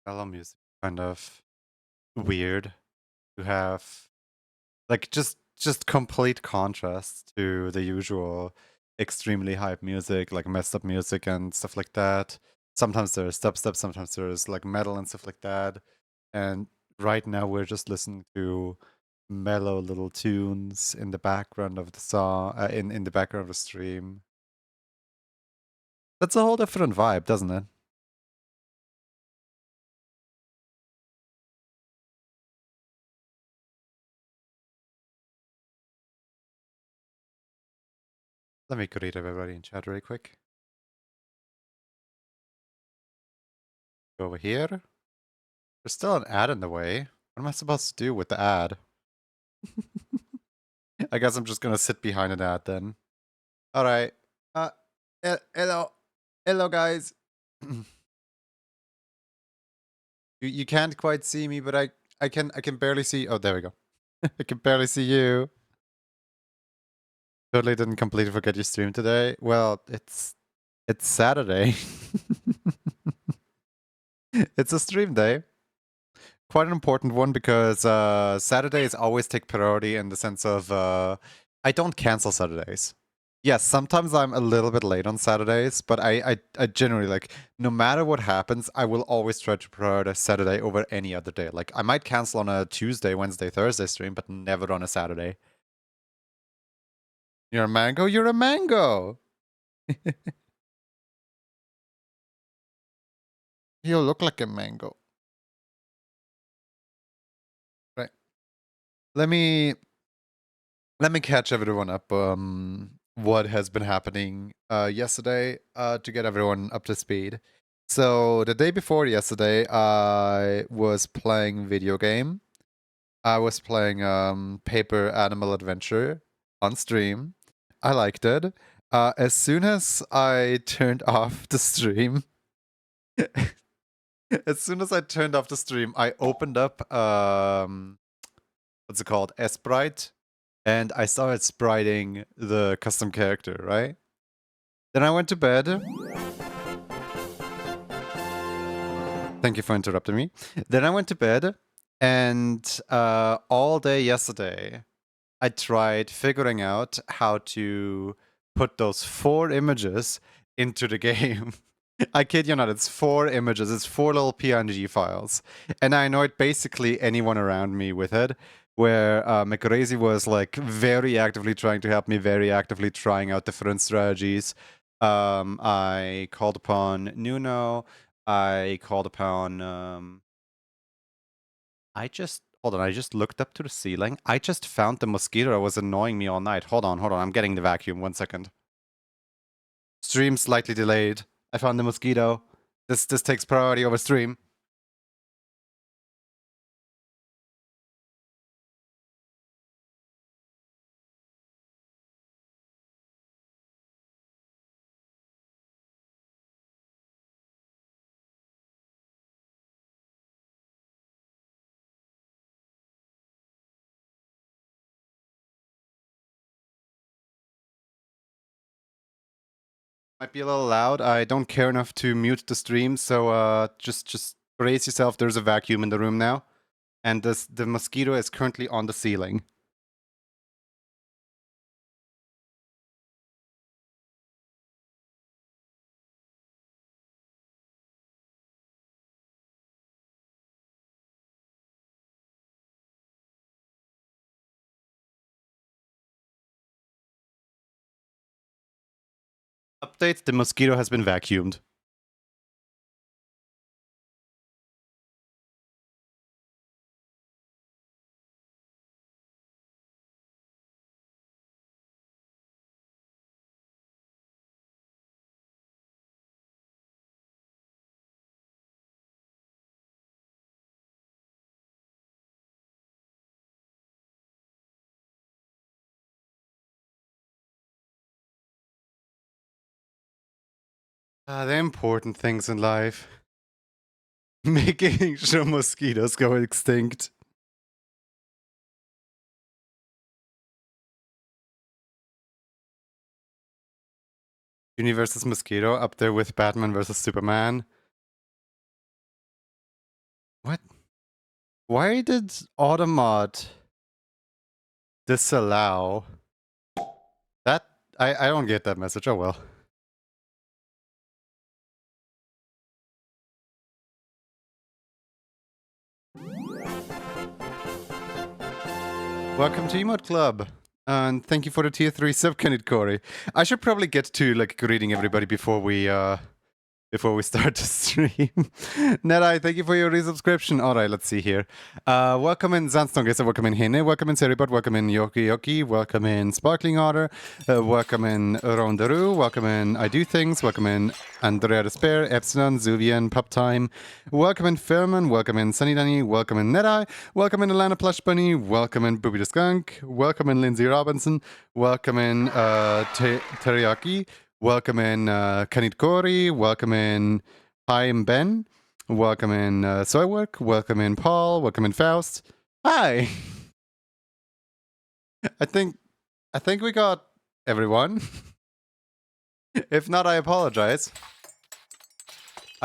Mellow music kind of weird to have like just complete contrast to the usual extremely hype music, like messed up music and stuff like that. Sometimes there's dubstep, sometimes there's like metal and stuff like that. And right now we're just listening to mellow little tunes in the background of the song, in the background of the stream. That's a whole different vibe, doesn't it? Let me greet everybody in chat really quick. Go over here. There's still an ad in the way. What am I supposed to do with the ad? I guess I'm just gonna sit behind an ad then. Alright. Hello. Hello, guys. You can't quite see me, but I can barely see. Oh, there we go. I can barely see you. Totally didn't completely forget your stream today. Well, it's Saturday. It's a stream day. Quite an important one because Saturdays always take priority in the sense of I don't cancel Saturdays. Yes, sometimes I'm a little bit late on Saturdays, but I generally, like, no matter what happens, I will always try to prioritize Saturday over any other day. Like, I might cancel on a Tuesday, Wednesday, Thursday stream, but never on a Saturday. You're a mango? You're a mango! You look like a mango. Right. Let me catch everyone up what has been happening yesterday to get everyone up to speed. So the day before yesterday, I was playing video game. I was playing Paper Animal Adventure on stream. I liked it. As soon as I turned off the stream, I opened up what's it called? Sprite, and I started spriting the custom character, right? Then I went to bed. Thank you for interrupting me. Then I went to bed, and all day yesterday, I tried figuring out how to put those 4 images into the game. I kid you not, it's 4 images, it's 4 little PNG files. And I annoyed basically anyone around me with it, where McCrazy was like very actively trying to help me, very actively trying out different strategies. I called upon Nuno, I called upon I just looked up to the ceiling. I just found the mosquito that was annoying me all night. Hold on, I'm getting the vacuum. 1 second. Stream slightly delayed. I found the mosquito. This takes priority over stream. Might be a little loud. I don't care enough to mute the stream, so just brace yourself. There's a vacuum in the room now, and the mosquito is currently on the ceiling. Update: the mosquito has been vacuumed. The important things in life. Making sure mosquitoes go extinct. Universe's mosquito up there with Batman versus Superman. What? Why did Automod disallow? That I don't get that message. Oh well. Welcome to Emote Club. And thank you for the tier 3 sub, Corey. I should probably get to like greeting everybody before we start the stream. Nedai, thank you for your resubscription. Alright, let's see here. Welcome in Zanstongesa, welcome in Hene, welcome in Seribot, welcome in Yoki Yoki, welcome in Sparkling Otter, welcome in Rondaru, welcome in I Do Things, welcome in Andrea Despair, Epsilon, Zuvian, Pup Time, welcome in Fairman, welcome in Sunny Dunny, welcome in Nedai, welcome in Alana Plush Bunny, welcome in Booby the Skunk, welcome in Lindsay Robinson, welcome in Teriyaki, welcome in Kanit Kori, welcome in Haim Ben, welcome in Soywork, welcome in Paul, welcome in Faust. Hi! I think we got everyone. If not, I apologize.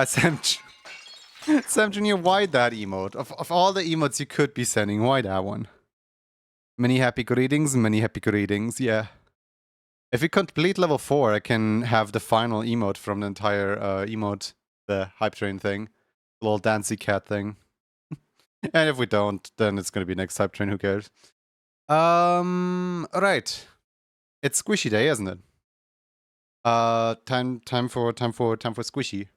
Sam Jr., why that emote? Of all the emotes you could be sending, why that one? Many happy greetings, yeah. If we complete level 4, I can have the final emote from the entire emote, the hype train thing. The little dancy cat thing. And if we don't, then it's gonna be next hype train, who cares? Right. It's squishy day, isn't it? Time for squishy.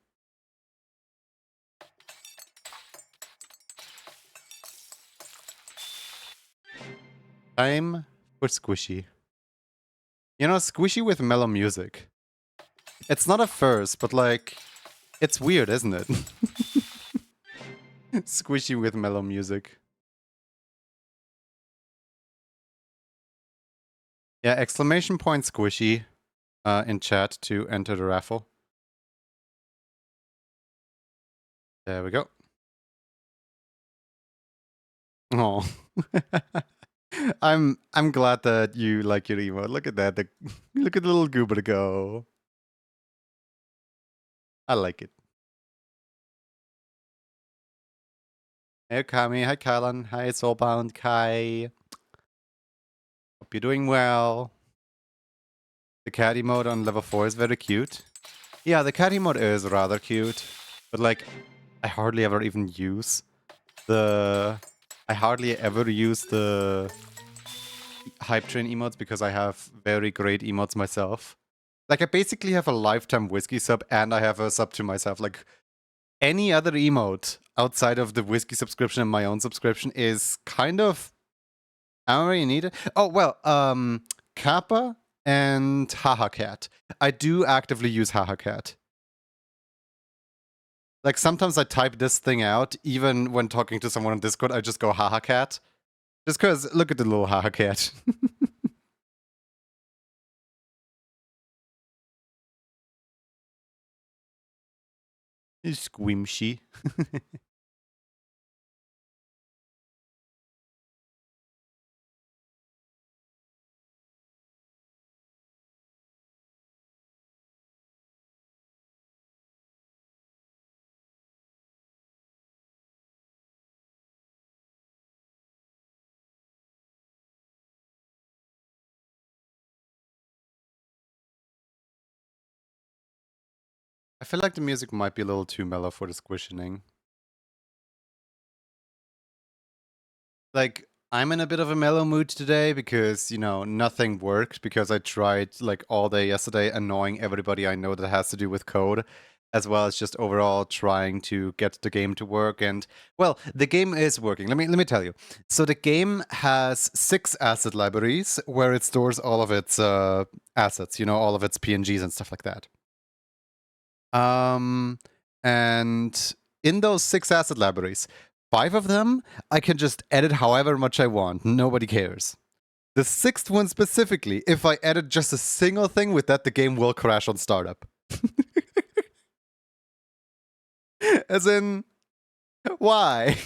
Time for squishy. You know, squishy with mellow music. It's not a first, but like, it's weird, isn't it? Squishy with mellow music. Yeah, exclamation point squishy in chat to enter the raffle. There we go. Oh. I'm glad that you like your emote. Look at that. Look at the little goober go. I like it. Hey Kami, hi Kylan, hi Soulbound Kai. Hope you're doing well. The cat emote on level 4 is very cute. Yeah, the cat emote is rather cute. But like, I hardly ever even use the... I hardly ever use the hype train emotes because I have very great emotes myself. Like, I basically have a lifetime whiskey sub and I have a sub to myself. Like, any other emote outside of the whiskey subscription and my own subscription is kind of... I don't really need it. Oh, well, Kappa and Haha Cat. I do actively use Haha Cat. Like, sometimes I type this thing out, even when talking to someone on Discord, I just go Haha Cat. Just because, look at the little Haha Cat. Squimshy. I feel like the music might be a little too mellow for the squishing. Like, I'm in a bit of a mellow mood today because, you know, nothing worked because I tried like all day yesterday annoying everybody I know that has to do with code, as well as just overall trying to get the game to work. And well, the game is working. Let me tell you. So the game has 6 asset libraries where it stores all of its assets, you know, all of its PNGs and stuff like that. And in those 6 asset libraries, 5 of them I can just edit however much I want. Nobody cares. The 6th one specifically, if I edit just a single thing with that, the game will crash on startup. As in, why?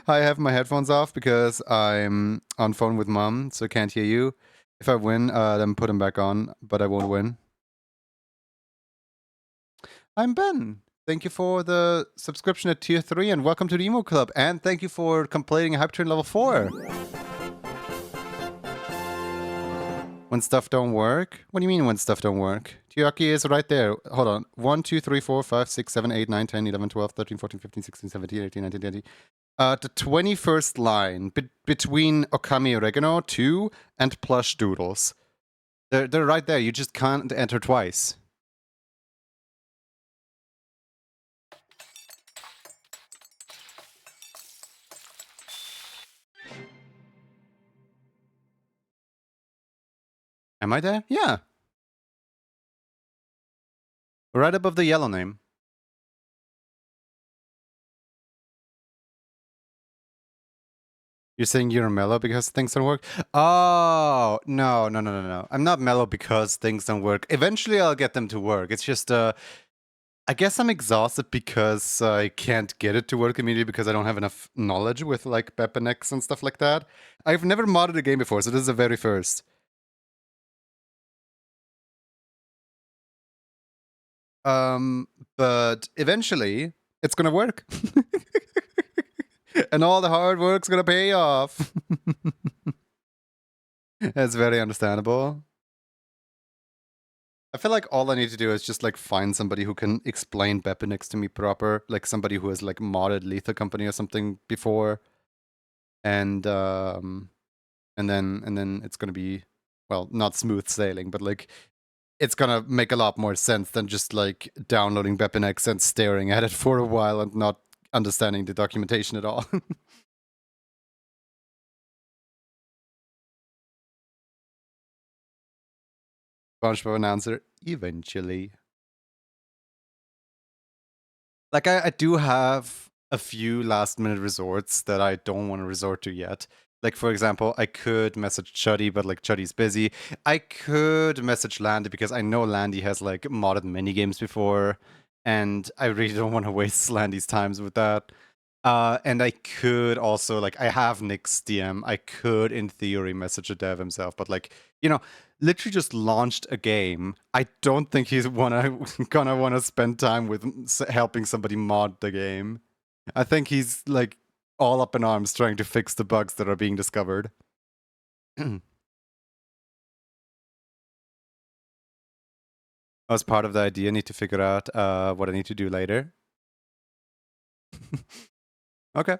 I have my headphones off because I'm on phone with mom, so I can't hear you. If I win, then put them back on, but I won't win. I'm Ben. Thank you for the subscription at tier 3 and welcome to the Emo Club. And thank you for completing Hype Train level 4. When stuff don't work? What do you mean when stuff don't work? Tiyaki is right there. Hold on. 1, 2, 3, 4, 5, 6, 7, 8, 9, 10, 11, 12, 13, 14, 15, 16, 17, 18, 19, 20. The 21st line between Okami Oregano 2 and Plush Doodles. They're right there. You just can't enter twice. Am I there? Yeah. Right above the yellow name. You're saying you're mellow because things don't work? Oh, no. I'm not mellow because things don't work. Eventually I'll get them to work. It's just, I guess I'm exhausted because I can't get it to work immediately because I don't have enough knowledge with, like, Bepanex and stuff like that. I've never modded a game before, so this is the very first. But eventually, it's gonna work. And all the hard work's gonna pay off. That's very understandable. I feel like all I need to do is just like find somebody who can explain Bepanex to me proper, like somebody who has like modded Lethal Company or something before, and then it's gonna be, well, not smooth sailing, but like it's gonna make a lot more sense than just like downloading Bepanex and staring at it for a while and not understanding the documentation at all. SpongeBob announcer, eventually. Like, I do have a few last minute resorts that I don't want to resort to yet. Like, for example, I could message Chuddy, but like Chuddy's busy. I could message Landy because I know Landy has like modded minigames before, and I really don't want to waste Landy's times with that. And I could also, like, I have Nick's DM. I could, in theory, message a dev himself, but like, you know, literally just launched a game. I don't think he's gonna wanna spend time with helping somebody mod the game. I think he's like all up in arms trying to fix the bugs that are being discovered. As part of the idea, I need to figure out what I need to do later. Okay.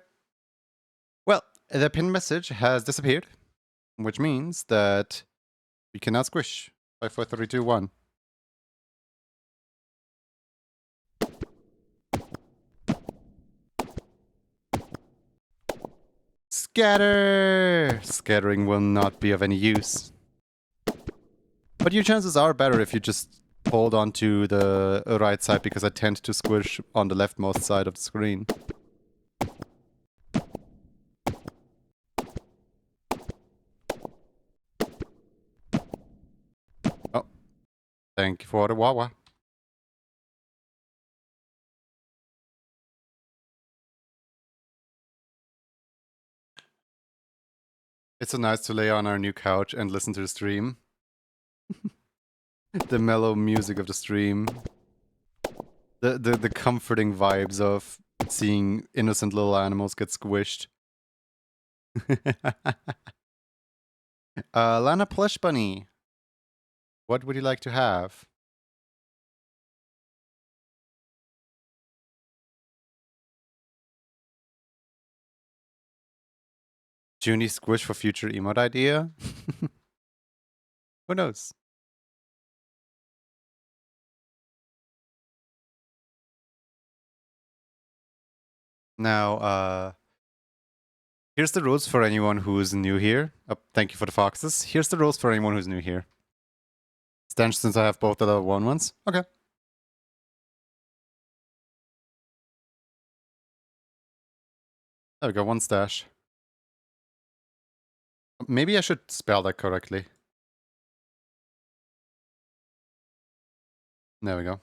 Well, the pin message has disappeared, which means that we can now squish. 5, 4, 3, 2, 1. Scatter! Scattering will not be of any use. But your chances are better if you just hold on to the right side, because I tend to squish on the leftmost side of the screen. Oh. Thank you for the Wawa. It's so nice to lay on our new couch and listen to the stream. The mellow music of the stream. The comforting vibes of seeing innocent little animals get squished. Lana Plush Bunny. What would you like to have? Junie squish for future emote idea? Who knows? Now, here's the rules for anyone who's new here. Oh, thank you for the foxes. Here's the rules for anyone who's new here. Stench, since I have both the level 1 ones. Okay. There we go, 1 stash. Maybe I should spell that correctly. There we go.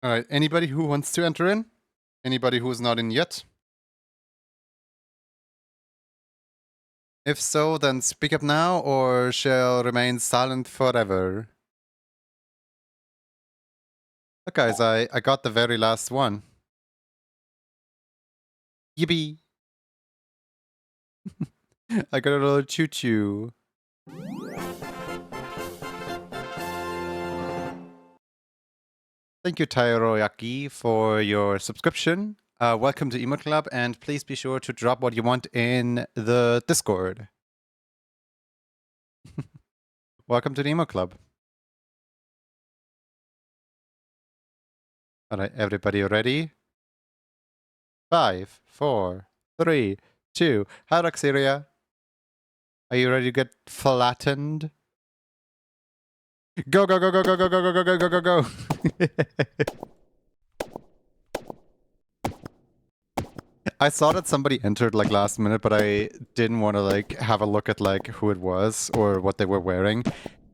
Alright, anybody who wants to enter in? Anybody who's not in yet? If so, then speak up now or shall remain silent forever. Look, guys, I got the very last one. Yippee! I got a little choo-choo. Thank you, Tairoyaki, for your subscription. Welcome to Emote Club, and please be sure to drop what you want in the Discord. Welcome to the Emote Club. Alright, everybody ready? 5, 4, 3, 2. Hi, Roxeria. Are you ready to get flattened? Go, go, go, go, go, go, go, go, go, go, go, go, go. I saw that somebody entered like last minute, but I didn't want to like have a look at like who it was or what they were wearing.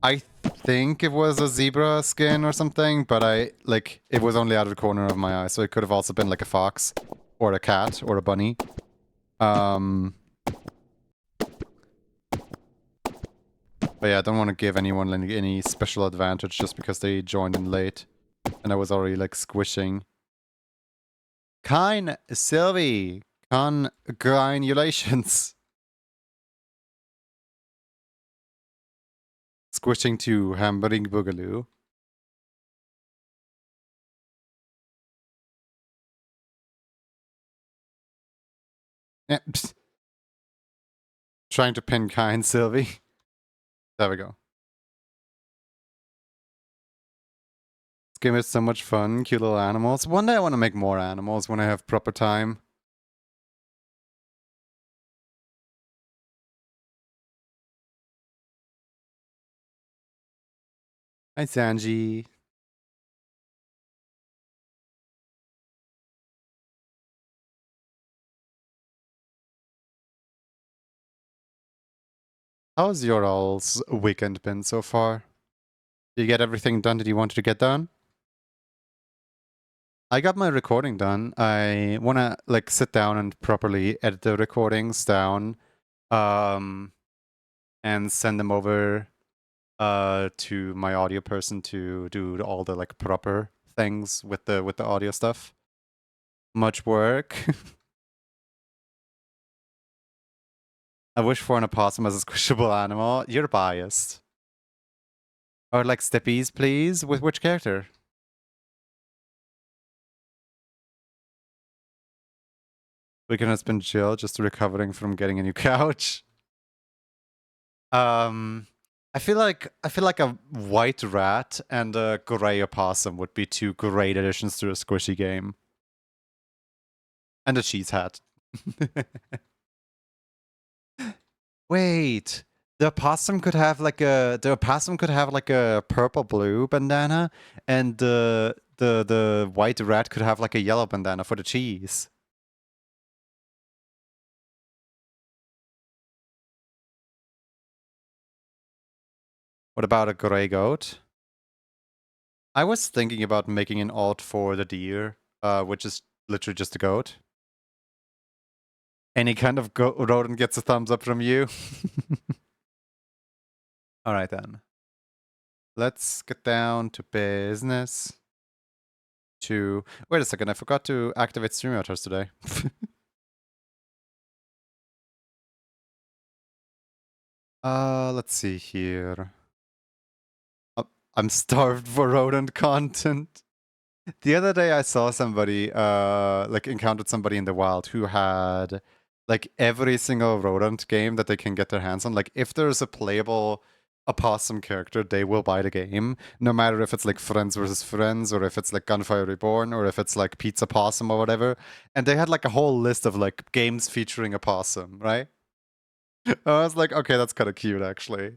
I think it was a zebra skin or something, but it was only out of the corner of my eye, so it could have also been like a fox or a cat or a bunny. But yeah, I don't want to give anyone any special advantage just because they joined in late. And I was already like squishing. Kind Sylvie, congratulations. Squishing to Hammering Boogaloo. Yeah, trying to pin Kind Sylvie. There we go. This game is so much fun, cute little animals. One day I want to make more animals when I have proper time. Hi, Sanji. How's your all's weekend been so far? Did you get everything done that you wanted to get done? I got my recording done. I want to like sit down and properly edit the recordings down and send them over to my audio person to do all the like proper things with the audio stuff. Much work. I wish for an opossum as a squishable animal. You're biased. Or like steppies, please. With which character? Weekend has been chill, just recovering from getting a new couch. I feel like a white rat and a gray opossum would be two great additions to a squishy game. And a cheese hat. Wait, the opossum could have like a purple blue bandana, and the white rat could have like a yellow bandana for the cheese. What about a gray goat? I was thinking about making an alt for the deer, which is literally just a goat. Any kind of rodent gets a thumbs up from you. Alright then. Let's get down to business. Wait a second, I forgot to activate stream outros today. Let's see here. I'm starved for rodent content. The other day I saw somebody, like encountered somebody in the wild who had like every single rodent game that they can get their hands on. Like if there's a playable opossum character, they will buy the game, no matter if it's like Friends versus Friends or if it's like Gunfire Reborn or if it's like Pizza Possum or whatever. And they had like a whole list of like games featuring a possum, right? I was like, okay, that's kind of cute actually.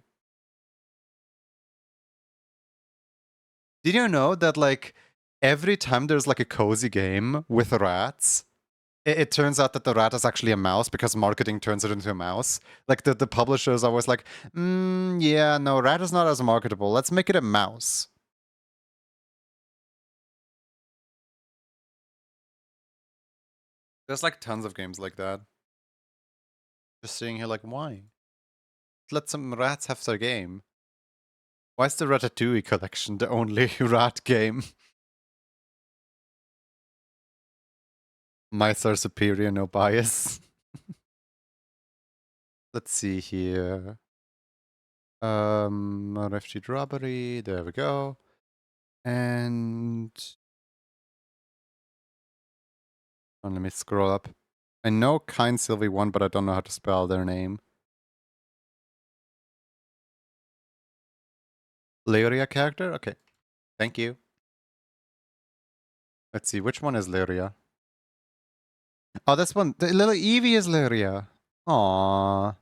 Did you know that like every time there's like a cozy game with rats, it turns out that the rat is actually a mouse because marketing turns it into a mouse. Like the publisher is always like, yeah, no, rat is not as marketable. Let's make it a mouse. There's like tons of games like that. Just sitting here like, why? Let some rats have their game. Why is the Ratatouille collection the only rat game? Mice are superior, no bias. Let's see here. Refugee robbery. There we go. And let me scroll up. I know Kind Sylvie won, but I don't know how to spell their name. Lyria character? Okay. Thank you. Let's see, which one is Lyria? Oh, this one. The little Eevee is Lyria. Aww.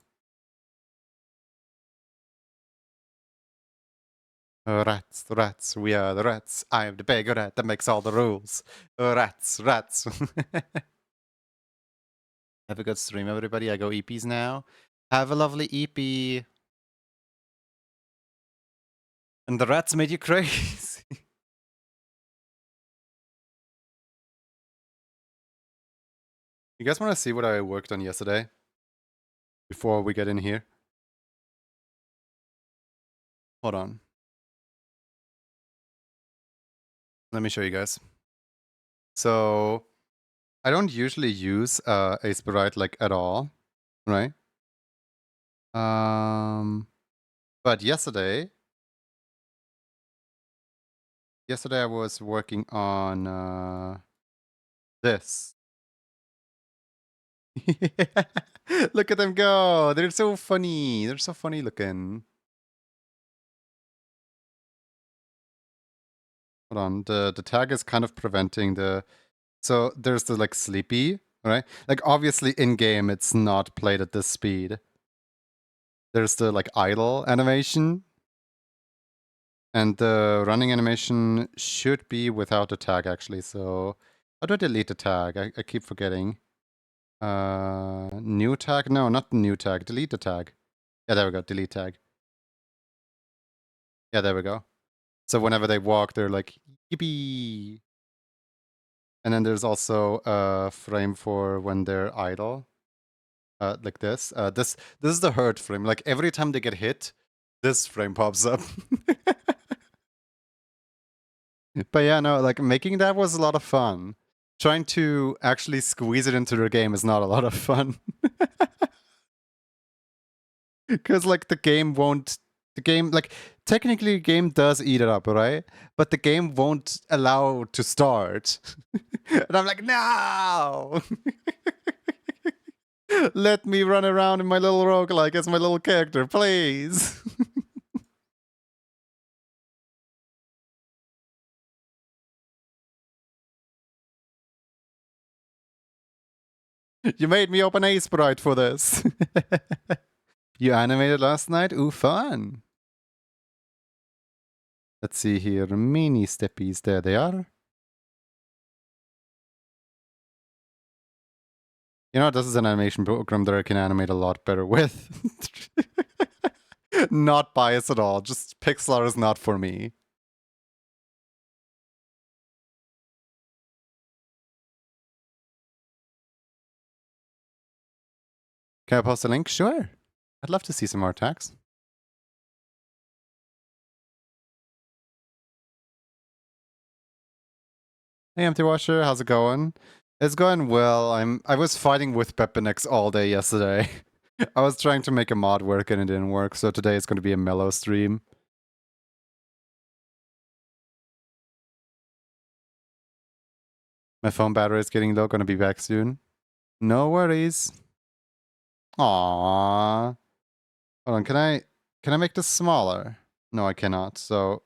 Rats, rats, we are the rats. I am the big rat that makes all the rules. Rats, rats. Have a good stream, everybody. I go EPs now. Have a lovely EP. And the rats made you crazy. You guys want to see what I worked on yesterday? Before we get in here? Hold on. Let me show you guys. So, I don't usually use a sprite like at all, right? But yesterday I was working on this. Look at them go! They're so funny. They're so funny looking. Hold on. The tag is kind of preventing the. So there's the like sleepy, right? Like obviously in game it's not played at this speed. There's the like idle animation. And the running animation should be without the tag actually. So how do I delete the tag? I keep forgetting. New tag? No, not the new tag. Delete the tag. Yeah, there we go. Delete tag. Yeah, there we go. So whenever they walk, they're like, yippee. And then there's also a frame for when they're idle. Like this. This is the hurt frame. Like every time they get hit, this frame pops up. But yeah, no, like making that was a lot of fun. Trying to actually squeeze it into the game is not a lot of fun. Because like the game won't, the game, like technically the game does eat it up, right? But the game won't allow to start. And I'm like, no! Let me run around in my little roguelike as my little character, please. You made me open a sprite for this. You animated last night? Ooh, fun. Let's see here. Mini steppies. There they are. You know, this is an animation program that I can animate a lot better with. Not biased at all. Just Pixar is not for me. Can I post a link? Sure. I'd love to see some more tags. Hey, Empty Washer, how's it going? It's going well. I was fighting with Pepinex all day yesterday. I was trying to make a mod work and it didn't work, so today it's going to be a mellow stream. My phone battery is getting low, gonna be back soon. No worries. Aww. Hold on, can I make this smaller? No, I cannot, so...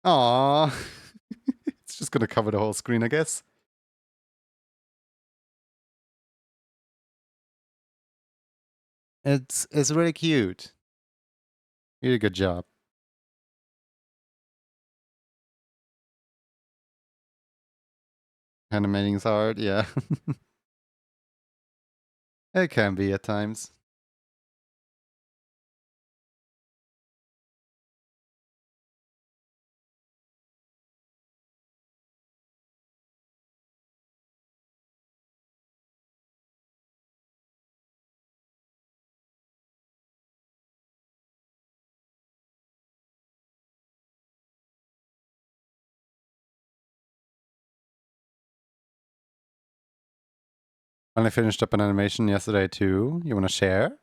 Aww. It's just gonna cover the whole screen, I guess. It's really cute. You did a good job. Animating is hard, yeah. It can be at times. Finally finished up an animation yesterday too. You wanna share?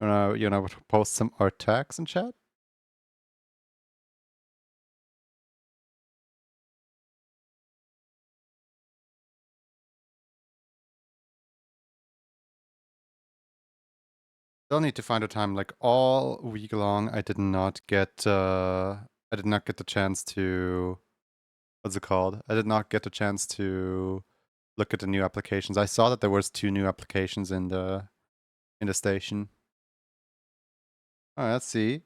You wanna post some art tags in chat? Still need to find a time. Like all week long, I did not get the chance to, what's it called? I did not get the chance to look at the new applications. I saw that there was 2 new applications in the station. Let's see.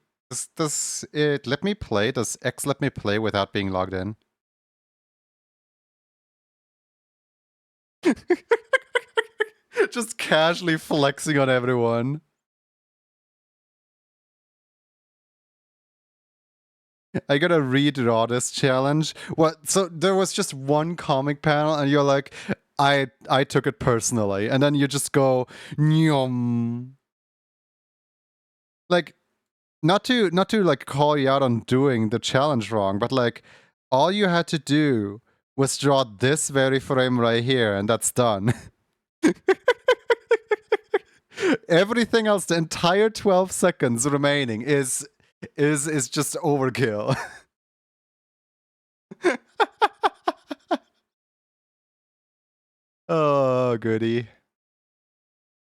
Does it let me play? Does X let me play without being logged in? Just casually flexing on everyone. I gotta redraw this challenge. What? So there was just one comic panel, and you're like, I took it personally, and then you just go, Nyom. Like, not to like call you out on doing the challenge wrong, but like, all you had to do was draw this very frame right here, and that's done. Everything else, the entire 12 seconds remaining is just overkill. Oh, goody.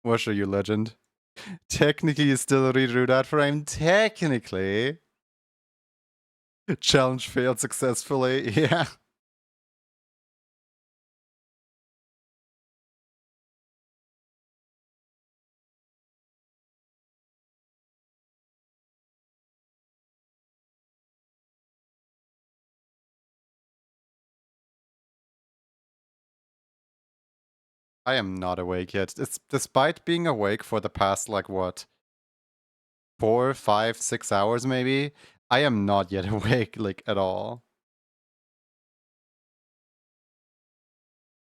Washer, you legend. Technically, you still redrew that frame. Technically. Challenge failed successfully. Yeah. I am not awake yet. It's despite being awake for the past, like, what? 4, 5, 6 hours, maybe? I am not yet awake, like, at all.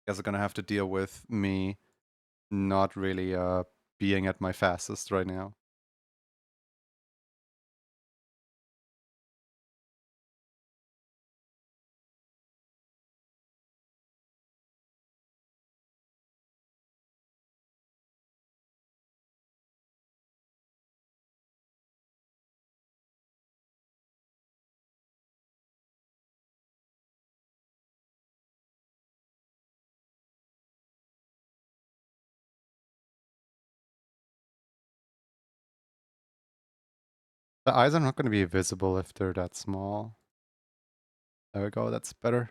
Guess I'm gonna have to deal with me not really being at my fastest right now. The eyes are not gonna be visible if they're that small. There we go, that's better.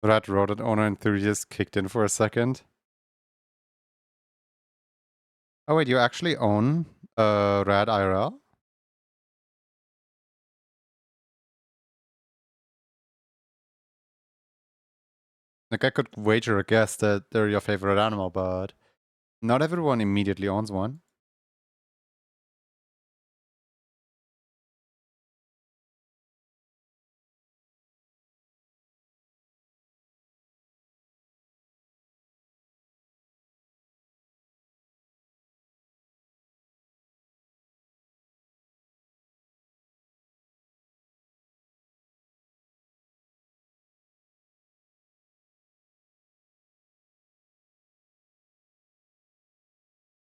That rodent owner enthusiast kicked in for a second. Oh wait, you actually own Rad IRL? Like I could wager a guess that they're your favorite animal, but not everyone immediately owns one.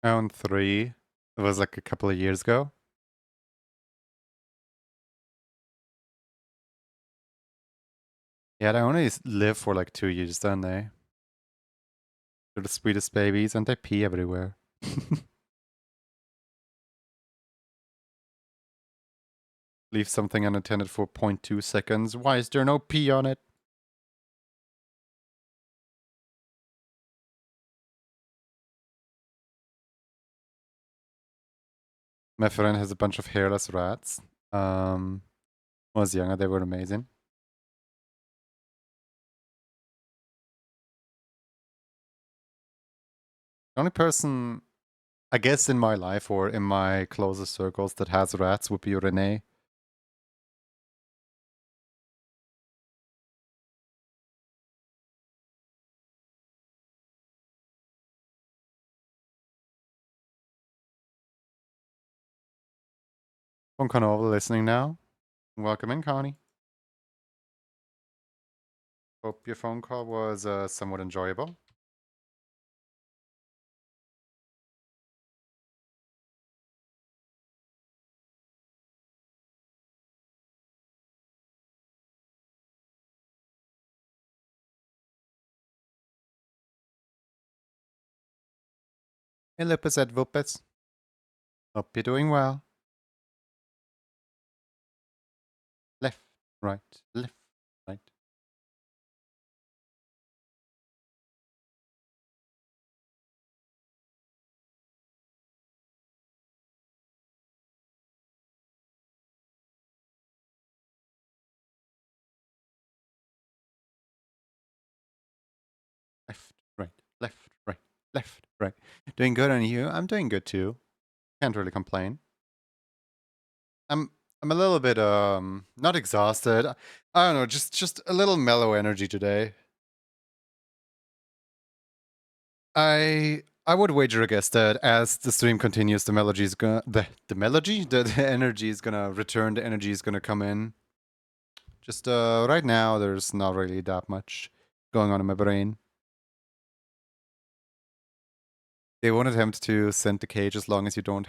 I own 3. It was like a couple of years ago. Yeah, they only live for like 2 years, don't they? They're the sweetest babies and they pee everywhere. Leave something unattended for 0.2 seconds. Why is there no pee on it? My friend has a bunch of hairless rats. When I was younger, they were amazing. The only person I guess in my life or in my closest circles that has rats would be Renee. From Conova listening now. Welcome in, Connie. Hope your phone call was somewhat enjoyable. Hey, Lupus at Vupus. Hope you're doing well. Left, right, left, right. Left, right, left, right, left, right. Doing good on you? I'm doing good too. Can't really complain. I'm I'm a little bit not exhausted. I don't know, just a little mellow energy today. I would wager a guess that as the stream continues, the melody is gonna the melody the energy is gonna return. The energy is gonna come in. Just right now, there's not really that much going on in my brain. They won't attempt to scent the cage as long as you don't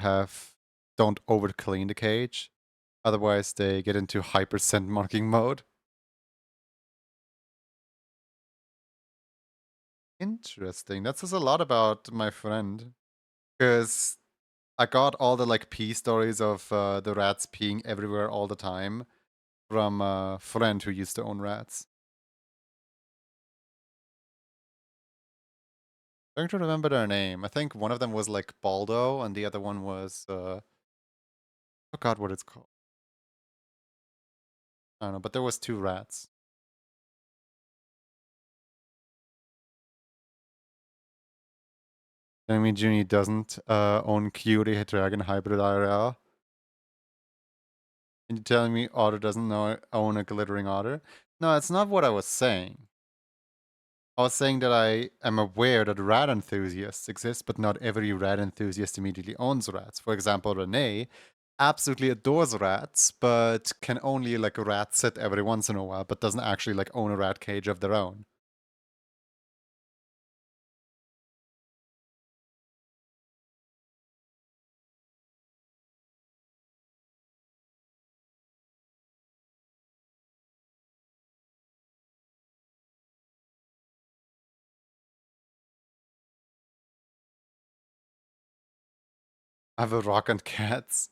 over clean the cage. Otherwise, they get into hyper scent marking mode. Interesting. That says a lot about my friend. Because I got all the like pee stories of the rats peeing everywhere all the time from a friend who used to own rats. Trying to remember their name. I think one of them was like Baldo, and the other one was I forgot what it's called. I don't know, but there was two rats. Telling me Junie doesn't own Cutie Dragon Hybrid IRL. And you telling me Otter doesn't know own a glittering otter? No, it's not what I was saying. I was saying that I am aware that rat enthusiasts exist, but not every rat enthusiast immediately owns rats. For example, Renee absolutely adores rats, but can only like rat sit every once in a while, but doesn't actually like own a rat cage of their own. I have a rock and cats.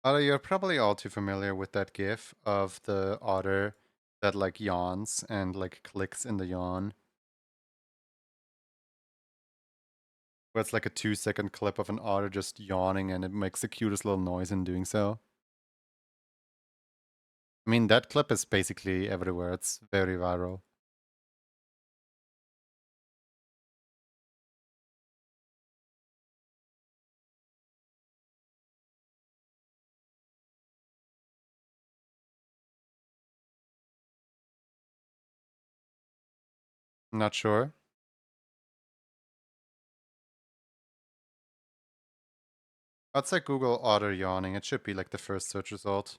Although you're probably all too familiar with that gif of the otter that like yawns and like clicks in the yawn. Where it's like a 2-second clip of an otter just yawning and it makes the cutest little noise in doing so. I mean, that clip is basically everywhere. It's very viral. Not sure. I'd say Google otter yawning. It should be like the first search result.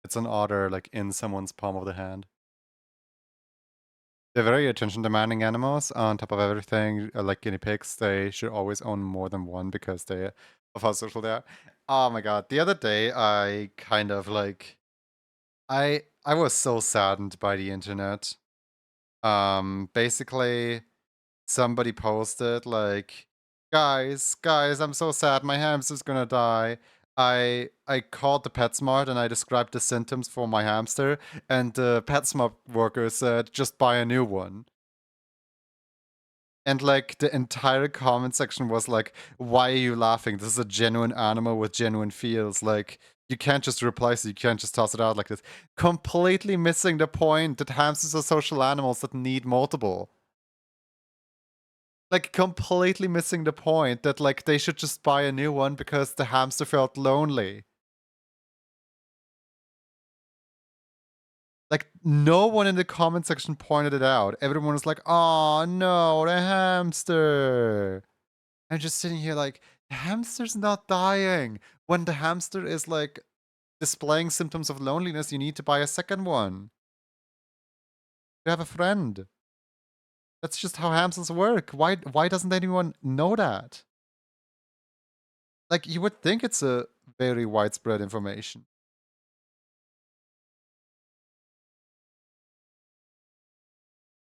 It's an otter like in someone's palm of the hand. They're very attention demanding animals. On top of everything, like guinea pigs, they should always own more than one because of how social they are. Oh my god. The other day I kind of like I was so saddened by the internet. Basically somebody posted like, guys, I'm so sad, my hamster's gonna die. I called the PetSmart and I described the symptoms for my hamster, and the PetSmart worker said, just buy a new one. And like the entire comment section was like, why are you laughing? This is a genuine animal with genuine feels. Like, you can't just replace it, you can't just toss it out like this. Completely missing the point that hamsters are social animals that need multiple. Like, completely missing the point that like they should just buy a new one because the hamster felt lonely. Like, no one in the comment section pointed it out. Everyone was like, oh no, the hamster. I'm just sitting here like, the hamster's not dying. When the hamster is like displaying symptoms of loneliness, you need to buy a second one. You have a friend. That's just how hamsters work. Why doesn't anyone know that? Like, you would think it's a very widespread information.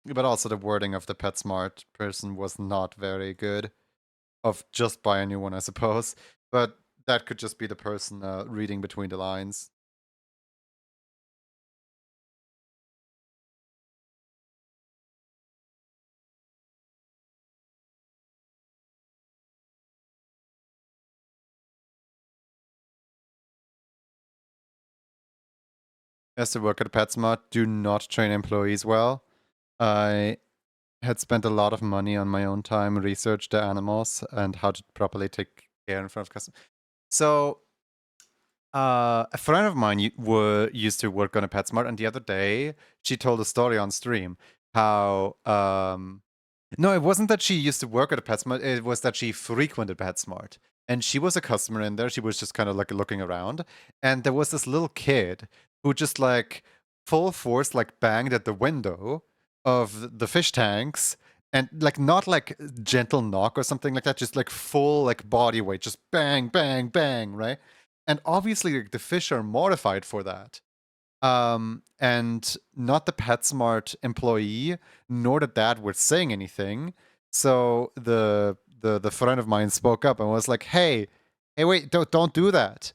But also the wording of the PetSmart person was not very good. Of just buy a new one, I suppose. But that could just be the person reading between the lines. As to work at PetSmart, do not train employees well. I had spent a lot of money on my own time, research the animals and how to properly take care in front of customers. So, a friend of mine used to work on a PetSmart, and the other day she told a story on stream how no, it wasn't that she used to work at a PetSmart. It was that she frequented PetSmart, and she was a customer in there. She was just kind of like looking around, and there was this little kid who just like full force like banged at the window of the fish tanks, and like not like gentle knock or something like that, just like full like body weight, just bang, bang, bang, right? And obviously, like, the fish are mortified for that. And not the PetSmart employee nor the dad were saying anything. So the friend of mine spoke up and was like, hey, wait, don't do that.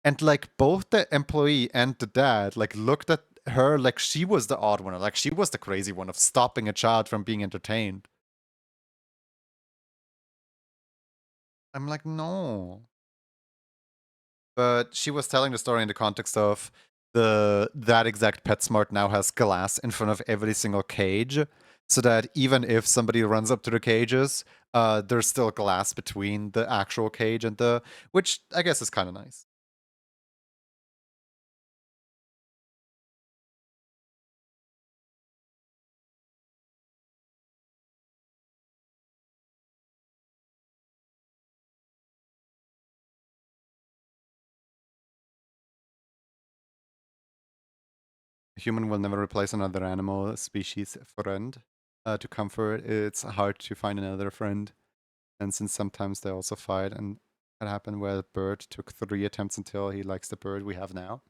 And like both the employee and the dad like looked at her like she was the odd one, like she was the crazy one of stopping a child from being entertained. I'm like, no. But she was telling the story in the context of that exact PetSmart now has glass in front of every single cage, so that even if somebody runs up to the cages, there's still glass between the actual cage and the, which I guess is kind of nice. A human will never replace another animal species friend. To comfort, it's hard to find another friend, and since sometimes they also fight, and that happened where a bird took 3 attempts until he likes the bird we have now.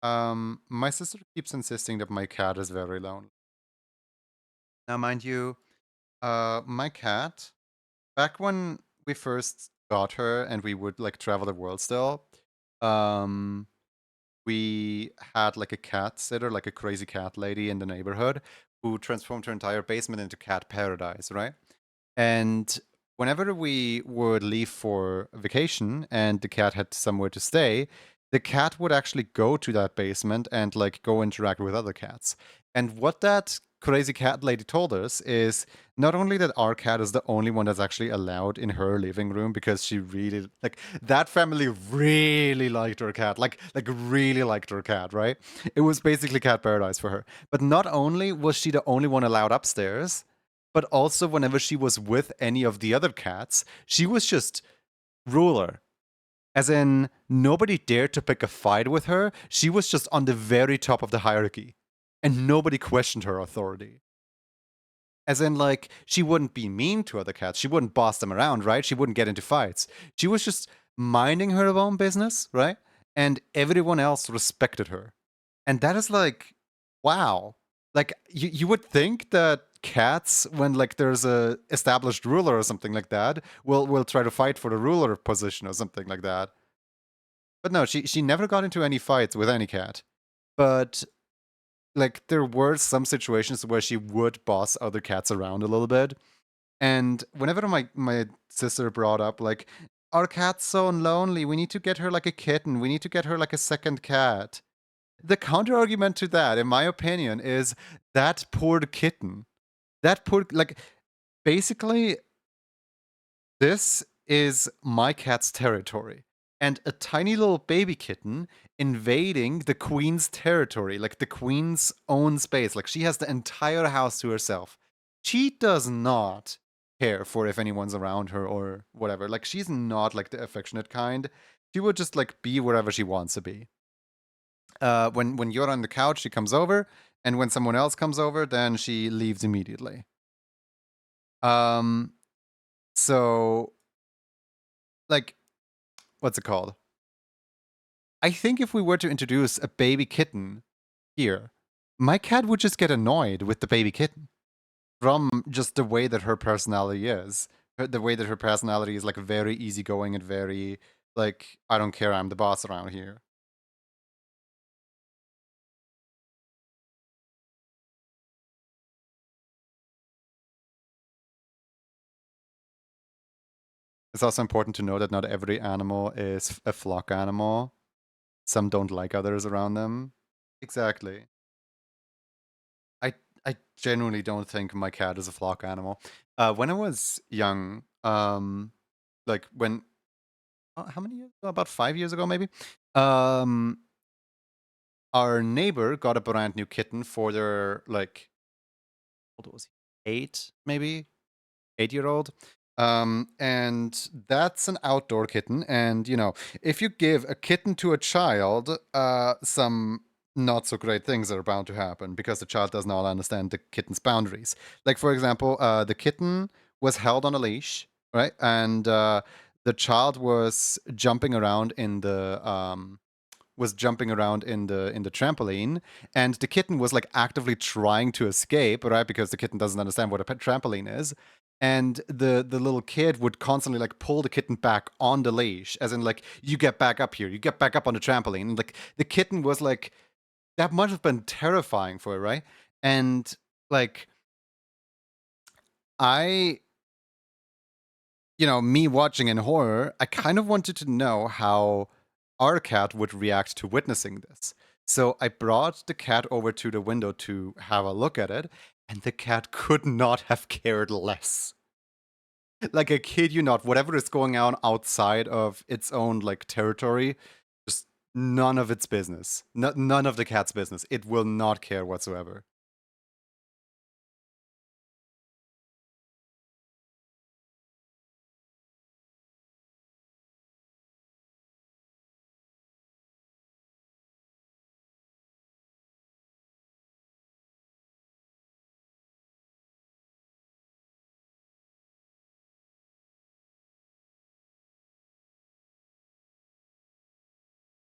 My sister keeps insisting that my cat is very lonely. Now, mind you, my cat, back when we first got her and we would like travel the world still, um, we had like a cat sitter, like a crazy cat lady in the neighborhood who transformed her entire basement into cat paradise, right? And whenever we would leave for vacation and the cat had somewhere to stay, the cat would actually go to that basement and like go interact with other cats. And what that crazy cat lady told us is not only that our cat is the only one that's actually allowed in her living room because she really like that family really liked her cat, like really liked her cat, right? It was basically cat paradise for her. But not only was she the only one allowed upstairs, but also whenever she was with any of the other cats, she was just ruler. As in, nobody dared to pick a fight with her. She was just on the very top of the hierarchy, and nobody questioned her authority. As in, like, she wouldn't be mean to other cats. She wouldn't boss them around, right? She wouldn't get into fights. She was just minding her own business, right? And everyone else respected her. And that is like, wow. Like you would think that cats, when like there's a established ruler or something like that, will try to fight for the ruler position or something like that. But no, she never got into any fights with any cat. But like there were some situations where she would boss other cats around a little bit. And whenever my sister brought up like, our cat's so lonely, we need to get her like a kitten, we need to get her like a second cat. The counter argument to that, in my opinion, is that poor kitten. That poor, like, basically, this is my cat's territory. And a tiny little baby kitten invading the queen's territory, like the queen's own space. Like, she has the entire house to herself. She does not care for if anyone's around her or whatever. Like, she's not like the affectionate kind. She would just like be wherever she wants to be. When you're on the couch, she comes over, and when someone else comes over, then she leaves immediately. Um, so like, what's it called? I think if we were to introduce a baby kitten here, my cat would just get annoyed with the baby kitten from just the way that her personality is. The way that her personality is like very easygoing and very like, I don't care, I'm the boss around here. It's also important to know that not every animal is a flock animal. Some don't like others around them. Exactly. I I genuinely don't think my cat is a flock animal. When I was young, like when how many years? About 5 years ago, maybe. Um, our neighbor got a brand new kitten for their like, what was he? 8, maybe 8-year-old. And that's an outdoor kitten. And, you know, if you give a kitten to a child, some not so great things are bound to happen because the child does not understand the kitten's boundaries. Like, for example, the kitten was held on a leash, right? And the child was jumping around in the trampoline, and the kitten was like actively trying to escape, right? Because the kitten doesn't understand what a trampoline is. And the little kid would constantly like pull the kitten back on the leash, as in like, you get back up here, you get back up on the trampoline. And like the kitten was like, that must have been terrifying for her, right? And like, I, me watching in horror, I kind of wanted to know how our cat would react to witnessing this. So I brought the cat over to the window to have a look at it, and the cat could not have cared less. Like, I kid you not, whatever is going on outside of its own like territory, just none of its business. None of the cat's business. It will not care whatsoever.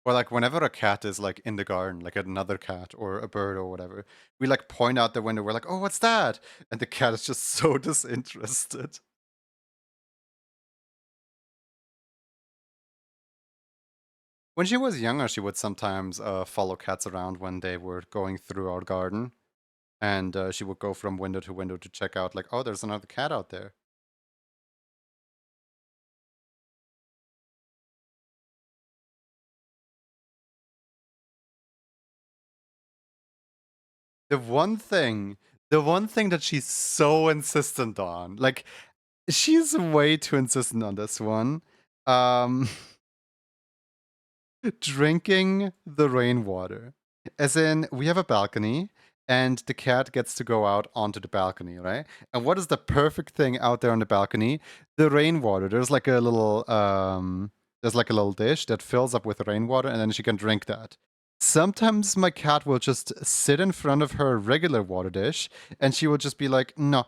Or like whenever a cat is like in the garden, like another cat or a bird or whatever, we like point out the window. We're like, "Oh, what's that?" And the cat is just so disinterested. When she was younger, she would sometimes follow cats around when they were going through our garden, and she would go from window to window to check out, like, "Oh, there's another cat out there." The one thing, the one thing that she's so insistent on, like, she's way too insistent on this one. Um, Drinking the rainwater. As in, we have a balcony, and the cat gets to go out onto the balcony, right? And what is the perfect thing out there on the balcony? The rainwater. There's like a little dish that fills up with rainwater, and then she can drink that. Sometimes my cat will just sit in front of her regular water dish, and she will just be like, "No,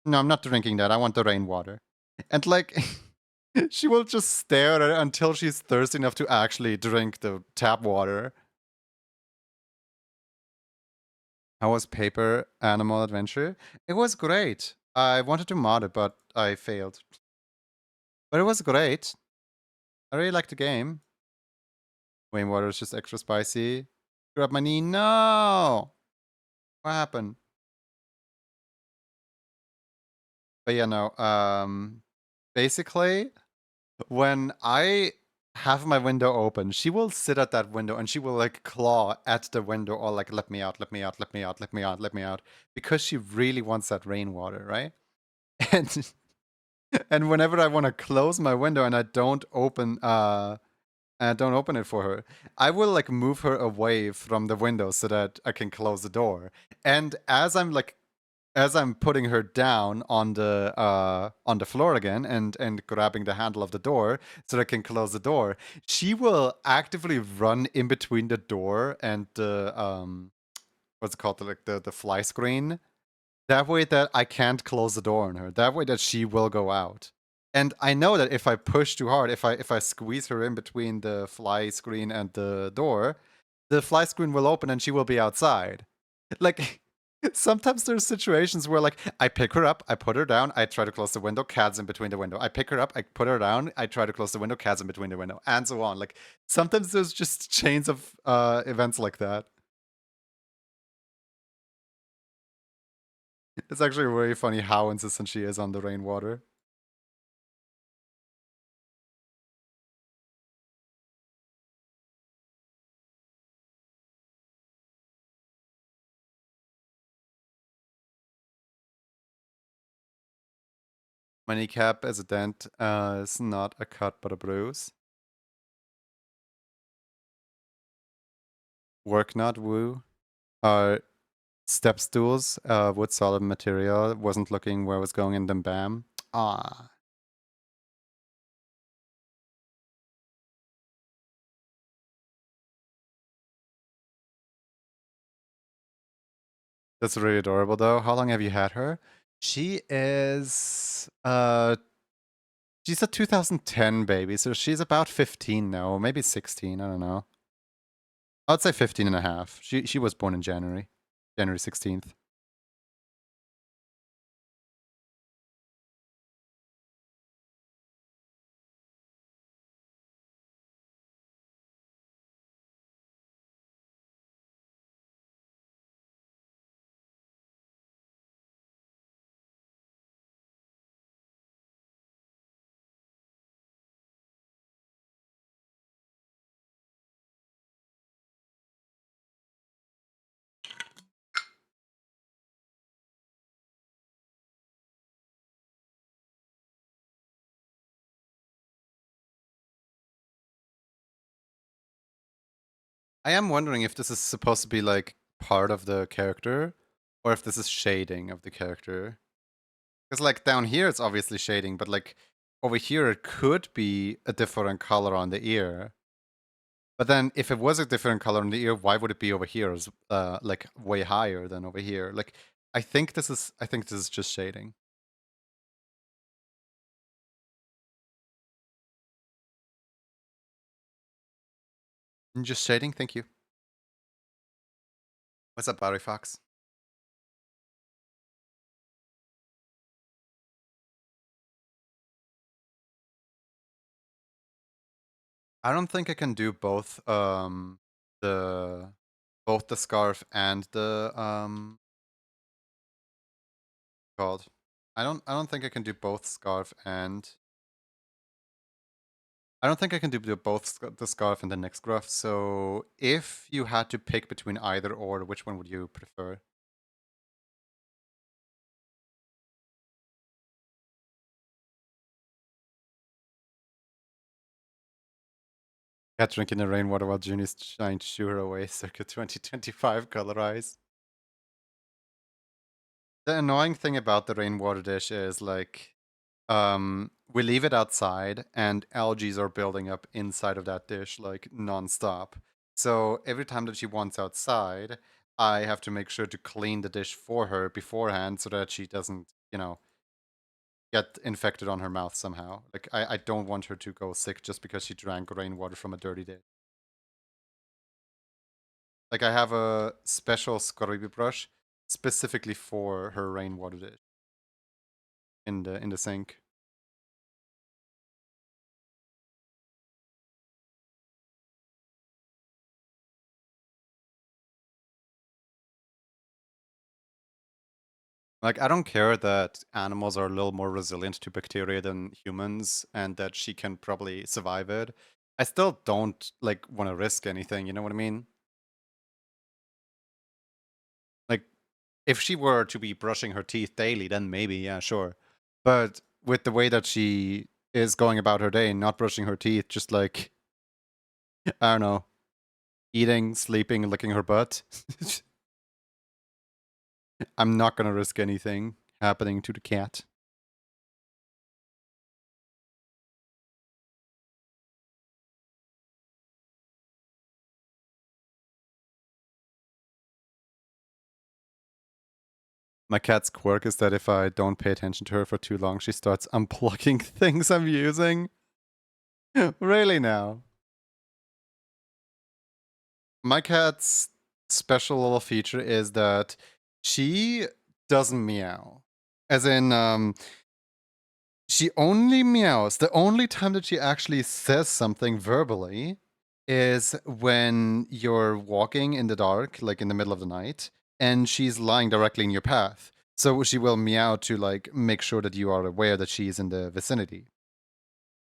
no, I'm not drinking that. I want the rainwater." And like, she will just stare at it until she's thirsty enough to actually drink the tap water. How was Paper Animal Adventure? It was great. I wanted to mod it, but I failed. But it was great. I really liked the game. Wayne Water is just extra spicy. Grab my knee. No! What happened? But yeah, no. Basically, when I have my window open, she will sit at that window and she will like claw at the window or like let me out, let me out, let me out, let me out, let me out, because she really wants that rainwater, right? And and whenever I want to close my window and I don't open it for her, I will like move her away from the window so that I can close the door. And as I'm putting her down on the floor again and grabbing the handle of the door so that I can close the door, she will actively run in between the door and the what's it called, like the fly screen. That way that I can't close the door on her. That way that she will go out. And I know that if I push too hard, if I squeeze her in between the fly screen and the door, the fly screen will open and she will be outside. Like sometimes there's situations where like I pick her up, I put her down, I try to close the window, cat's in between the window. I pick her up, I put her down, I try to close the window, cat's in between the window, and so on. Like sometimes there's just chains of events like that. It's actually really funny how insistent she is on the rainwater. My kneecap is a dent. It's not a cut but a bruise. Work not woo. Uh, Step stools, wood solid material. Wasn't looking where I was going and then bam. Ah. That's really adorable though. How long have you had her? She is she's a 2010 baby, so she's about 15 now, maybe 16, I don't know. I'd say 15 and a half. She was born in January. January 16th. I am wondering if this is supposed to be like part of the character or if this is shading of the character. Because like down here it's obviously shading, but like over here it could be a different color on the ear. But then if it was a different color on the ear, why would it be over here as like way higher than over here? Like I think this is just shading. Just shading, thank you. What's up, Barry Fox? I don't think I can do the both the scarf and the called. I don't think I can do both scarf and I don't think I can do the scarf and the neck scruff. So if you had to pick between either or, which one would you prefer? Cat drinking the rainwater while June is trying to shoo her away. Circa 2025 color eyes. The annoying thing about the rainwater dish is like we leave it outside and algae are building up inside of that dish like nonstop. So every time that she wants outside, I have to make sure to clean the dish for her beforehand so that she doesn't, get infected on her mouth somehow. Like I don't want her to go sick just because she drank rainwater from a dirty dish. Like I have a special scrubby brush specifically for her rainwater dish in the sink. Like I don't care that animals are a little more resilient to bacteria than humans and that she can probably survive it. I still don't like want to risk anything, you know what I mean? Like if she were to be brushing her teeth daily, then maybe, yeah, sure. But with the way that she is going about her day and not brushing her teeth, just like I don't know, eating, sleeping, licking her butt. I'm not gonna risk anything happening to the cat. My cat's quirk is that if I don't pay attention to her for too long, she starts unplugging things I'm using. Really now. My cat's special little feature is that she doesn't meow. As in, she only meows. The only time that she actually says something verbally is when you're walking in the dark, like in the middle of the night, and she's lying directly in your path. So she will meow to like make sure that you are aware that she's in the vicinity.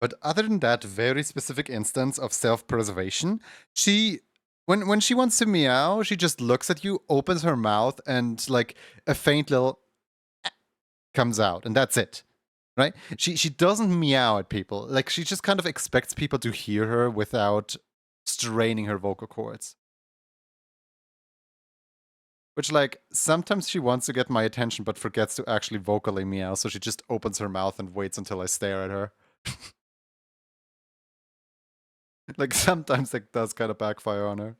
But other than that very specific instance of self-preservation, she when she wants to meow, she just looks at you, opens her mouth, and like a faint little comes out, and that's it. Right? She doesn't meow at people. Like she just kind of expects people to hear her without straining her vocal cords. Which like sometimes she wants to get my attention but forgets to actually vocally meow, so she just opens her mouth and waits until I stare at her. Like sometimes it does kind of backfire on her.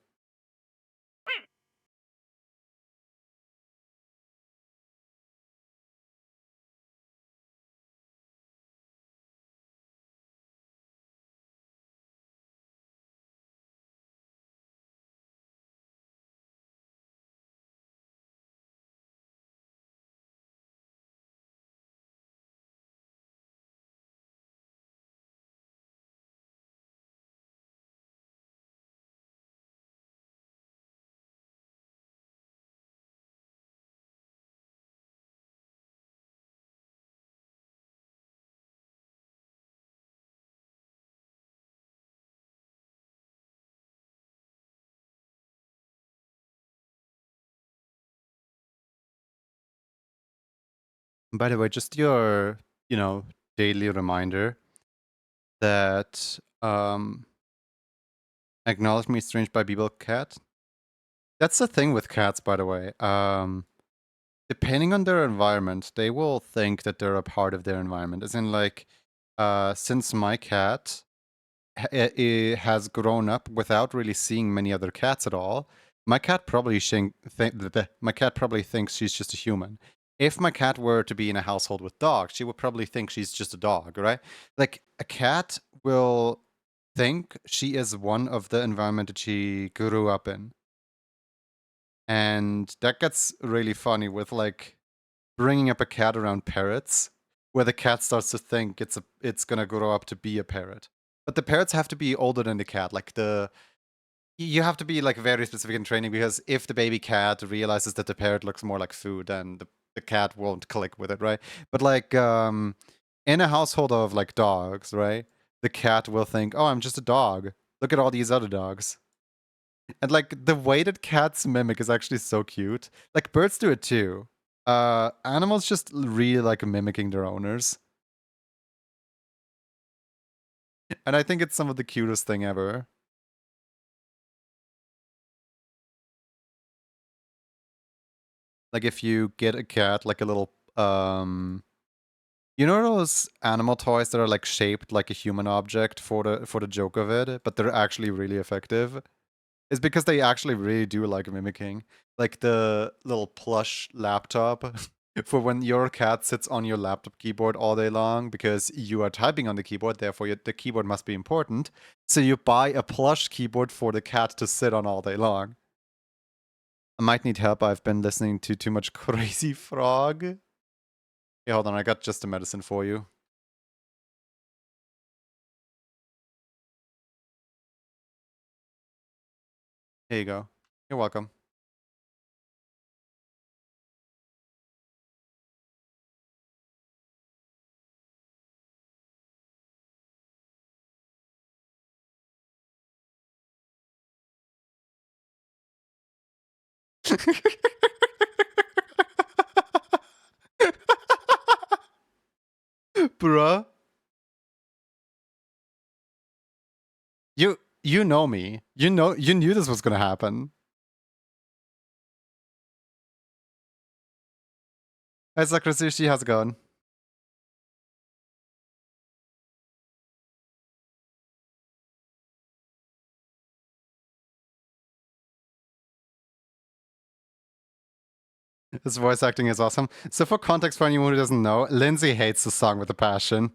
By the way, just your, daily reminder that acknowledge me strange by Beeble Cat. That's the thing with cats, by the way. Depending on their environment, they will think that they're a part of their environment. As in, like, since my cat has grown up without really seeing many other cats at all, my cat probably thinks she's just a human. If my cat were to be in a household with dogs, she would probably think she's just a dog, right? Like a cat will think she is one of the environment that she grew up in. And that gets really funny with like bringing up a cat around parrots, where the cat starts to think it's gonna grow up to be a parrot. But the parrots have to be older than the cat. Like you have to be like very specific in training, because if the baby cat realizes that the parrot looks more like food, then the cat won't click with it, right? But like in a household of like dogs, right? The cat will think, "Oh, I'm just a dog. Look at all these other dogs." And like the way that cats mimic is actually so cute. Like birds do it too. Animals just really like mimicking their owners. And I think it's some of the cutest thing ever. Like if you get a cat, like a little you know those animal toys that are like shaped like a human object for the joke of it, but they're actually really effective? Is because they actually really do like mimicking. Like the little plush laptop for when your cat sits on your laptop keyboard all day long because you are typing on the keyboard, therefore the keyboard must be important. So you buy a plush keyboard for the cat to sit on all day long. I might need help. I've been listening to too much Crazy Frog. Hey, hold on. I got just a medicine for you. Here you go. You're welcome. Bruh. You know me. You knew this was gonna happen. Hi Sakrasushi, how's it going? His voice acting is awesome. So for context for anyone who doesn't know, Lindsay hates the song with a passion.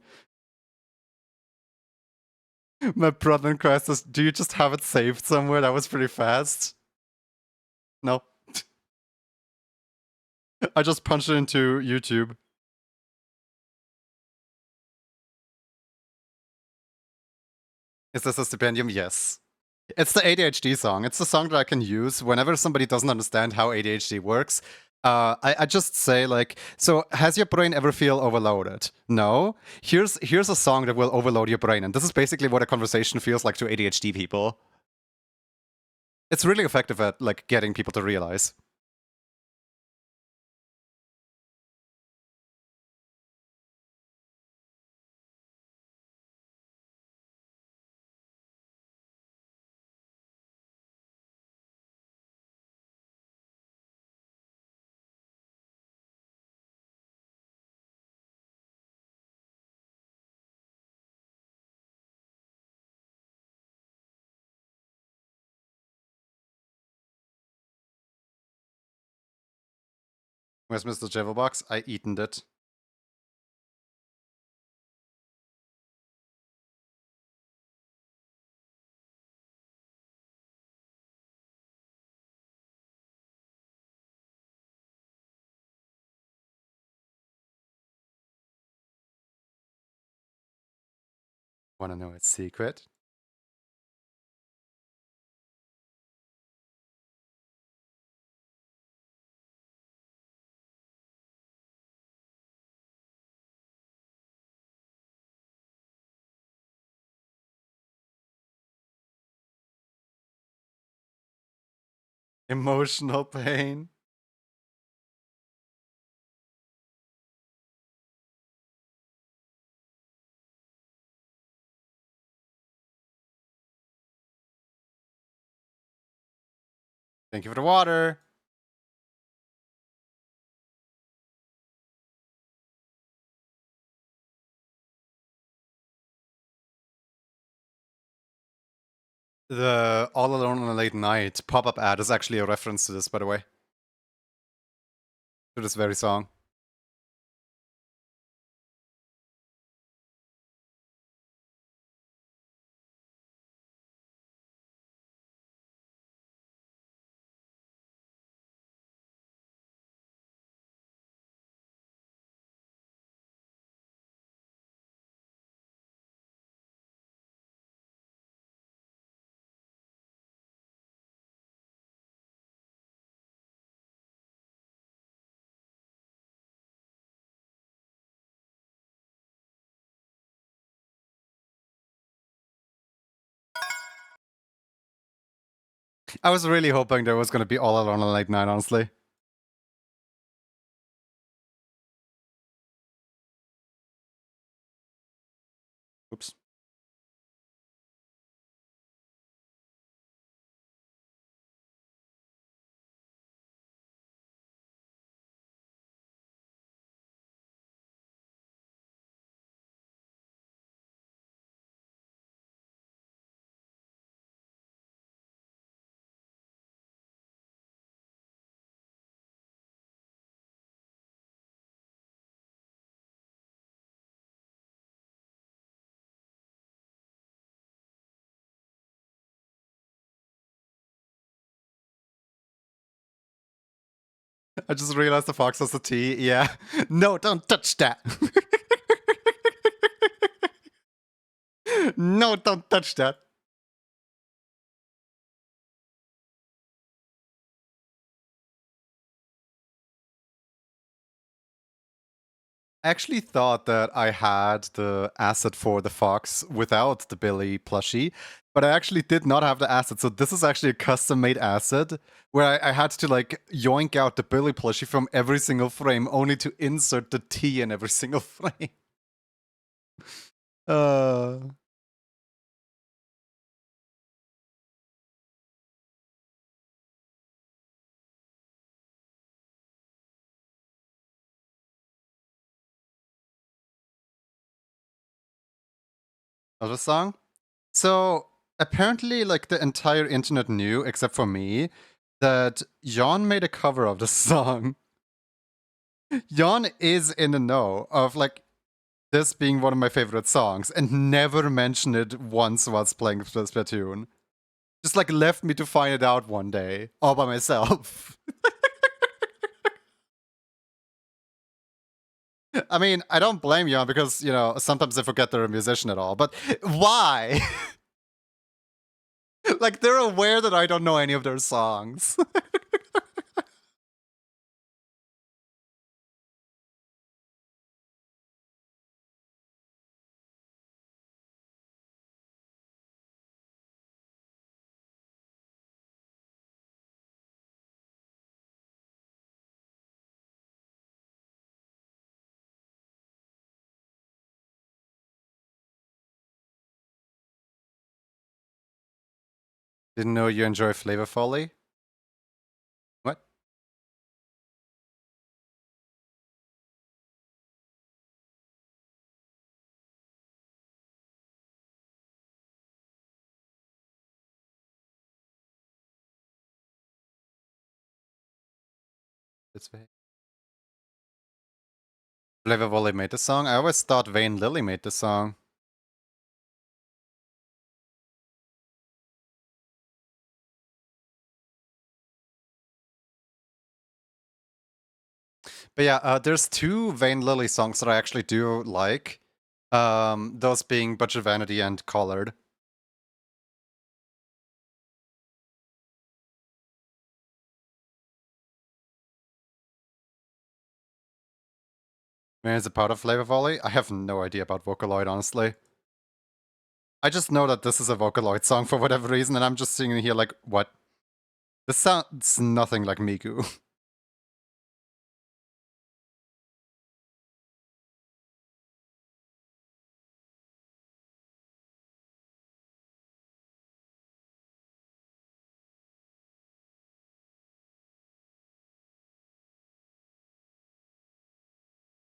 My brother in Christ is, do you just have it saved somewhere? That was pretty fast. No. I just punched it into YouTube. Is this a stipendium? Yes. It's the ADHD song. It's the song that I can use whenever somebody doesn't understand how ADHD works. I just say like, so has your brain ever feel overloaded? No. Here's a song that will overload your brain, and this is basically what a conversation feels like to ADHD people. It's really effective at like getting people to realize. Where's Mr. Javobox? I eaten it. Wanna know its secret? Emotional pain. Thank you for the water. The All Alone on a Late Night pop-up ad is actually a reference to this, by the way. To this very song. I was really hoping there was gonna be All Alone on a Late Night, honestly. Oops. I just realized the fox has a T. Yeah. No, don't touch that. No, don't touch that. I actually thought that I had the asset for the fox without the Billy plushie, but I actually did not have the asset. So this is actually a custom-made asset where I had to like yoink out the Billy plushie from every single frame only to insert the T in every single frame. Uh, Another song? So apparently, like the entire internet knew, except for me, that Jan made a cover of the song. Jan is in the know of like this being one of my favorite songs and never mentioned it once whilst playing Splatoon. Just like left me to find it out one day all by myself. I mean, I don't blame Jan because, you know, sometimes I forget they're a musician at all, but why? Like they're aware that I don't know any of their songs. Didn't know you enjoy Flavor Folly? What? It's Flavor Folly made the song? I always thought Vane Lily made the song. But yeah, there's two Vane Lily songs that I actually do like. Those being Budget Vanity and Collared. Where is it part of Flavor Volley? I have no idea about Vocaloid, honestly. I just know that this is a Vocaloid song for whatever reason, and I'm just sitting here like, what? This sounds nothing like Miku.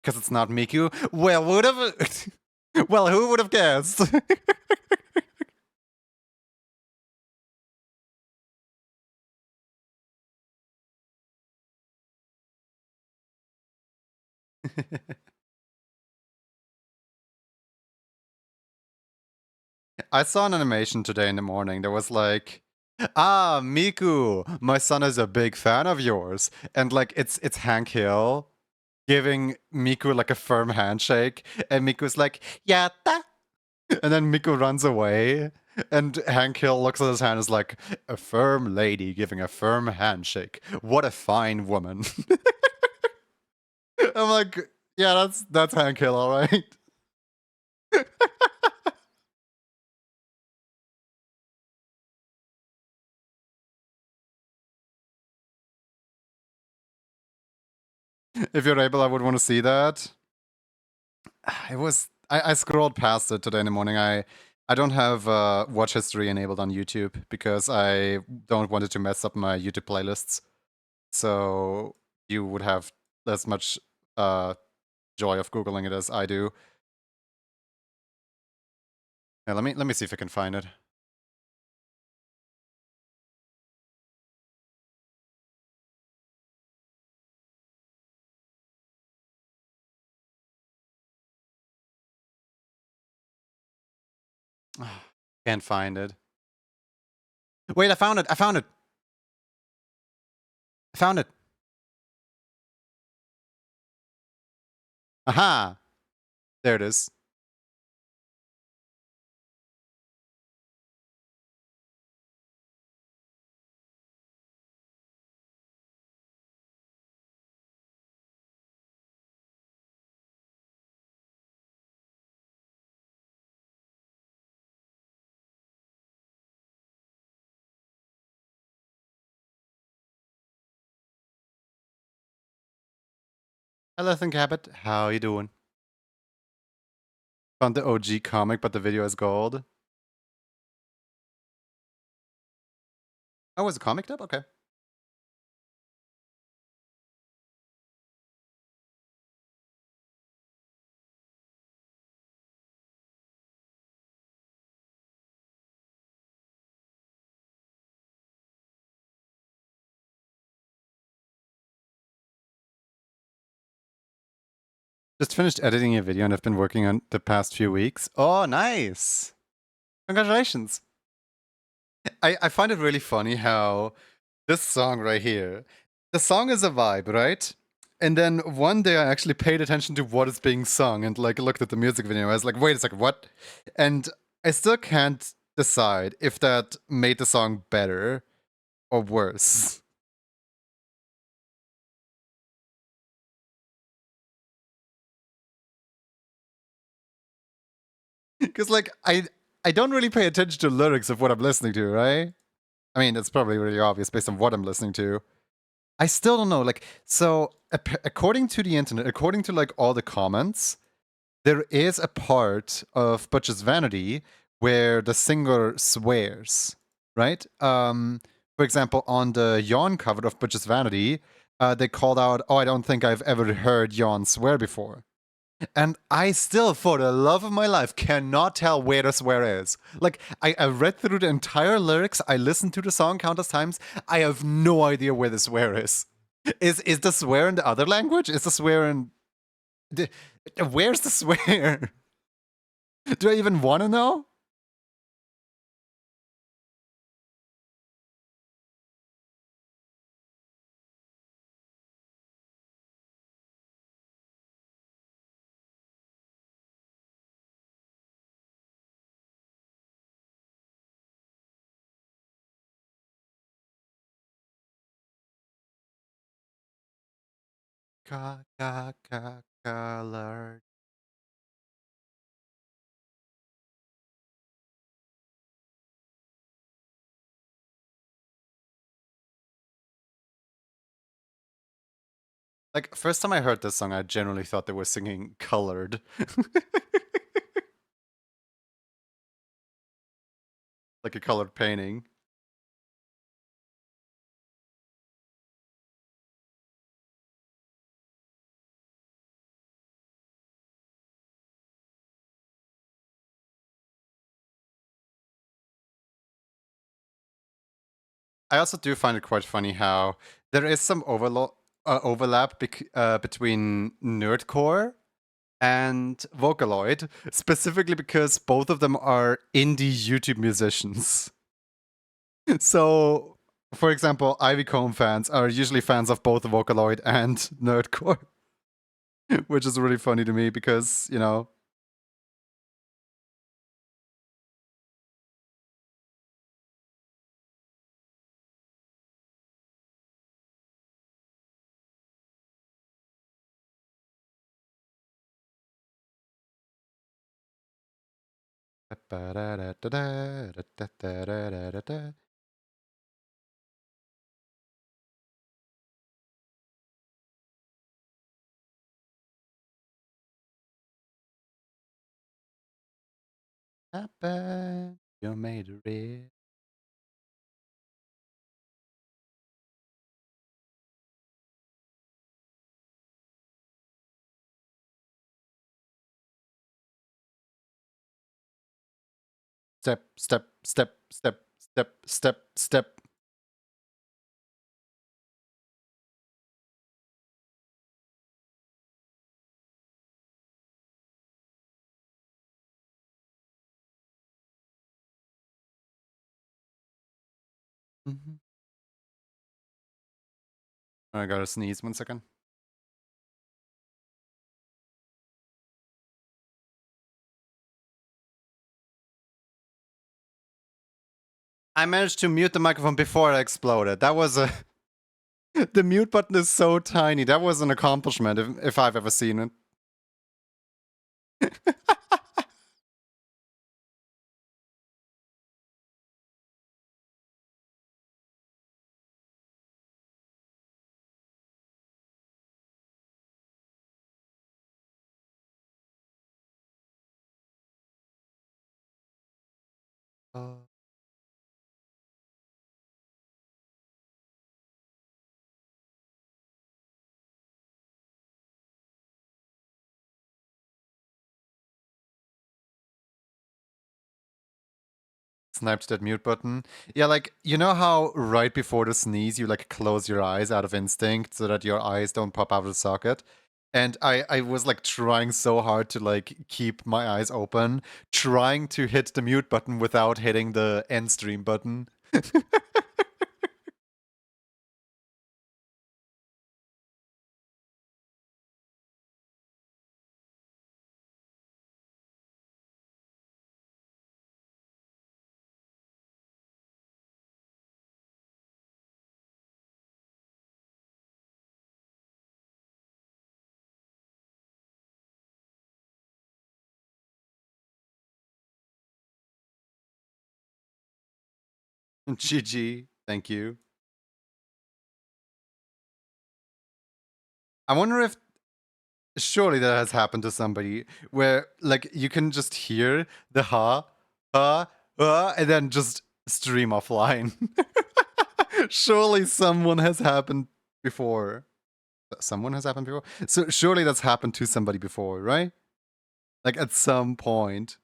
Because it's not Miku? Well, would have. Well, who would have guessed? I saw an animation today in the morning that was like, ah, Miku, my son is a big fan of yours. And like it's Hank Hill giving Miku like a firm handshake, and Miku's like, Yatta! And then Miku runs away, and Hank Hill looks at his hand and is like, a firm lady giving a firm handshake. What a fine woman. I'm like, yeah, that's Hank Hill, alright. If you're able, I would want to see that. It was I scrolled past it today in the morning. I don't have watch history enabled on YouTube because I don't want it to mess up my YouTube playlists. So you would have as much joy of googling it as I do. Yeah, let me see if I can find it. Can't find it. Wait, I found it. I found it. I found it. Aha! There it is. Hello, Think Habit. How you doing? Found the OG comic, but the video is gold. Oh, was a comic dub? Okay. Just finished editing a video and I've been working on the past few weeks. Oh, nice! Congratulations! I find it really funny how this song right here, the song is a vibe, right? And then one day I actually paid attention to what is being sung and like looked at the music video. I was like, wait a second, what? And I still can't decide if that made the song better or worse. Because like I don't really pay attention to lyrics of what I'm listening to, right? I mean, it's probably really obvious based on what I'm listening to. I still don't know. Like, so according to the internet, according to like all the comments, there is a part of Butch's Vanity where the singer swears, right? For example, on the Yawn cover of Butch's Vanity, they called out, "Oh, I don't think I've ever heard Yawn swear before." And I still, for the love of my life, cannot tell where the swear is. Like, I read through the entire lyrics, I listened to the song countless times. I have no idea where the swear is. Is the swear in the other language? Is the swear in. The, where's the swear? Do I even want to know? Color. Like, first time I heard this song, I generally thought they were singing colored. Like a colored painting. I also do find it quite funny how there is some overlap between nerdcore and Vocaloid, specifically because both of them are indie YouTube musicians. So, for example, Ivy Comb fans are usually fans of both Vocaloid and nerdcore, which is really funny to me because, you know. You made it real. Step, step, step, step, step, step, step. Mm-hmm. I gotta sneeze 1 second. I managed to mute the microphone before it exploded. That was a. The mute button is so tiny. That was an accomplishment if I've ever seen it. Uh, Sniped that mute button. Yeah, like, you know how right before the sneeze you like close your eyes out of instinct so that your eyes don't pop out of the socket? And I was like trying so hard to like keep my eyes open, trying to hit the mute button without hitting the end stream button. GG. Thank you. I wonder if surely that has happened to somebody where like you can just hear the and then just stream offline. Surely someone has happened before. Someone has happened before? So surely that's happened to somebody before, right? Like at some point.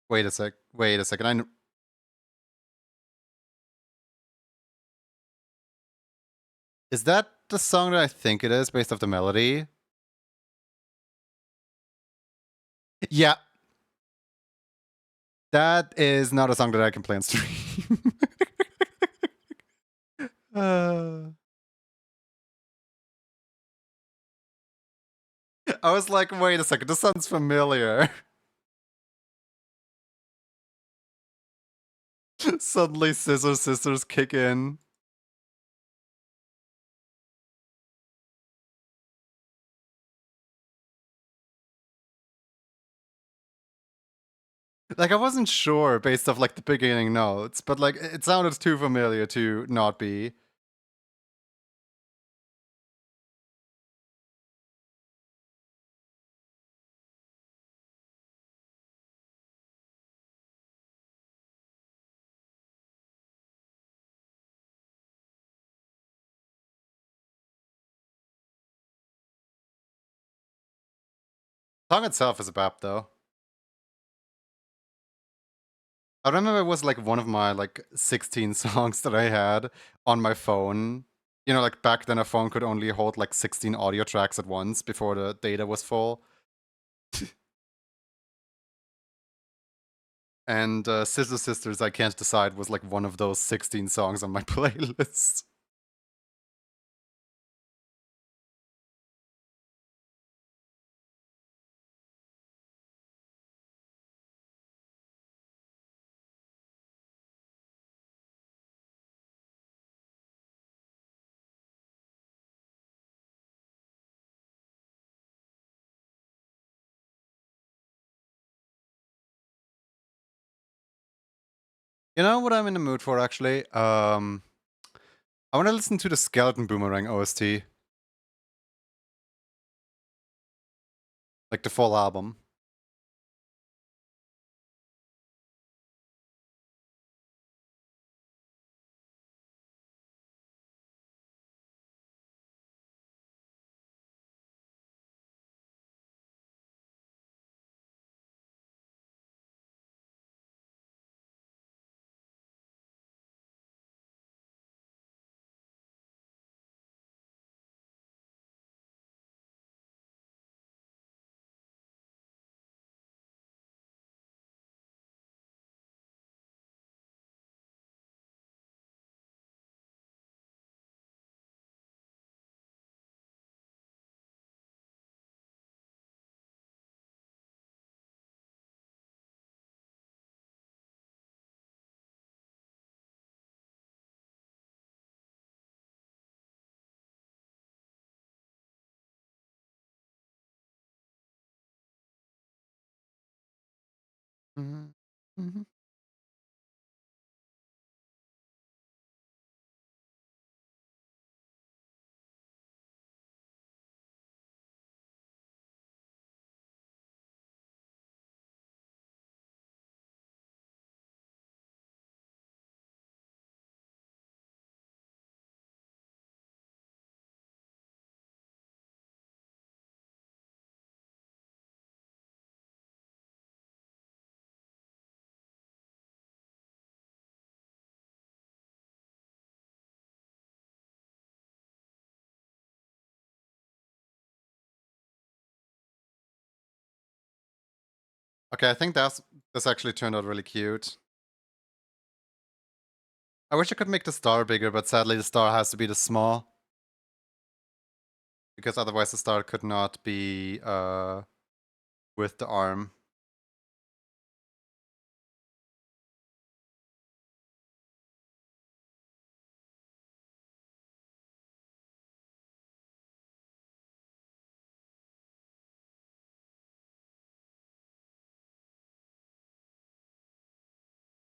Wait a sec. Wait a second. Is that the song that I think it is based off the melody? Yeah. That is not a song that I can play on stream. uh... I was like, wait a second, this sounds familiar. Suddenly, Scissor Sisters kick in. Like, I wasn't sure based off like the beginning notes, but like, it sounded too familiar to not be. The song itself is a bap, though. I remember it was like one of my like 16 songs that I had on my phone. You know, like back then a phone could only hold like 16 audio tracks at once before the data was full. And Scissor Sisters, I Can't Decide was like one of those 16 songs on my playlist. You know what I'm in the mood for actually? I want to listen to the Skeleton Boomerang OST. Like the full album. Mhm. Mhm. Okay, I think this actually turned out really cute. I wish I could make the star bigger, but sadly the star has to be this small. Because otherwise the star could not be with the arm.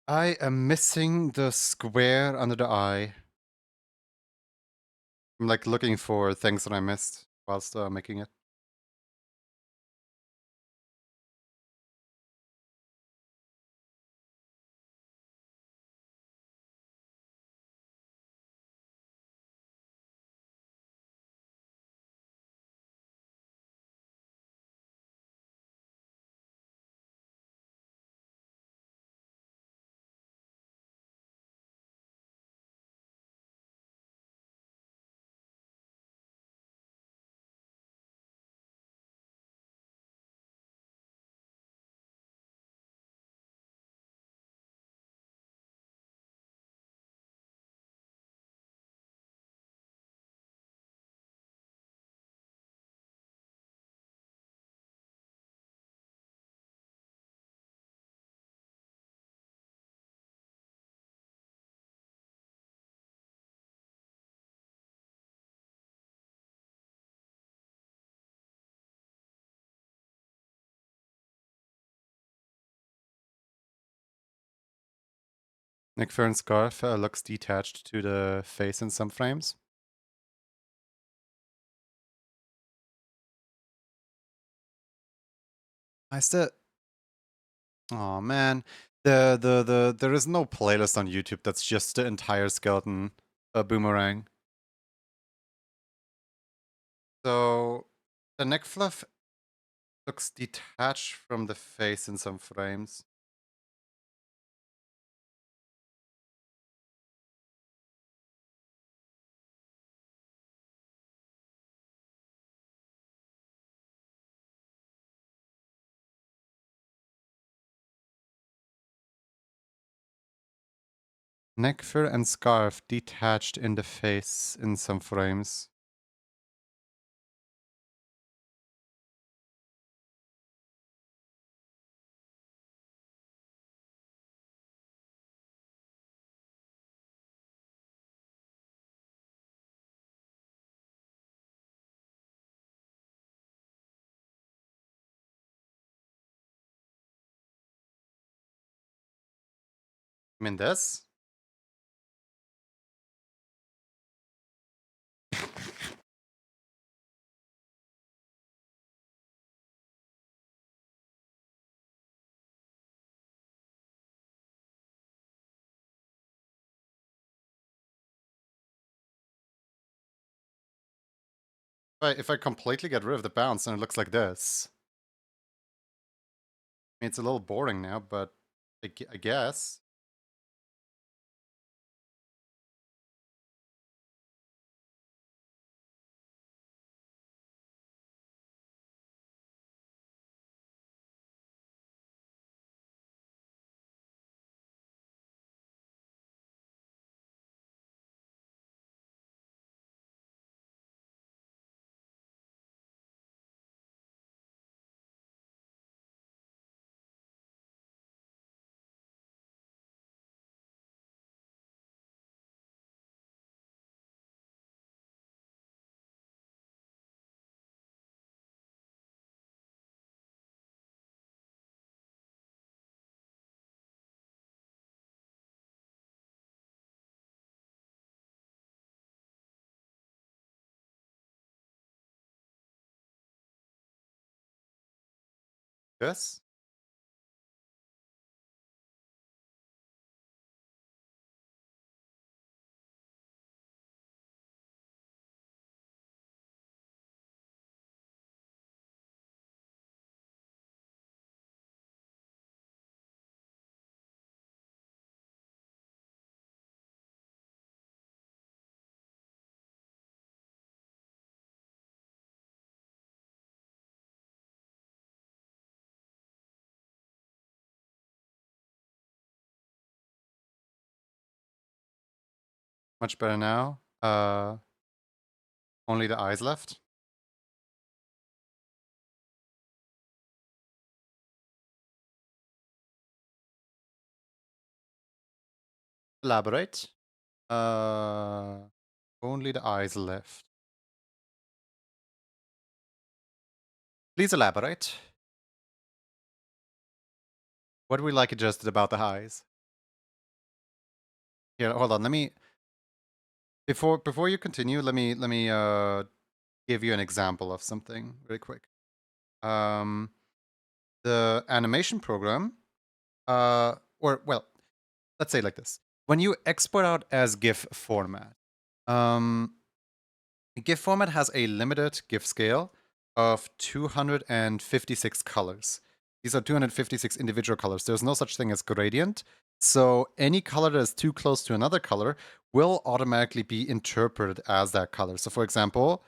I am missing the square under the eye. I'm like looking for things that I missed whilst making it. Nick Fury's scarf looks detached to the face in some frames. I still. Oh man, there is no playlist on YouTube that's just the entire skeleton boomerang. So the neck fluff looks detached from the face in some frames. Neck fur and scarf detached in the face in some frames. I mean this? If I completely get rid of the bounce, then it looks like this. I mean, it's a little boring now, but I guess. This. Much better now. Only the eyes left. Elaborate. Only the eyes left. Please elaborate. What do we like adjusted about the eyes? Here, hold on. Let me before you continue. Let me give you an example of something really quick. The animation program, or well, let's say it like this: when you export out as GIF format, GIF format has a limited GIF scale of 256 colors. These are 256 individual colors. There's no such thing as gradient. So any color that is too close to another color will automatically be interpreted as that color. So for example,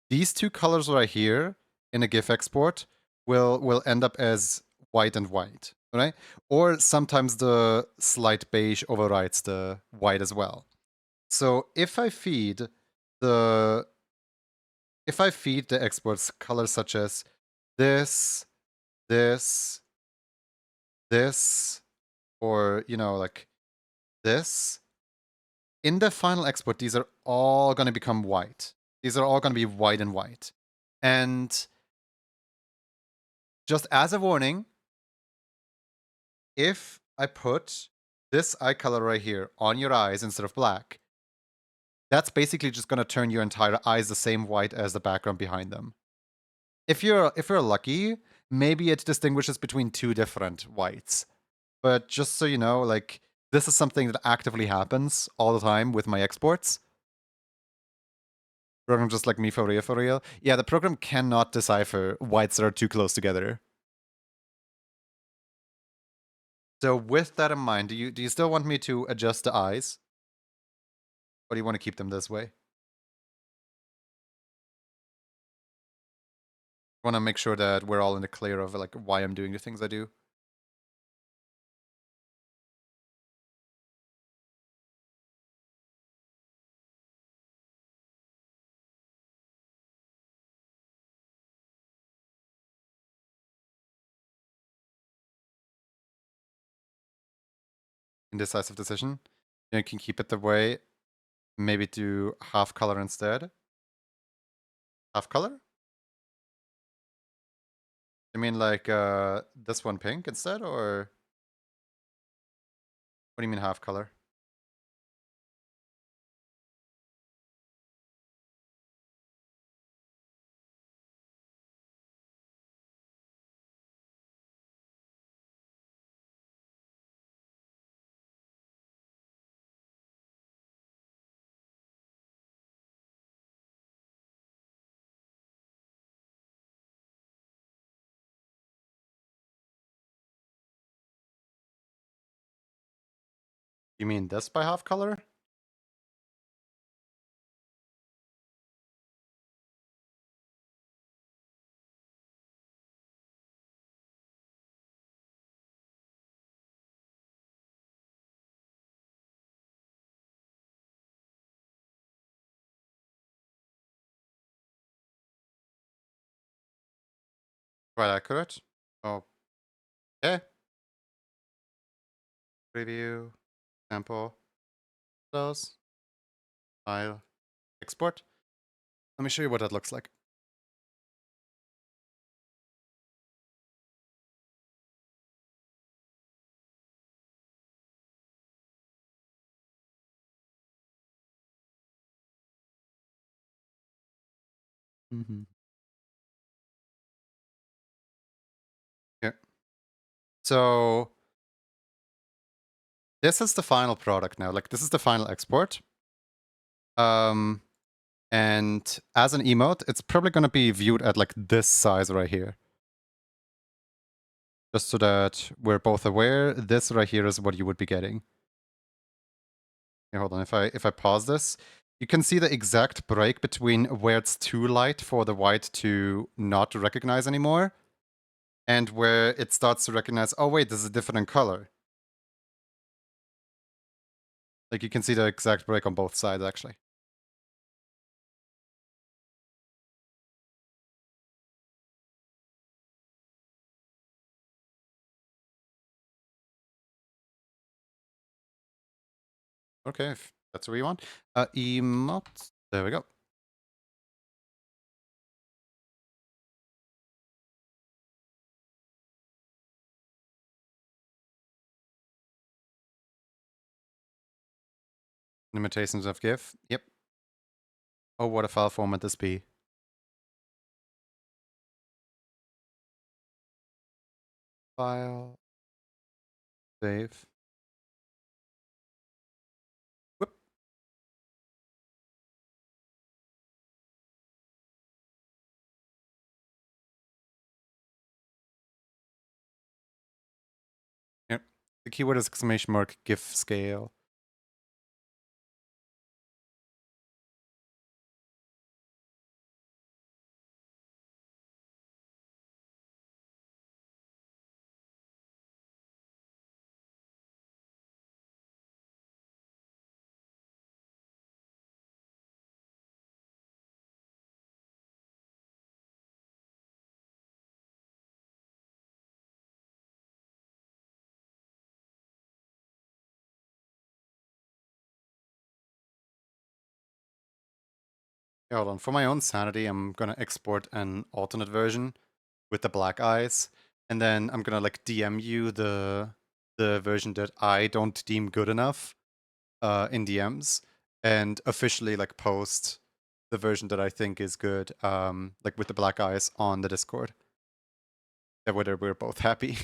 these two colors right here in a GIF export will end up as white and white, right? Or sometimes the slight beige overrides the white as well. So if I feed the exports colors such as this, this, this, or like this, in the final export, these are all going to become white. These are all going to be white and white. And just as a warning, if I put this eye color right here on your eyes instead of black, that's basically just going to turn your entire eyes the same white as the background behind them. If you're lucky, maybe it distinguishes between two different whites. But just so you know, like, this is something that actively happens all the time with my exports. Program just like me for real, for real. Yeah, the program cannot decipher whites that are too close together. So with that in mind, do you still want me to adjust the eyes? Or do you want to keep them this way? I want to make sure that we're all in the clear of like why I'm doing the things I do. Indecisive decision. You can keep it the way. Maybe do half color instead. Half color? I mean like this one pink instead, or what do you mean half color? You mean this by half color? Quite accurate. Oh, okay. Preview, sample, close, file, export. Let me show you what that looks like. Mm-hmm. So this is the final product now. Like, this is the final export. And as an emote, it's probably going to be viewed at like this size right here. Just so that we're both aware, this right here is what you would be getting. Here, hold on. If I pause this, you can see the exact break between where it's too light for the white to not recognize anymore, and where it starts to recognize, oh wait, this is a different color. Like, you can see the exact break on both sides, actually. Okay, if that's what we want. Emote. There we go. Limitations of GIF. Yep. Oh, what a file format this be. File. Save. Whoop. Yep. The keyword is exclamation mark GIF scale. Yeah, hold on. For my own sanity, I'm gonna export an alternate version with the black eyes, and then I'm gonna like DM you the version that I don't deem good enough in DMs, and officially like post the version that I think is good, like with the black eyes on the Discord. That way we're both happy.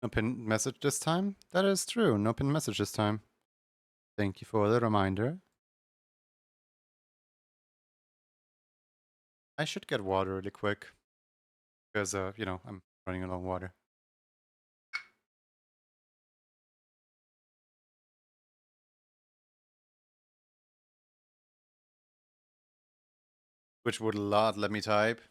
No pin message this time? That is true. No pin message this time. Thank you for the reminder. I should get water really quick because you know, I'm running low on water. Which would a lot let me type.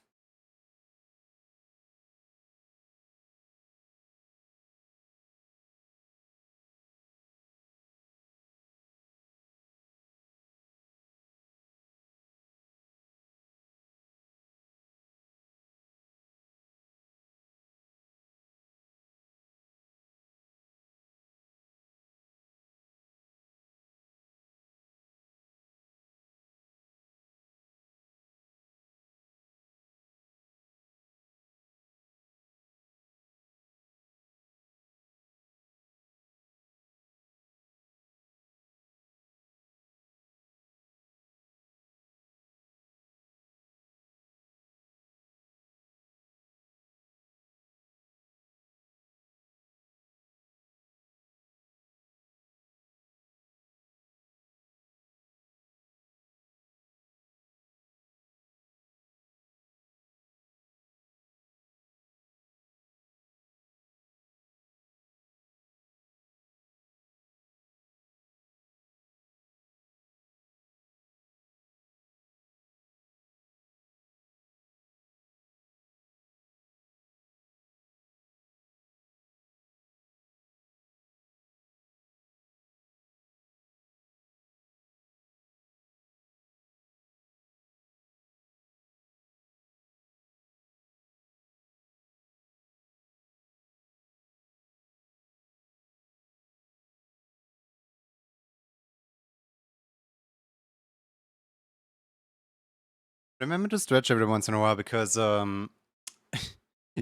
Remember to stretch every once in a while because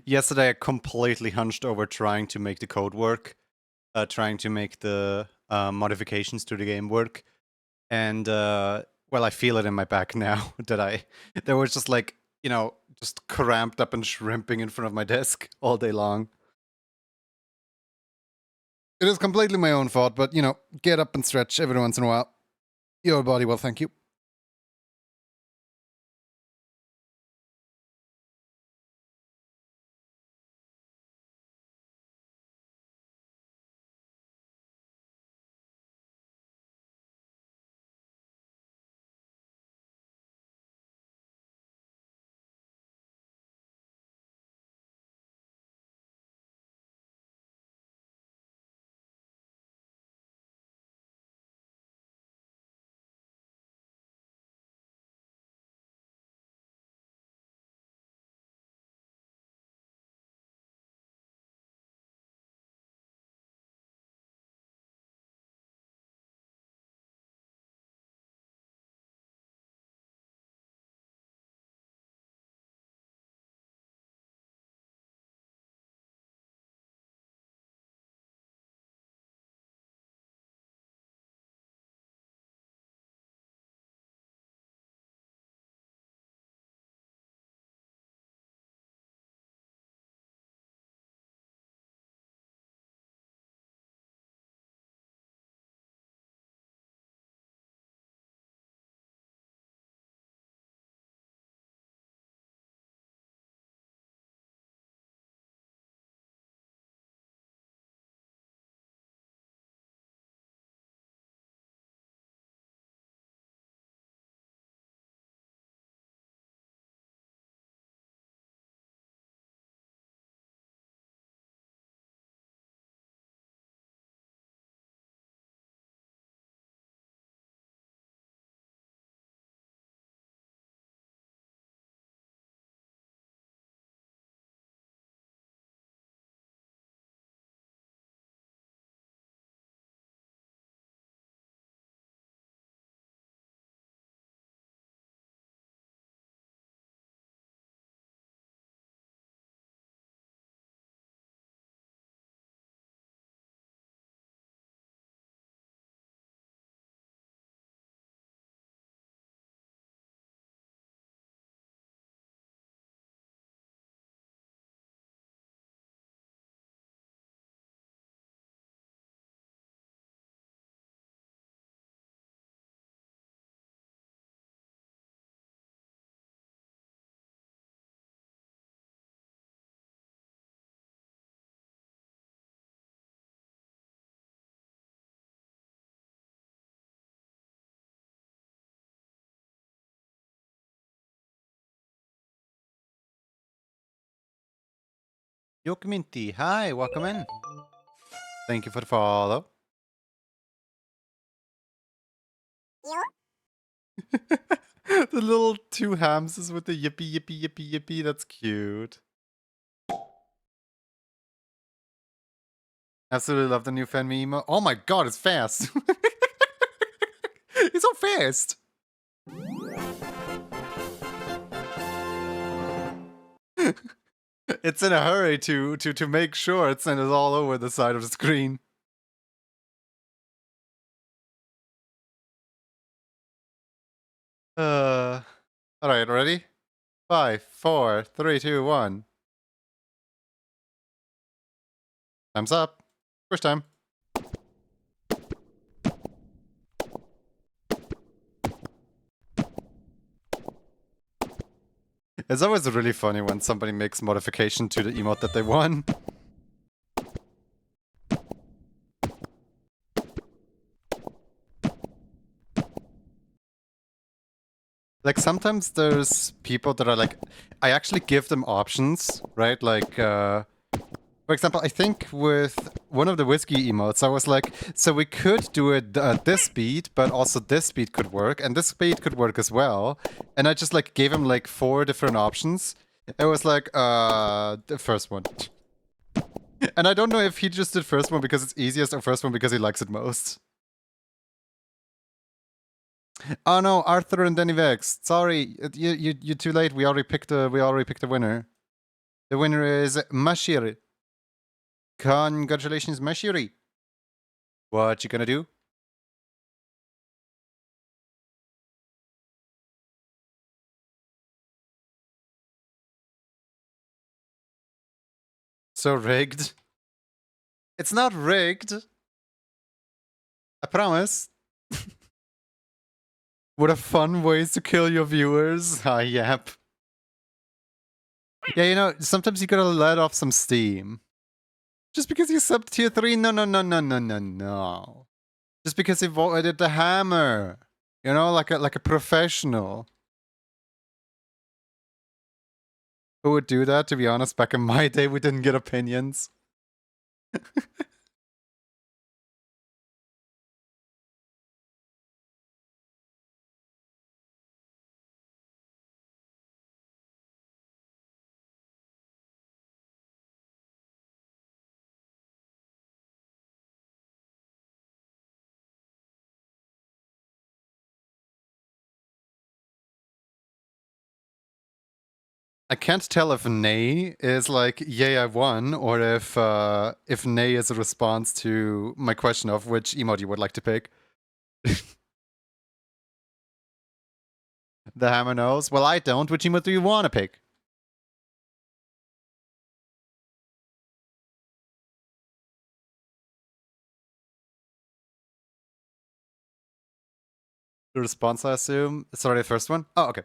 yesterday I completely hunched over trying to make the code work, trying to make the modifications to the game work, and well, I feel it in my back now that there was just like, you know, just cramped up and shrimping in front of my desk all day long. It is completely my own fault, but you know, get up and stretch every once in a while. Your body will thank you. Yokaminti, hi, welcome in. Thank you for the follow. The little two hamsters with the yippee, yippee, yippee, yippee, that's cute. Absolutely love the new fan meme. Oh my god, it's fast! It's so fast! It's in a hurry to make sure it's all over the side of the screen. Alright, ready? 5, 4, 3, 2, 1. Time's up. First time. It's always really funny when somebody makes modification to the emote that they won. Like, sometimes there's people that are like, I actually give them options, right? Like, for example, I think with one of the whiskey emotes, I was like, so we could do it at this speed, but also this speed could work, and this speed could work as well. And I just like gave him like 4 different options. It was like, the first one. And I don't know if he just did first one because it's easiest or first one because he likes it most. Oh no, Arthur and Denny Vex. Sorry, you're too late. We already picked a winner. The winner is Mashiri. Congratulations, Mashiri. What you gonna do? So rigged. It's not rigged. I promise. What a fun ways to kill your viewers. Ah, yep. Yeah, sometimes you gotta let off some steam. Just because you subbed tier 3? No, no, no, no, no, no, no. Just because you voted the hammer. Like a professional. Who would do that, to be honest? Back in my day, we didn't get opinions. I can't tell if nay is like, yay, I won, or if nay is a response to my question of which emote you would like to pick. The hammer knows. Well, I don't. Which emote do you want to pick? The response, I assume. Sorry, the first one? Oh, okay.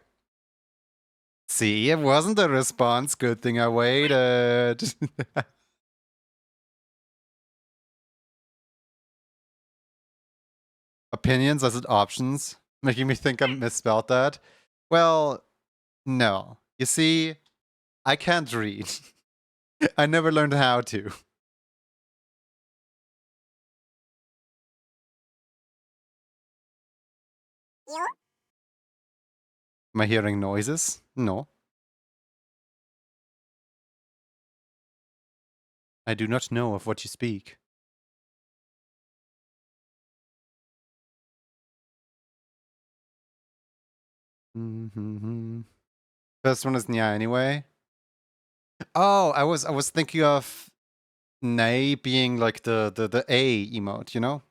See, it wasn't a response. Good thing I waited. Opinions as it options, making me think I misspelled that. Well, no. You see, I can't read. I never learned how to. Am I hearing noises? No. I do not know of what you speak. First one is Nya anyway. Oh, I was thinking of Nay being like the A emote, you know?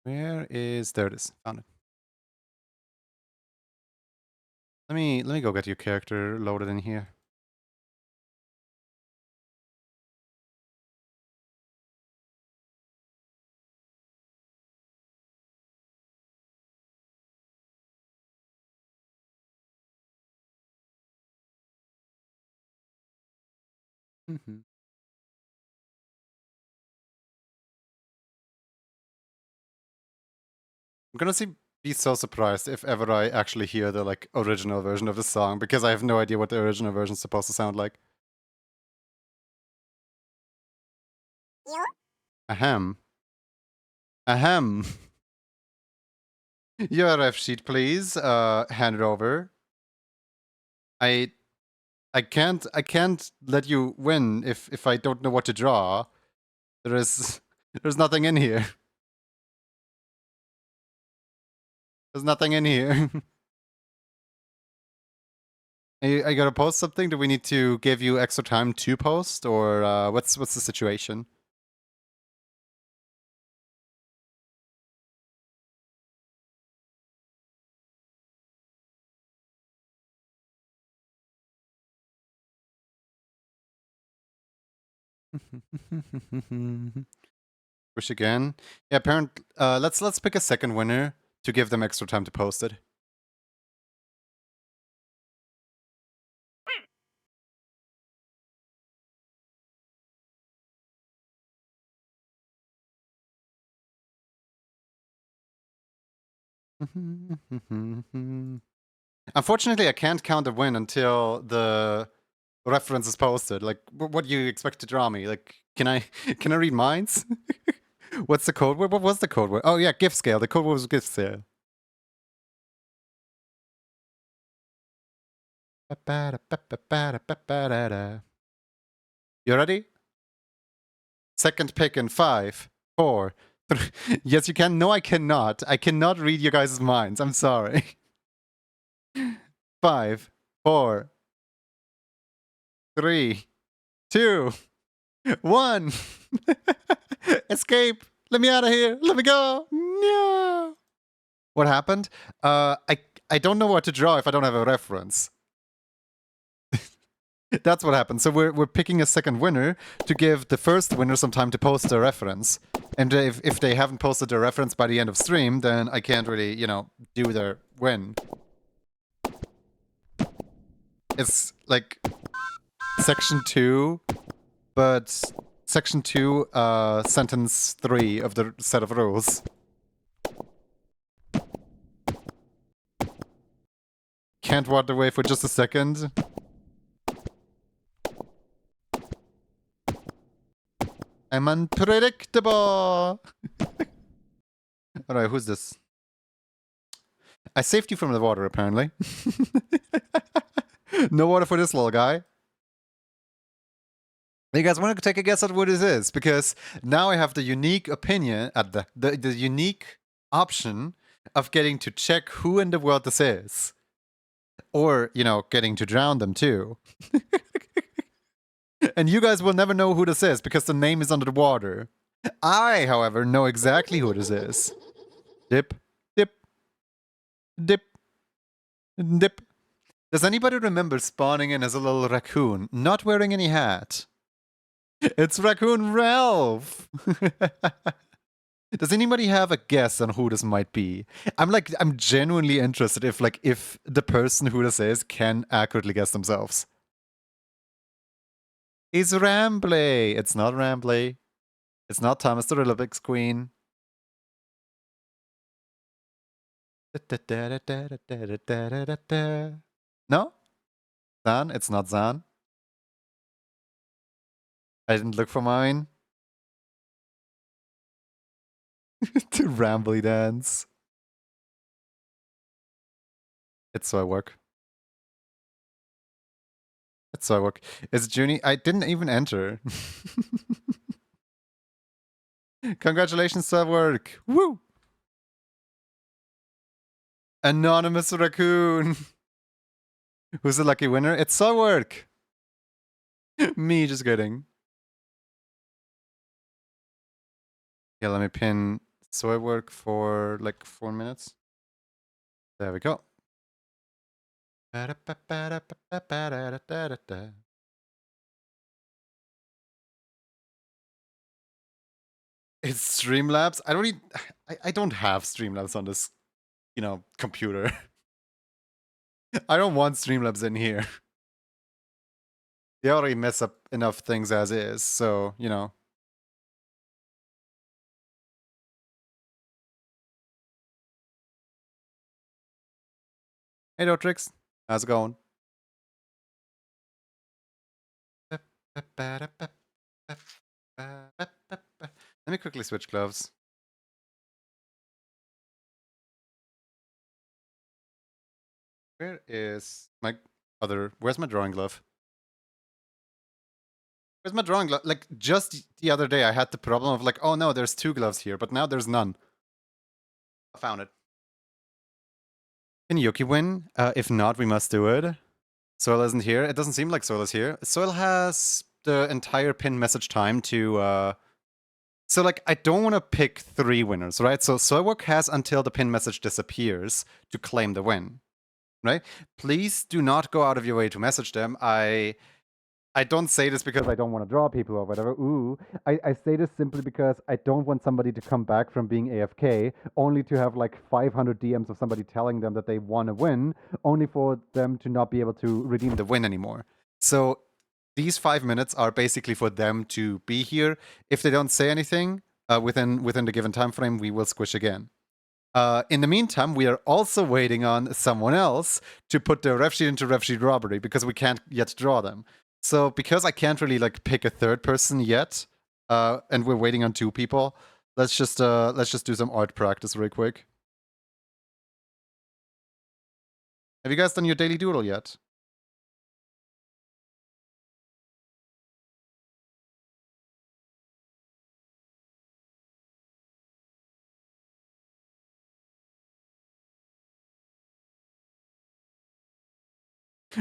Where is there it is. Found it. Let me go get your character loaded in here. I'm gonna be so surprised if ever I actually hear the like original version of the song, because I have no idea what the original version is supposed to sound like. Ahem. Ahem. Your ref sheet, please. Hand it over. I I can't let you win if I don't know what to draw. There's nothing in here. There's nothing in here. I gotta post something? Do we need to give you extra time to post, or what's the situation? Wish again. Yeah, apparently. Let's pick a second winner to give them extra time to post it. Unfortunately, I can't count a win until the reference is posted. Like, what do you expect to draw me? Like, can I can I read minds? What's the code word? What was the code word? Oh yeah, gift scale. The code word was gift scale. You ready? Second pick in 5, 4, 3. Yes, you can. No, I cannot. I cannot read your guys' minds. I'm sorry. 5, 4, 3, 2, 1. Escape. Let me out of here. Let me go. No. What happened? I don't know what to draw if I don't have a reference. That's what happened. So we're picking a second winner to give the first winner some time to post a reference. And if they haven't posted their reference by the end of stream, then I can't really, do their win. It's like section 2, but section 2, sentence 3 of the set of rules. Can't walk away for just a second. I'm unpredictable. Alright, who's this? I saved you from the water, apparently. No water for this little guy. You guys want to take a guess at what this is? Because now I have the unique opinion, at the unique option of getting to check who in the world this is. Or, getting to drown them too. And you guys will never know who this is because the name is under the water. I, however, know exactly who this is. Dip, dip, dip, dip. Does anybody remember spawning in as a little raccoon, not wearing any hat? It's Raccoon Ralph! Does anybody have a guess on who this might be? I'm genuinely interested if the person who this is can accurately guess themselves. It's Rambley! It's not Rambley. It's not Thomas the Rubik's Queen. No? Zan? It's not Zan. I didn't look for mine. To Rambly dance. It's so I work. It's so I work. It's Junie. I didn't even enter. Congratulations to work. Woo! Anonymous raccoon. Who's the lucky winner? It's so work. Me, just kidding. Yeah, let me pin soy work for like 4 minutes. There we go. It's Streamlabs. I don't have Streamlabs on this, computer. I don't want Streamlabs in here. They already mess up enough things as is, so, Hey, Dotrix. How's it going? Let me quickly switch gloves. Where's my drawing glove? Where's my drawing glove? Like, just the other day I had the problem of like, oh no, there's 2 gloves here, but now there's none. I found it. Can Yuki win? If not, we must do it. Soil isn't here. It doesn't seem like Soil is here. Soil has the entire pin message time to... So, like, I don't want to pick 3 winners, right? So, Soilwork has until the pin message disappears to claim the win, right? Please do not go out of your way to message them. I don't say this because I don't want to draw people or whatever. Ooh, I say this simply because I don't want somebody to come back from being AFK only to have like 500 DMs of somebody telling them that they want to win, only for them to not be able to redeem the win anymore. So these 5 minutes are basically for them to be here. If they don't say anything within the given time frame, we will squish again. In the meantime, we are also waiting on someone else to put the ref sheet into ref sheet robbery because we can't yet draw them. So because I can't really like pick a third person yet, and we're waiting on 2 people, Let's just do some art practice real quick. Have you guys done your daily doodle yet?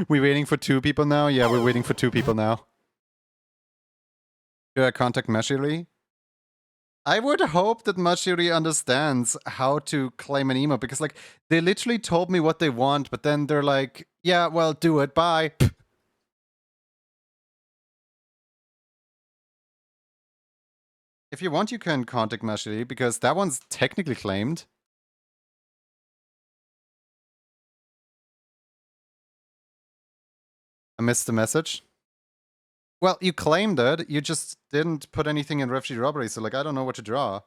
We waiting for 2 people now? Yeah, we're waiting for 2 people now. Should I contact Mashiri? I would hope that Mashiri understands how to claim an emo, because, like, they literally told me what they want, but then they're like, yeah, well, do it, bye. If you want, you can contact Mashiri, because that one's technically claimed. I missed the message. Well, you claimed it, you just didn't put anything in refugee robbery, so, like, I don't know what to draw.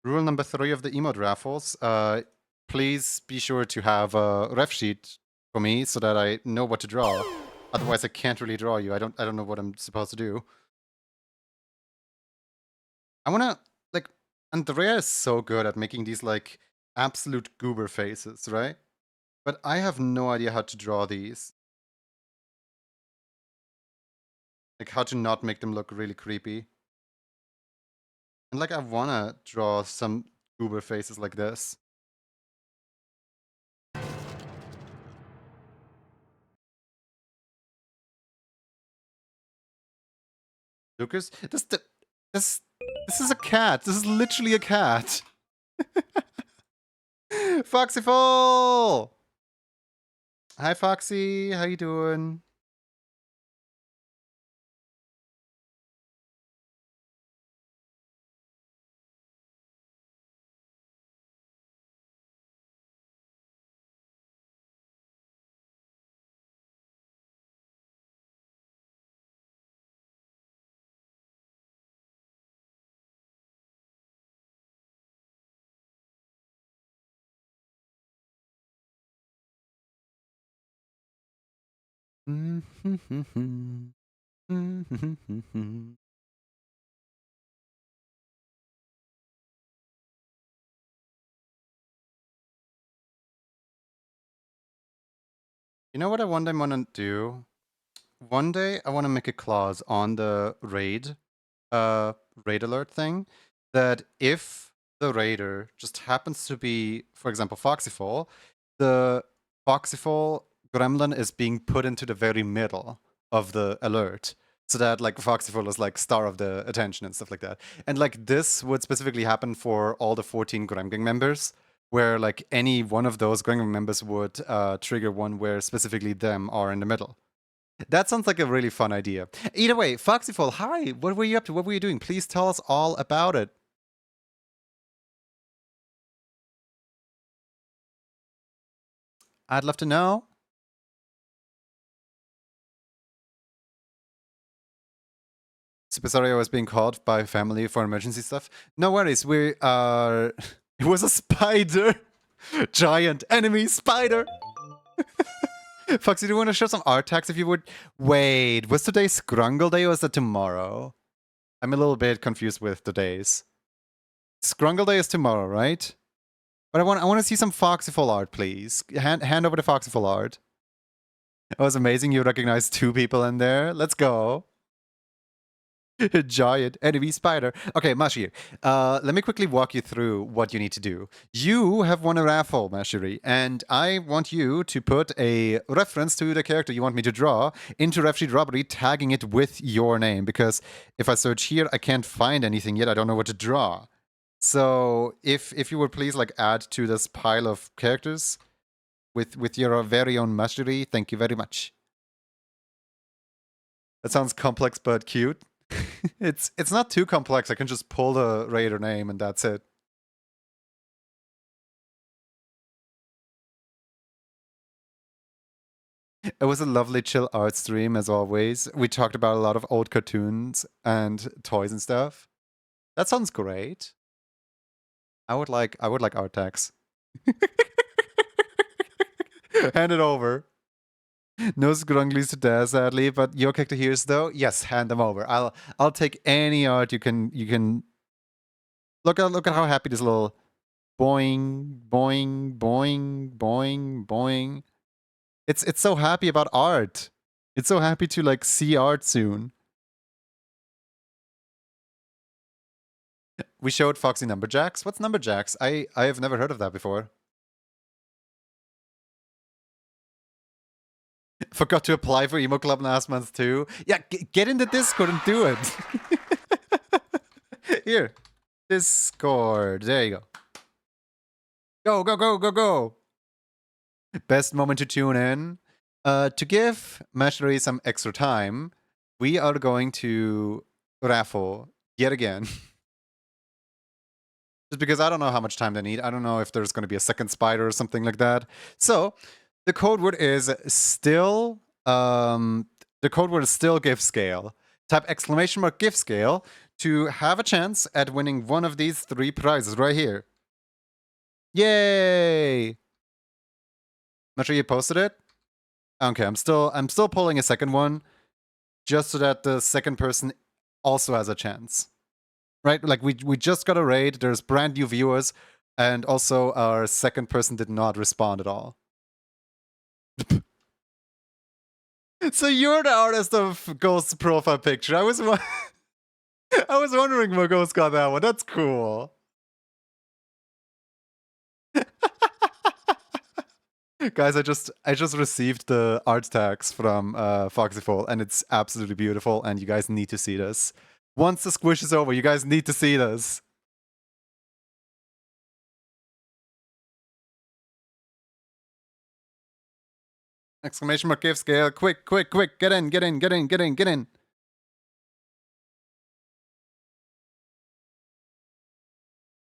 Rule number 3 of the emote raffles, please be sure to have a ref sheet for me so that I know what to draw. Otherwise, I can't really draw you. I don't know what I'm supposed to do. I wanna, like, Andrea is so good at making these, like, absolute goober faces, right? But I have no idea how to draw these. Like, how to not make them look really creepy. And, like, I wanna draw some goober faces like this. Lucas, this is a cat. This is literally a cat. Foxyful! Hi, Foxy. How you doing? You know what I one day want to do? One day I want to make a clause on the raid alert thing, that if the raider just happens to be, for example, Foxyfall, the Foxyfall gremlin is being put into the very middle of the alert, so that, like, Foxyfall is, like, star of the attention and stuff like that. And, like, this would specifically happen for all the 14 Grem Gang members, where, like, any one of those Grem Gang members would trigger one where specifically them are in the middle. That sounds like a really fun idea. Either way, Foxyfall, hi! What were you up to? What were you doing? Please tell us all about it. I'd love to know. Super sorry I was being called by family for emergency stuff. No worries, we are... It was a spider! Giant enemy spider! Foxy, do you want to show some art tags if you would? Wait, was today Scrungle Day or was that tomorrow? I'm a little bit confused with the days. Scrungle Day is tomorrow, right? But I want to see some Foxyfall art, please. Hand over the Foxyfall art. It was amazing. You recognized 2 people in there. Let's go. Giant enemy spider. Okay, Mashiri, let me quickly walk you through what you need to do. You have won a raffle, Mashiri, and I want you to put a reference to the character you want me to draw into Refugee Robbery, tagging it with your name, because if I search here, I can't find anything yet. I don't know what to draw. So if you would please, like, add to this pile of characters with your very own Mashiri, thank you very much. That sounds complex but cute. It's not too complex. I can just pull the raider name and that's it. It was a lovely chill art stream as always. We talked about a lot of old cartoons and toys and stuff. That sounds great. I would like art tags. Hand it over. No scrunglies to death, sadly, but your character here is though. Yes, hand them over. I'll take any art you can. Look at how happy this little boing boing boing boing boing. It's so happy about art. It's so happy to like see art soon. We showed Foxy Numberjacks. What's Numberjacks? I have never heard of that before. Forgot to apply for Emo Club last month too. Yeah, get in the Discord and do it. Here, Discord. There you go. Go, go, go, go, go. Best moment to tune in. To give Mashery some extra time, we are going to raffle yet again. Just because I don't know how much time they need. I don't know if there's going to be a second spider or something like that. So the code word is still gift scale. Type exclamation mark gift scale to have a chance at winning one of these 3 prizes right here. Yay! Not sure you posted it. Okay, I'm still pulling a second one, just so that the second person also has a chance. Right? Like we just got a raid. There's brand new viewers, and also our second person did not respond at all. So you're the artist of Ghost's profile picture. I was wondering where Ghost got that one. That's cool. Guys, I just received the art tags from Foxyful, and it's absolutely beautiful, and you guys need to see this. Once the squish is over, you guys need to see this. Exclamation mark gift scale. Quick, quick, quick. Get in, get in, get in, get in, get in.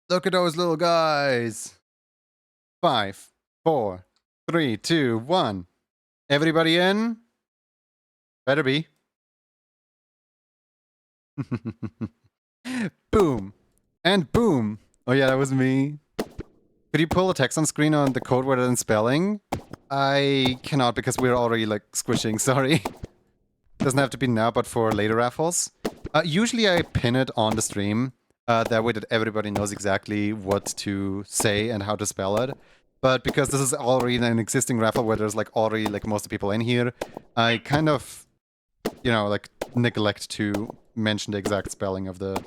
Look at those little guys. 5, 4, 3, 2, 1. Everybody in? Better be. Boom. And boom. Oh yeah, that was me. Could you pull the text on screen on the code word and spelling? I cannot because we're already like squishing, sorry. Doesn't have to be now, but for later raffles. Usually I pin it on the stream. That way that everybody knows exactly what to say and how to spell it. But because this is already an existing raffle where there's like already like most of the people in here, I kind of, you know, like neglect to mention the exact spelling of the...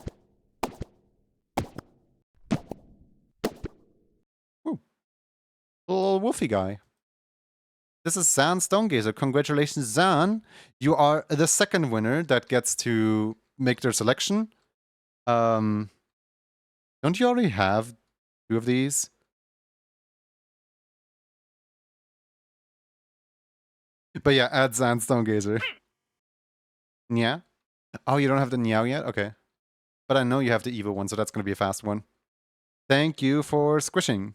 Ooh. Little wolfy guy. This is Zan Stonegazer. Congratulations, Zan. You are the second winner that gets to make their selection. Don't you already have 2 of these? But yeah, add Zan Stonegazer. Yeah? Oh, you don't have the Niao yet? Okay. But I know you have the evil one, so that's going to be a fast one. Thank you for squishing.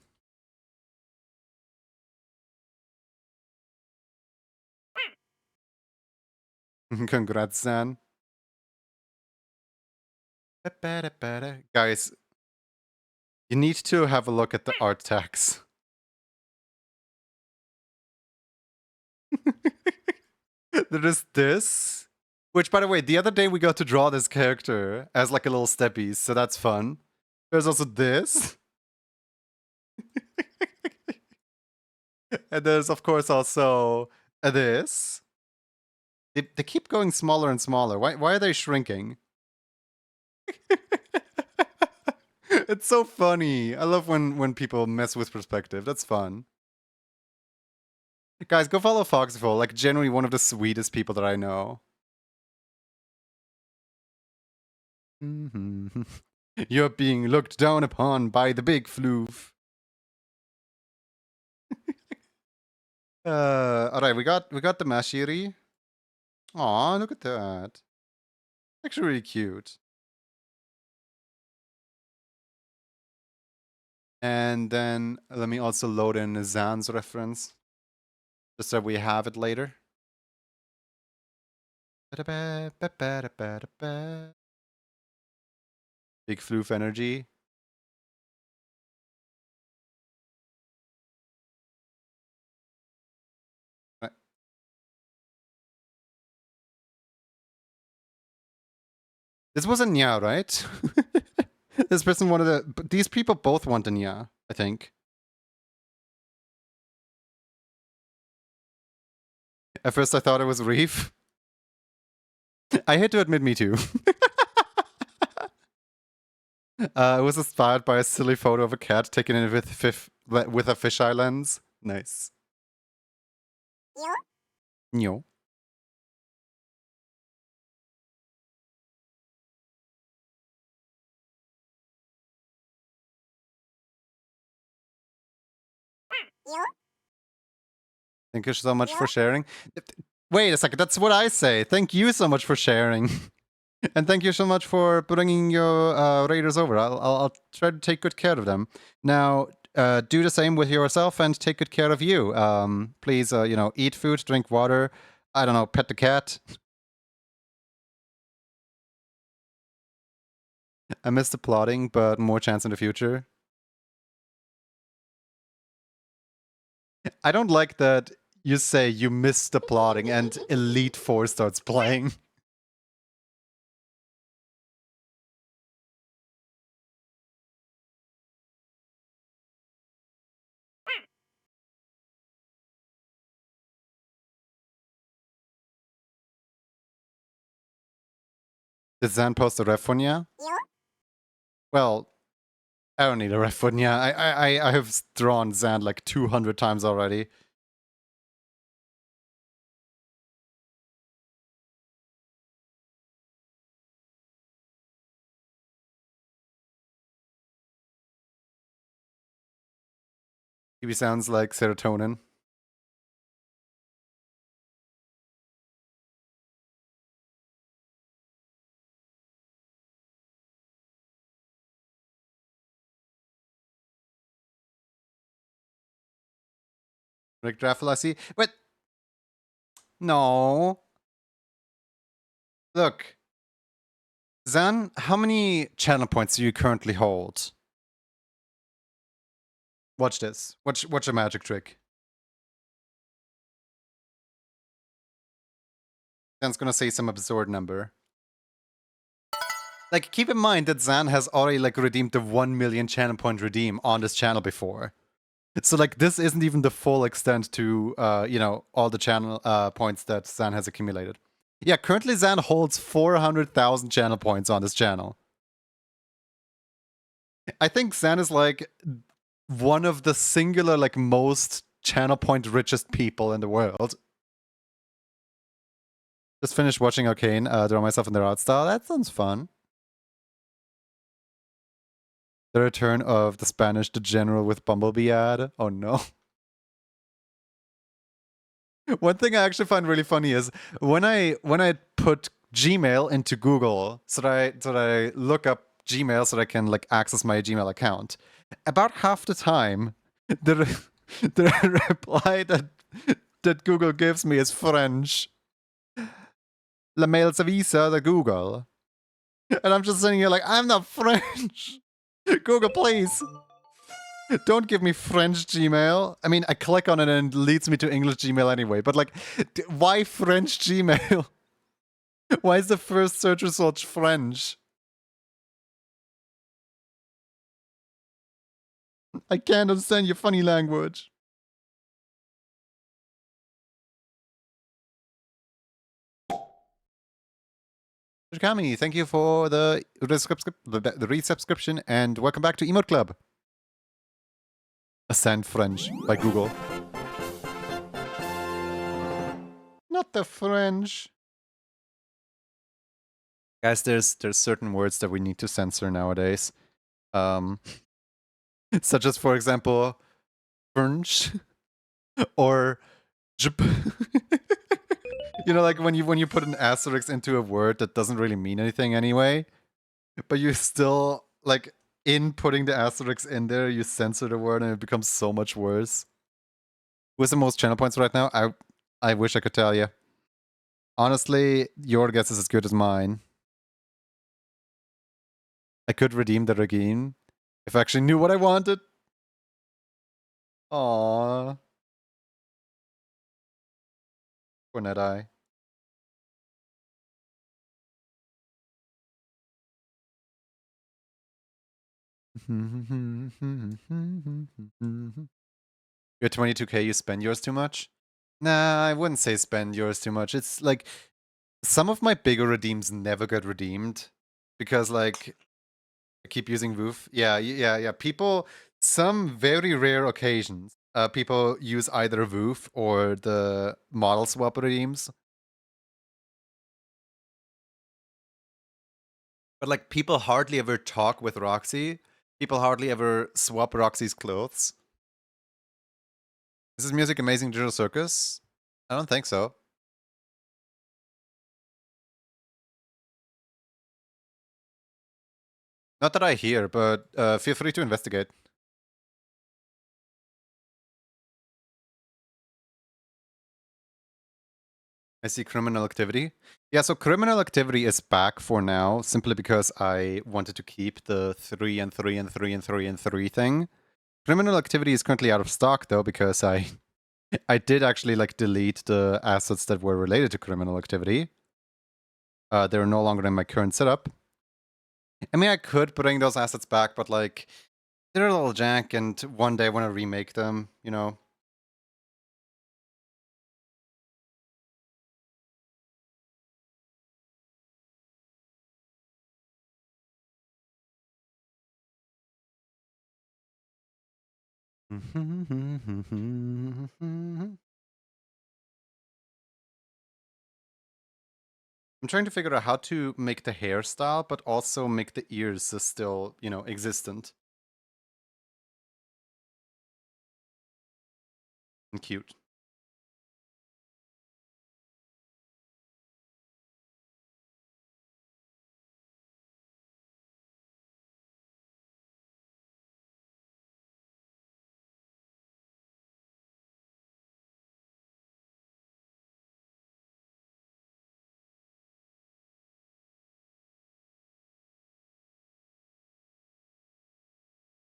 Congrats, Zan. Guys, you need to have a look at the art tags. There is this, which, by the way, the other day we got to draw this character as like a little steppies, so that's fun. There's also this. And there's, of course, also this. They keep going smaller and smaller. Why are they shrinking? It's so funny. I love when people mess with perspective. That's fun. Guys, go follow Foxful. Like, generally one of the sweetest people that I know. You're being looked down upon by the big floof. Alright, we got the Mashiri. Aw, look at that. Actually really cute. And then let me also load in Zan's reference. Just so we have it later. Big floof energy. This was a Nya, right? This person wanted a... These people both want a Nya, I think. At first I thought it was Reef. I hate to admit, me too. It was inspired by a silly photo of a cat taken in with a fisheye lens. Nice. No. Thank you so much for sharing. Wait a second, that's what I say. Thank you so much for sharing. And thank you so much for bringing your raiders over. I'll try to take good care of them. Now, do the same with yourself and take good care of you. Please, eat food, drink water. I don't know, pet the cat. I missed the plotting, but more chance in the future. I don't like that you say you missed the plotting and Elite Four starts playing. Did Zan post a ref for Nya? Well, I don't need a ref for Nya. I have drawn Zan like 200 times already. He sounds like serotonin. Rick Draffelasi. But no. Look. Zan, how many channel points do you currently hold? Watch this. Watch a magic trick. Zan's gonna say some absurd number. Like, keep in mind that Zan has already like redeemed the 1 million channel point redeem on this channel before. So like this isn't even the full extent to all the channel points that Zan has accumulated. Yeah, currently Zan holds 400,000 channel points on this channel. I think Zan is like one of the singular like most channel point richest people in the world. Just finished watching Arcane, draw myself in their art style. That sounds fun. The return of the Spanish the General with Bumblebee ad. Oh no. One thing I actually find really funny is when I put Gmail into Google so that I look up Gmail so that I can like access my Gmail account. About half the time, the reply that Google gives me is French. La mail visa de Google. And I'm just sitting here like, I'm not French. Google, please. Don't give me French Gmail. I mean, I click on it and it leads me to English Gmail anyway. But like, why French Gmail? Why is the first search result French? I can't understand your funny language. Kami, thank you for the resubscription and welcome back to Emote Club. Ascend French by Google. Not the French. Guys, there's certain words that we need to censor nowadays. Such as, for example, French or you know, like when you put an asterisk into a word that doesn't really mean anything anyway, but you still like in putting the asterisk in there, you censor the word and it becomes so much worse. Who has the most channel points right now? I wish I could tell you. Honestly, your guess is as good as mine. I could redeem the regain if I actually knew what I wanted. Aww. Poor Net-Eye. You're 22k, you spend yours too much? Nah, I wouldn't say spend yours too much. It's like some of my bigger redeems never get redeemed because like I keep using Woof. Yeah. People, some very rare occasions, people use either Woof or the model swap redeems. But like people hardly ever talk with Roxy. People hardly ever swap Roxy's clothes. Is this music Amazing Digital Circus? I don't think so. Not that I hear, but feel free to investigate. I see criminal activity. Yeah, so criminal activity is back for now, simply because I wanted to keep the 3 and 3 and 3 and 3 and 3 thing. Criminal activity is currently out of stock though, because I did actually like delete the assets that were related to criminal activity. They're no longer in my current setup. I mean, I could bring those assets back, but like they're a little jank, and one day I want to remake them, you know. I'm trying to figure out how to make the hairstyle, but also make the ears still, you know, existent and cute.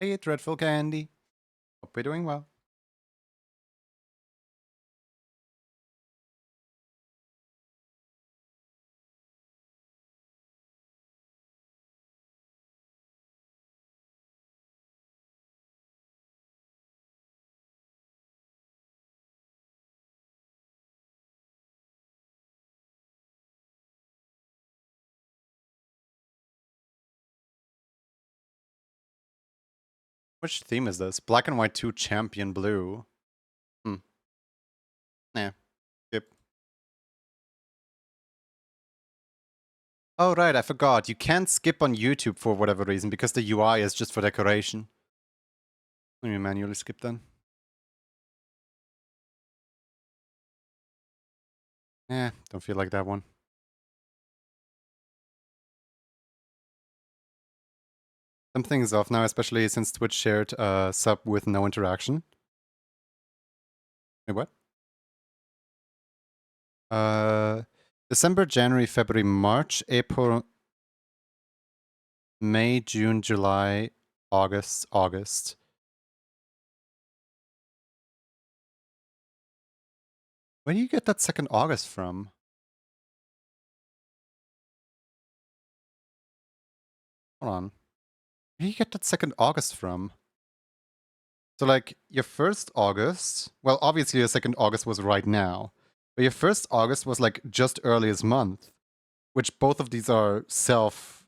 Hey, Dreadful Candy. Hope you're doing well. Which theme is this? Black and White 2 Champion Blue. Hmm. Yeah. Yep. Oh, right, I forgot. You can't skip on YouTube for whatever reason because the UI is just for decoration. Let me manually skip then. Eh, don't feel like that one. Something's off now, especially since Twitch shared a sub with no interaction. Wait, what? December, January, February, March, April, May, June, July, August, August. Where do you get that second August from? Hold on. Where do you get that second August from? So, like, your first August, well, obviously your second August was right now, but your first August was like just earliest month, which both of these are self.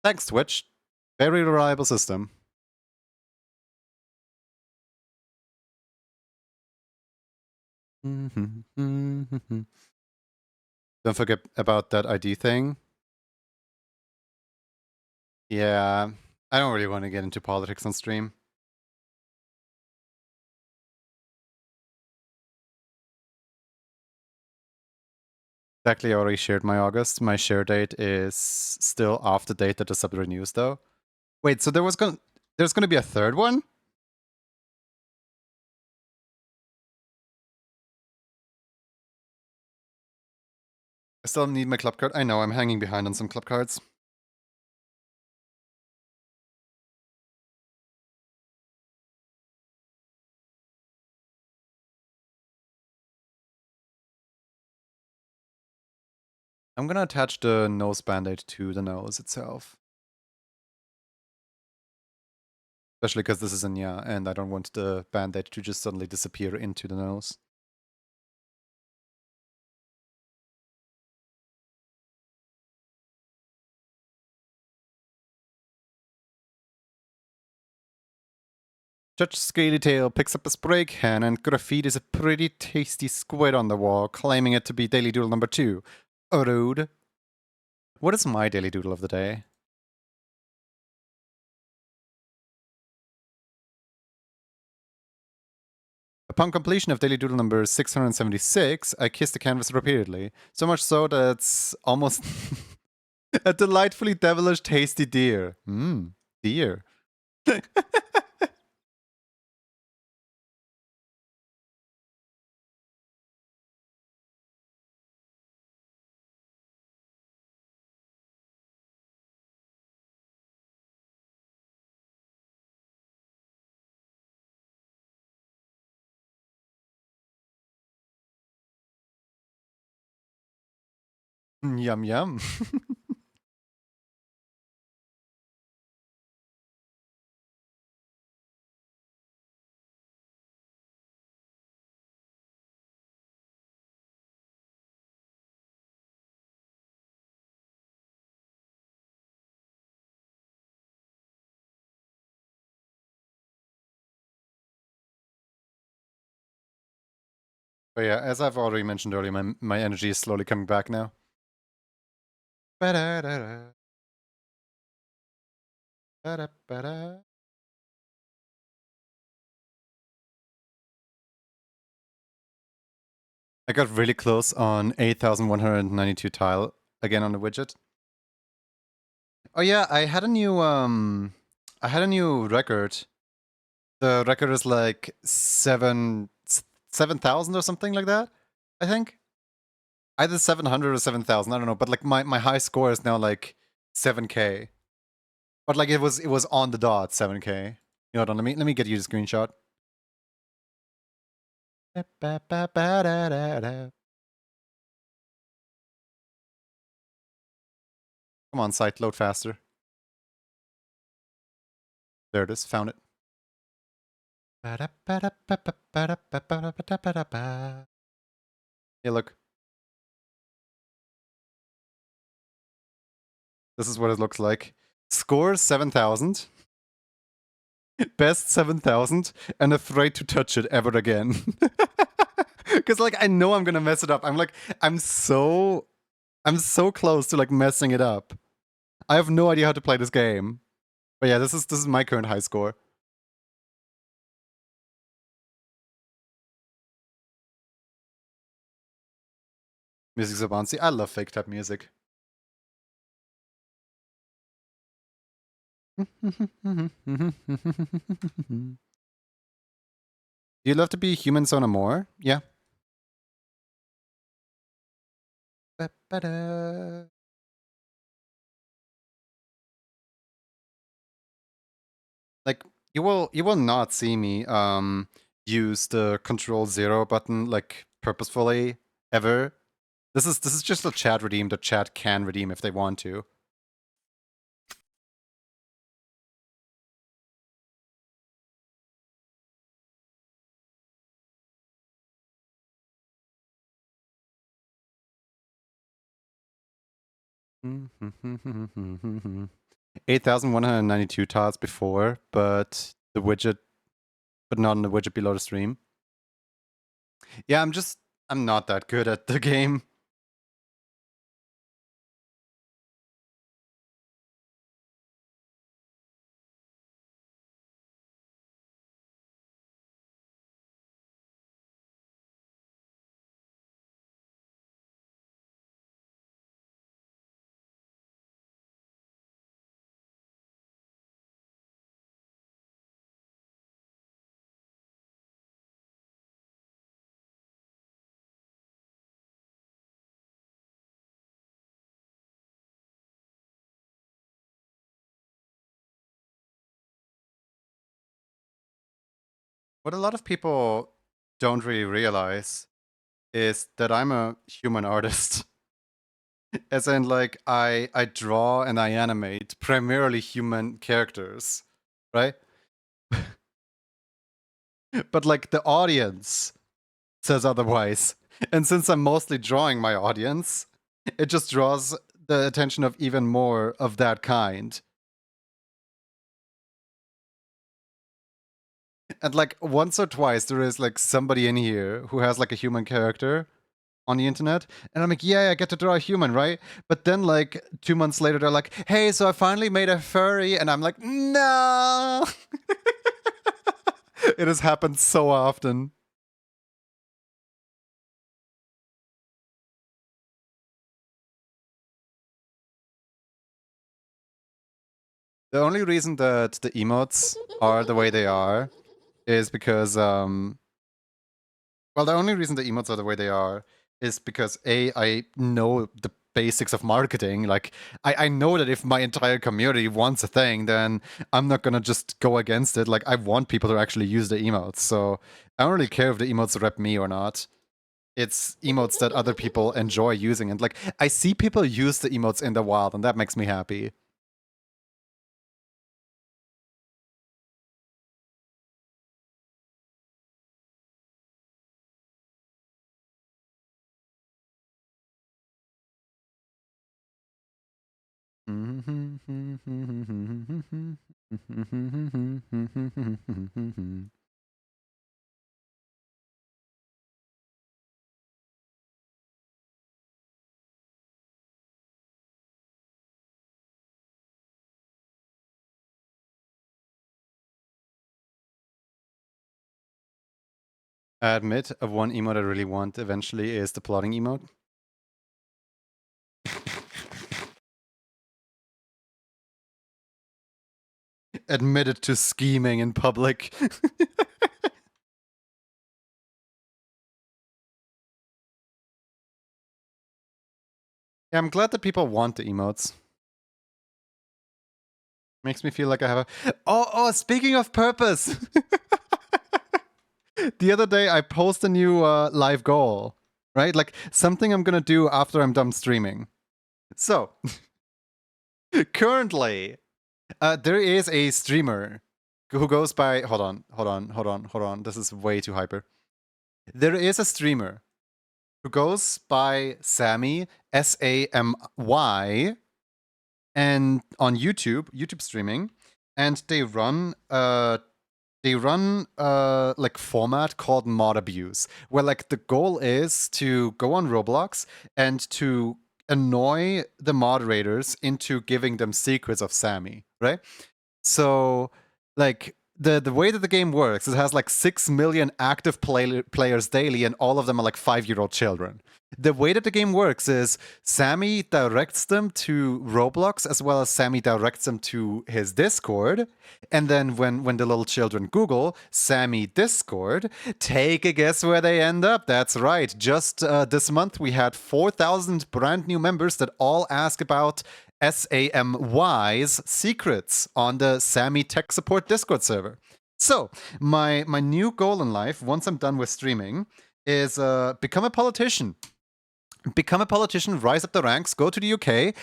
Thanks, Twitch. Very reliable system. Don't forget about that ID thing. Yeah, I don't really want to get into politics on stream. Exactly, I already shared my August. My share date is still off the date that the sub renews, though. Wait, so there's gonna be a third one? I still need my club card. I know, I'm hanging behind on some club cards. I'm gonna attach the nose band-aid to the nose itself. Especially because this is a Nya, and I don't want the band-aid to just suddenly disappear into the nose. Judge Scaly Tail picks up a spray can and graffitis a pretty tasty squid on the wall, claiming it to be Daily Doodle number 2. Rude. What is my Daily Doodle of the day? Upon completion of Daily Doodle number 676, I kissed the canvas repeatedly. So much so that it's almost a delightfully devilish tasty deer. Mmm, deer. Yum yum. But yeah, as I've already mentioned earlier, my energy is slowly coming back now. Ba-da-da-da. Ba-da-ba-da. I got really close on 8,192 tile again on the widget. Oh yeah, I had a new record. The record is like 7,000 or something like that, I think. Either 700 or 7,000, I don't know, but like my high score is now like 7k. But like it was on the dot 7k. You know what, let me get you the screenshot. Come on, site, load faster. There it is, found it. Yeah, look. This is what it looks like. Score 7,000. Best 7,000 and afraid to touch it ever again. Because like I know I'm gonna mess it up. I'm so close to like messing it up. I have no idea how to play this game. But yeah, this is my current high score. Music's so bouncy. I love fake tap music. Do you love to be human Sona more? Yeah. Ba-ba-da. Like you will not see me use the control 0 button like purposefully ever. This is just a chat redeem that chat can redeem if they want to. Mm-hmm. 8,192 tiles before, but the widget, but not in the widget below the stream. Yeah, I'm not that good at the game. What a lot of people don't really realize is that I'm a human artist. As in, like, I draw and I animate primarily human characters, right? But like the audience says otherwise. And since I'm mostly drawing my audience, it just draws the attention of even more of that kind. And like once or twice there is like somebody in here who has like a human character on the internet, and I'm like, yeah, I get to draw a human, right? But then like 2 months later they're like, hey, so I finally made a furry, and I'm like, no. It has happened so often. The only reason that the emotes are the way they are is because well, the only reason the emotes are the way they are is because I know the basics of marketing. Like I know that if my entire community wants a thing, then I'm not gonna just go against it. Like I want people to actually use the emotes. So I don't really care if the emotes rep me or not. It's emotes that other people enjoy using. And like I see people use the emotes in the wild, and that makes me happy. I admit, of one emote I really want eventually is the plotting emote. Admitted to scheming in public. Yeah, I'm glad that people want the emotes. Makes me feel like I have a. Oh, speaking of purpose! The other day I post a new live goal, right? Like something I'm gonna do after I'm done streaming. So, currently, there is a streamer who goes by. Hold on. This is way too hyper. There is a streamer who goes by Sammy, Samy, and on YouTube streaming, and they run like format called mod abuse, where like the goal is to go on Roblox and to annoy the moderators into giving them secrets of Sammy, right? So, like the way that the game works, it has like 6 million active players daily, and all of them are like 5-year-old children. The way that the game works is Sammy directs them to Roblox, as well as Sammy directs them to his Discord. And then when the little children Google Sammy Discord, take a guess where they end up. That's right. Just this month, we had 4,000 brand new members that all ask about Samy's secrets on the Sammy Tech Support Discord server. So, my new goal in life, once I'm done with streaming, is become a politician. Become a politician, rise up the ranks, go to the UK,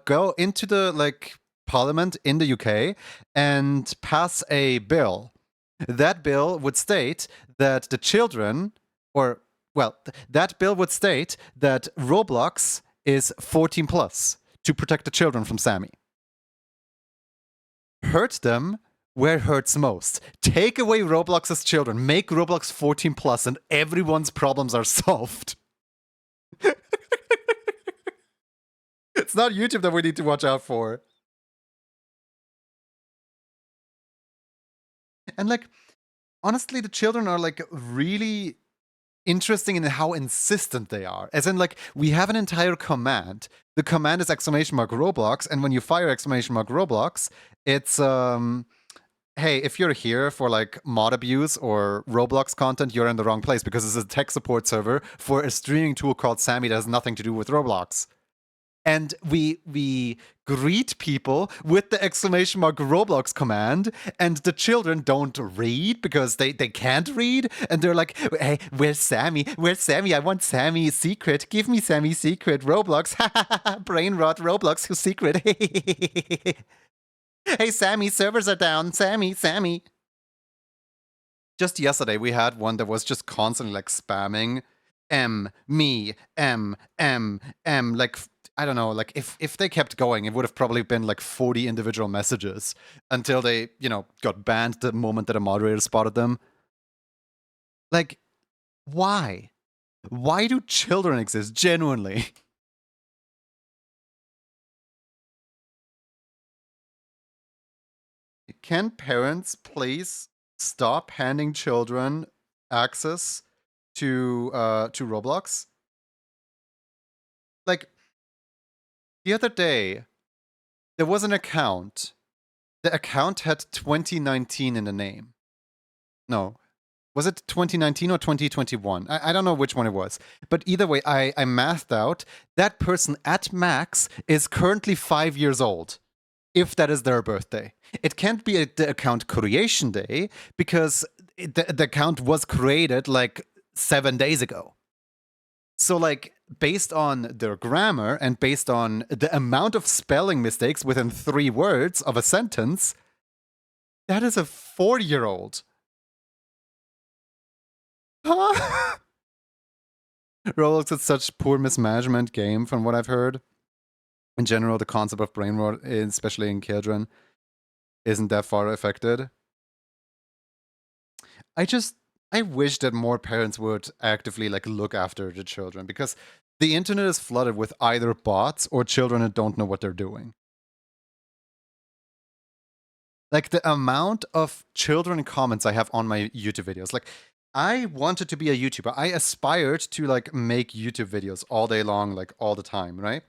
go into the like parliament in the UK, and pass a bill. That bill would state that the children, or well, that bill would state that Roblox is 14 plus to protect the children from Sammy. Hurt them where it hurts most. Take away Roblox's children, make Roblox 14 plus, and everyone's problems are solved. It's not YouTube that we need to watch out for. And like, honestly, the children are like really interesting in how insistent they are. As in, like, we have an entire command. The command is exclamation mark Roblox, and when you fire exclamation mark Roblox, it's hey, if you're here for like mod abuse or Roblox content, you're in the wrong place, because it's a tech support server for a streaming tool called Sammy that has nothing to do with Roblox. and we greet people with the exclamation mark Roblox command, and the children don't read because they can't read, and they're like, hey, where's Sammy? Where's Sammy? I want Sammy's secret. Give me Sammy's secret. Roblox. Brain rot. Roblox. Who's secret? Hey, Sammy, servers are down. Sammy. Just yesterday, we had one that was just constantly like spamming me, like, I don't know, like if they kept going, it would have probably been like 40 individual messages until they, got banned the moment that a moderator spotted them. Like, why? Why do children exist, genuinely? Can parents please stop handing children access to Roblox? Like, the other day, there was an account. The account had 2019 in the name. No. Was it 2019 or 2021? I don't know which one it was. But either way, I mathed out that person at max is currently 5 years old, if that is their birthday. It can't be the account creation day because the account was created like 7 days ago. So, like, based on their grammar and based on the amount of spelling mistakes within 3 words of a sentence, that is a 4-year-old. Huh? Roblox is such poor mismanagement game, from what I've heard. In general, the concept of brain rot, especially in children, isn't that far affected. I wish that more parents would actively like look after the children, because the internet is flooded with either bots or children that don't know what they're doing. Like, the amount of children comments I have on my YouTube videos, like, I wanted to be a YouTuber. I aspired to like make YouTube videos all day long, like all the time, right?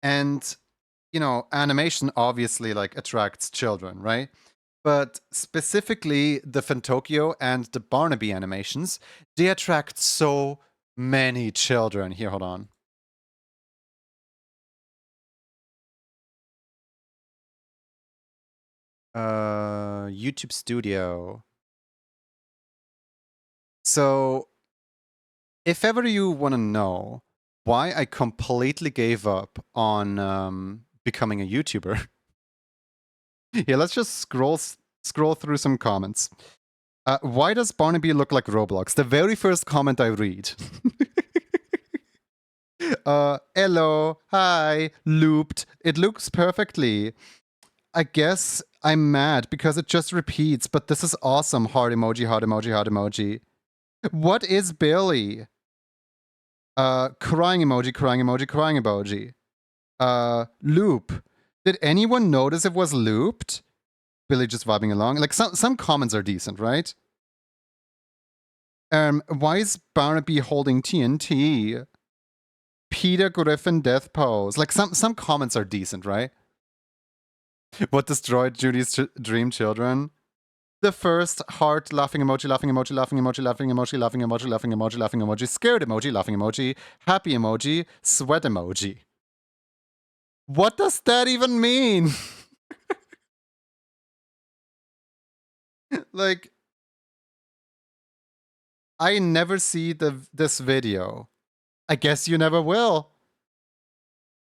And animation obviously like attracts children, right? But specifically the Fantokyo and the Barnaby animations, they attract so many children. Here, hold on. YouTube Studio. So, if ever you want to know why I completely gave up on becoming a YouTuber, yeah, let's just scroll through some comments. Why does Barnaby look like Roblox? The very first comment I read. Hello, hi, looped. It looks perfectly. I guess I'm mad because it just repeats, but this is awesome. Heart emoji, heart emoji, heart emoji. What is Billy? Crying emoji, crying emoji, crying emoji. Loop. Did anyone notice it was looped? Billy just vibing along. Like, some comments are decent, right? Why is Barnaby holding TNT? Peter Griffin death pose. Like, some comments are decent, right? What destroyed Judy's dream children? The first heart laughing emoji, laughing emoji, laughing emoji, laughing emoji, laughing emoji, laughing emoji, laughing emoji, scared emoji, laughing emoji, happy emoji, sweat emoji. What does that even mean? Like, I never see this video. I guess you never will.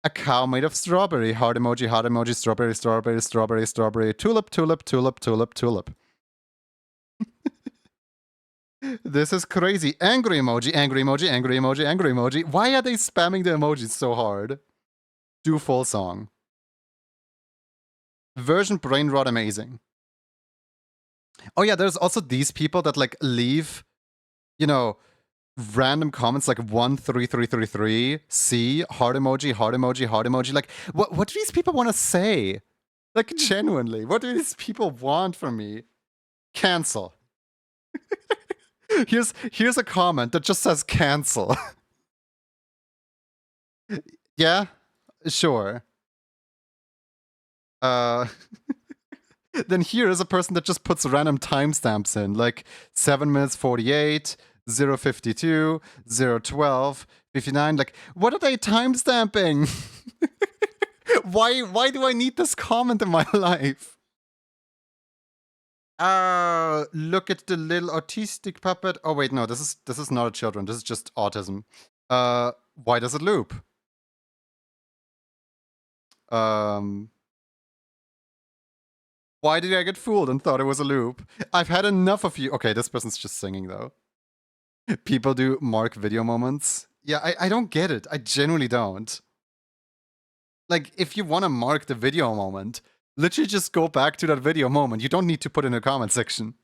A cow made of strawberry. Heart emoji, strawberry, strawberry, strawberry, strawberry, tulip, tulip, tulip, tulip, tulip. This is crazy. Angry emoji, angry emoji, angry emoji, angry emoji. Why are they spamming the emojis so hard? Do full song. Version brain rot amazing. Oh yeah, there's also these people that like leave, random comments like 13333 C heart emoji, heart emoji, heart emoji. Like, what do these people want to say? Like, genuinely, what do these people want from me? Cancel. Here's a comment that just says cancel. Yeah, sure. Then here is a person that just puts random timestamps in, like 7 minutes 48, 052, 012, 59. Like, what are they timestamping? Why do I need this comment in my life? Look at the little autistic puppet. Oh wait, no, this is not a children. This is just autism. Why does it loop? Why did I get fooled and thought it was a loop? I've had enough of you. Okay, this person's just singing though. People do mark video moments. Yeah, I don't get it. I genuinely don't. Like, if you want to mark the video moment, literally just go back to that video moment. You don't need to put in a comment section.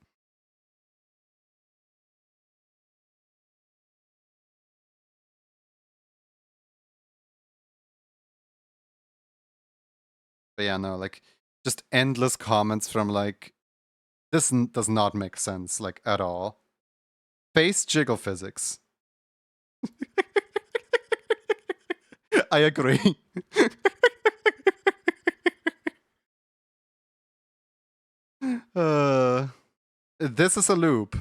But yeah, no, like, just endless comments from like, this does not make sense, like, at all. Face jiggle physics. I agree. This is a loop.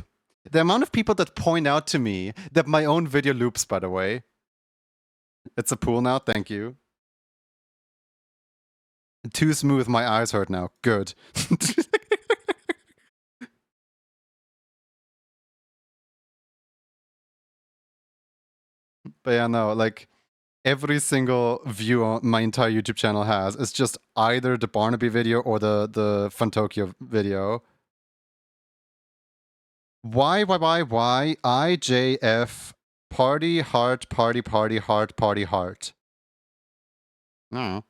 The amount of people that point out to me that my own video loops, by the way. It's a pool now, thank you. Too smooth, my eyes hurt now. Good. But yeah, no, like, every single view on my entire YouTube channel has is just either the Barnaby video or the Funtokyo video. Why, IJF, party, heart, party, party, heart, party, heart. No.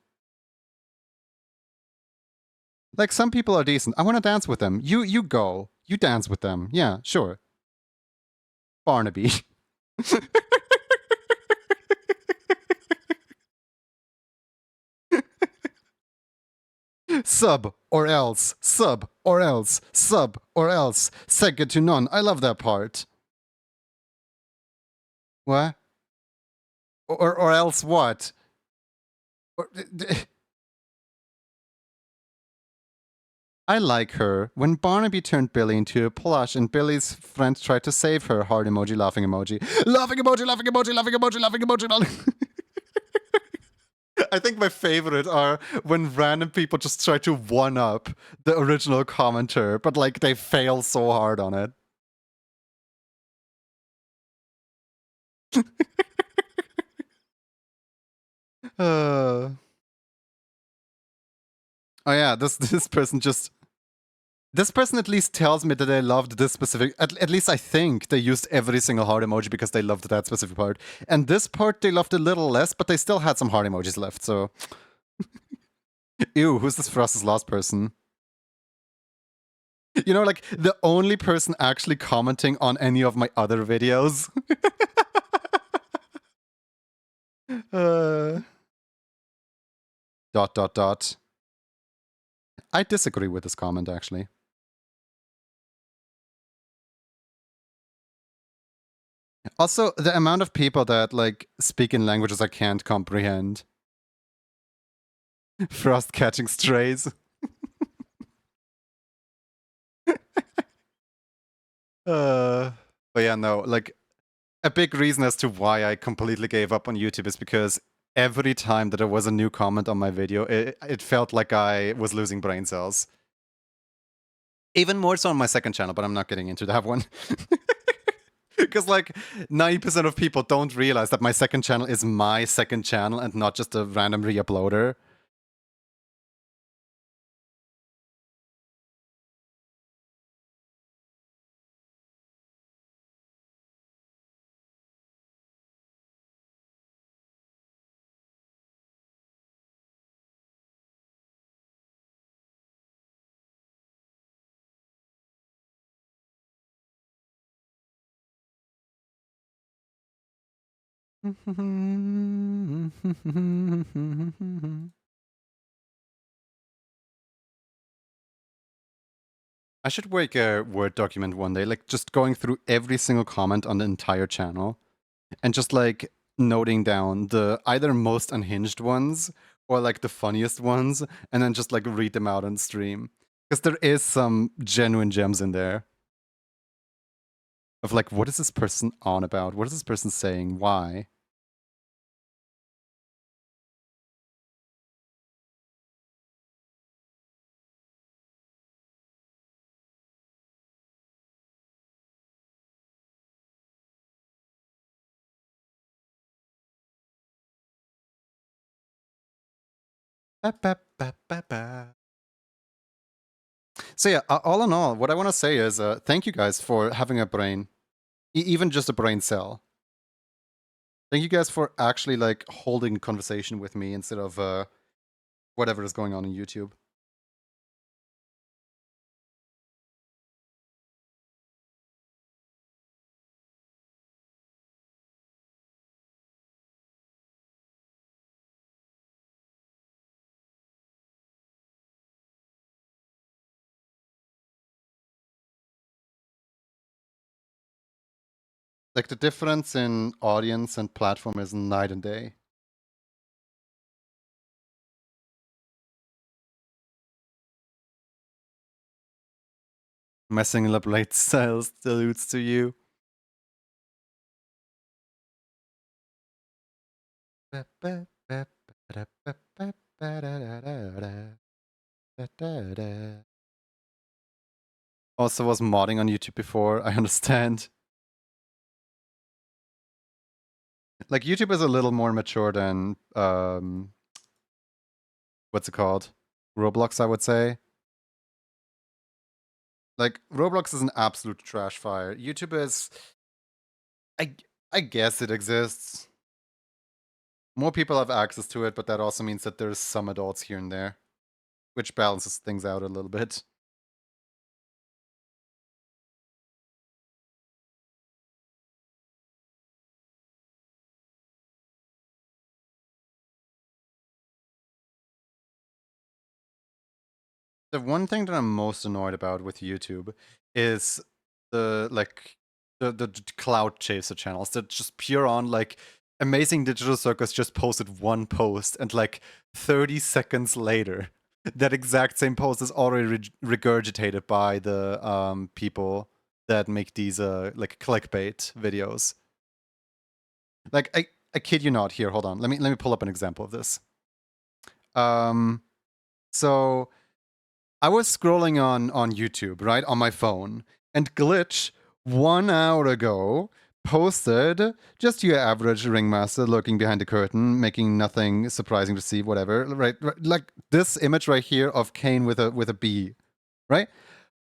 Like, some people are decent. I want to dance with them. You go. You dance with them. Yeah, sure. Barnaby. Sub or else. Sub or else. Sub or else. Second to none. I love that part. What? Or else what? I like her. When Barnaby turned Billy into a plush and Billy's friend tried to save her, heart emoji, laughing emoji. Laughing emoji, laughing emoji, laughing emoji, laughing emoji. I think my favorite are when random people just try to one-up the original commenter, but like they fail so hard on it. Oh yeah, this person just... This person at least tells me that they loved this specific... At least I think they used every single heart emoji because they loved that specific part. And this part they loved a little less, but they still had some heart emojis left, so... Ew, who's this Frost's last person? You know, like, the only person actually commenting on any of my other videos. Dot, dot, dot. I disagree with this comment, actually. Also, the amount of people that, like, speak in languages I can't comprehend. Frost catching strays. But yeah, no, like, a big reason as to why I completely gave up on YouTube is because every time that there was a new comment on my video, it felt like I was losing brain cells. Even more so on my second channel, but I'm not getting into that one. Because like 90% of people don't realize that my second channel is my second channel and not just a random re-uploader. I should make a Word document one day, like just going through every single comment on the entire channel and just like noting down the either most unhinged ones or like the funniest ones and then just like read them out on stream. Because there is some genuine gems in there of like, what is this person on about? What is this person saying? Why? Ba, ba, ba, ba, ba. So yeah, all in all, what I want to say is thank you guys for having a brain, even just a brain cell. Thank you guys for actually like holding conversation with me instead of whatever is going on YouTube. Like the difference in audience and platform is night and day. My singular blade style salutes to you. Also was modding on YouTube before, I understand. Like YouTube is a little more mature than what's it called? Roblox, I would say. Like Roblox is an absolute trash fire. YouTube is I I guess it exists. More people have access to it, but that also means that there's some adults here and there, which balances things out a little bit. The one thing that I'm most annoyed about with YouTube is the like the cloud chaser channels that just pure on like Amazing Digital Circus just posted one post and like 30 seconds later that exact same post is already regurgitated by the people that make these like clickbait videos. Like I kid you not. Here, hold on. Let me pull up an example of this. So I was scrolling on YouTube, right, on my phone, and Glitch 1 hour ago posted just your average ringmaster lurking behind the curtain, making nothing surprising to see, whatever. Right, like this image right here of Kane with a bee, right?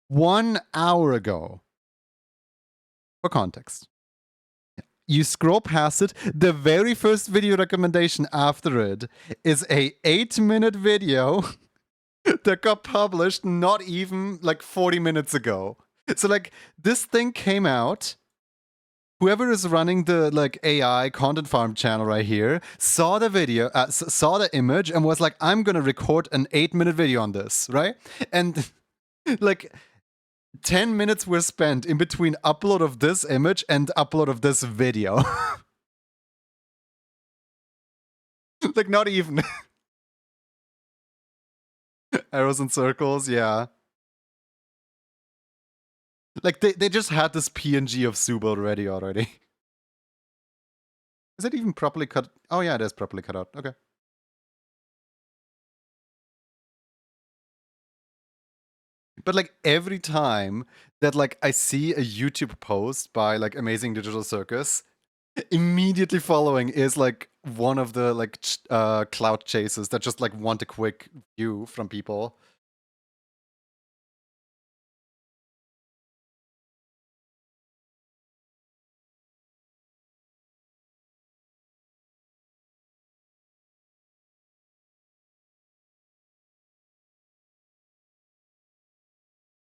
1 hour ago. For context. You scroll past it, the very first video recommendation after it is a 8-minute video that got published not even like 40 minutes ago. So like this thing came out. Whoever is running the like AI content farm channel right here saw the video, saw the image, and was like, "I'm gonna record an 8-minute video on this," right? And like 10 minutes were spent in between upload of this image and upload of this video. Like not even arrows and circles, yeah. Like they just had this PNG of Suba already. Is it even properly cut? Oh yeah, it is properly cut out. Okay. But like every time that like I see a YouTube post by like Amazing Digital Circus, immediately following is like one of the like cloud chases that just like want a quick view from people.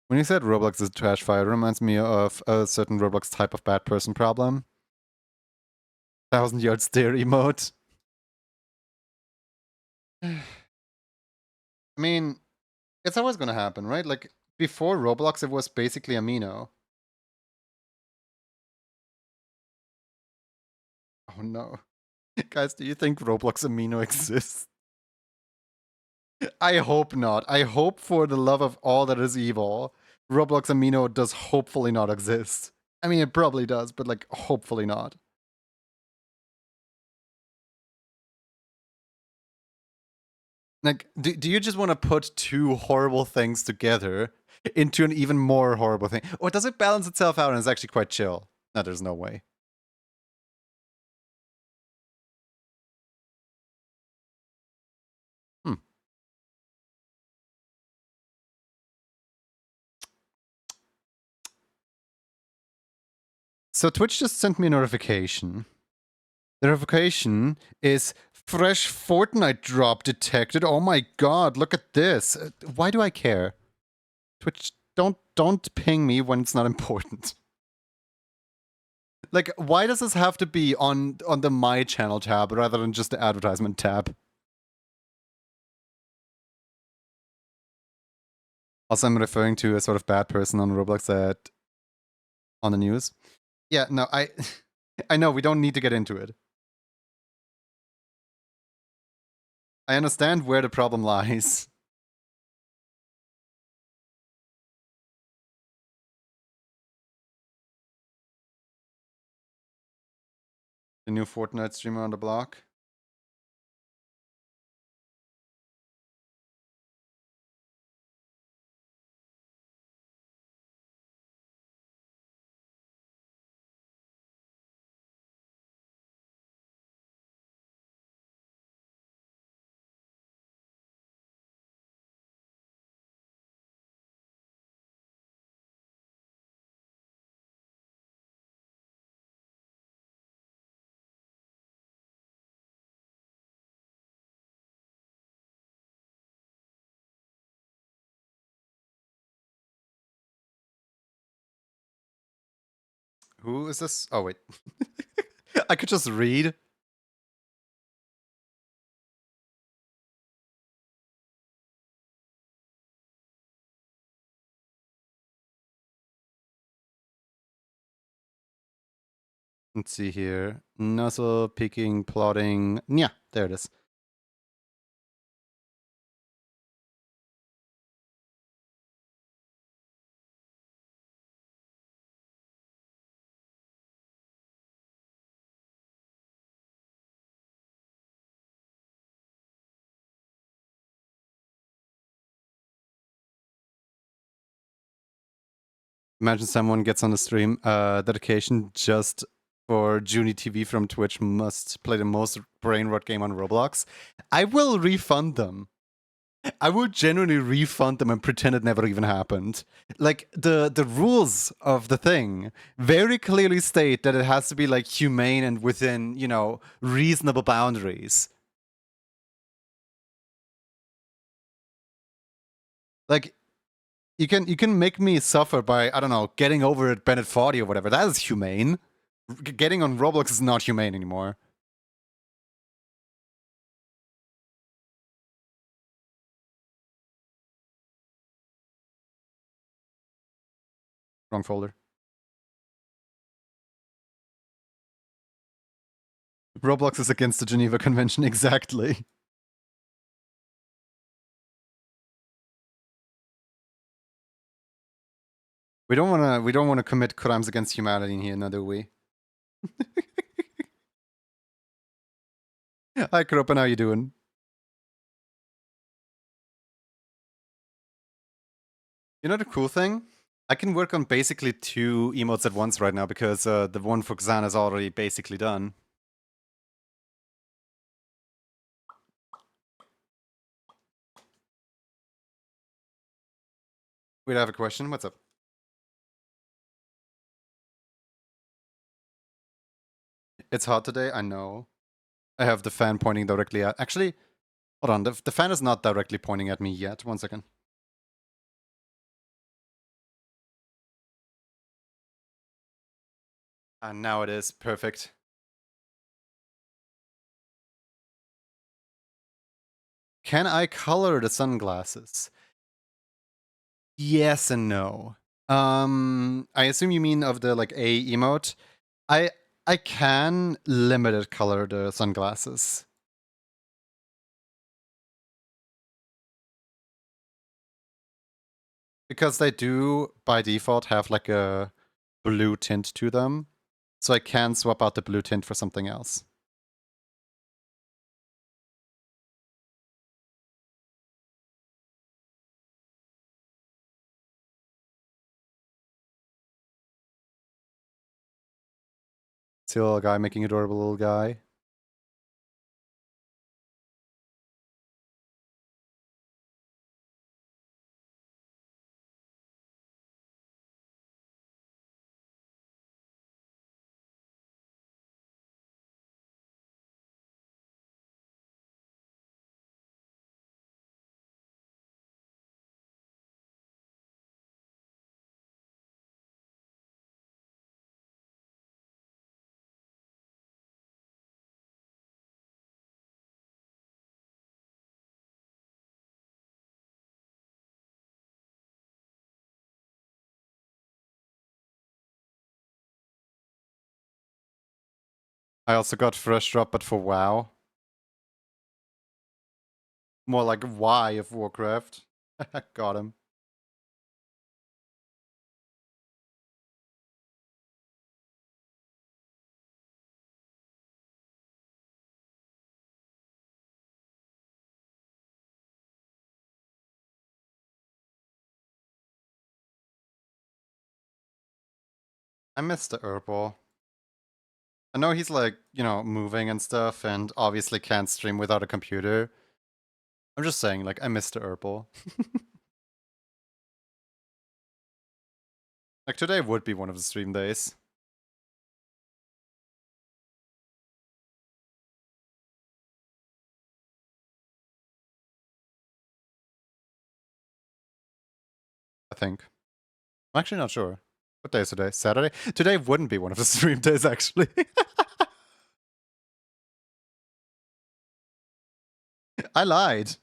When you said Roblox is trash fire, it reminds me of a certain Roblox type of bad person problem. 1,000-yard stare emote. I mean, it's always gonna happen, right? Like before Roblox, it was basically Amino. Oh no. Guys, do you think Roblox Amino exists? I hope not. I hope for the love of all that is evil, Roblox Amino does hopefully not exist. I mean, it probably does, but like, hopefully not. Like, do you just want to put two horrible things together into an even more horrible thing? Or does it balance itself out and it's actually quite chill? No, there's no way. Hmm. So Twitch just sent me a notification. The notification is fresh Fortnite drop detected. Oh my god, look at this. Why do I care? Twitch, don't ping me when it's not important. Like, why does this have to be on the My Channel tab rather than just the advertisement tab? Also, I'm referring to a sort of bad person on Roblox that on the news. Yeah, no, I know we don't need to get into it. I understand where the problem lies. The new Fortnite streamer on the block. Who is this? Oh, wait. I could just read. Let's see here. Nuzzle, picking, plotting. Yeah, there it is. Imagine someone gets on the stream. Dedication just for Junie TV from Twitch must play the most brain rot game on Roblox. I will refund them. I would genuinely refund them and pretend it never even happened. Like the rules of the thing very clearly state that it has to be like humane and within, you know, reasonable boundaries. Like you can make me suffer by, I don't know, getting over at Bennett 40 or whatever. That is humane. Getting on Roblox is not humane anymore. Wrong folder. Roblox is against the Geneva Convention, exactly. We don't wanna commit crimes against humanity in here, no, do we? Hi Kroppen, how you doing? You know the cool thing? I can work on basically two emotes at once right now because the one for Xan is already basically done. Wait, I have a question. What's up? It's hot today, I know. I have the fan pointing directly at... Actually, hold on. The fan is not directly pointing at me yet. 1 second. And now it is. Perfect. Can I color the sunglasses? Yes and no. I assume you mean of the like A emote. I I can limited color the sunglasses. Because they do by default have like a blue tint to them. So I can swap out the blue tint for something else. See a little guy making adorable little guy. I also got fresh drop, but for WoW. More like Y of Warcraft. Got him. I missed the Herbal. I know he's like, moving and stuff, and obviously can't stream without a computer. I'm just saying, like, I missed the Herbal. Like, today would be one of the stream days. I think. I'm actually not sure. What day is today? Saturday? Today wouldn't be one of the stream days, actually. I lied.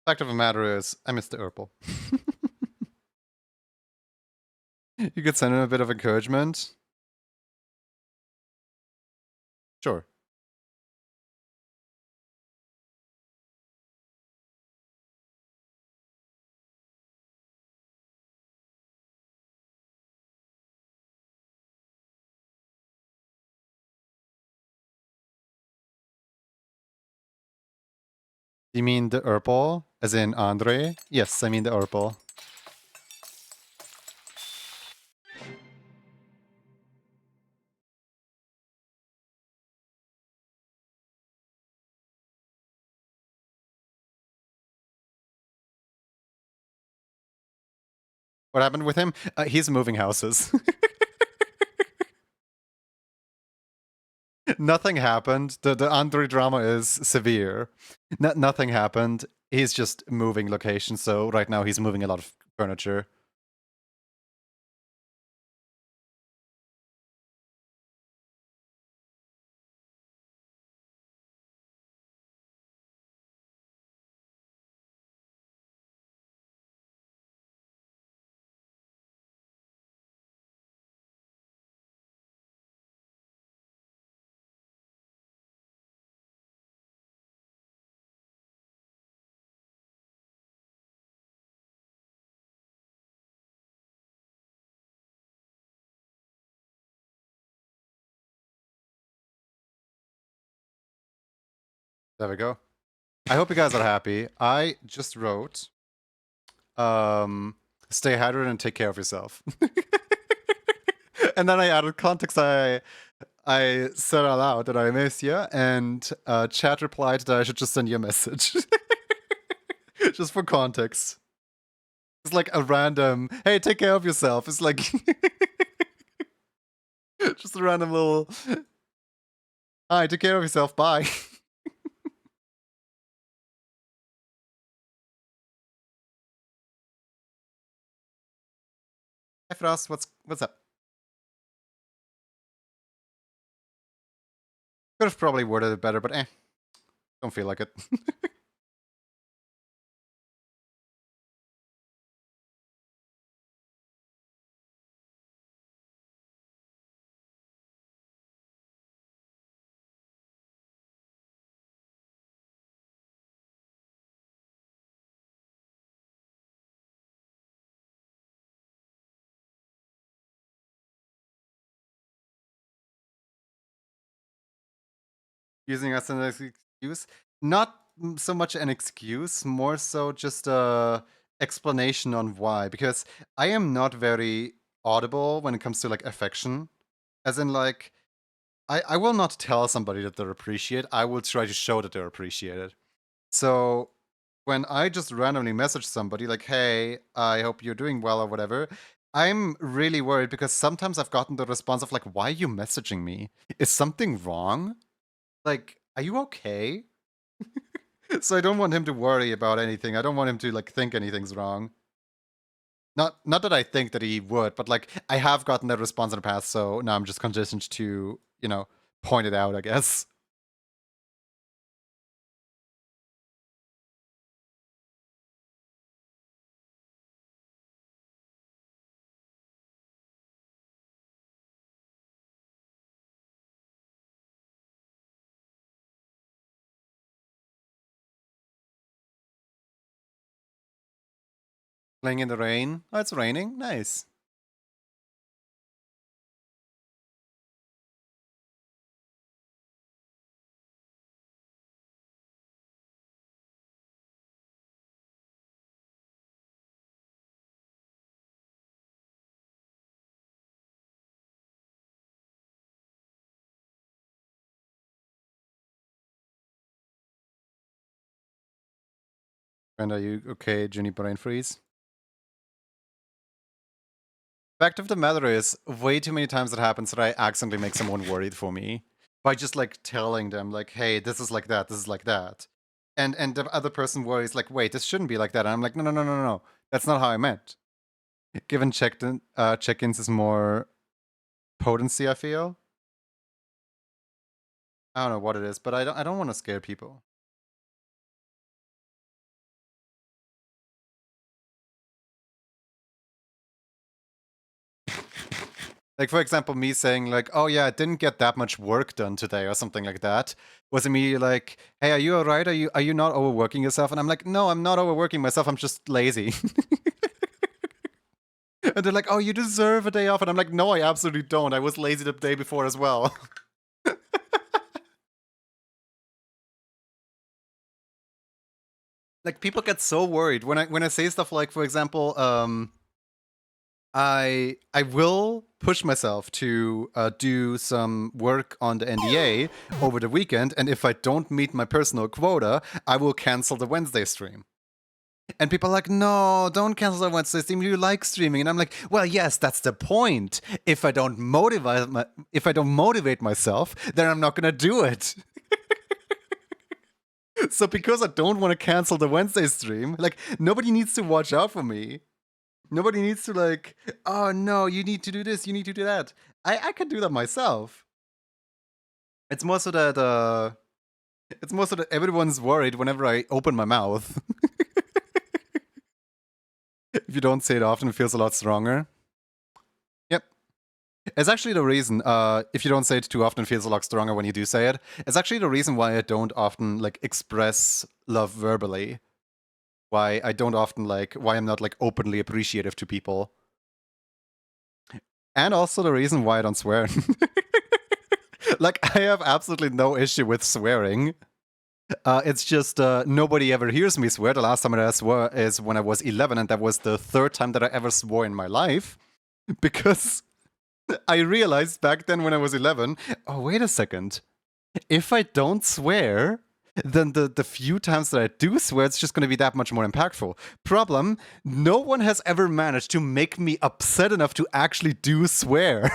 Fact of the matter is, I missed the Herbal. You could send him a bit of encouragement. Sure. You mean the Herbal? As in Andre? Yes, I mean the Herbal. What happened with him? He's moving houses. Nothing happened. The Andre drama is severe. Nothing happened. He's just moving locations, so right now he's moving a lot of furniture. There we go. I hope you guys are happy. I just wrote, stay hydrated and take care of yourself. And then I added context. I said out loud that I miss you, and chat replied that I should just send you a message. Just for context. It's like a random, hey, take care of yourself. It's like just a random little, hi, take care of yourself, bye. Hey, Frost, what's up? Could have probably worded it better, but don't feel like it. using us as an excuse. Not so much an excuse, more so just a explanation on why. Because I am not very audible when it comes to like affection. As in, like, I will not tell somebody that they're appreciated. I will try to show that they're appreciated. So when I just randomly message somebody like, "Hey, I hope you're doing well" or whatever, I'm really worried because sometimes I've gotten the response of like, "Why are you messaging me? Is something wrong? Like, are you okay?" So I don't want him to worry about anything. I don't want him to like think anything's wrong. Not that I think that he would, but like I have gotten that response in the past, so now I'm just conditioned to, point it out, I guess. Playing in the rain. Oh, it's raining. Nice. And are you okay, Ginny brain freeze? Fact of the matter is, way too many times it happens that I accidentally make someone worried for me by just like telling them like, "Hey, this is like that. This is like that," and the other person worries like, "Wait, this shouldn't be like that." And I'm like, "No, no, no, no, no. That's not how I meant." Given check-ins is more potency, I feel. I don't know what it is, but I don't want to scare people. Like, for example, me saying like, "Oh yeah, I didn't get that much work done today" or something like that, was immediately like, "Hey, are you alright? Are you not overworking yourself?" And I'm like, "No, I'm not overworking myself. I'm just lazy." And they're like, "Oh, you deserve a day off." And I'm like, "No, I absolutely don't. I was lazy the day before as well." Like, people get so worried when I say stuff like, for example, I will push myself to do some work on the NDA over the weekend, and if I don't meet my personal quota, I will cancel the Wednesday stream. And people are like, "No, don't cancel the Wednesday stream. You like streaming." And I'm like, "Well, yes, that's the point. If I don't motivate myself, then I'm not gonna do it." So because I don't want to cancel the Wednesday stream, like nobody needs to watch out for me. Nobody needs to like, "Oh no, you need to do this, you need to do that." I can do that myself. It's more so that everyone's worried whenever I open my mouth. If you don't say it often, it feels a lot stronger. Yep. It's actually the reason, if you don't say it too often, it feels a lot stronger when you do say it. It's actually the reason why I don't often like express love verbally. Why I don't often like, why I'm not like openly appreciative to people. And also the reason why I don't swear. Like, I have absolutely no issue with swearing. It's just nobody ever hears me swear. The last time that I swore is when I was 11, and that was the third time that I ever swore in my life. Because I realized back then when I was 11, oh, wait a second. If I don't swear, then the few times that I do swear, it's just going to be that much more impactful. Problem, no one has ever managed to make me upset enough to actually do swear.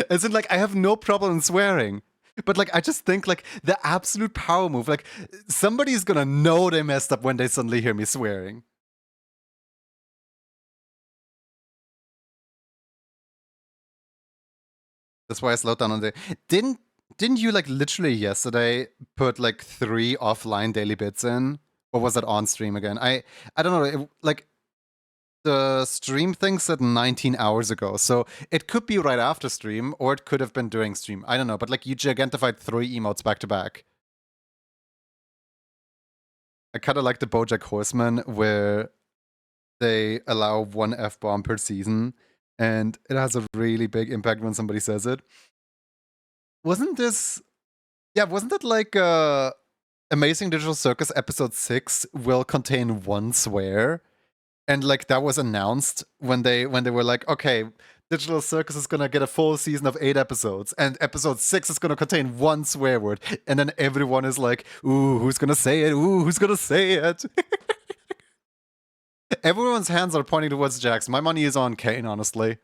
As in, like, I have no problem swearing. But, like, I just think, like, the absolute power move, like, somebody's gonna know they messed up when they suddenly hear me swearing. That's why I slowed down on the. Didn't you, like, literally yesterday put, like, 3 offline daily bits in? Or was that on stream again? I don't know. Like, the stream thing said 19 hours ago, so it could be right after stream, or it could have been during stream. I don't know, but, like, you gigantified 3 emotes back to back. I kind of like the BoJack Horseman, where they allow 1 F-bomb per season, and it has a really big impact when somebody says it. Wasn't this Yeah, wasn't it like Amazing Digital Circus episode 6 will contain one swear? And like that was announced when they were like, okay, Digital Circus is gonna get a full season of 8 episodes, and episode 6 is gonna contain one swear word, and then everyone is like, ooh, who's gonna say it? Ooh, who's gonna say it? Everyone's hands are pointing towards Jax. My money is on Kane, honestly.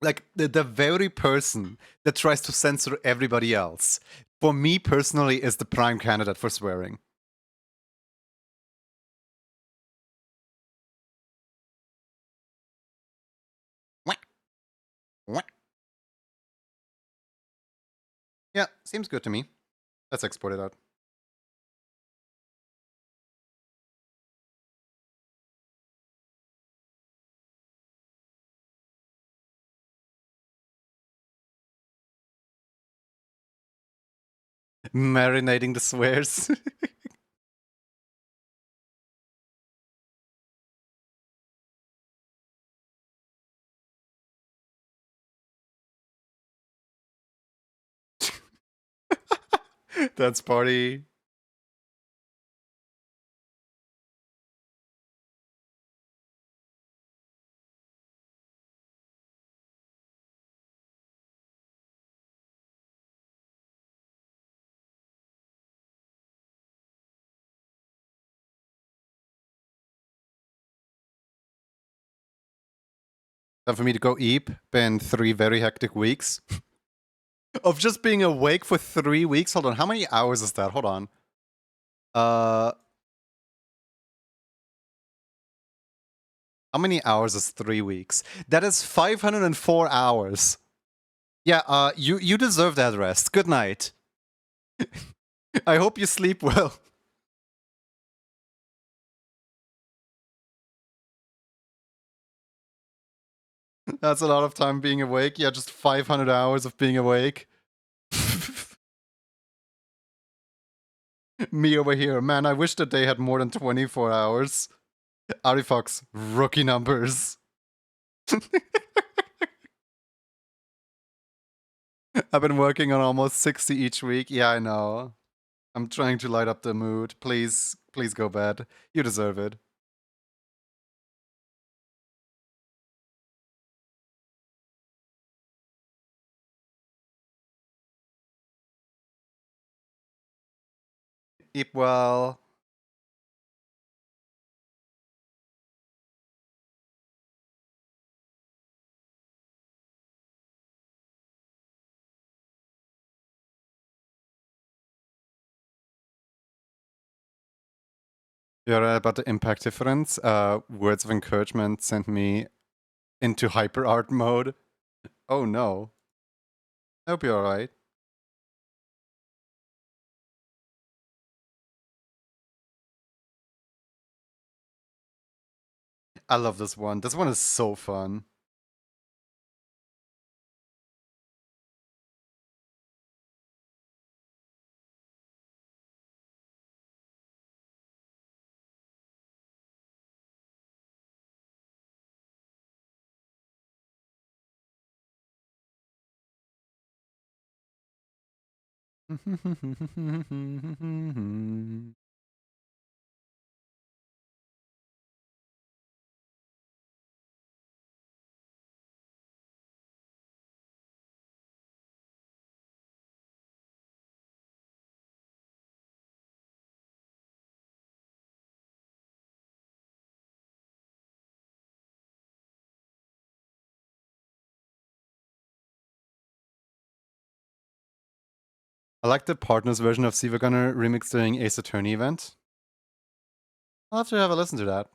Like the very person that tries to censor everybody else, for me personally, is the prime candidate for swearing. Yeah, seems good to me. Let's export it out. Marinating the swears. Dance party. Time for me to go eep. Been 3 very hectic weeks of just being awake for 3 weeks. Hold on, how many hours is that? Hold on. Uh, how many hours is 3 weeks? That is 504 hours. Yeah, you deserve that rest. Good night. I hope you sleep well. That's a lot of time being awake. Yeah, just 500 hours of being awake. Me over here. Man, I wish that day had more than 24 hours. Arifox, rookie numbers. I've been working on almost 60 each week. Yeah, I know. I'm trying to light up the mood. Please, please go bed. You deserve it. Eat well. You're right about the impact difference. Words of encouragement sent me into hyper art mode. Oh no. I hope you're alright. I love this one. This one is so fun. I like the partners version of Siva Gunner remix during Ace Attorney event. I'll have to have a listen to that.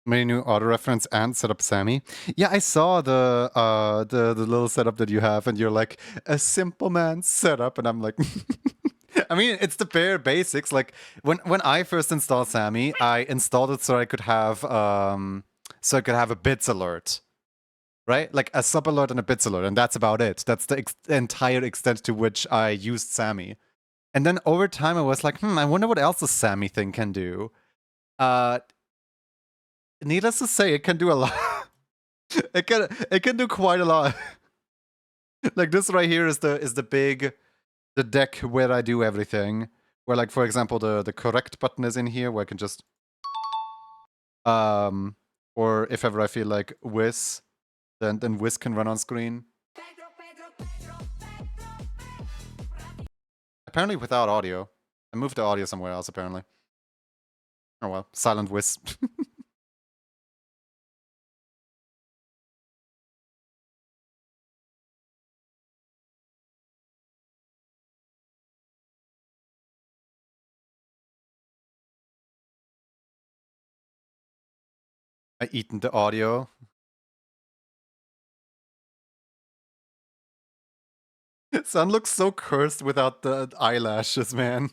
Many new auto reference and setup Sammy. Yeah, I saw the little setup that you have, and you're like a simple man setup, and I'm like, I mean, it's the bare basics. Like when I first installed Sammy, I installed it so I could have a bits alert. right? Like a sub alert and a bits alert, and that's about it. That's the entire extent to which I used Sammy. And then over time, I was like, I wonder what else the Sammy thing can do. Uh, Needless to say, it can do a lot. It can do quite a lot. Like this right here is the deck where I do everything. Where like for example the correct button is in here where I can just or if ever I feel like Whiz, then Whiz can run on screen. Apparently without audio. I moved the audio somewhere else apparently. Oh well, silent Whiz. I eaten the audio. Sun looks so cursed without the eyelashes, man.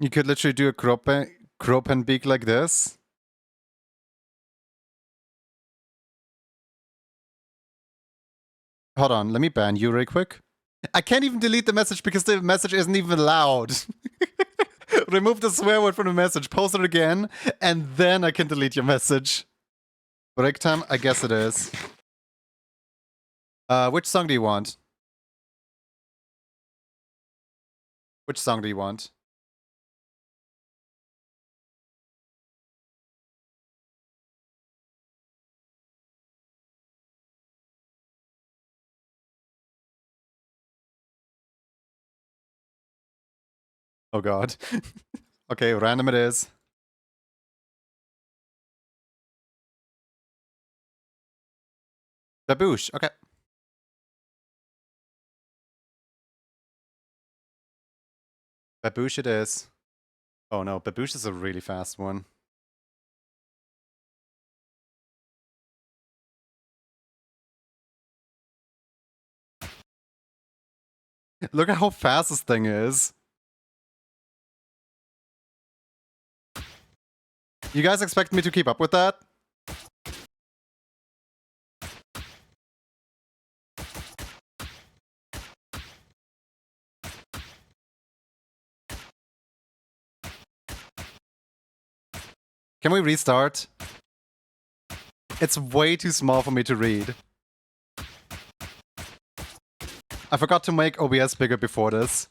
You could literally do a Kropenbeak like this. Hold on, let me ban you real quick. I can't even delete the message because the message isn't even loud. Remove the swear word from the message, post it again, and then I can delete your message. Break time? I guess it is. Which song do you want? Which song do you want? Oh god. Okay, random it is. Baboosh, okay. Baboosh it is. Oh no, Baboosh is a really fast one. Look at how fast this thing is. You guys expect me to keep up with that? Can we restart? It's way too small for me to read. I forgot to make OBS bigger before this.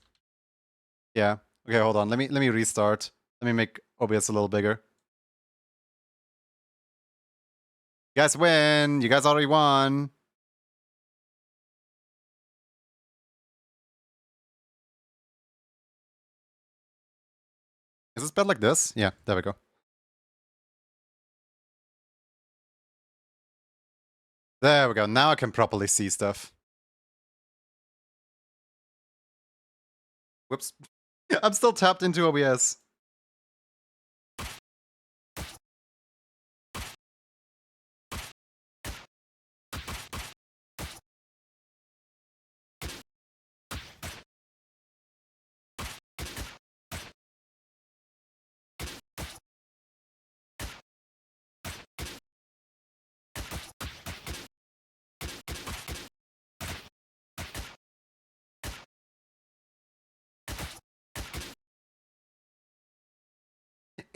Yeah. Okay, hold on. Let me restart. Let me make OBS a little bigger. You guys win. You guys already won. Is this bed like this? Yeah, there we go. There we go. Now I can properly see stuff. Whoops. I'm still tapped into OBS.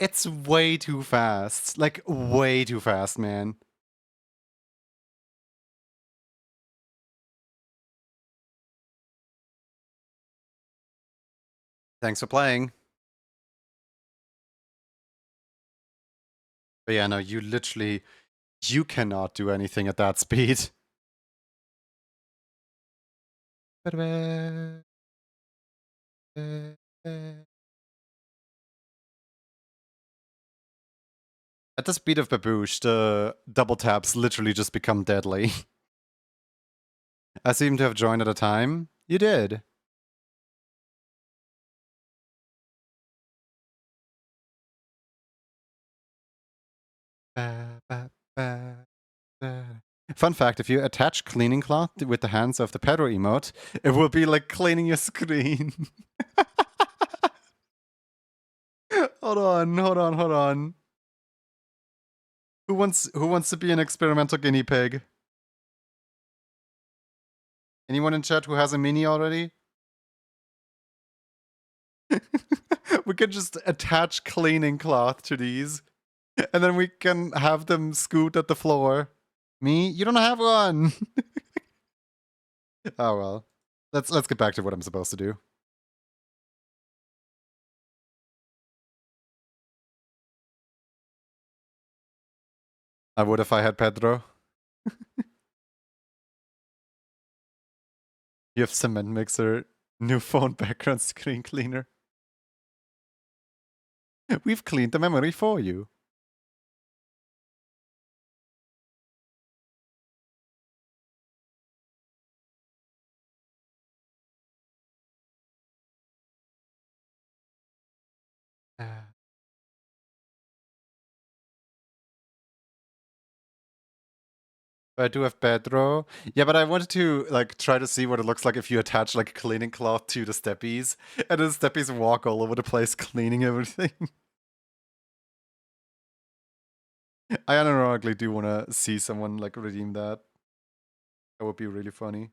It's way too fast. Like, way too fast, man. Thanks for playing. But yeah, no, you literally... You cannot do anything at that speed. At the speed of Baboosh, the double taps literally just become deadly. I seem to have joined at a time. You did. Fun fact, if you attach cleaning cloth with the hands of the Pedro emote, it will be like cleaning your screen. Hold on. Who wants to be an experimental guinea pig? Anyone in chat who has a mini already? We can just attach cleaning cloth to these, and then we can have them scoot at the floor. Me? You don't have one! Oh well. Let's get back to what I'm supposed to do. I would if I had Pedro. You have cement mixer, new phone background screen cleaner. We've cleaned the memory for you. I do have Pedro. Yeah, but I wanted to like try to see what it looks like if you attach like cleaning cloth to the steppies, and then steppies walk all over the place cleaning everything. I unironically do want to see someone like redeem that. That would be really funny.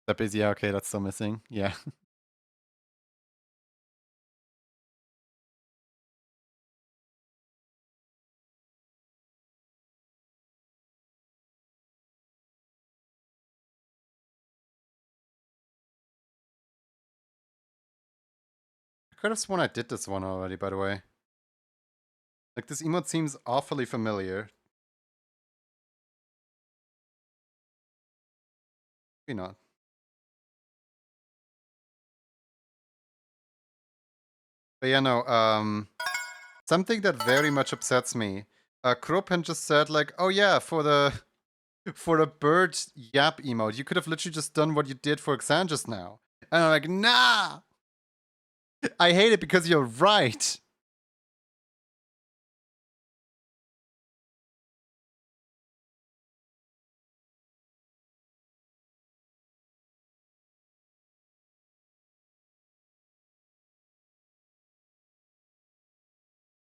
Steppies, yeah, okay, that's still missing. Yeah. I could have sworn I did this one already, by the way. Like, this emote seems awfully familiar. Maybe not. But yeah, no, something that very much upsets me. Kropan just said like, oh yeah, for the bird yap emote, you could have literally just done what you did for Xan just now. And I'm like, nah! I hate it because you're right.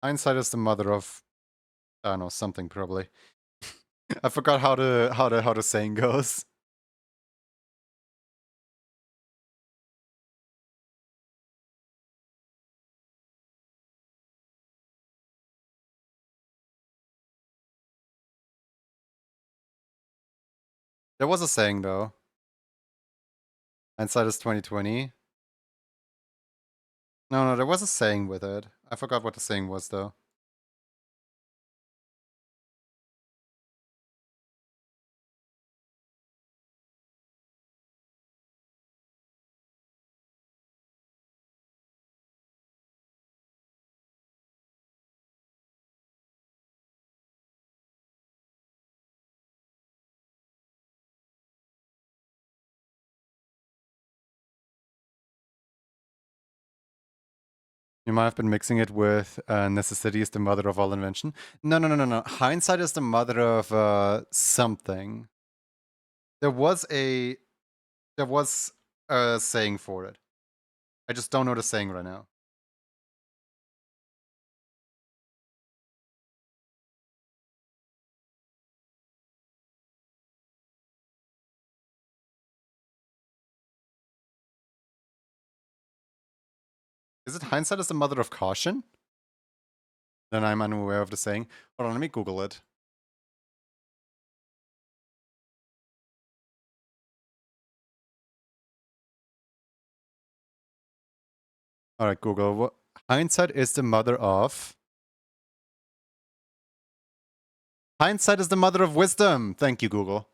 Hindsight is the mother of, I don't know, something probably. I forgot how the saying goes. There was a saying though. Hindsight is 2020. No, there was a saying with it. I forgot what the saying was though. You might have been mixing it with necessity is the mother of all invention. No. Hindsight is the mother of something. There was a saying for it. I just don't know the saying right now. Is it hindsight is the mother of caution? Then I'm unaware of the saying. Hold on, let me Google it. All right, Google. Hindsight is the mother of Hindsight is the mother of wisdom. Thank you, Google.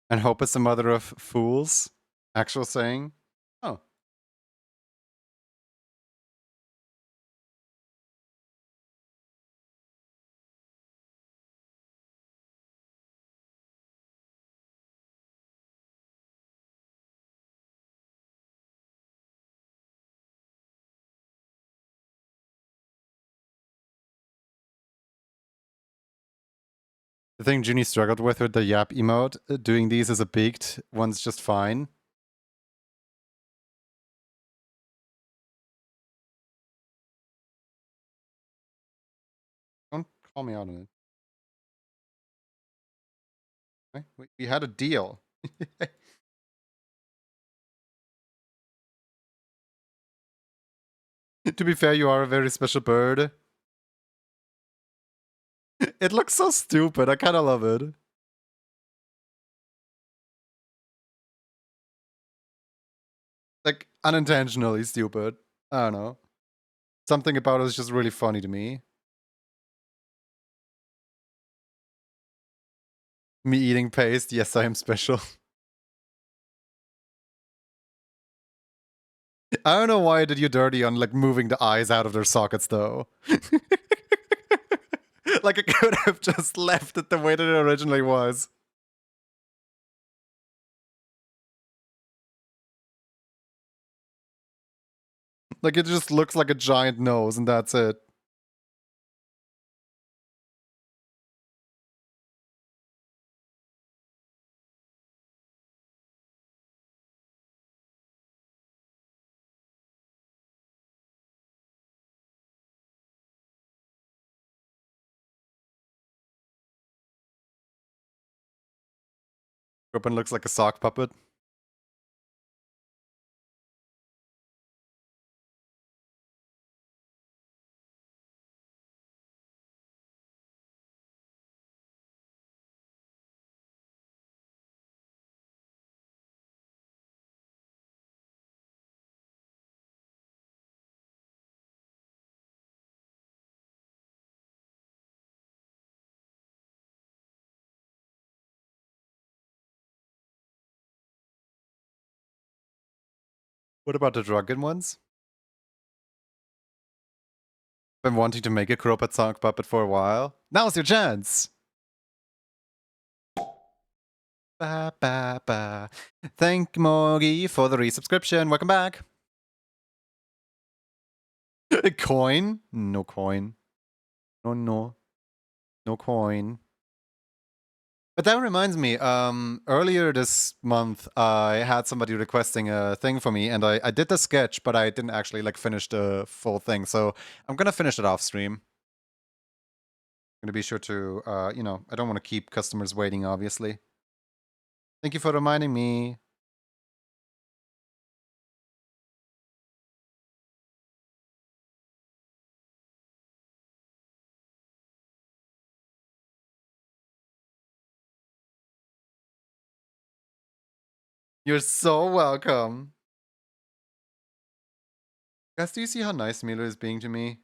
And hope is the mother of fools. Actual saying. Oh. The thing Junie struggled with the yap emote, doing these as a beaked one's just fine. Don't call me out on it. Okay? We had a deal. To be fair, you are a very special bird. It looks so stupid. I kind of love it. Like, unintentionally stupid. I don't know. Something about it is just really funny to me. Me eating paste. Yes, I am special. I don't know why I did you dirty on, like, moving the eyes out of their sockets, though. Like, I could have just left it the way that it originally was. Like, it just looks like a giant nose, and that's it. Grippin looks like a sock puppet. What about the drunken ones? Been wanting to make a Cropped sock puppet for a while. Now's your chance! Ba, ba, ba. Thank Mogi for the resubscription. Welcome back. A coin? No coin. No, no. No coin. But that reminds me, earlier this month, I had somebody requesting a thing for me, and I did the sketch, but I didn't actually, like, finish the full thing, so I'm gonna finish it off stream. I'm gonna be sure to, you know, I don't want to keep customers waiting, obviously. Thank you for reminding me. You're so welcome. Guys, do you see how nice Milo is being to me?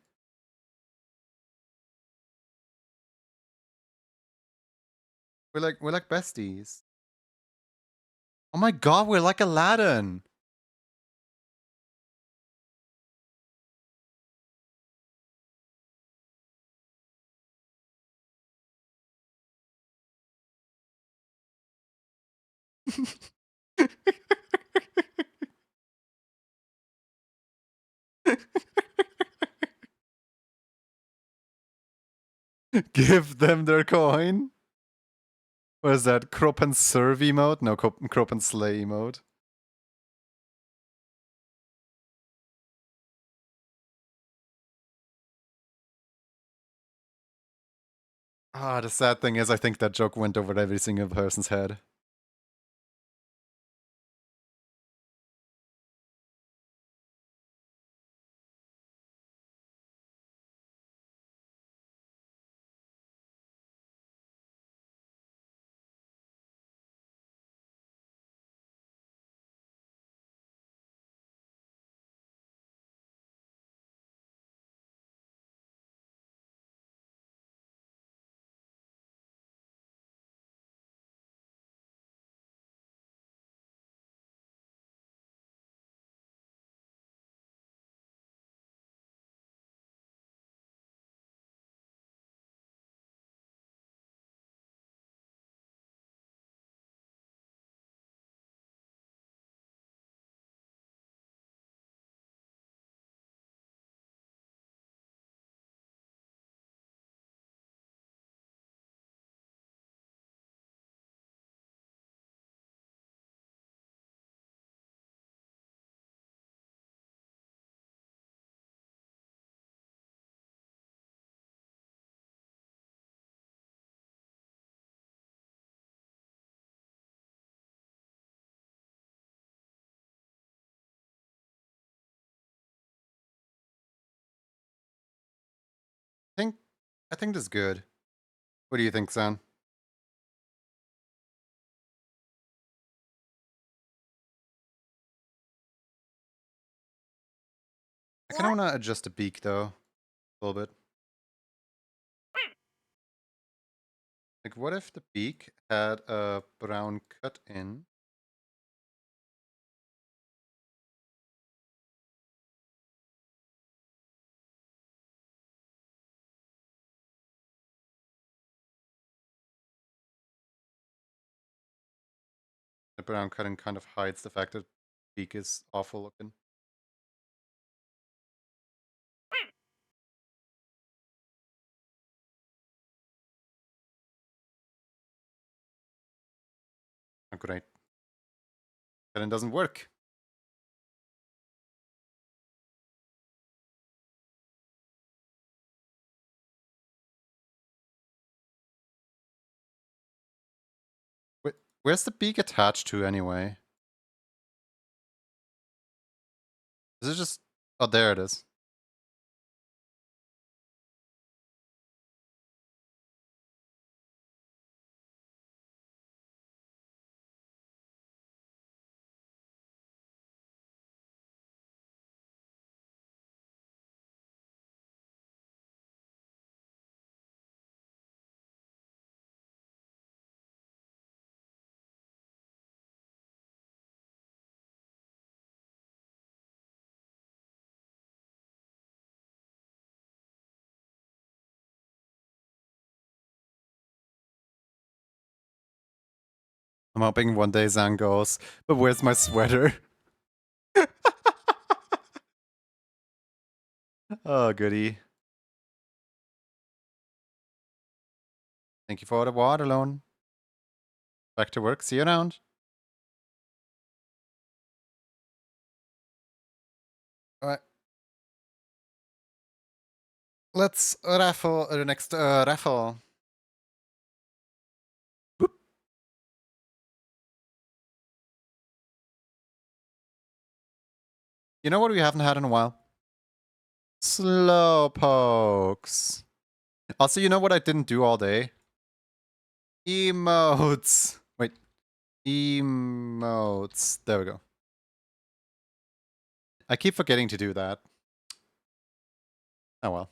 We're like besties. Oh my god, we're like Aladdin. Give them their coin. What is that? Crop and serve emote? No, crop and slay emote. Ah, the sad thing is I think that joke went over every single person's head. I think I think this is good. What do you think, San? I kind of want to adjust the beak though, a little bit. Like, what if the beak had a brown cut in? The brown cut in kind of hides the fact that beak is awful looking. Oh, great. Then it doesn't work. Wait, where's the beak attached to anyway? Is it just... Oh, there it is. I'm hoping one day Zan goes, but where's my sweater? Oh, goody. Thank you for the water loan. Back to work. See you around. Alright. Let's raffle the next raffle. Boop. You know what we haven't had in a while? Slow pokes. Also, you know what I didn't do all day? Emotes. Wait. Emotes. There we go. I keep forgetting to do that. Oh well.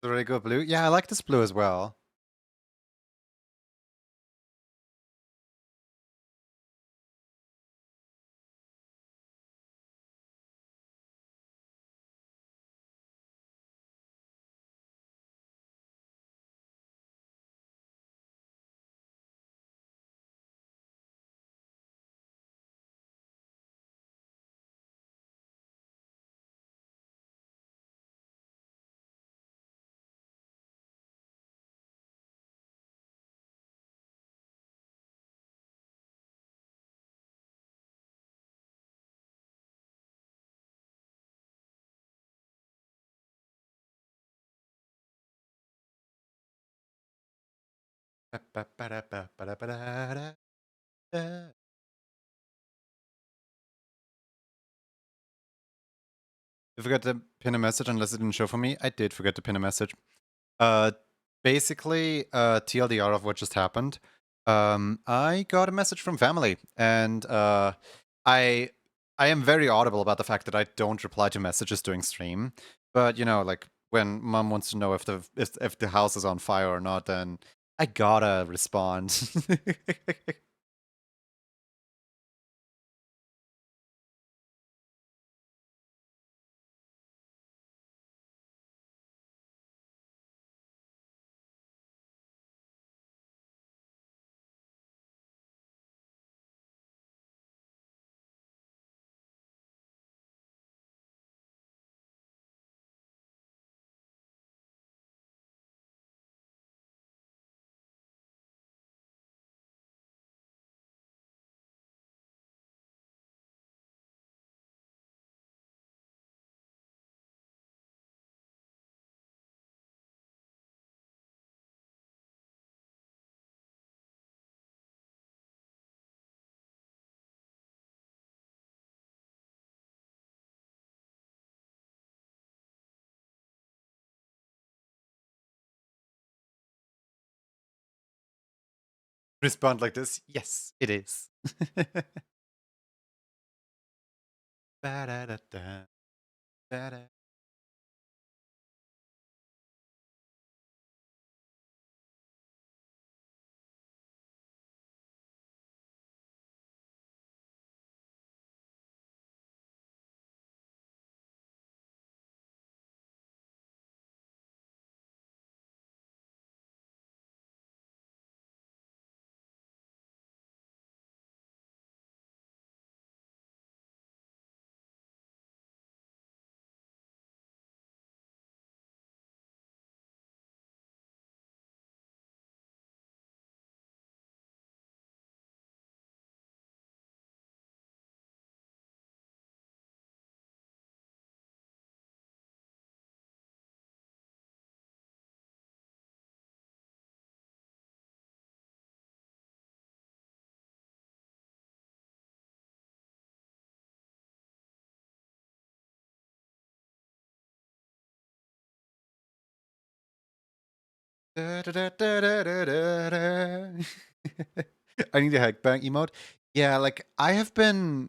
The really good blue. Yeah, I like this blue as well. You forgot to pin a message unless it didn't show for me. I did forget to pin a message. Uh, basically, TLDR of what just happened. I got a message from family, and I I am very audible about the fact that I don't reply to messages during stream. But you know, like when mom wants to know if the house is on fire or not, then I gotta respond. Respond like this. Yes, it is. Ba-da-da-da, ba-da. Da-da-da-da-da-da-da. I need a headbang emote. Yeah, like I have been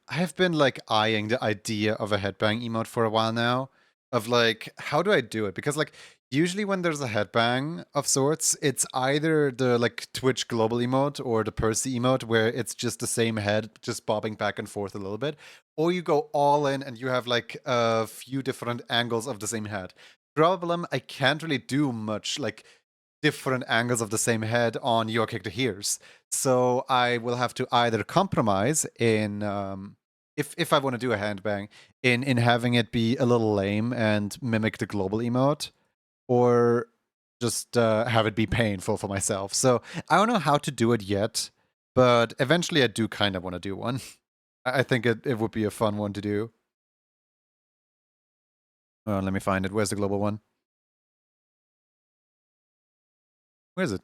like eyeing the idea of a headbang emote for a while now. Of like, how do I do it? Because like usually when there's a headbang of sorts, it's either the like Twitch global emote or the Percy emote where it's just the same head just bobbing back and forth a little bit. Or you go all in and you have like a few different angles of the same head. Problem, I can't really do much like different angles of the same head on your character here's. So I will have to either compromise in if I want to do a handbang in having it be a little lame and mimic the global emote, or just have it be painful for myself. So I don't know how to do it yet, but eventually I do kind of want to do one. I think it would be a fun one to do. Let me find it. Where's the global one? Where is it?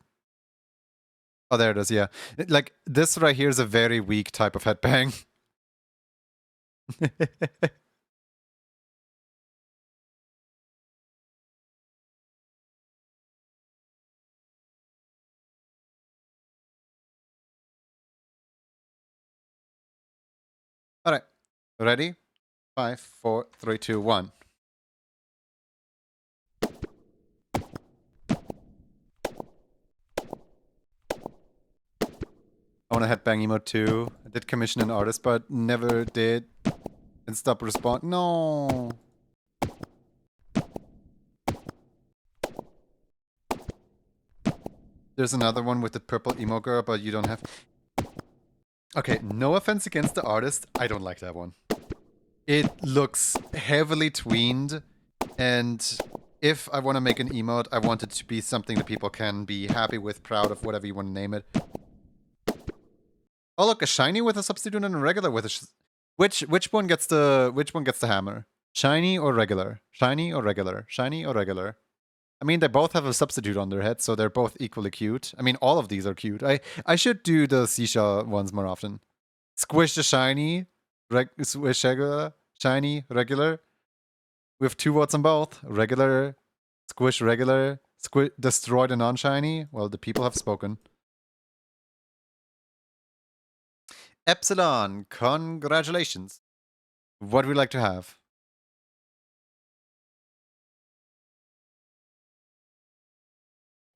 Oh, there it is. Yeah, like this right here is a very weak type of headbang. All right, ready? 5, 4, 3, 2, 1. I want a headbang emote too. I did commission an artist, but never did. And stop respond. No. There's another one with the purple emo girl, but you don't have. Okay, no offense against the artist. I don't like that one. It looks heavily tweened, and if I want to make an emote, I want it to be something that people can be happy with, proud of, whatever you want to name it. Oh look, a shiny with a substitute and a regular with a. Which one gets the hammer? Shiny or regular? Shiny or regular? Shiny or regular? I mean, they both have a substitute on their head, so they're both equally cute. I mean, all of these are cute. I should do the seashell ones more often. Squish the shiny, squish regular, shiny, regular. We have 2 votes on both. Regular, squish regular, destroy the non-shiny. Well, the people have spoken. Epsilon, congratulations. What would we like to have?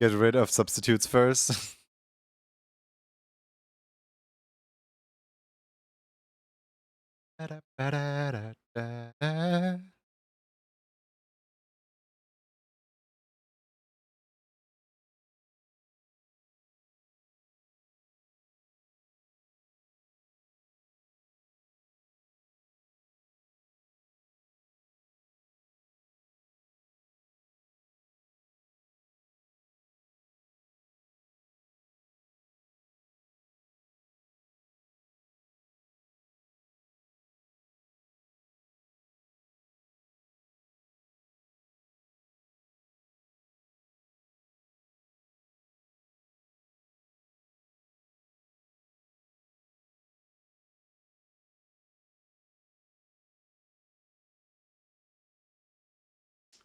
Get rid of substitutes first.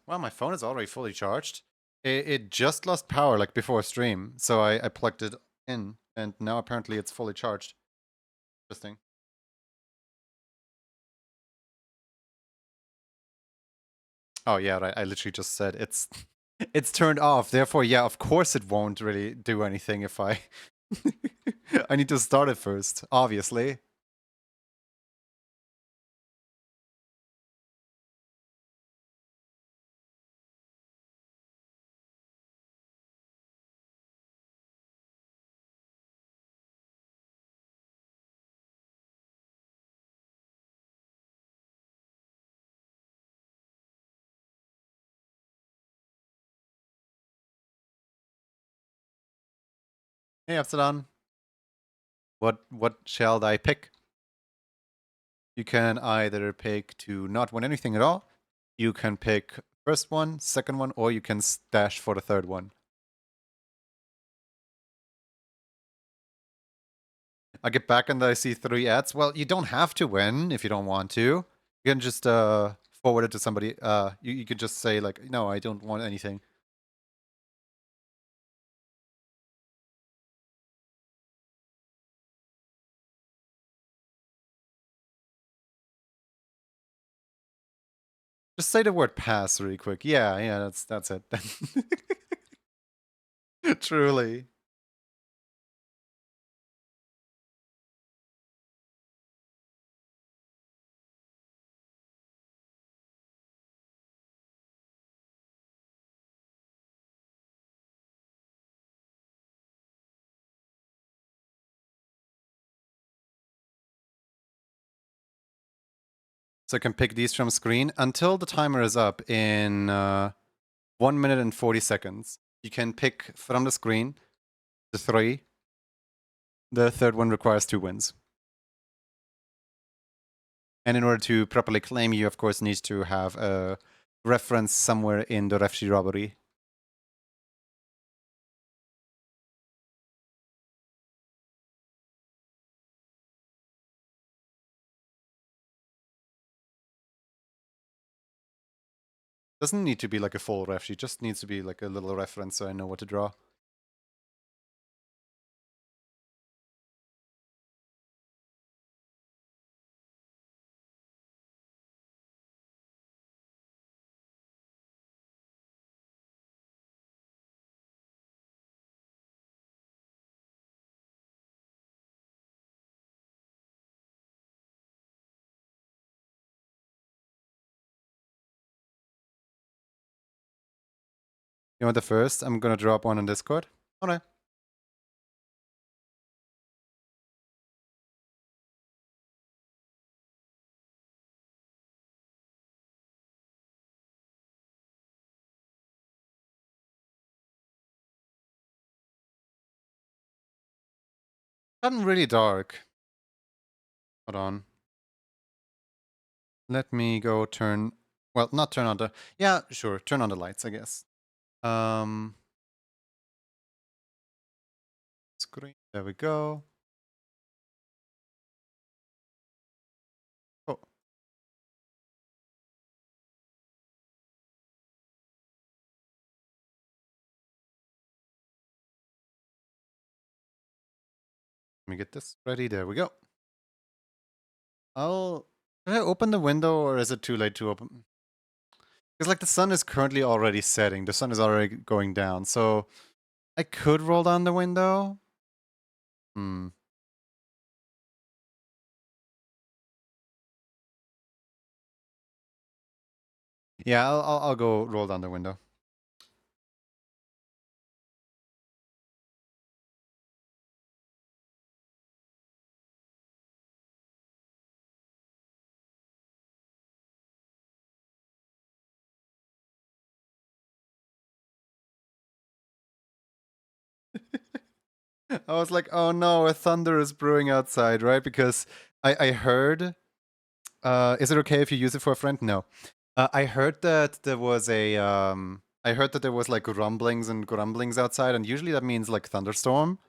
Wow, my phone is already fully charged. It just lost power like before stream, so I plugged it in, and now apparently it's fully charged. Interesting. Oh yeah, right. I literally just said it's it's turned off. Therefore, yeah, of course it won't really do anything if I I need to start it first, obviously. Hey Epsilon, what shall I pick? You can either pick to not win anything at all. You can pick first one, second one, or you can stash for the third one. I get back and I see 3 ads. Well, you don't have to win if you don't want to. You can just forward it to somebody. You could just say like, no, I don't want anything. Just say the word pass really quick. Yeah, that's it. Truly. So I can pick these from screen until the timer is up in 1 minute and 40 seconds. You can pick from the screen the 3. The third one requires 2 wins. And in order to properly claim, you of course need to have a reference somewhere in the Refshi robbery. Doesn't need to be like a full ref sheet, just needs to be like a little reference so I know what to draw. You want the first? I'm gonna drop one on Discord. Alright. Gotten really dark. Hold on. Let me go turn... Well, not turn on the... Yeah, sure. Turn on the lights, I guess. Screen. There we go. Oh. Let me get this ready. There we go. Should I open the window or is it too late to open? Because like the sun is currently already setting. The sun is already going down. So I could roll down the window. Hmm. Yeah, I'll go roll down the window. I was like, oh no, a thunder is brewing outside, right? Because I heard. Is it okay if you use it for a friend? No. I heard that there was a. I heard that there was like rumblings and grumblings outside, and usually that means like thunderstorm.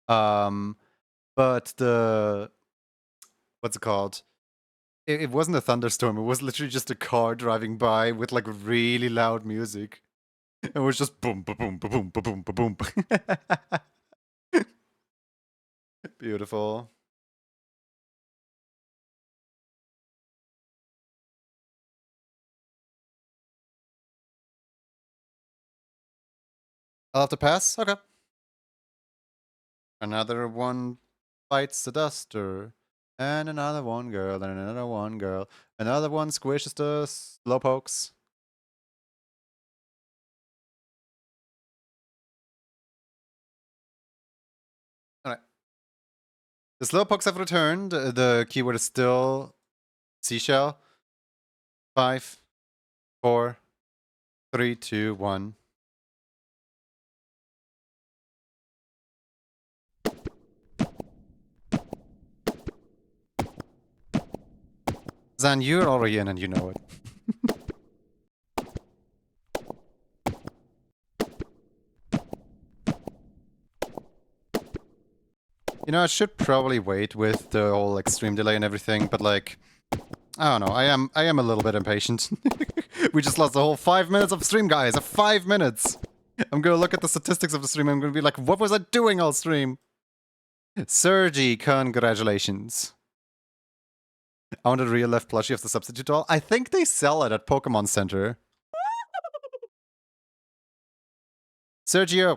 But the what's it called? It wasn't a thunderstorm. It was literally just a car driving by with like really loud music. It was just boom, boom, boom, boom, boom, boom, boom. Beautiful. I'll have to pass. Okay. Another one bites the duster. And another one girl, and another one girl. Another one squishes the slowpokes. Alright. The slowpokes have returned. The keyword is still seashell. 5, 4, 3, 2, 1. Zan, you're already in and you know it. You know, I should probably wait with the whole extreme delay and everything, but like, I don't know. I am a little bit impatient. We just lost the whole 5 minutes of stream, guys. 5 minutes. I'm gonna look at the statistics of the stream. I'm gonna be like, what was I doing all stream? Sergi, congratulations. I want a real left plushie of the substitute doll. I think they sell it at Pokemon Center. Sergio,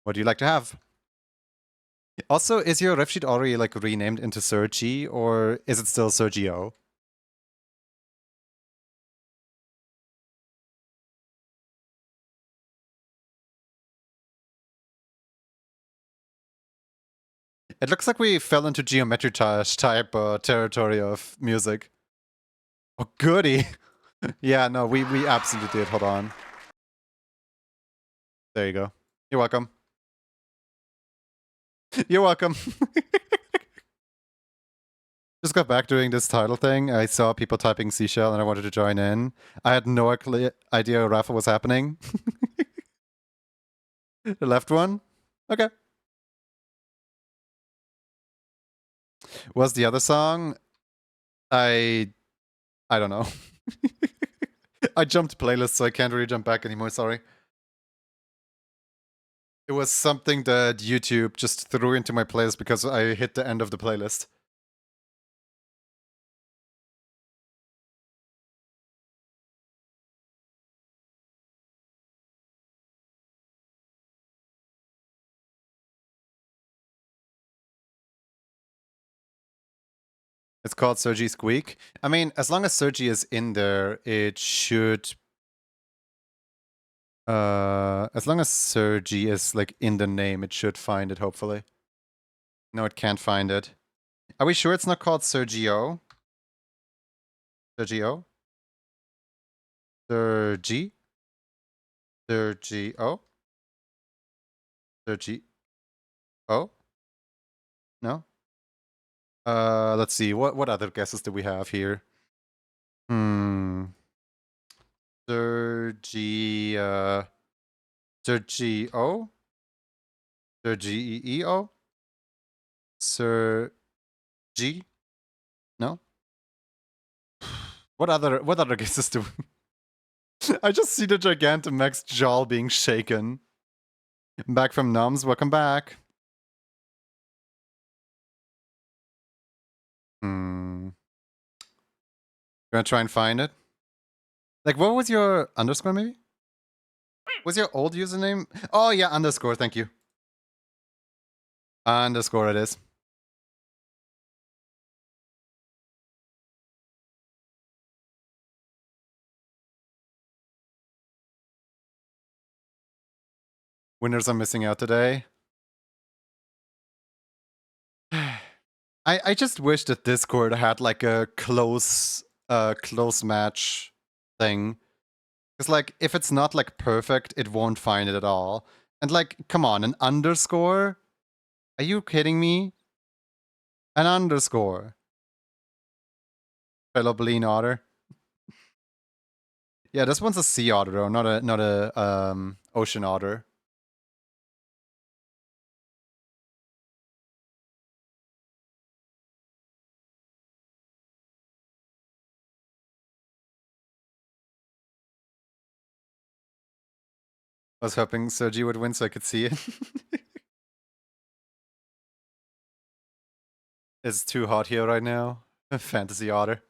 what do you like to have? Also, is your ref sheet already like renamed into Sergi, or is it still Sergio? It looks like we fell into geometry type territory of music. Oh, goody. Yeah, no, we absolutely did. Hold on. There you go. You're welcome. You're welcome. Just got back doing this title thing. I saw people typing seashell and I wanted to join in. I had no idea raffle was happening. The left one? Okay. Was the other song? I don't know. I jumped playlists, so I can't really jump back anymore, sorry. It was something that YouTube just threw into my playlist because I hit the end of the playlist. It's called Sergi Squeak. I mean, as long as Sergi is in there, it should As long as Sir G is like in the name, it should find it, hopefully. No, it can't find it. Are we sure it's not called Sergio? Sergio? Sergi? Sergio? Sergi? Oh? No? Let's see. What other guesses do we have here? Sergi, Sergio? Sergio? Sir G? No? What other guesses do we... I just see the Gigantamax jaw being shaken. Back from Nums, welcome back. Gonna try and find it. Like, what was your underscore, maybe? Was your old username? Oh, yeah, underscore, thank you. Underscore it is. Winners are missing out today. I just wish that Discord had like a close match thing. Because like if it's not like perfect, it won't find it at all. And like, come on, an underscore? Are you kidding me? An underscore. Fellow Bleen otter. Yeah, this one's a sea otter though, not a ocean otter. I was hoping Sergi would win so I could see it. It's too hot here right now. Fantasy otter.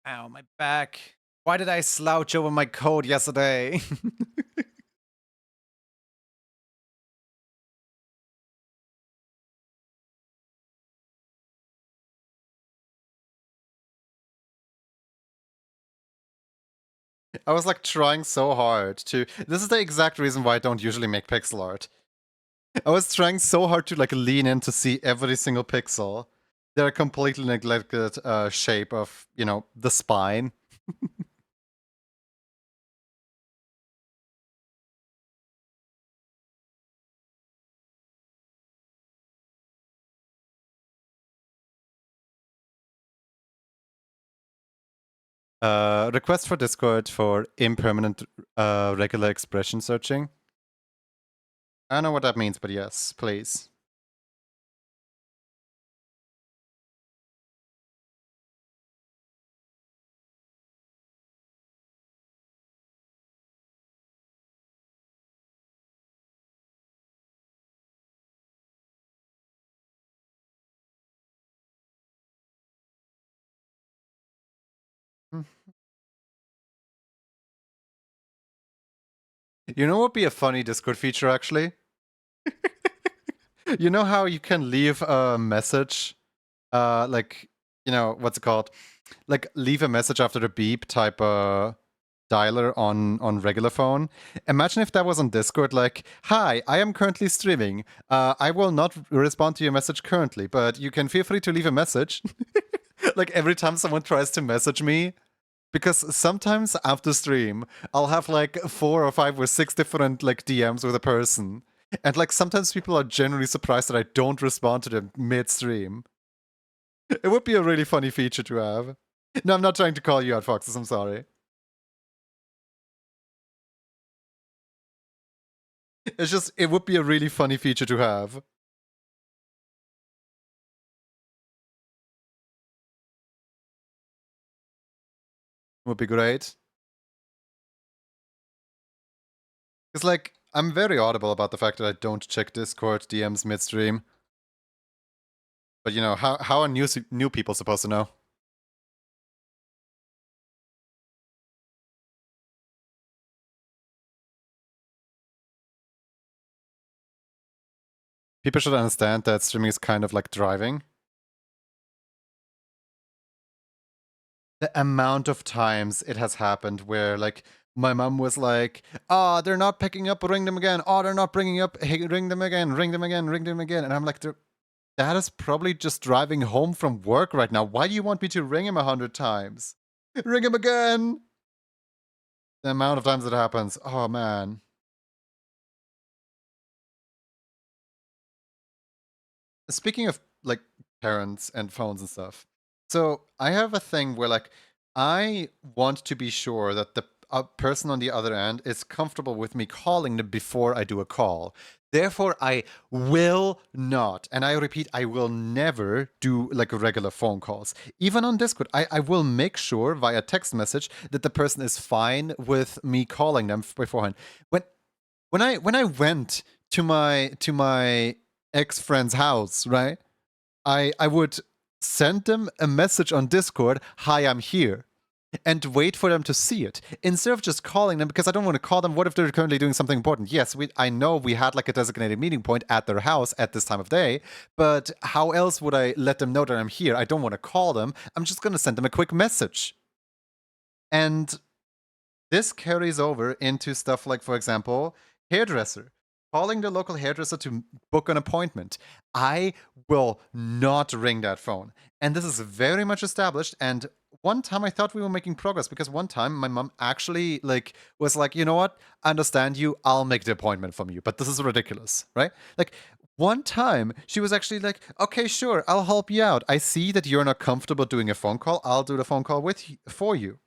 Ow, my back. Why did I slouch over my coat yesterday? I was like trying so hard to... This is the exact reason why I don't usually make pixel art. I was trying so hard to like lean in to see every single pixel. They're a completely neglected shape of, you know, the spine. Request for Discord for impermanent regular expression searching. I don't know what that means, but yes, please. You know what would be a funny Discord feature, actually? You know how you can leave a message, like, you know, what's it called? Like, leave a message after the beep type dialer on regular phone. Imagine if that was on Discord, like, hi, I am currently streaming. I will not respond to your message currently, but you can feel free to leave a message. Like, every time someone tries to message me, because sometimes after stream, I'll have like 4 or 5 or 6 different like DMs with a person. And like sometimes people are genuinely surprised that I don't respond to them mid-stream. It would be a really funny feature to have. No, I'm not trying to call you out, Foxes, I'm sorry. It's just, it would be a really funny feature to have. Would be great. Because like, I'm very audible about the fact that I don't check Discord DMs mid-stream. But you know, how are new people supposed to know? People should understand that streaming is kind of like driving. The amount of times it has happened where like my mom was like, "Oh, they're not picking up. Ring them again. Oh, they're not bringing up. Hey, ring them again. Ring them again. Ring them again." And I'm like, "Dad is probably just driving home from work right now. Why do you want me to ring him 100 times? Ring him again." The amount of times it happens. Oh man. Speaking of like parents and phones and stuff, so I have a thing where like I want to be sure that the person on the other end is comfortable with me calling them before I do a call. Therefore, I will not, and I repeat, I will never do like regular phone calls. Even on Discord, I will make sure via text message that the person is fine with me calling them beforehand. When when I went to my ex friend's house, right? I would send them a message on Discord, "Hi, I'm here," and wait for them to see it instead of just calling them because I don't want to call them. What if they're currently doing something important? Yes, I know we had like a designated meeting point at their house at this time of day, but how else would I let them know that I'm here? I don't want to call them. I'm just going to send them a quick message. And this carries over into stuff like, for example, hairdresser. Calling the local hairdresser to book an appointment. I will not ring that phone. And this is very much established. And one time I thought we were making progress because one time my mom actually like was like, "You know what? I understand you. I'll make the appointment from you. But this is ridiculous, right?" Like one time she was actually like, "Okay, sure, I'll help you out. I see that you're not comfortable doing a phone call. I'll do the phone call for you."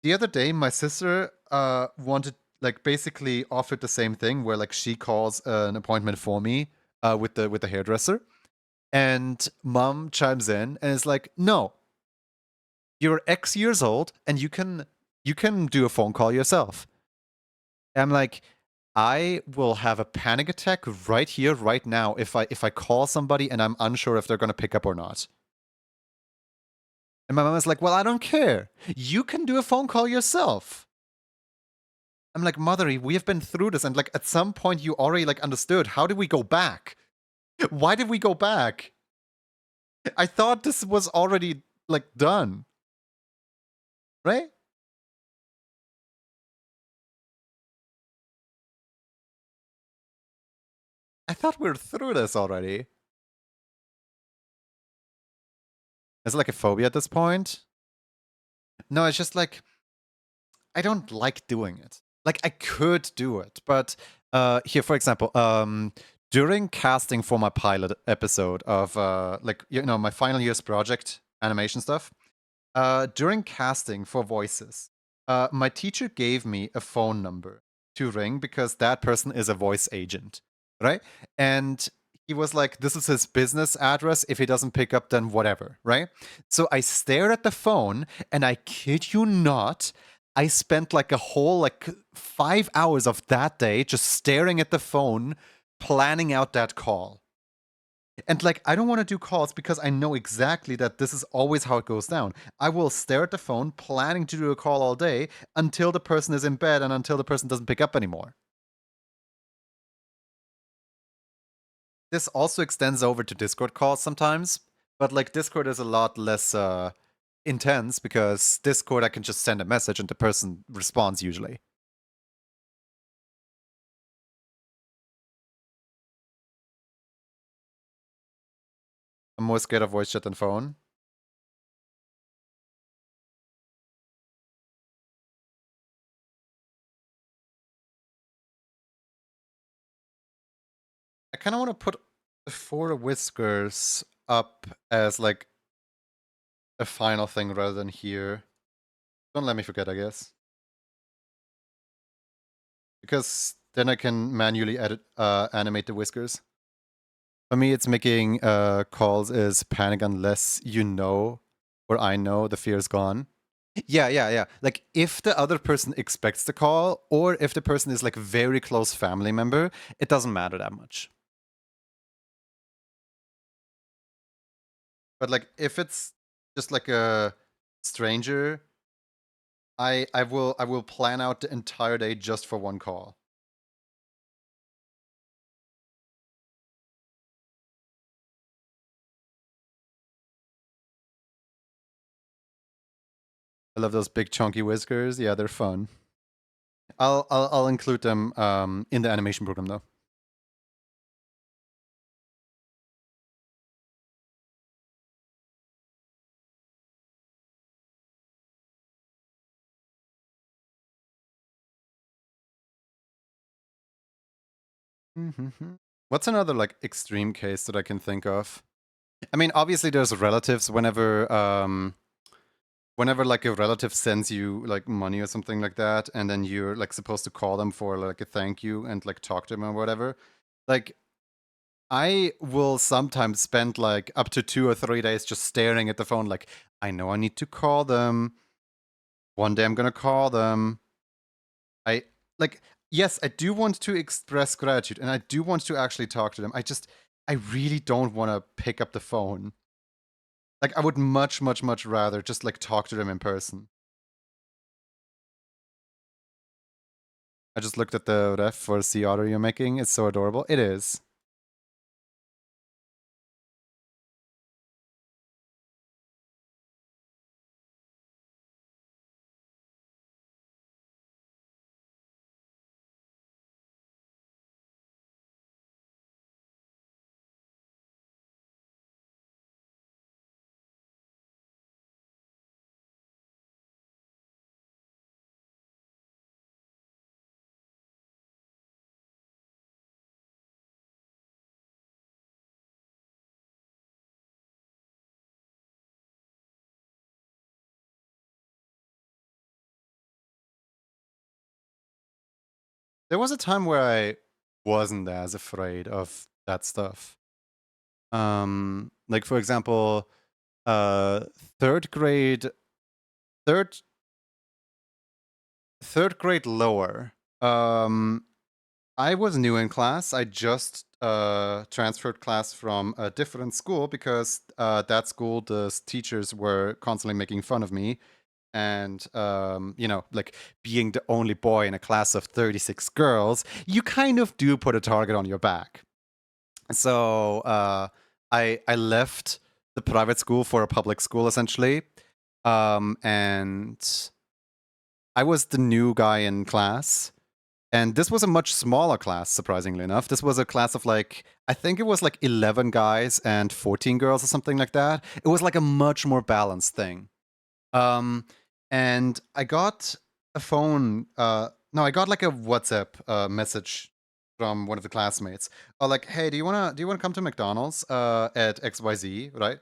The other day my sister wanted like basically offered the same thing where like she calls an appointment for me with the hairdresser, and mom chimes in and is like, "No, you're X years old and you can do a phone call yourself." And I'm like, I will have a panic attack right here right now if I call somebody and I'm unsure if they're going to pick up or not. And my mom is like, "Well, I don't care, you can do a phone call yourself." I'm like, "Mothery, we have been through this, and like at some point you already like understood. How did we go back? Why did we go back? I thought this was already like done, right? I thought we were through this already." Is it like a phobia at this point? No, it's just like I don't like doing it. Like I could do it, but here, for example, during casting for my pilot episode of like my final year's project animation stuff, during casting for voices, my teacher gave me a phone number to ring because that person is a voice agent, right? And he was like, "This is his business address. If he doesn't pick up, then whatever," right? So I stared at the phone, and I kid you not, I spent like a whole like 5 hours of that day just staring at the phone, planning out that call. And like, I don't want to do calls because I know exactly that this is always how it goes down. I will stare at the phone, planning to do a call all day until the person is in bed and until the person doesn't pick up anymore. This also extends over to Discord calls sometimes, but like, Discord is a lot less intense because Discord, I can just send a message and the person responds usually. I'm more scared of voice chat than phone. I kind of want to put Four Whiskers up as like a final thing rather than here. Don't let me forget, I guess. Because then I can manually edit, animate the whiskers. For me, it's making calls is panic unless you know or I know the fear is gone. Yeah, yeah, yeah. Like if the other person expects the call or if the person is like a very close family member, it doesn't matter that much. But like if it's just like a stranger, I will plan out the entire day just for one call. I love those big chunky whiskers. Yeah, they're fun. I'll include them in the animation program though. What's another like extreme case that I can think of? I mean, obviously there's relatives whenever like a relative sends you like money or something like that, and then you're like supposed to call them for like a thank you and like talk to them or whatever. Like I will sometimes spend like up to 2 or 3 days just staring at the phone, like, I know I need to call them. One day I'm gonna call them. I like, yes, I do want to express gratitude and I do want to actually talk to them. I really don't want to pick up the phone. Like, I would much, much, much rather just like talk to them in person. I just looked at the ref for sea otter you're making. It's so adorable. It is. There was a time where I wasn't as afraid of that stuff. Like for example, uh, third grade, third third grade lower. I was new in class. I just transferred class from a different school because that school, the teachers were constantly making fun of me. And, like being the only boy in a class of 36 girls, you kind of do put a target on your back. So I left the private school for a public school essentially. And I was the new guy in class. And this was a much smaller class, surprisingly enough. This was a class of like, I think it was like 11 guys and 14 girls or something like that. It was like a much more balanced thing. Um, and I got a phone. No, I got like a WhatsApp message from one of the classmates. Like, hey, do you wanna come to McDonald's at XYZ, right?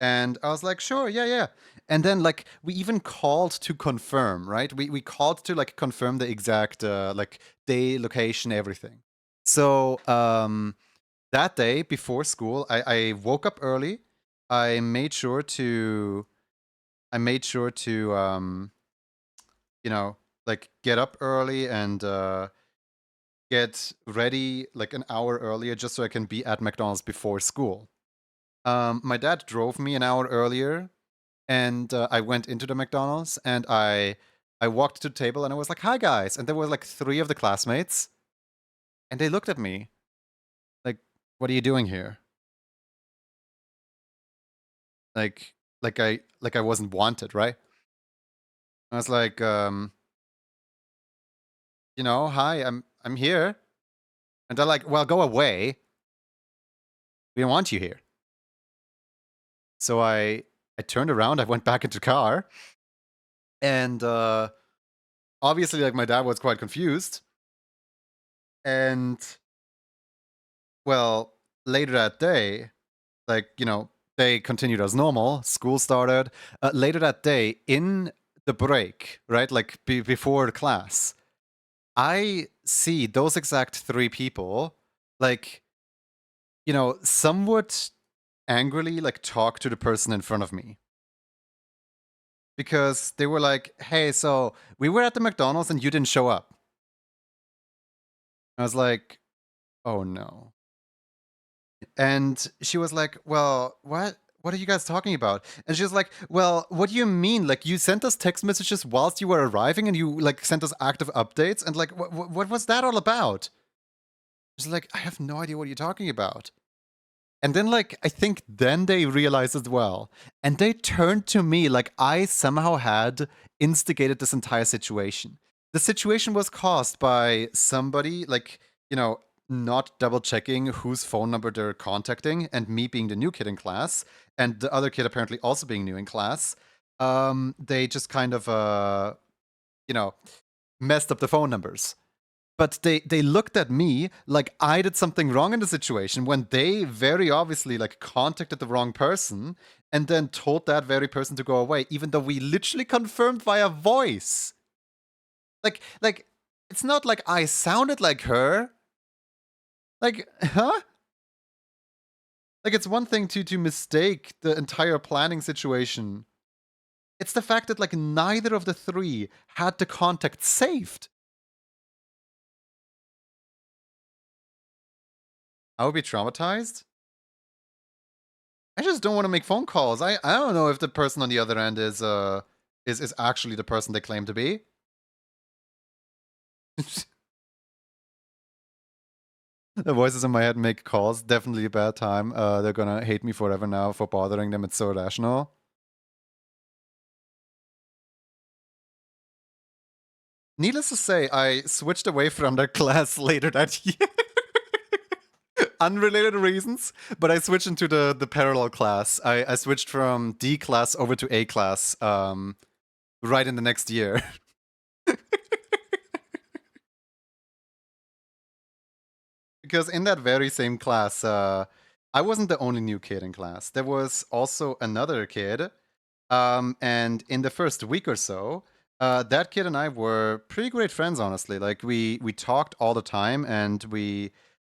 And I was like, sure, yeah, yeah. And then like we even called to confirm, right? We called to like confirm the exact like day, location, everything. So that day before school, I woke up early. I made sure to you know, like get up early and get ready like an hour earlier just so I can be at McDonald's before school. My dad drove me an hour earlier, and I went into the McDonald's and I walked to the table and I was like, "Hi guys," and there were like 3 of the classmates, and they looked at me like, "What are you doing here?" Like, like I wasn't wanted, right? I was like, "Hi, I'm here," and they're like, "Well, go away. We don't want you here." So I turned around, I went back into the car, and obviously like my dad was quite confused. And well, later that day, like, they continued as normal, school started. Later that day in the break, right? Like before the class, I see those exact 3 people like, somewhat angrily like talk to the person in front of me. Because they were like, "Hey, so we were at the McDonald's and you didn't show up." I was like, "Oh no." And she was like, "Well, what? What are you guys talking about?" And she was like, "Well, what do you mean? Like, you sent us text messages whilst you were arriving, and you like sent us active updates, and like, what was that all about?" She's like, "I have no idea what you're talking about." And then, like, I think then they realized as well. And they turned to me like I somehow had instigated this entire situation. The situation was caused by somebody, like, you know, not double checking whose phone number they're contacting, and me being the new kid in class, and the other kid apparently also being new in class. They just kind of, you know, messed up the phone numbers. But they looked at me like I did something wrong in the situation when they very obviously like contacted the wrong person and then told that very person to go away, even though we literally confirmed via voice. Like it's not like I sounded like her. Like, huh? Like it's one thing to mistake the entire planning situation. It's the fact that like neither of the three had the contact saved. I would be traumatized. I just don't want to make phone calls. I don't know if the person on the other end is actually the person they claim to be. The voices in my head make calls. Definitely a bad time. They're gonna hate me forever now for bothering them. It's so irrational. Needless to say, I switched away from that class later that year. Unrelated reasons, but I switched into the parallel class. I switched from D class over to A class right in the next year. Because in that very same class, I wasn't the only new kid in class. There was also another kid, and in the first week or so, that kid and I were pretty great friends. Honestly, like we talked all the time, and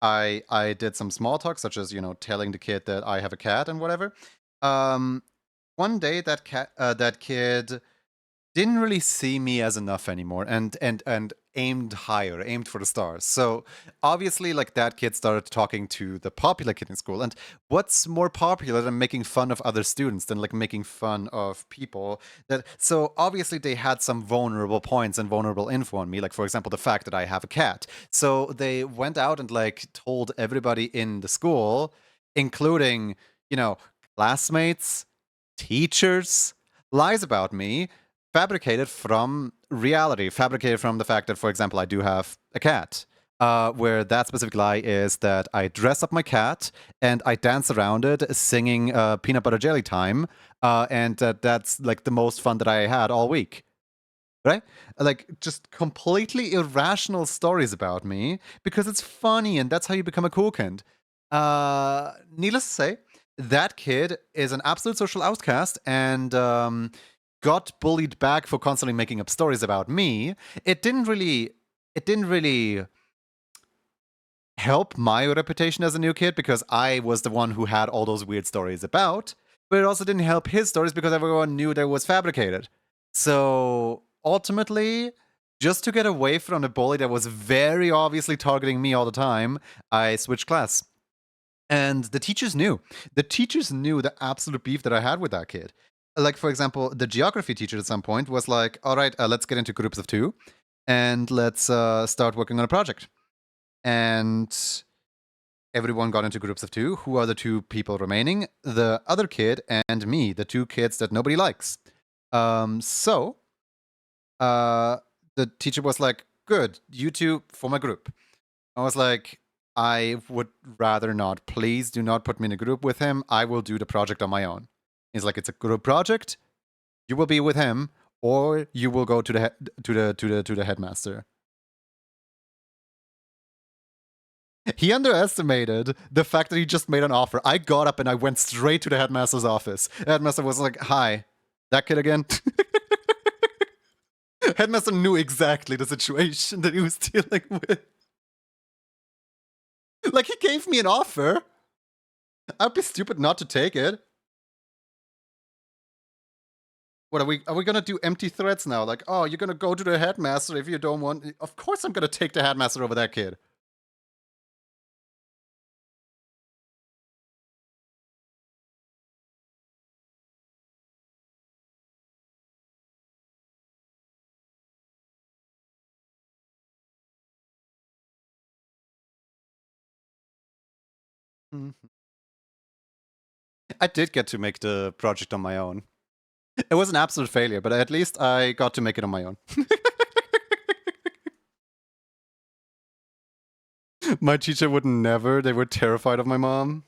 I did some small talk, such as telling the kid that I have a cat and whatever. Um, One day, that kid didn't really see me as enough anymore and aimed higher, aimed for the stars. So obviously like that kid started talking to the popular kid in school. And what's more popular than making fun of other students, than like making fun of people that so obviously they had some vulnerable points and vulnerable info on me, like for example the fact that I have a cat. So they went out and like told everybody in the school, including, you know, classmates, teachers, lies about me, fabricated from reality, fabricated from the fact that, for example, I do have a cat. Where that specific lie is that I dress up my cat and I dance around it, singing "Peanut Butter Jelly Time," and that's like the most fun that I had all week. Right? Like just completely irrational stories about me because it's funny and that's how you become a cool kid. Needless to say, that kid is an absolute social outcast and got bullied back for constantly making up stories about me. It didn't really help my reputation as a new kid because I was the one who had all those weird stories about, but it also didn't help his stories because everyone knew they was fabricated. So ultimately, just to get away from a bully that was very obviously targeting me all the time, I switched class. And the teachers knew. The teachers knew the absolute beef that I had with that kid. Like, for example, the geography teacher at some point was like, all right, let's get into groups of two and let's start working on a project. And everyone got into groups of two. Who are the two people remaining? The other kid and me, the two kids that nobody likes. So uh, the teacher was like, good, you two form a group. I was like, I would rather not. Please do not put me in a group with him. I will do the project on my own. He's like, it's a group project. You will be with him, or you will go to the headmaster. He underestimated the fact that he just made an offer. I got up and I went straight to the headmaster's office. The headmaster was like, "Hi, that kid again." Headmaster knew exactly the situation that he was dealing with. Like he gave me an offer. I'd be stupid not to take it. What are we gonna do empty threats now? Like, oh, you're gonna go to the headmaster if you don't want. Of course, I'm gonna take the headmaster over that kid. Mhm. I did get to make the project on my own. It was an absolute failure, but at least I got to make it on my own. My teacher would never. They were terrified of my mom.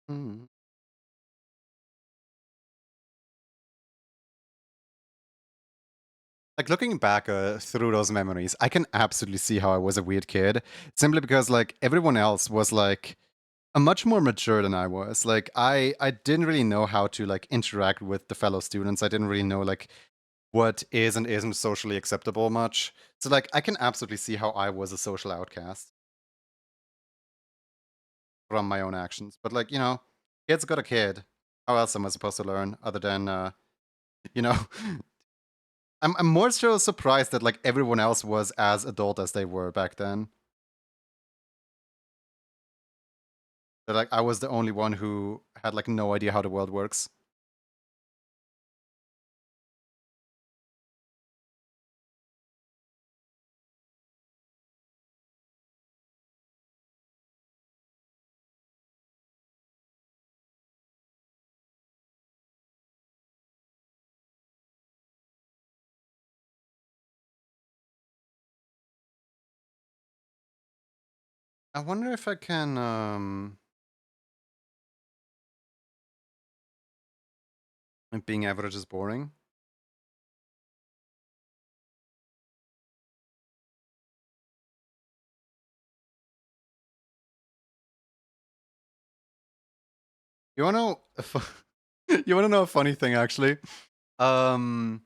Hmm. Like looking back through those memories, I can absolutely see how I was a weird kid. Simply because like everyone else was like much more mature than I was. Like I didn't really know how to like interact with the fellow students. I didn't really know like what is and isn't socially acceptable much. So like I can absolutely see how I was a social outcast from my own actions. But like, kids got a kid. How else am I supposed to learn other than you know, I'm more so surprised that like everyone else was as adult as they were back then. That like I was the only one who had like no idea how the world works. I wonder if I can being average is boring. You wanna know you wanna know a funny thing actually? Um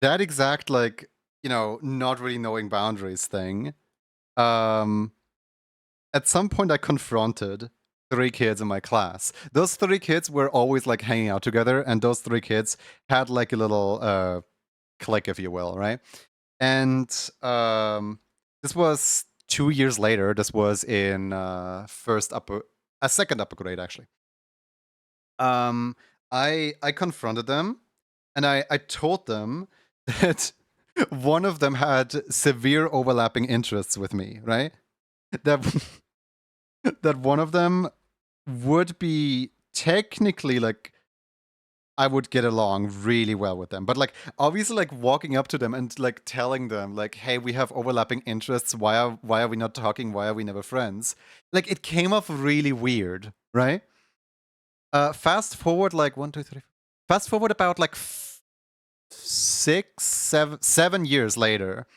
that exact like, not really knowing boundaries thing. Um at some point I confronted three kids in my class. Those three kids were always like hanging out together, and those three kids had like a little clique, if you will, right? And this was 2 years later. This was in second upper grade actually. Um, I confronted them, and I told them that one of them had severe overlapping interests with me, right? That that one of them would be technically like I would get along really well with them. But like obviously like walking up to them and like telling them like, hey, we have overlapping interests. Why are we not talking? Why are we never friends? Like it came off really weird, right? Fast forward like 1, 2, 3. Fast forward about like 7 years later.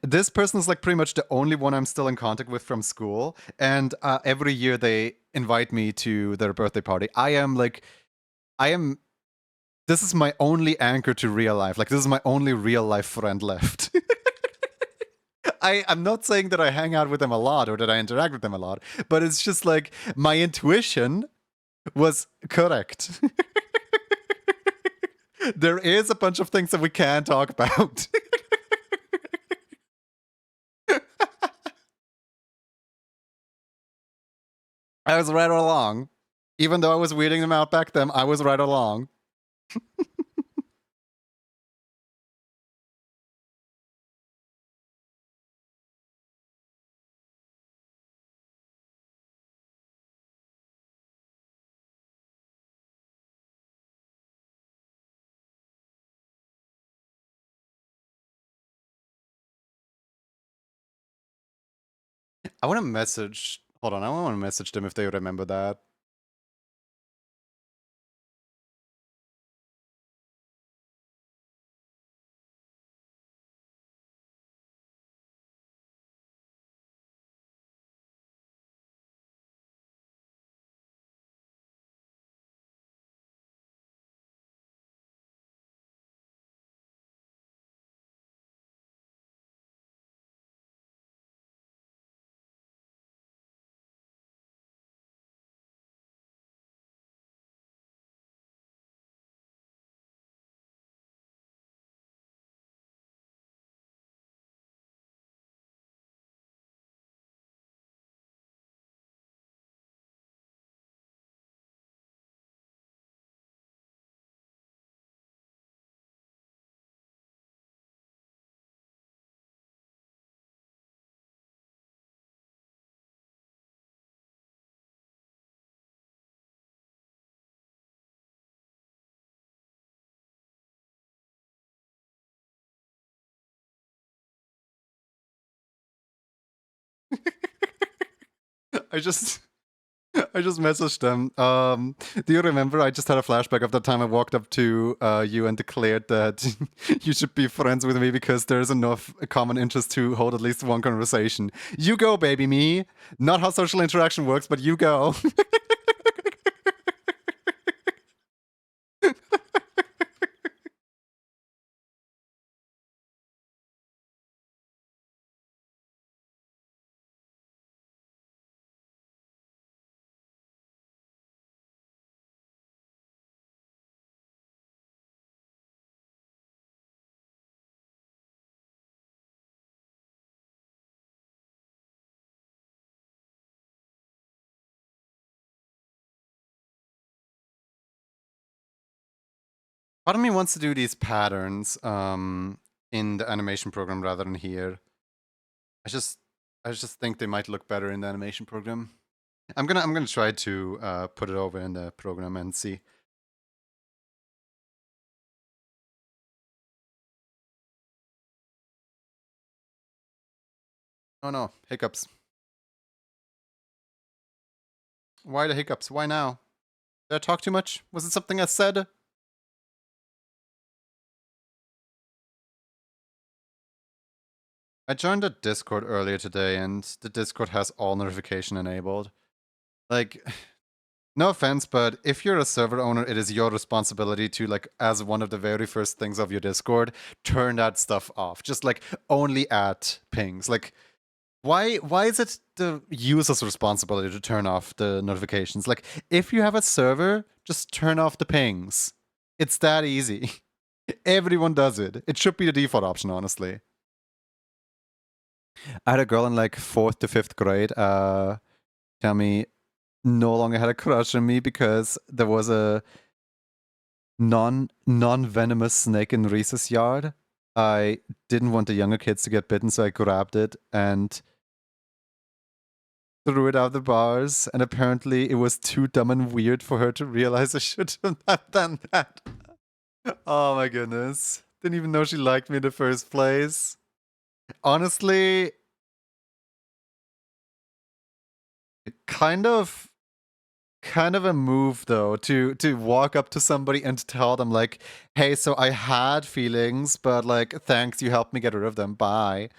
This person is like pretty much the only one I'm still in contact with from school, and every year they invite me to their birthday party. I am this is my only anchor to real life. Like this is my only real life friend left. I'm not saying that I hang out with them a lot or that I interact with them a lot, but it's just like my intuition was correct. There is a bunch of things that we can talk about. I was right all along. Even though I was weeding them out back then, I was right along. I want to message. Hold on, I want to message them if they remember that. I just messaged them. Do you remember? I just had a flashback of the time I walked up to you and declared that you should be friends with me because there's enough common interest to hold at least one conversation. You go, baby me. Not how social interaction works, but you go. Part of me wants to do these patterns in the animation program rather than here. I just think they might look better in the animation program. I'm gonna try to put it over in the program and see. Oh no, hiccups. Why the hiccups? Why now? Did I talk too much? Was it something I said? I joined a Discord earlier today and the Discord has all notification enabled. Like, no offense, but if you're a server owner, it is your responsibility to, like, as one of the very first things of your Discord, turn that stuff off. Just, like, only at pings. Like, why is it the user's responsibility to turn off the notifications? Like, if you have a server, just turn off the pings. It's that easy. Everyone does it. It should be the default option, honestly. I had a girl in like 4th to 5th grade tell me no longer had a crush on me because there was a non-venomous snake in Reese's yard. I didn't want the younger kids to get bitten, so I grabbed it and threw it out the bars. And apparently it was too dumb and weird for her to realize I should have not done that. Oh my goodness. Didn't even know she liked me in the first place. Honestly, kind of a move though to walk up to somebody and tell them like, hey, so I had feelings, but like, thanks, you helped me get rid of them, bye.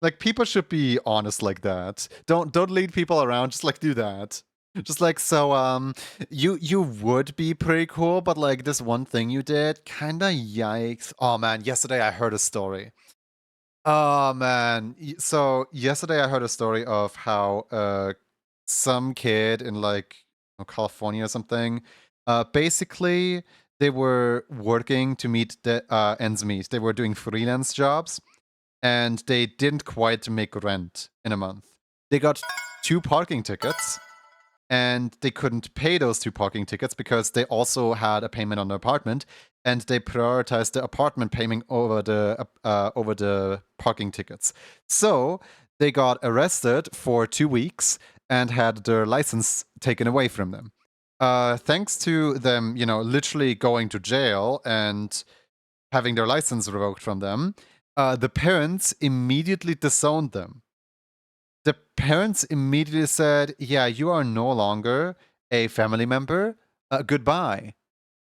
Like, people should be honest like that. Don't lead people around, just like do that. Just like, so you would be pretty cool, but like this one thing you did, kinda yikes. Oh man, yesterday I heard a story. Oh man. So yesterday I heard a story of how some kid in like California or something, basically they were working to meet the ends meet. They were doing freelance jobs and they didn't quite make rent in a month. They got 2 parking tickets and they couldn't pay those 2 parking tickets because they also had a payment on the apartment, and they prioritized the apartment payment over the parking tickets. So they got arrested for 2 weeks and had their license taken away from them. Thanks to them, you know, literally going to jail and having their license revoked from them, the parents immediately disowned them. The parents immediately said, yeah, you are no longer a family member. Goodbye.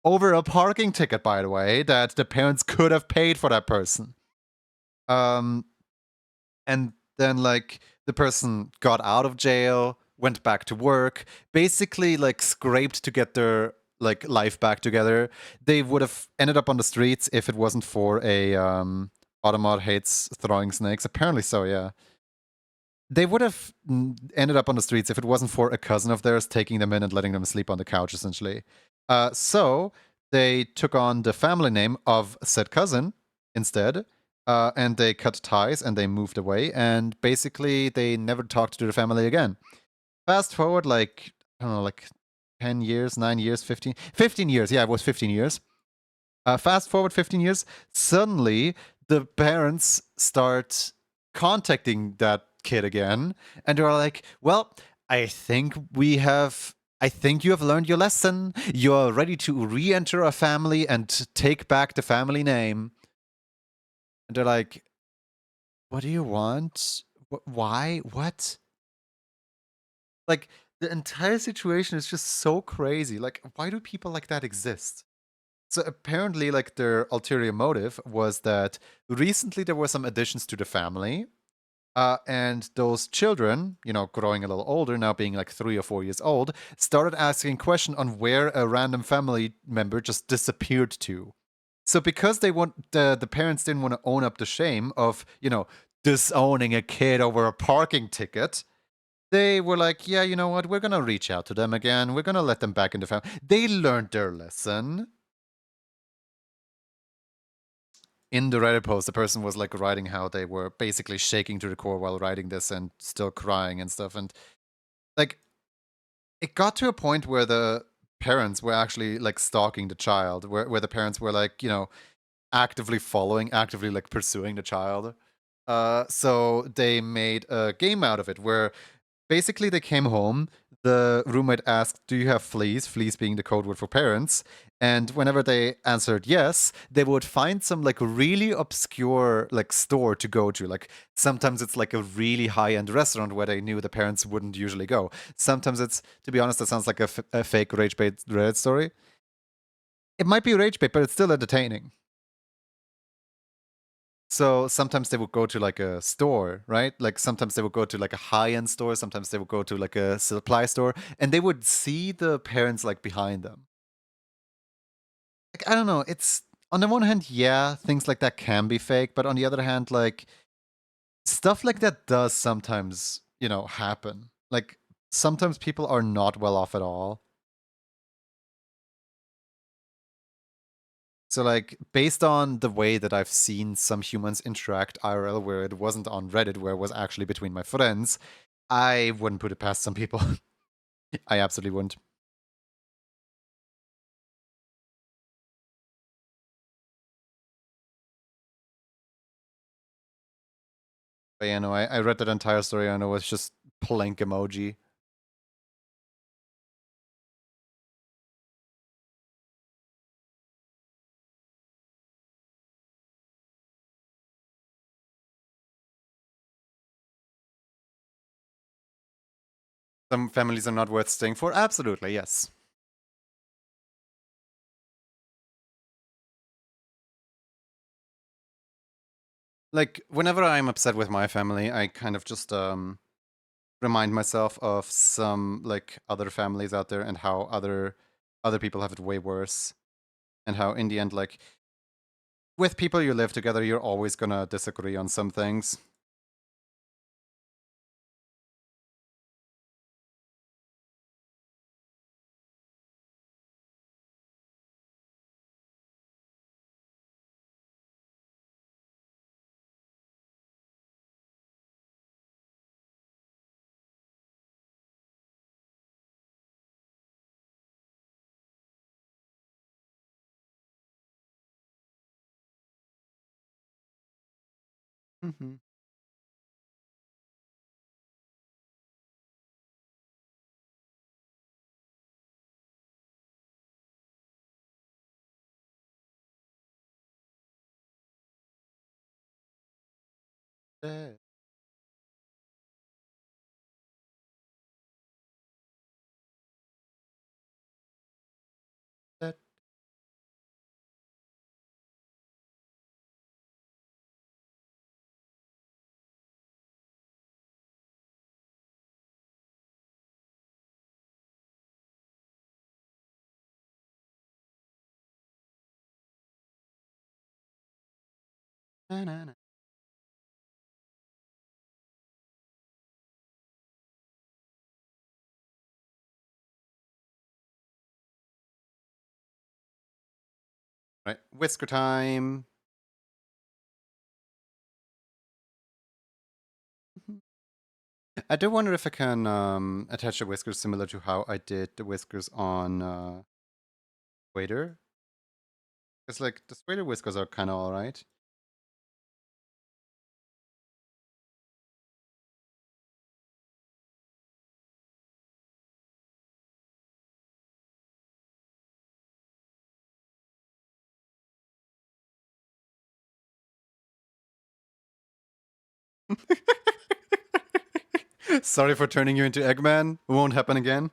Over a parking ticket, by the way, that the parents could have paid for that person. And then, like, the person got out of jail, went back to work, basically, like, scraped to get their, like, life back together. They would have ended up on the streets if it wasn't for a Automod hates throwing snakes. Apparently so, yeah. They would have ended up on the streets if it wasn't for a cousin of theirs taking them in and letting them sleep on the couch, essentially. So they took on the family name of said cousin instead, and they cut ties and they moved away, and basically they never talked to the family again. Fast forward, like, I don't know, like 10 years, 9 years, 15 years. Yeah, it was 15 years. Fast forward 15 years, suddenly the parents start contacting that kid again, and they're like, well, I think you have learned your lesson. You're ready to re-enter a family and take back the family name. And they're like, what do you want? Why? What? Like, the entire situation is just so crazy. Like, why do people like that exist? So apparently, like, their ulterior motive was that recently there were some additions to the family. And those children, growing a little older, now being like 3 or 4 years old, started asking question on where a random family member just disappeared to. So because the parents didn't want to own up the shame of, disowning a kid over a parking ticket, they were like, yeah, you know what? We're gonna reach out to them again. We're gonna let them back into family. They learned their lesson. In the Reddit post, the person was like writing how they were basically shaking to the core while writing this and still crying and stuff. And like, it got to a point where the parents were actually like stalking the child, where the parents were like, actively following, actively like pursuing the child. So they made a game out of it where basically they came home. The roommate asked, "Do you have fleas?" Fleas being the code word for parents. And whenever they answered yes, they would find some like really obscure like store to go to. Like sometimes it's like a really high end restaurant where they knew the parents wouldn't usually go. Sometimes it's, to be honest, that sounds like a fake rage bait Reddit story. It might be rage bait, but it's still entertaining. So sometimes they would go to like a store, right? Like sometimes they would go to like a high-end store, sometimes they would go to like a supply store, and they would see the parents like behind them. Like I don't know, it's on the one hand, yeah, things like that can be fake, but on the other hand, like stuff like that does sometimes, happen. Like sometimes people are not well off at all. So like based on the way that I've seen some humans interact IRL where it wasn't on Reddit, where it was actually between my friends, I wouldn't put it past some people. I absolutely wouldn't. But yeah, no, I read that entire story and it was just plank emoji. Some families are not worth staying for. Absolutely, yes. Like whenever I'm upset with my family, I kind of just remind myself of some like other families out there and how other people have it way worse, and how in the end, like with people you live together, you're always gonna disagree on some things. Mm-hmm. Right, whisker time. I do wonder if I can attach the whiskers similar to how I did the whiskers on Wader. It's like the Wader whiskers are kind of alright. Sorry for turning you into Eggman. Won't happen again.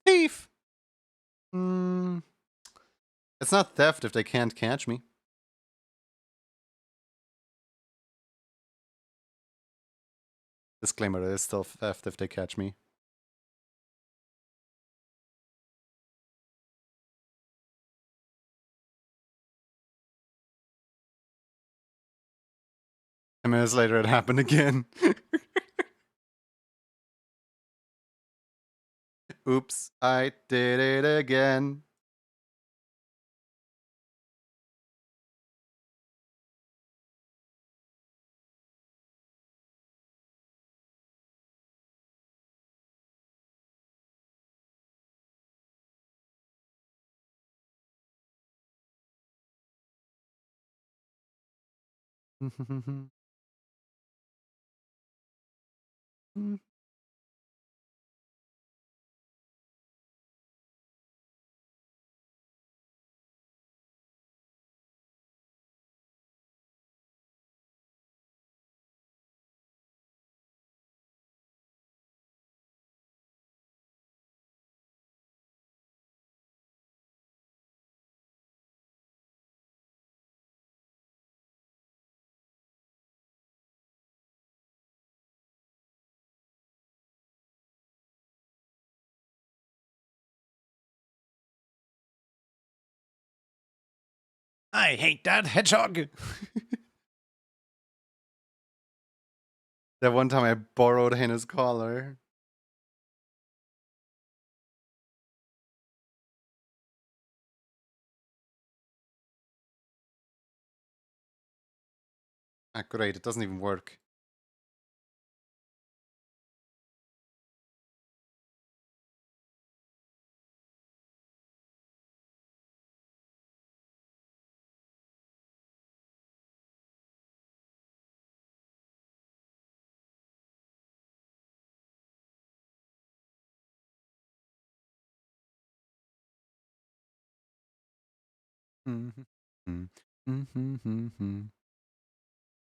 Thief! Hmm. It's not theft if they can't catch me. Disclaimer, it is still theft if they catch me. A minutes later, it happened again. Oops, I did it again. I hate that hedgehog. That one time I borrowed Hannah's collar. Ah, great, it doesn't even work.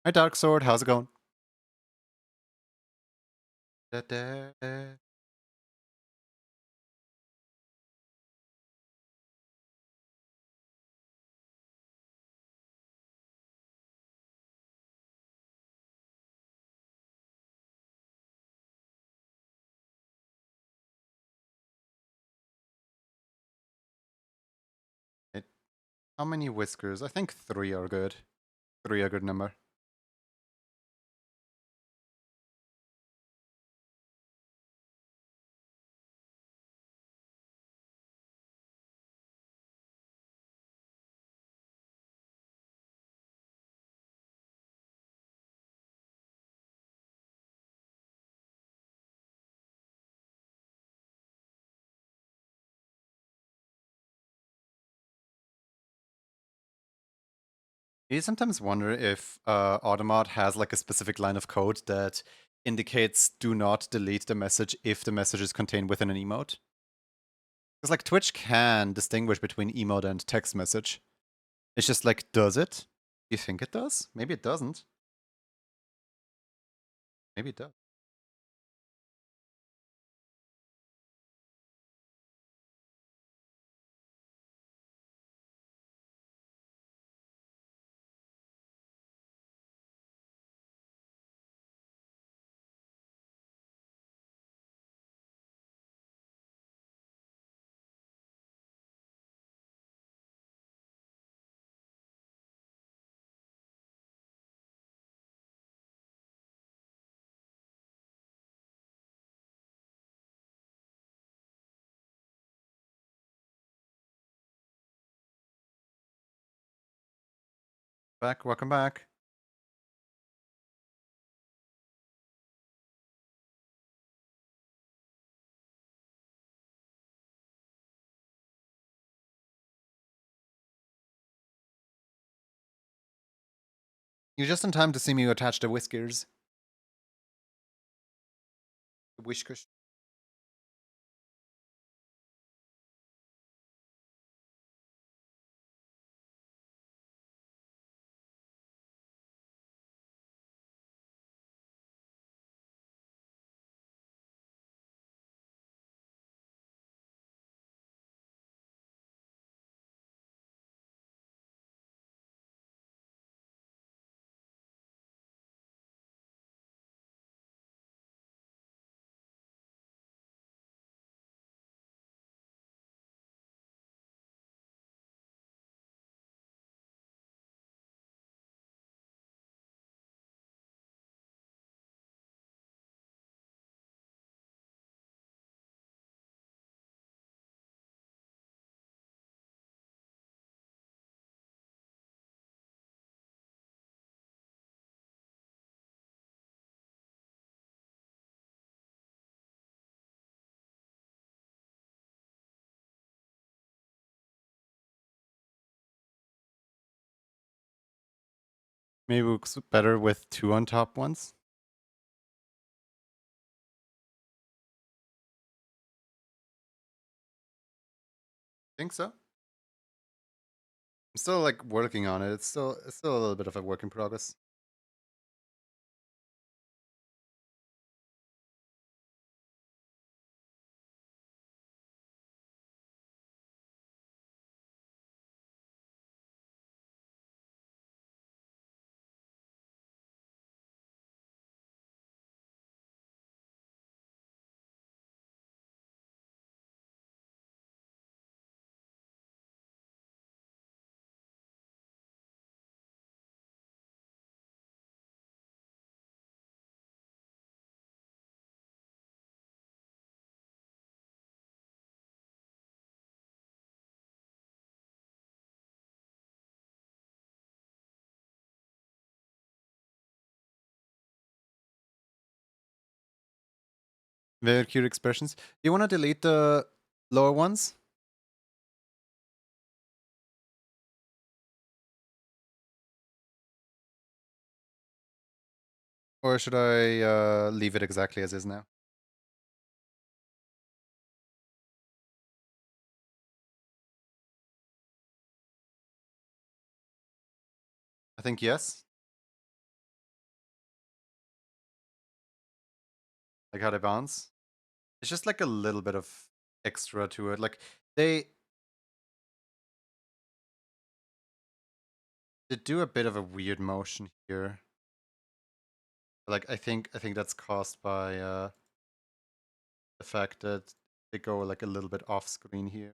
Hi, Dark Sword, how's it going? How many whiskers? I think 3 are good. 3 are a good number. You sometimes wonder if Automat has like a specific line of code that indicates do not delete the message if the message is contained within an emote. Because like Twitch can distinguish between emote and text message. It's just like, does it? You think it does? Maybe it doesn't. Maybe it does. Back, welcome back. You're just in time to see me attach the whiskers. Whiskers. maybe works better with 2 on top ones. Think so. I'm still like working on it. It's still a little bit of a work in progress. Very cute expressions. Do you want to delete the lower ones? Or should I leave it exactly as is now? I think yes. Like how they bounce. It's just like a little bit of extra to it. Like they do a bit of a weird motion here. Like I think that's caused by the fact that they go like a little bit off screen here.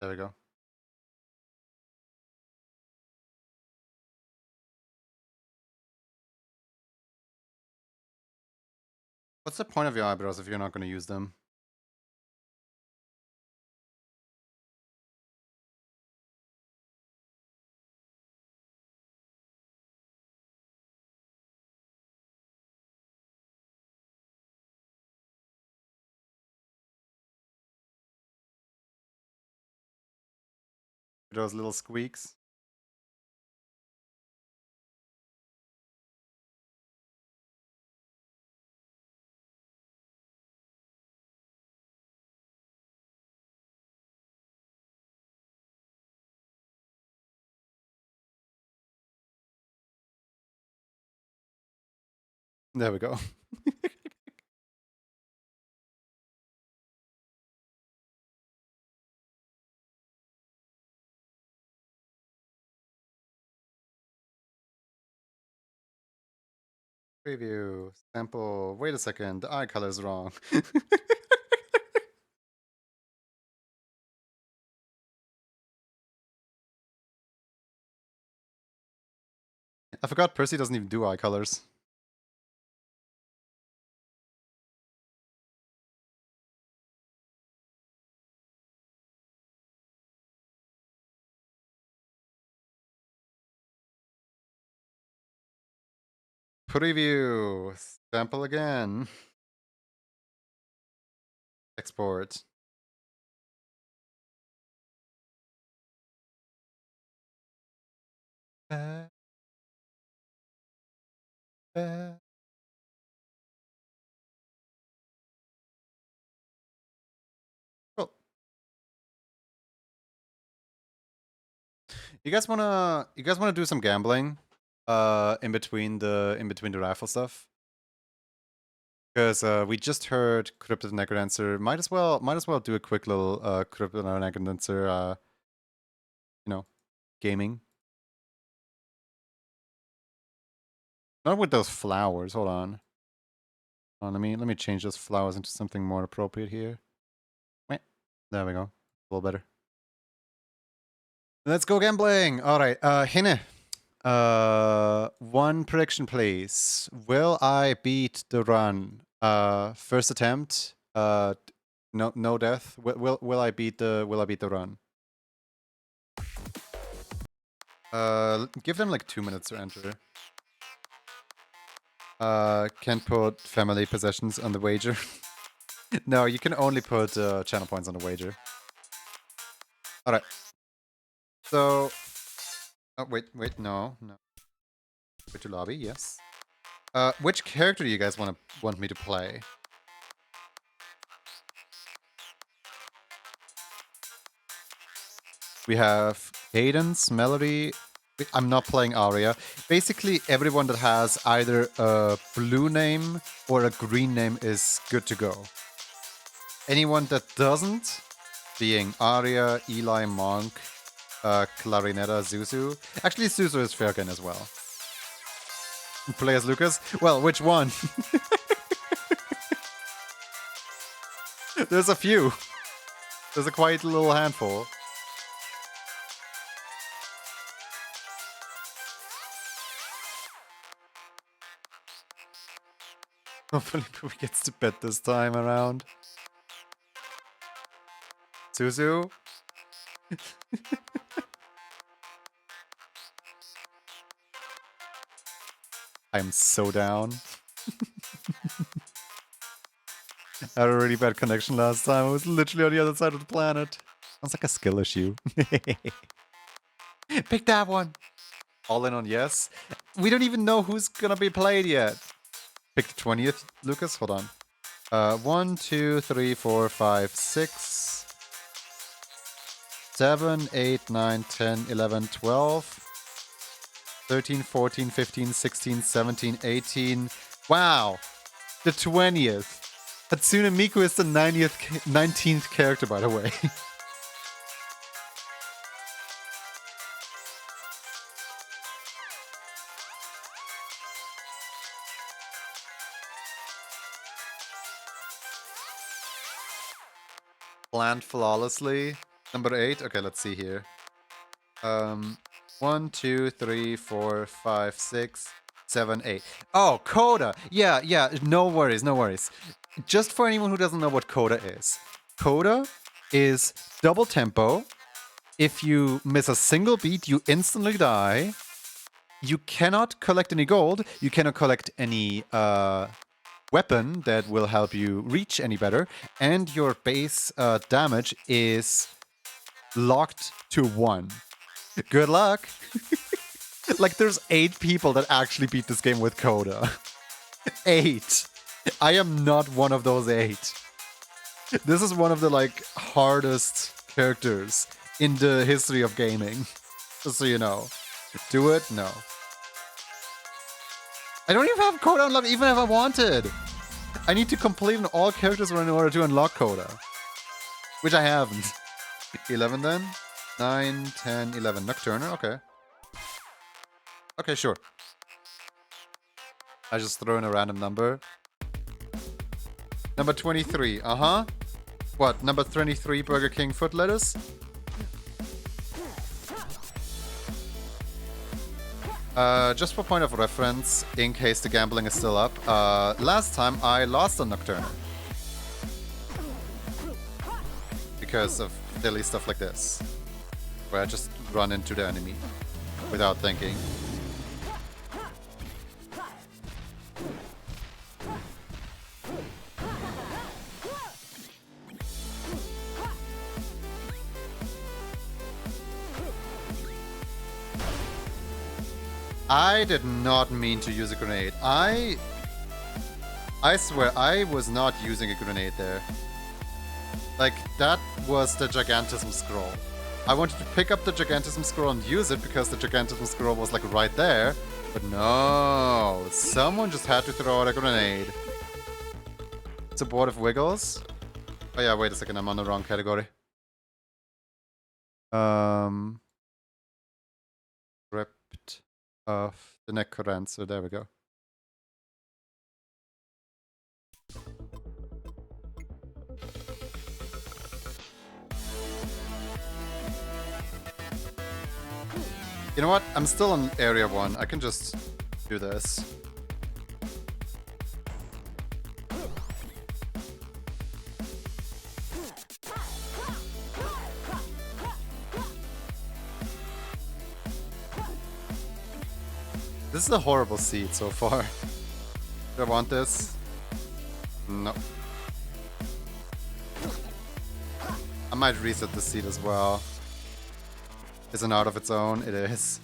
There we go. What's the point of your eyebrows if you're not going to use them? Those little squeaks. There we go. Preview. Sample. Wait a second. The eye color is wrong. I forgot Percy doesn't even do eye colors. Preview. Sample again. Export. Uh, uh. Cool. You guys wanna do some gambling? In between the raffle stuff? Because we just heard Cryptid Necrodancer. Might as well do a quick little Cryptid Necrodancer you know, gaming. Not with those flowers, hold on. Let me change those flowers into something more appropriate here. Wait. There we go. A little better. Let's go gambling! Alright, Hinne. One prediction, please. Will I beat the run? First attempt. No death. Will I beat the run? Give them like 2 minutes to enter. Can't put family possessions on the wager. No, you can only put channel points on the wager. Alright. So... Oh, wait, no. Go to lobby, yes. Which character do you guys want me to play? We have Cadence, Melody. I'm not playing Aria. Basically, everyone that has either a blue name or a green name is good to go. Anyone that doesn't, being Aria, Eli, Monk, Clarinetta, Zuzu. Actually, Zuzu is fair game as well. Play as Lucas? Well, which one? There's a few. There's a quite little handful. Hopefully Pooh gets to bed this time around. Suzu? I'm so down. I had a really bad connection last time. I was literally on the other side of the planet. Sounds like a skill issue. Pick that one. All in on yes. We don't even know who's gonna be played yet. Pick the 20th, Lucas. Hold on. 1, 2, 3, 4, 5, 6, 7, 8, 9, 10, 11, 12, 13, 14, 15, 16, 17, 18. Wow. The 20th. Hatsune Miku is the 19th character, by the way. Planned flawlessly. Number 8. Okay, let's see here. 1, 2, 3, 4, 5, 6, 7, 8. Oh, Coda. Yeah. No worries. Just for anyone who doesn't know what Coda is. Coda is double tempo. If you miss a single beat, you instantly die. You cannot collect any gold. You cannot collect any weapon that will help you reach any better. And your base damage is locked to 1. Good luck. Like, there's 8 people that actually beat this game with Coda. 8. I am not one of those 8. This is one of the, like, hardest characters in the history of gaming. Just so you know. Do it? No. I don't even have Coda unlocked, even if I wanted. I need to complete all characters in order to unlock Coda. Which I haven't. 11 then? 9, 10, 11. Nocturner? Okay. Okay, sure. I just throw in a random number. Number 23. Uh-huh. What? Number 23 Burger King foot lettuce? Just for point of reference, in case the gambling is still up, last time I lost on Nocturner. Because of silly stuff like this. Where I just run into the enemy without thinking. I did not mean to use a grenade. I swear, I was not using a grenade there. Like, that was the Gigantism Scroll. I wanted to pick up the Gigantism Scroll and use it because the Gigantism Scroll was, like, right there. But no, someone just had to throw out a grenade. Support of Wiggles? Oh yeah, wait a second, I'm on the wrong category. Ripped of the Necrodancer, so there we go. You know what? I'm still on area 1. I can just do this. This is a horrible seed so far. Do I want this? No. I might reset the seat as well. Is it out of its own? It is.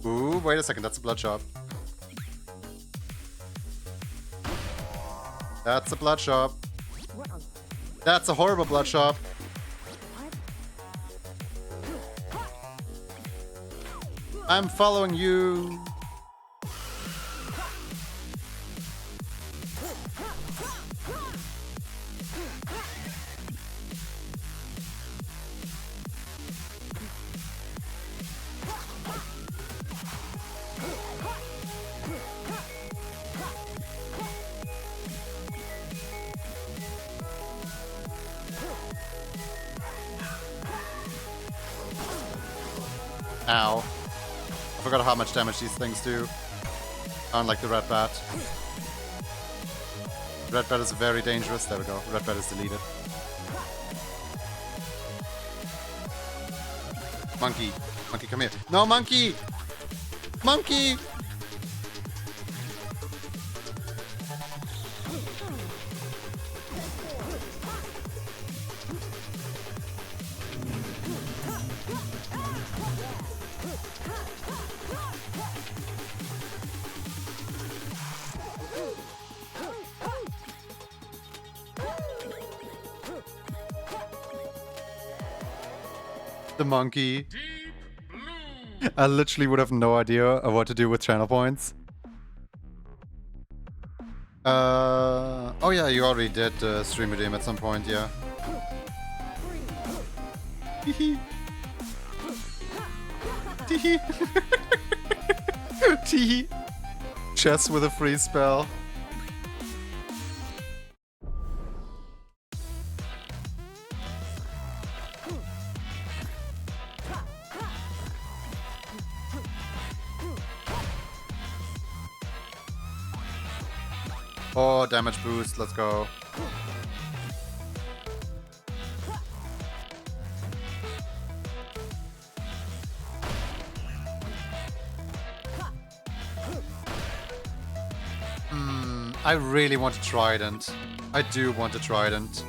Ooh, wait a second, that's a blood shop. That's a blood shop. That's a horrible blood shop. I'm following you. Ow. I forgot how much damage these things do. Unlike the red bat. Red bat is very dangerous. There we go. Red bat is deleted. Monkey. Monkey, come here. No, monkey! Monkey! The monkey. I literally would have no idea of what to do with channel points. Oh yeah, you already did stream redeem at some point, yeah. Teehee. Teehee. Teehee. Chess with a free spell. Oh, damage boost, let's go. I really want a trident. I do want a trident.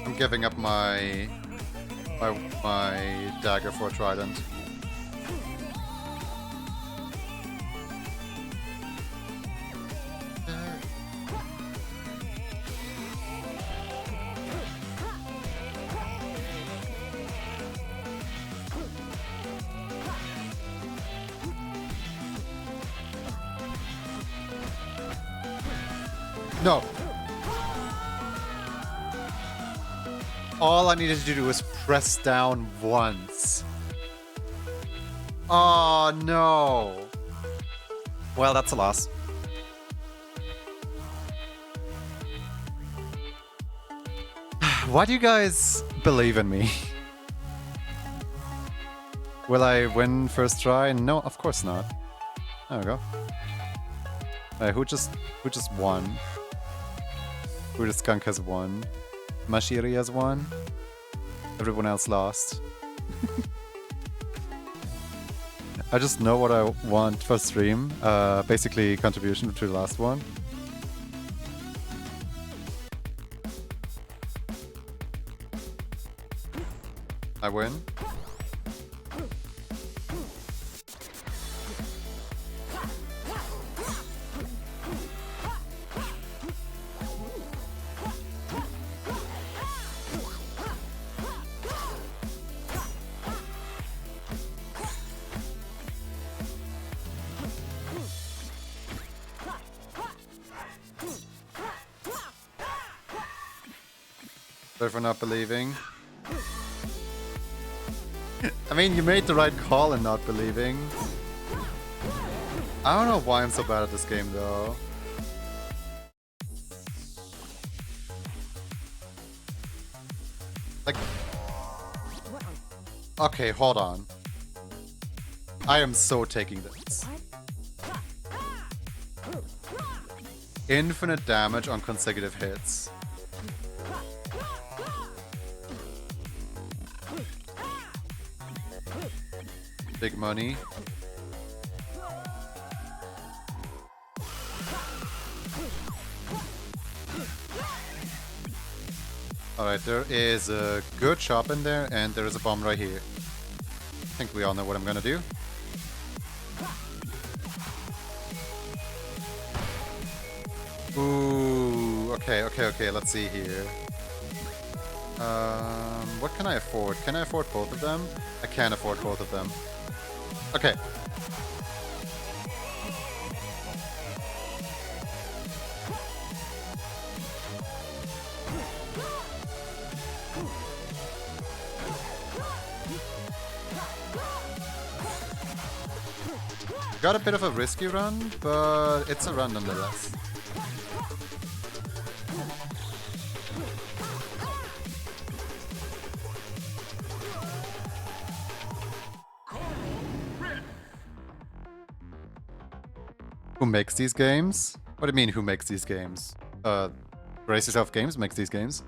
I'm giving up my dagger for a trident. No. All I needed to do was press down once. Oh, no. Well, that's a loss. Why do you guys believe in me? Will I win first try? No, of course not. There we go. Who just won? Who the skunk has won? Mashiri has won. Everyone else lost. I just know what I want for stream. Basically contribution to the last one. I win. Sorry for not believing. I mean, you made the right call in not believing. I don't know why I'm so bad at this game, though. Like... Okay, hold on. I am so taking this. Infinite damage on consecutive hits. Big money. Alright, there is a good shop in there, and there is a bomb right here. I think we all know what I'm gonna do. Ooh, okay, let's see here. What can I afford? Can I afford both of them? I can afford both of them. Okay. Got a bit of a risky run, but it's a run nonetheless. Who makes these games? What do you mean, who makes these games? Brace Yourself Games makes these games.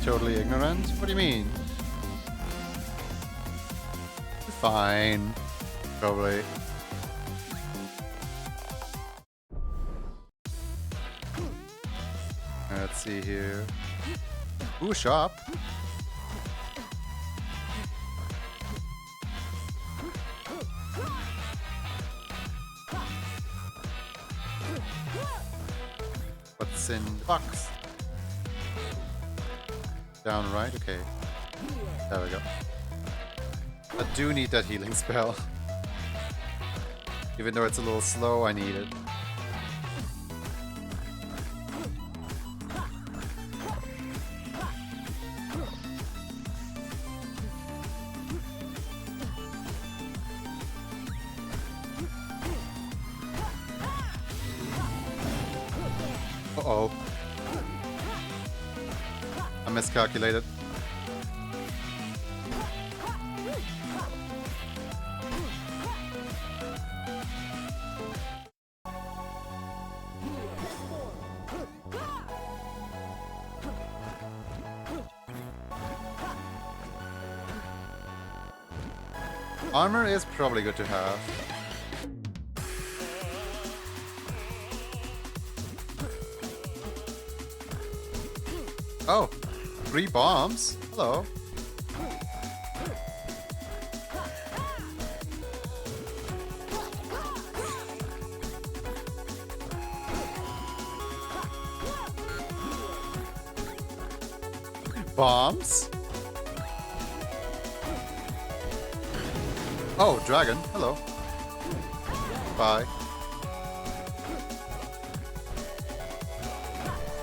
Totally ignorant? What do you mean? Fine. Probably. Let's see here. Ooh, shop. What's in the box? Down right? Okay. There we go. I do need that healing spell. Even though it's a little slow, I need it. Uh-oh. I miscalculated. Armor is probably good to have. Oh, 3 bombs? Hello. Bombs? Oh, dragon. Hello. Bye.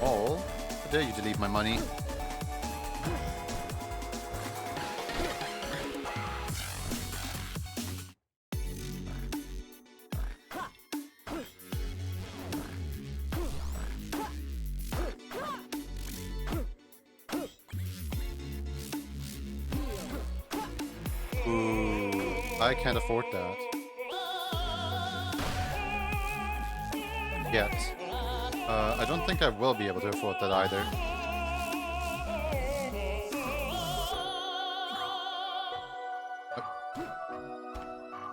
Oh, how dare you delete my money? I can't afford that. Yet. I don't think I will be able to afford that either.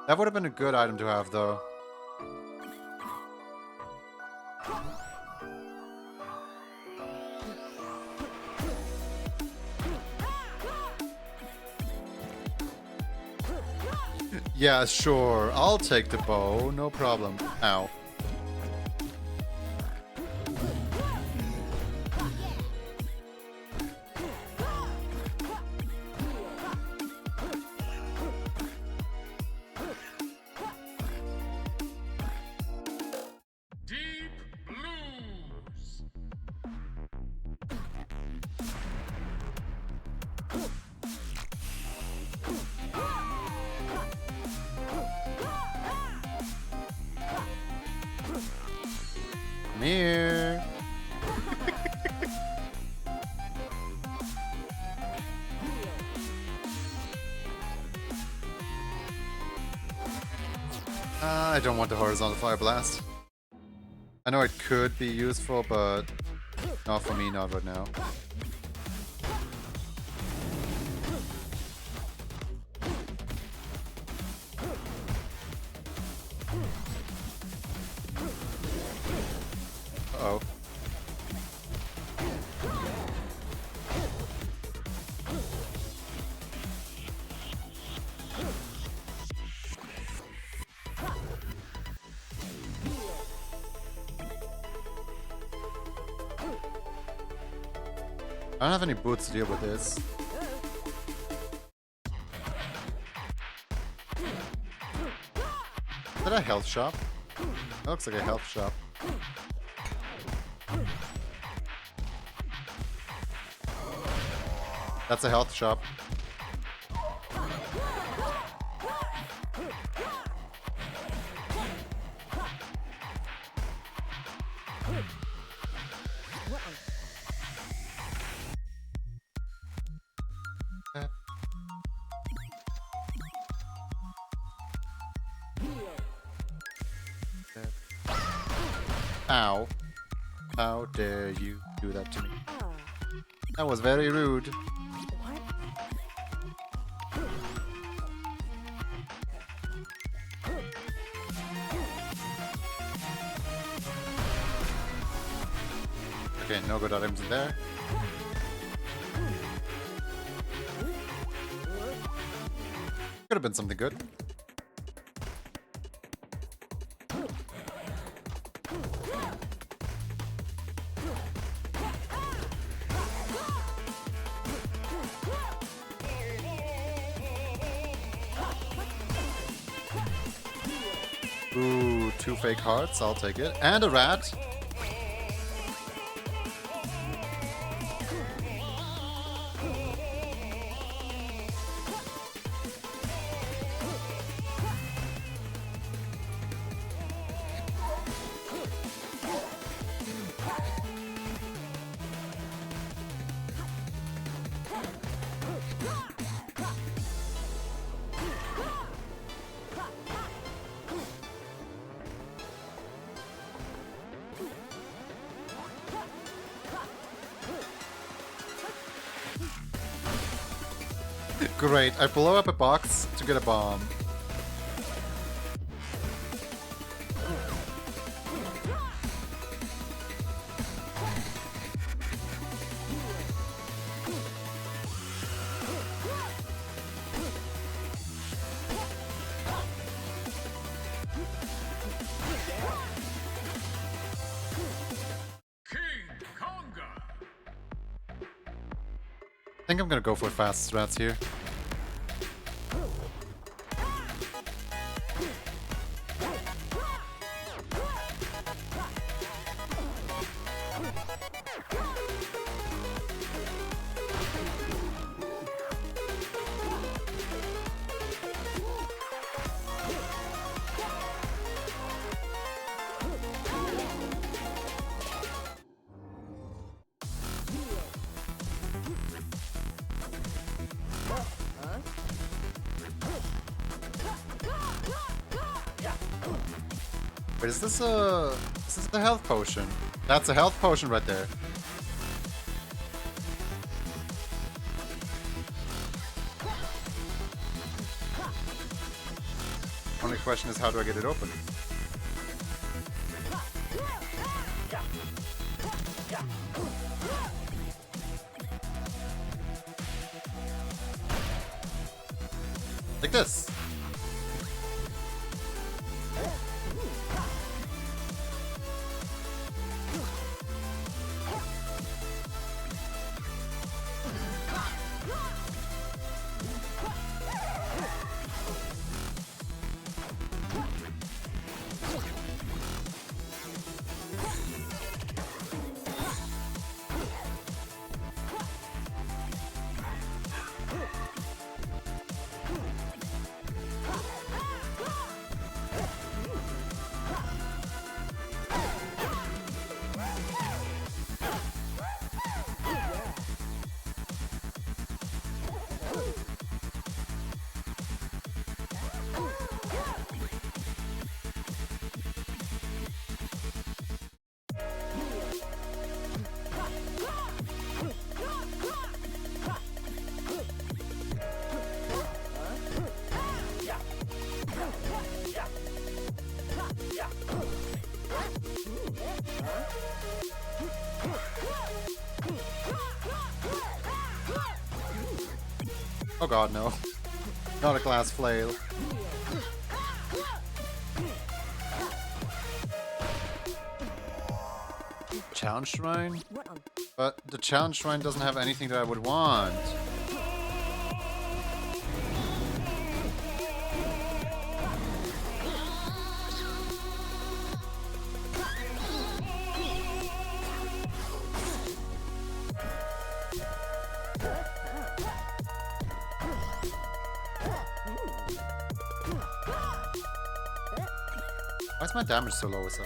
That would have been a good item to have, though. Yeah, sure. I'll take the bow. No problem. Ow. Deep Blues. I don't want the horizontal fire blast. I know it could be useful, but not for me, not right now. Uh-oh. I don't have any boots to deal with this. Is that a health shop? That looks like a health shop. That's a health shop. Ow. How dare you do that to me? That was very rude. Okay, no good items in there. Could have been something good. Ooh, 2 fake hearts, I'll take it. And a rat. Great, I blow up a box to get a bomb. King Conga. I think I'm gonna go for fast rats here. Wait, is this a health potion? That's a health potion right there. Only question is, how do I get it open? Like this. Oh god, no. Not a glass flail. Challenge shrine? But the challenge shrine doesn't have anything that I would want. Why is my damage so low with him?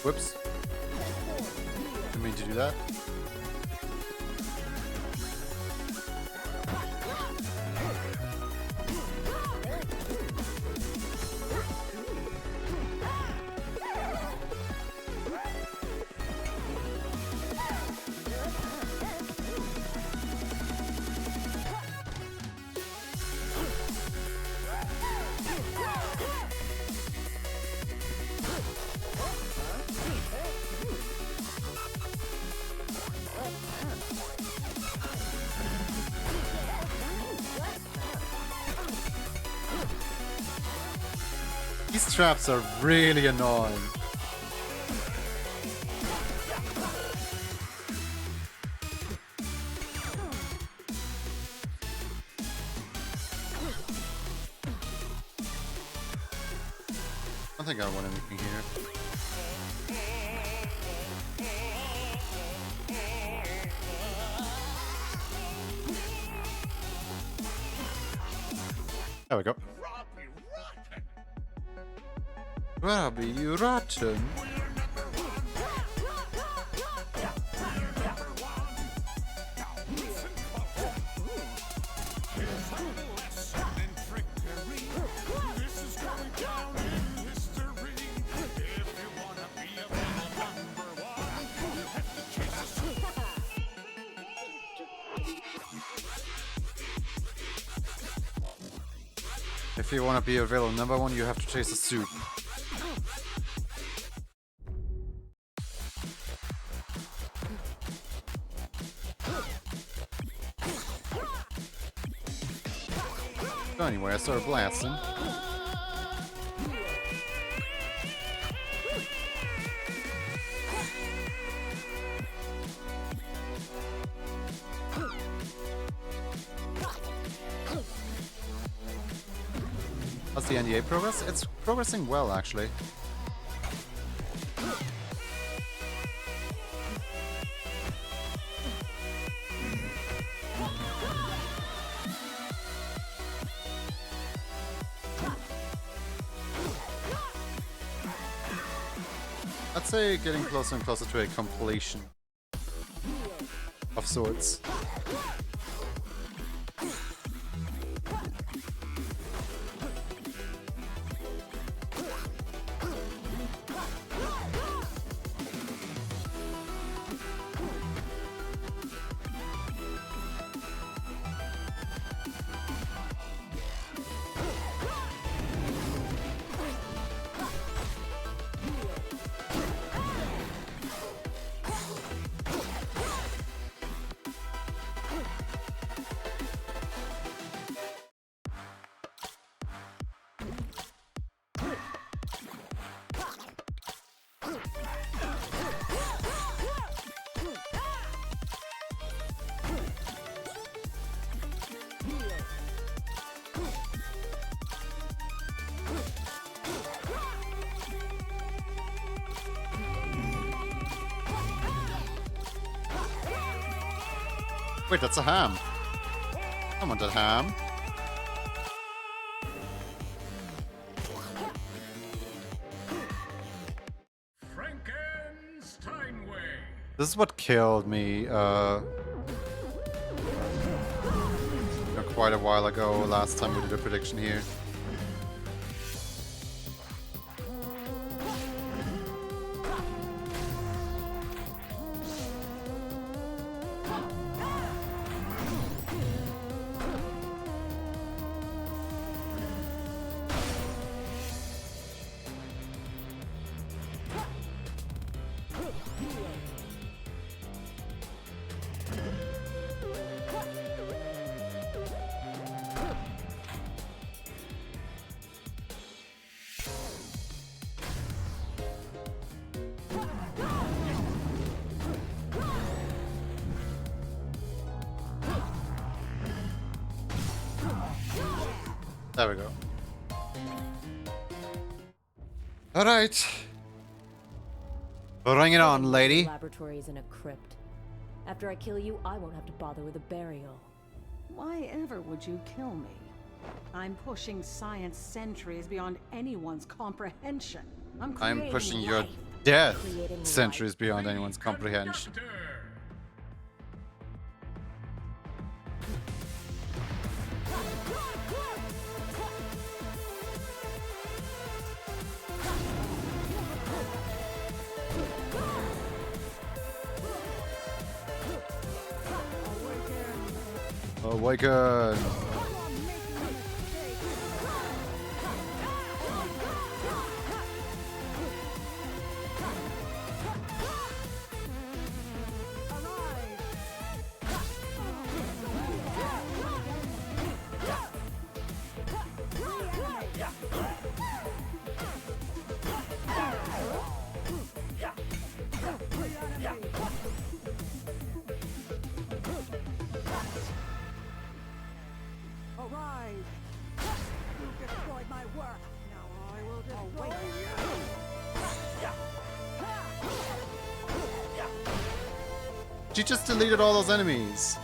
Whoops. Didn't mean to do that. These traps are really annoying. I don't think I want anything here. There we go. Robbie Rotten. If you want to be a villain number one, you have to chase a soup. So anyway, I started blasting. How's the NDA progress? It's progressing well, actually. I'd say getting closer and closer to a completion of sorts. Wait, that's a ham. I want that ham. Frankenstein way. This is what killed me quite a while ago, last time we did a prediction here. There we go. Alright. Bring it on, lady. Laboratories in a crypt. After I kill you, I won't have to bother with a burial. Why ever would you kill me? I'm pushing science centuries beyond anyone's comprehension. I'm pushing your life. death Creating centuries beyond anyone's comprehension. Conductor. Awaken! Arise! You destroyed my work. Now I will destroy you. She just deleted all those enemies.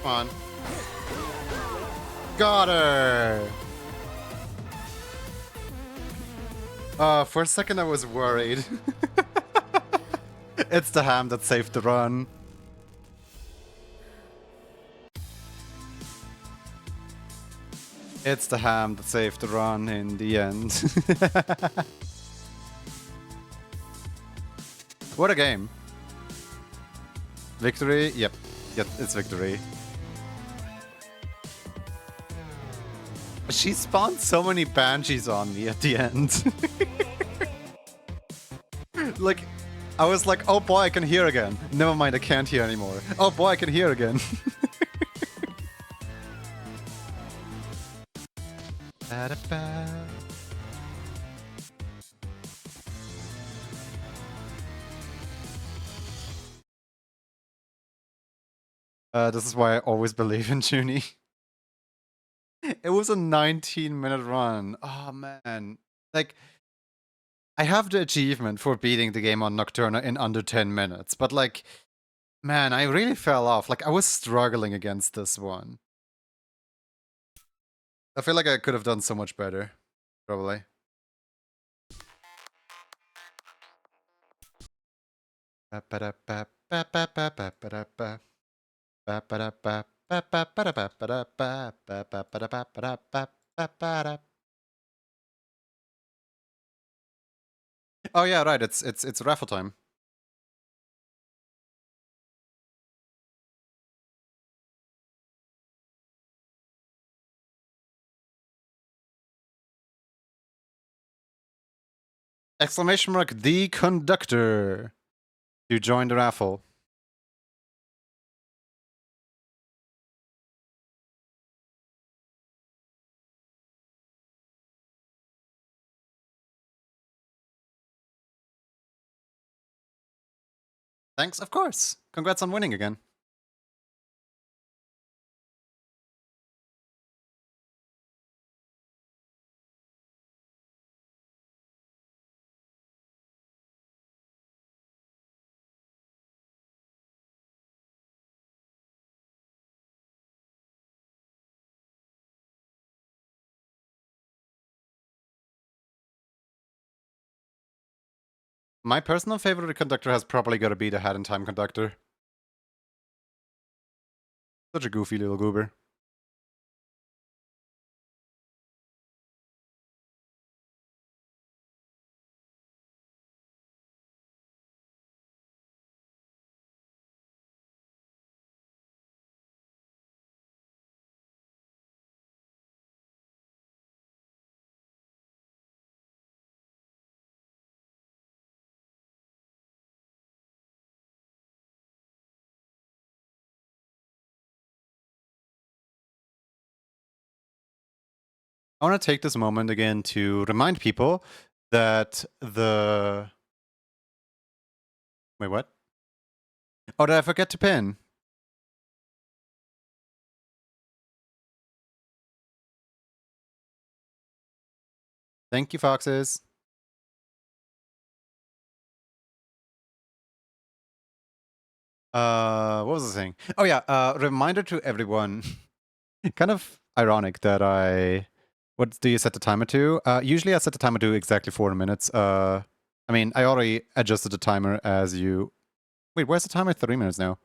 Come on. Got her! For a second I was worried. It's the ham that saved the run. It's the ham that saved the run in the end. What a game. Victory? Yep, it's victory. She spawned so many banshees on me at the end. Like, I was like, oh boy, I can hear again. Never mind, I can't hear anymore. Oh boy, I can hear again. This is why I always believe in Junie. It was a 19-minute run. Oh man. Like, I have the achievement for beating the game on Nocturna in under 10 minutes, but like, man, I really fell off. Like, I was struggling against this one. I feel like I could have done so much better. Probably. Ba-ba-da-ba, ba-ba-ba-ba-ba-da-ba. Ba-ba-da-ba, Oh yeah, right. It's raffle time. Exclamation mark the conductor to join the raffle. Thanks, of course. Congrats on winning again. My personal favorite conductor has probably got to be the Hat in Time conductor. Such a goofy little goober. I want to take this moment again to remind people that the... Wait, what? Oh, did I forget to pin? Thank you, foxes. What was I saying? Oh yeah, reminder to everyone. Kind of ironic that what do you set the timer to? Usually I set the timer to exactly 4 minutes. I mean, I already adjusted the timer as you... Wait, where's the timer? 3 minutes now.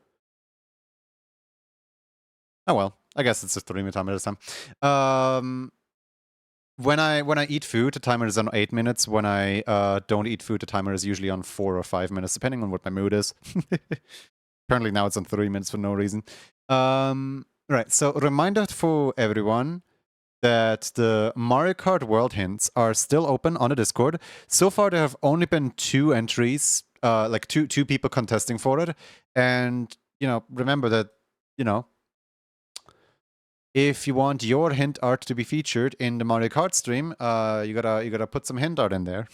Oh well, I guess it's a 3-minute timer this time. When I eat food, the timer is on 8 minutes. When I don't eat food, the timer is usually on 4 or 5 minutes, depending on what my mood is. Apparently now it's on 3 minutes for no reason. Right, so reminder for everyone that the Mario Kart World hints are still open on the Discord. So far, there have only been 2 entries, like two people contesting for it. And, remember that, if you want your hint art to be featured in the Mario Kart stream, you gotta put some hint art in there.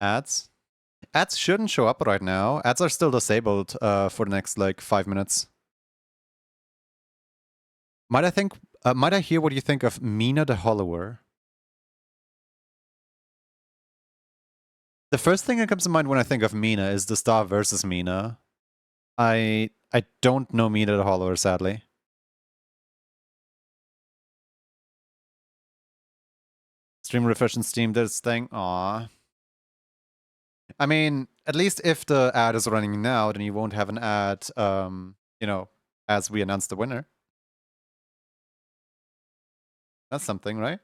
Ads? Ads shouldn't show up right now. Ads are still disabled for the next, 5 minutes. Might I hear what you think of Mina the Hollower? The first thing that comes to mind when I think of Mina is the Star versus Mina. I don't know Mina the Hollower, sadly. Stream refresh and Steam this thing. Aww. I mean, at least if the ad is running now, then you won't have an ad, as we announce the winner. That's something, right?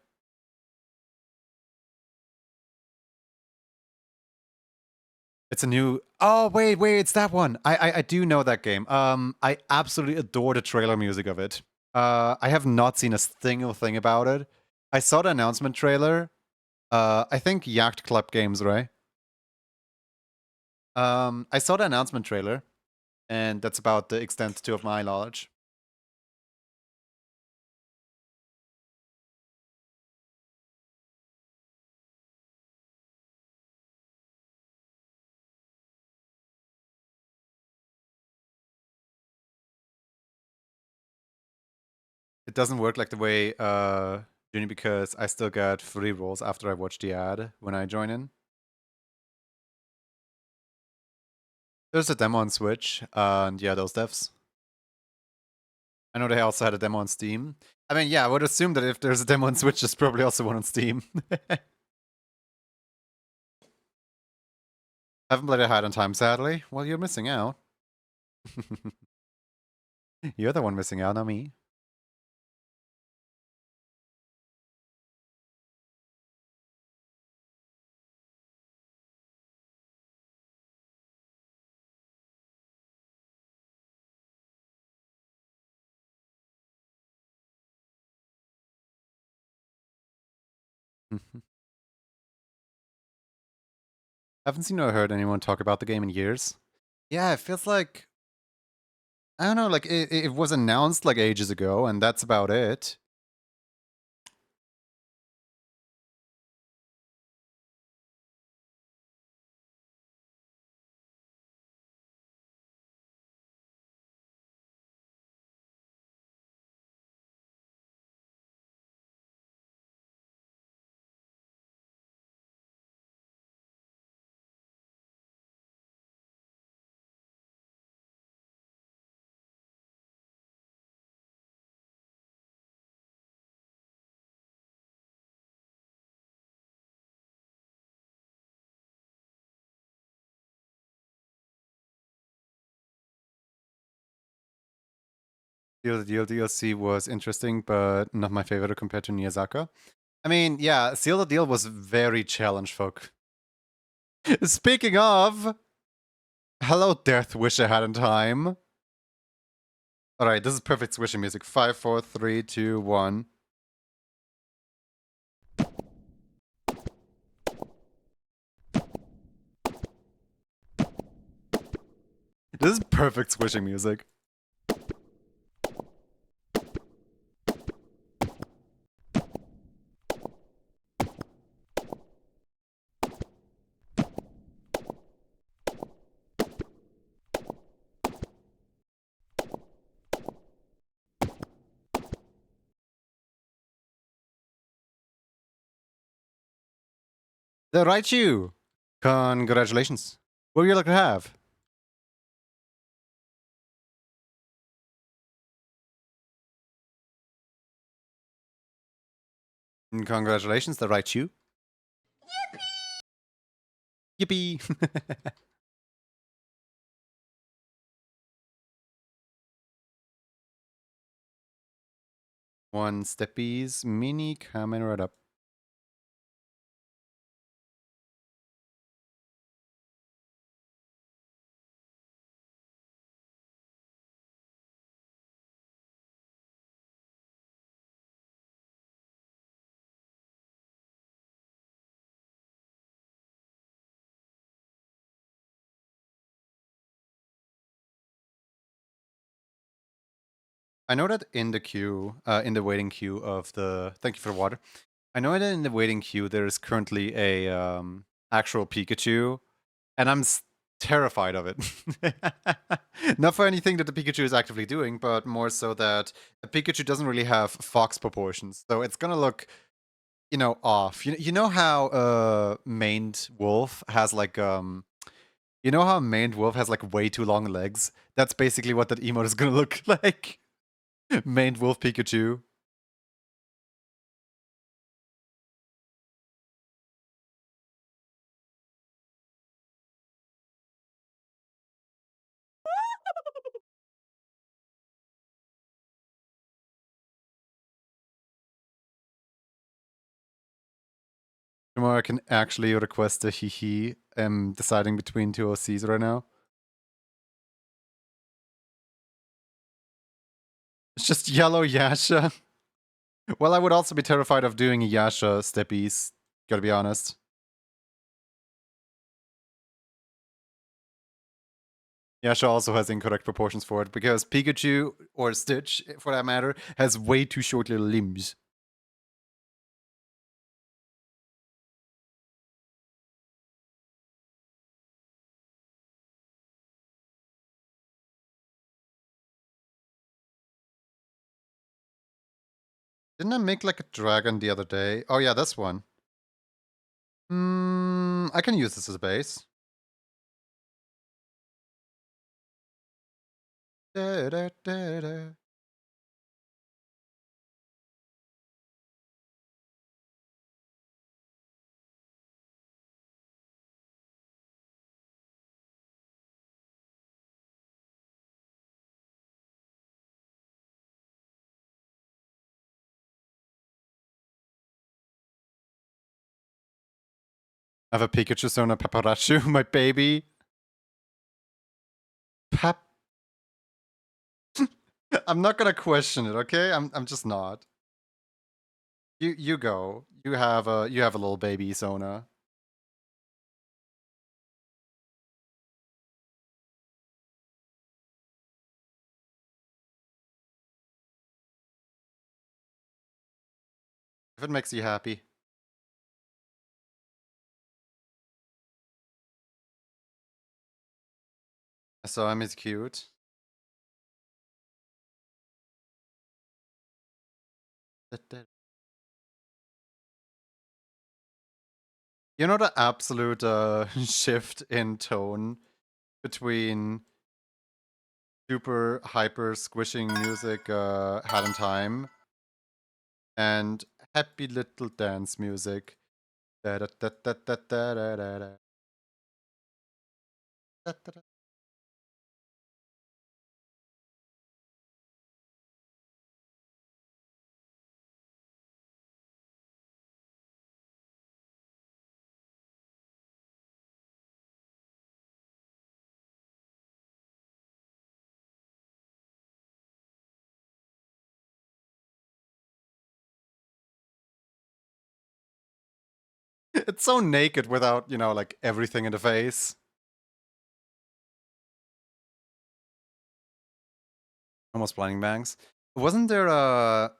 It's a new... Oh, wait, it's that one. I do know that game. I absolutely adore the trailer music of it. I have not seen a single thing about it. I saw the announcement trailer. I think Yacht Club Games, right? I saw the announcement trailer, and that's about the extent to of my knowledge. It doesn't work like the way Juni, because I still get free rolls after I watch the ad when I join in. There's a demo on Switch, and yeah, those devs. I know they also had a demo on Steam. I mean, yeah, I would assume that if there's a demo on Switch, there's probably also one on Steam. Haven't played it Hide on Time, sadly. Well, you're missing out. You're the one missing out, not me. Haven't seen or heard anyone talk about the game in years. Yeah, it feels like, I don't know, like it was announced like ages ago, and that's about it. The DLC was interesting, but not my favorite compared to Miyazaka. I mean, yeah, Seal the Deal was very challenge folk. Speaking of, hello, Death Wish Ahead in Time. Alright, this is perfect swishing music. 5, 4, 3, 2, 1. This is perfect swishing music. The Raichu! Congratulations. What would you like to have? Congratulations, the Raichu. Yippee! Yippee! One steppies mini coming right up. I know that in the queue, in the waiting queue of the. Thank you for the water. I know that in the waiting queue there is currently a actual Pikachu, and I'm terrified of it. Not for anything that the Pikachu is actively doing, but more so that a Pikachu doesn't really have fox proportions, so it's gonna look, you know, off. You know how maned wolf has like you know how maned wolf has like way too long legs? That's basically what that emote is gonna look like. Maned wolf Pikachu. Tomorrow I can actually request a hee. I'm deciding between two OCs right now. It's just yellow Yasha. Well, I would also be terrified of doing a Yasha steppies, gotta be honest. Yasha also has incorrect proportions for it, because Pikachu, or Stitch for that matter, has way too short little limbs. Didn't I make like a dragon the other day? Oh yeah, this one. I can use this as a base. Da, da, da, da. I have a Pikachu Sona Paparachu, my baby. Pap. I'm not gonna question it, okay? I'm just not. You go. You have a little baby Sona. If it makes you happy. So I'm is cute. You know the absolute shift in tone between super hyper squishing music Hat in Time and happy little dance music. Da-da-da-da-da-da-da-da. Da-da-da. It's so naked without, you know, like everything in the face. Almost blinding bangs. Wasn't there a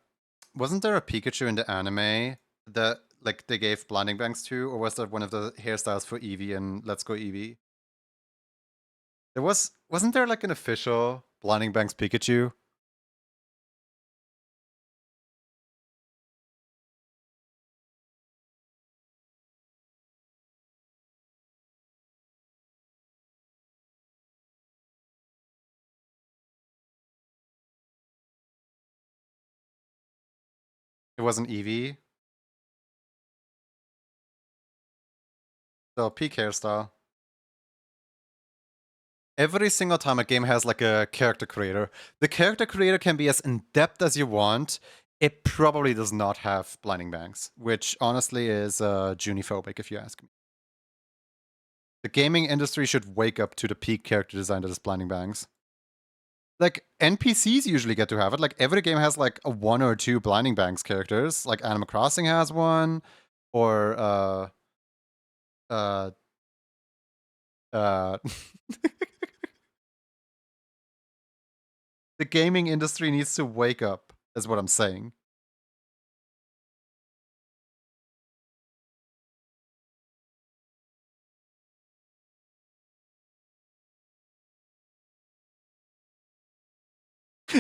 Pikachu in the anime that like they gave blinding bangs to, or was that one of the hairstyles for Eevee in Let's Go Eevee? Wasn't there like an official blinding bangs Pikachu? It wasn't Eevee. So peak hairstyle. Every single time a game has like a character creator, the character creator can be as in-depth as you want. It probably does not have blinding bangs, which honestly is Juniphobic if you ask me. The gaming industry should wake up to the peak character design that is blinding bangs. Like NPCs usually get to have it. Like every game has like a 1 or 2 blinding bangs characters. Like Animal Crossing has one, or uh the gaming industry needs to wake up, is what I'm saying.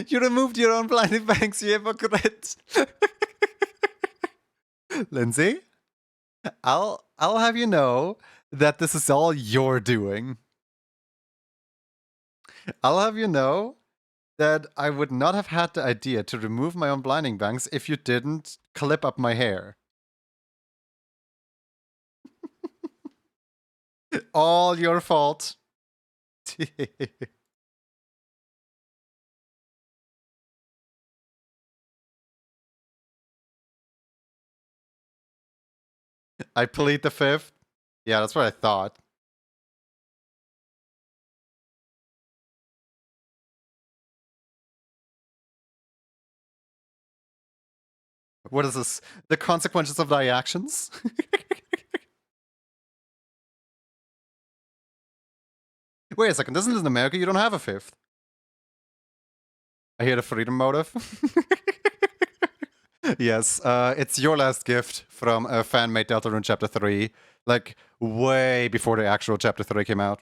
You removed your own blinding bangs, you hypocrite. Lindsay, I'll have you know that this is all your doing. I'll have you know that I would not have had the idea to remove my own blinding bangs if you didn't clip up my hair. All your fault. I plead the fifth. Yeah, that's what I thought. What is this? The consequences of thy actions? Wait a second, this isn't in America, you don't have a fifth. I hear the freedom motive. Yes, it's your last gift from a fan-made Deltarune Chapter 3, like way before the actual Chapter 3 came out.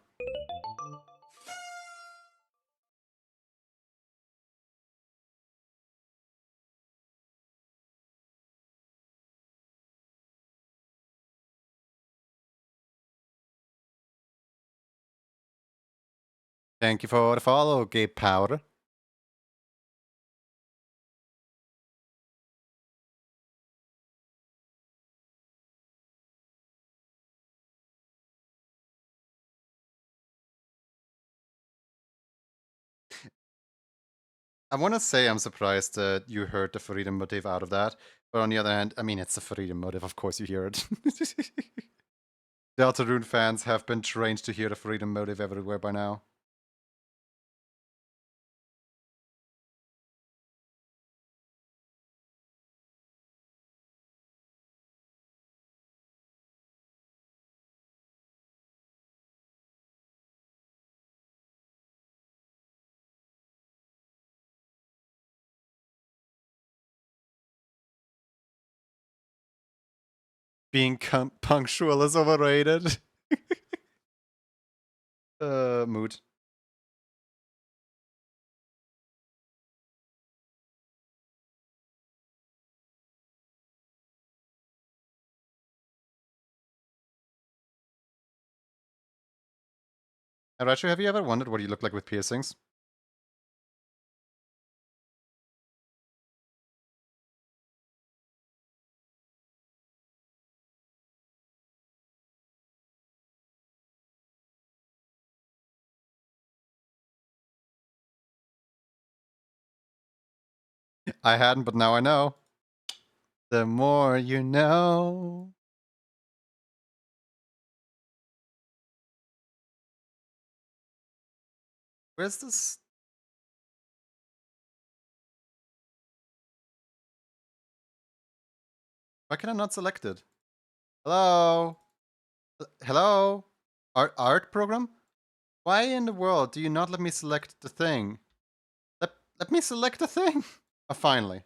Thank you for the follow, Gabe Powder. I want to say I'm surprised that you heard the freedom motive out of that, but on the other hand, I mean, it's a freedom motive, of course you hear it. Deltarune fans have been trained to hear the freedom motive everywhere by now. Being punctual is overrated. Mood. Rachel, have you ever wondered what you look like with piercings? I hadn't, but now I know. The more you know. Where's this? Why can I not select it? Hello? Hello? Art program? Why in the world do you not let me select the thing? Let me select the thing! Oh, finally.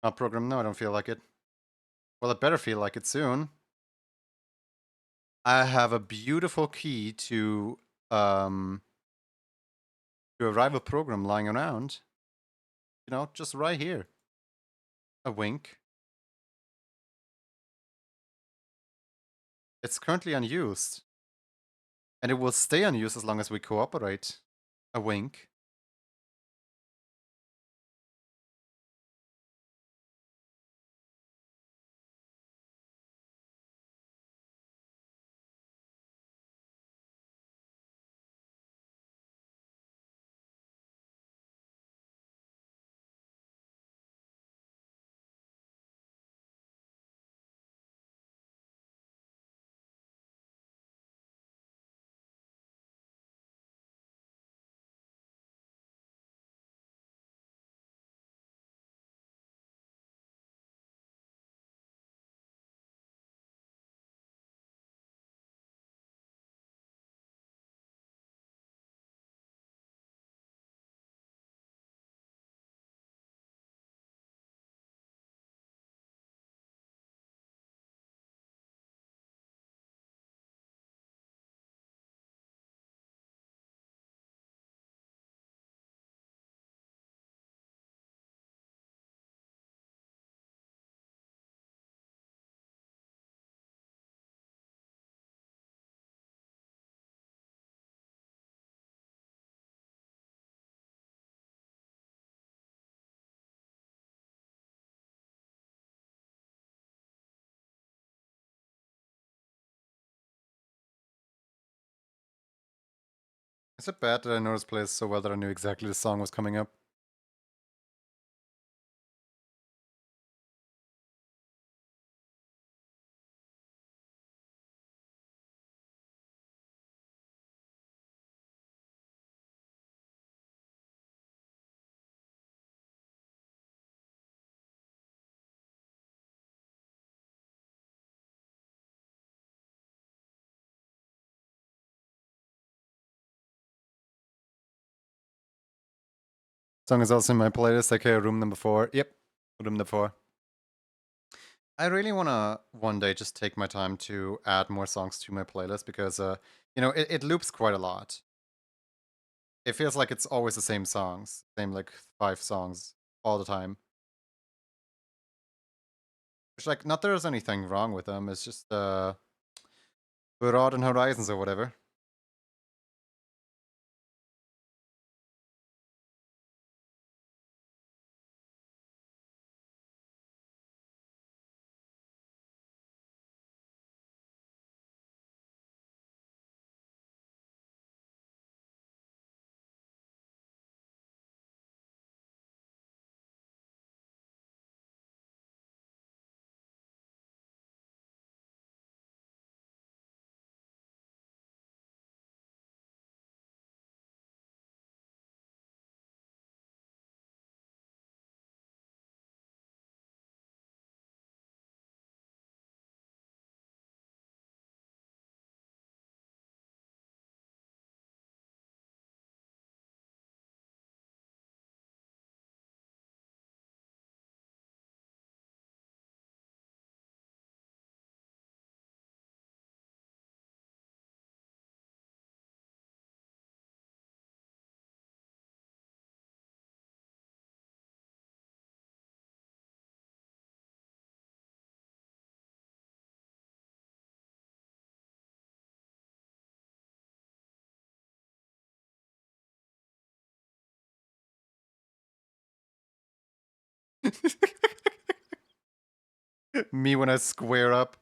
Art program? No, I don't feel like it. Well, it better feel like it soon. I have a beautiful key to a rival program lying around. You know, just right here. A wink. It's currently unused. And it will stay unused as long as we cooperate. A wink. Is it bad that I know this place so well that I knew exactly the song was coming up? Song is also in my playlist, aka room number 4. Yep, room number 4. I really want to one day just take my time to add more songs to my playlist because, you know, it loops quite a lot. It feels like it's always the same songs, same like 5 songs all the time. Which, like, not there's anything wrong with them, it's just, Broad and Horizons or whatever. Me when I square up.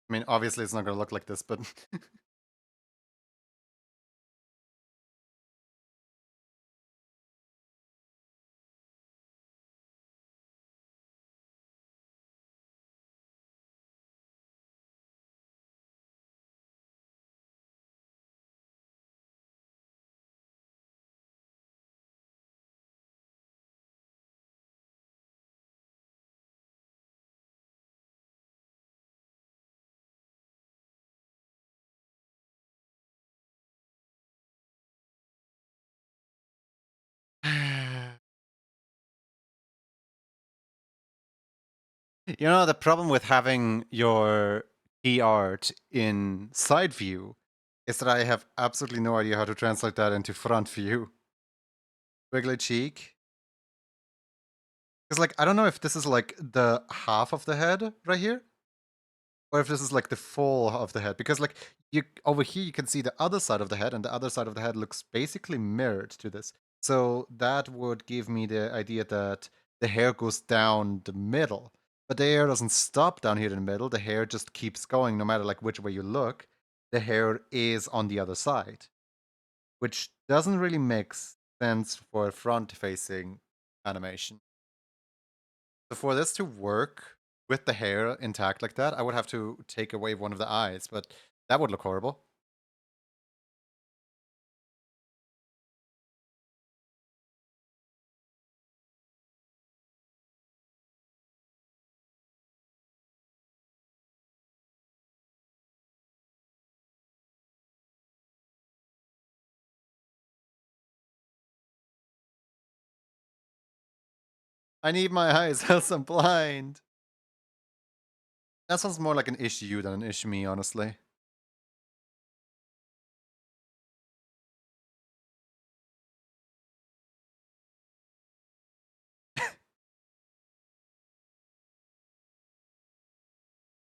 I mean, obviously it's not gonna look like this, but you know, the problem with having your key art in side view is that I have absolutely no idea how to translate that into front view. Wiggly cheek. Because, like, I don't know if this is like the half of the head right here, or if this is like the full of the head. Because, like, you over here you can see the other side of the head, and the other side of the head looks basically mirrored to this. So that would give me the idea that the hair goes down the middle. But the hair doesn't stop down here in the middle. The hair just keeps going no matter like which way you look. The hair is on the other side, which doesn't really make sense for a front-facing animation. So for this to work with the hair intact like that, I would have to take away one of the eyes, but that would look horrible. I need my eyes, else I'm blind. That sounds more like an issue than an issue me, honestly.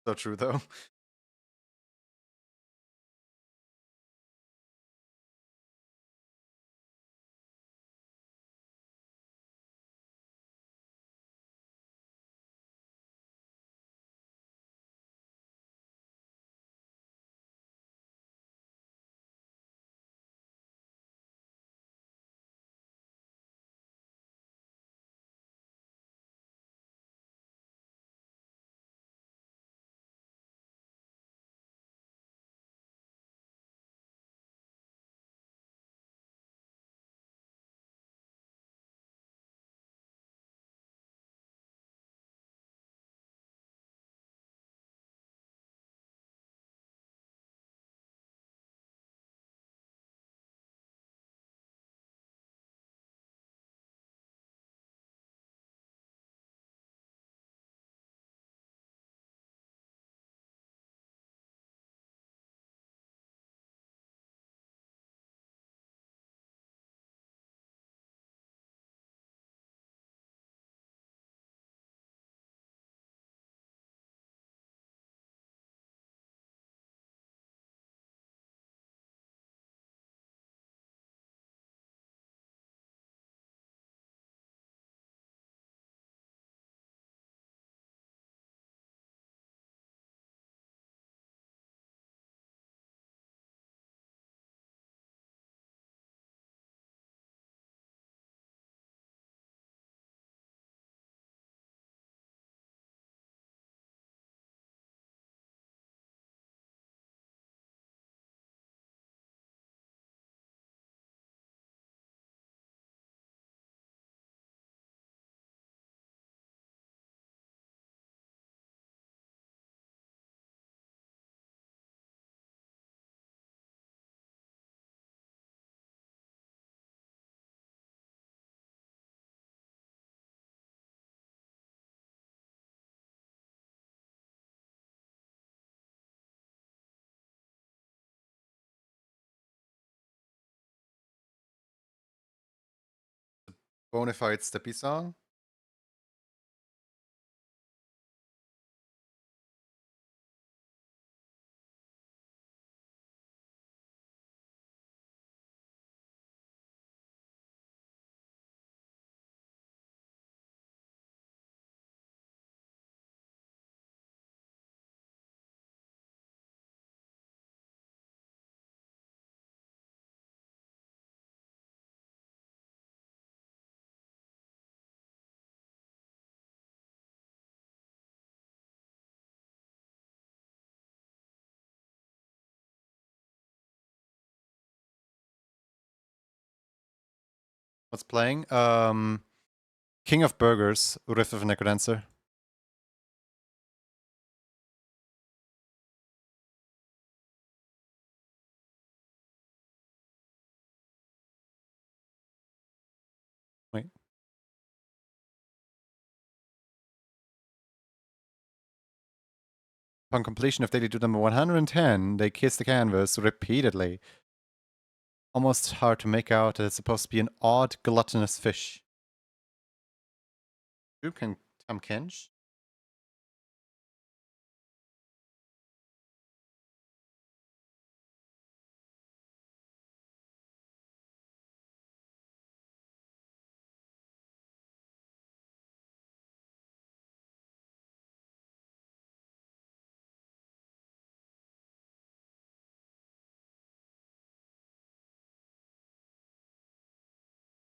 So true though. Bonafide Steppy song. What's playing? King of Burgers, Riff of Necrodancer. Wait. Upon completion of daily duty number 110, they kiss the canvas repeatedly. Almost hard to make out that it's supposed to be an odd, gluttonous fish. Who can Tam Kench?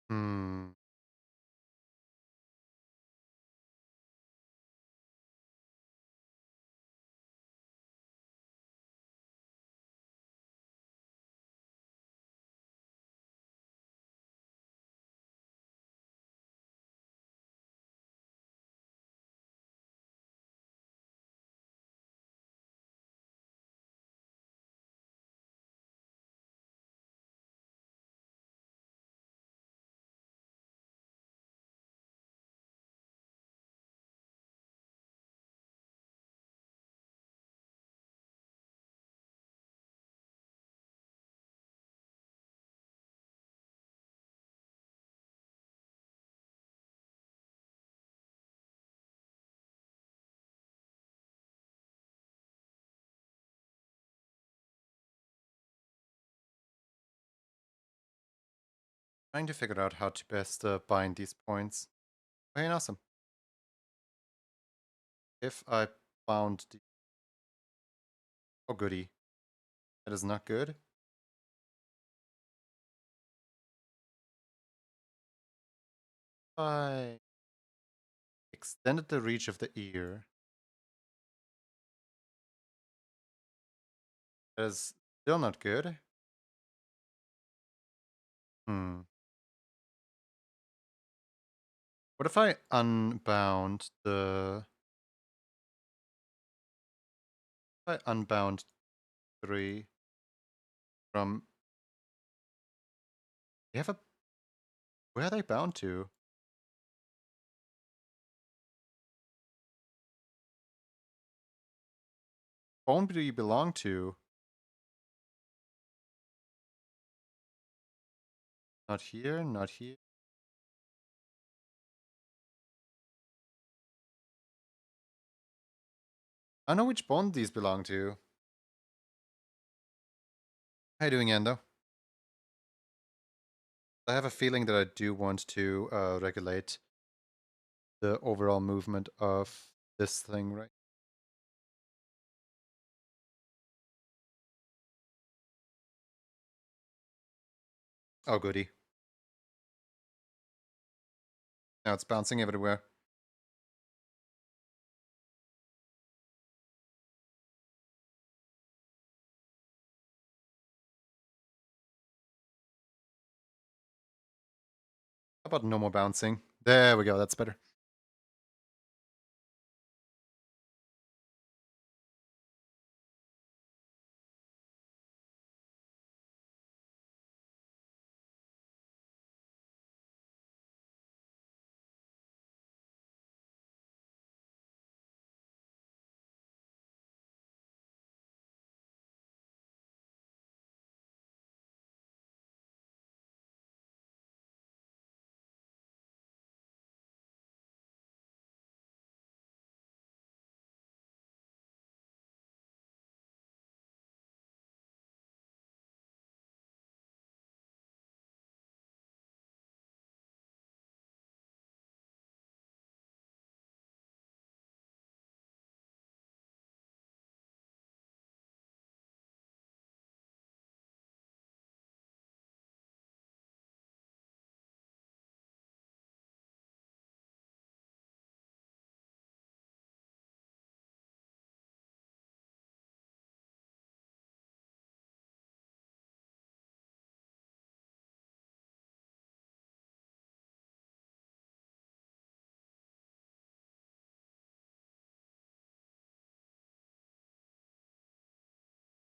Hmm. Trying to figure out how to best bind these points. Okay, awesome. If I bound the... Oh, goody. That is not good. I extended the reach of the ear. That is still not good. Hmm. What if I unbound the... If I unbound 3 from... They have a... Where are they bound to? Bone do you belong to? Not here, not here. I know which bond these belong to. How you doing, Endo? I have a feeling that I do want to regulate the overall movement of this thing, right? Oh, goody. Now it's bouncing everywhere. How about no more bouncing? There we go, that's better.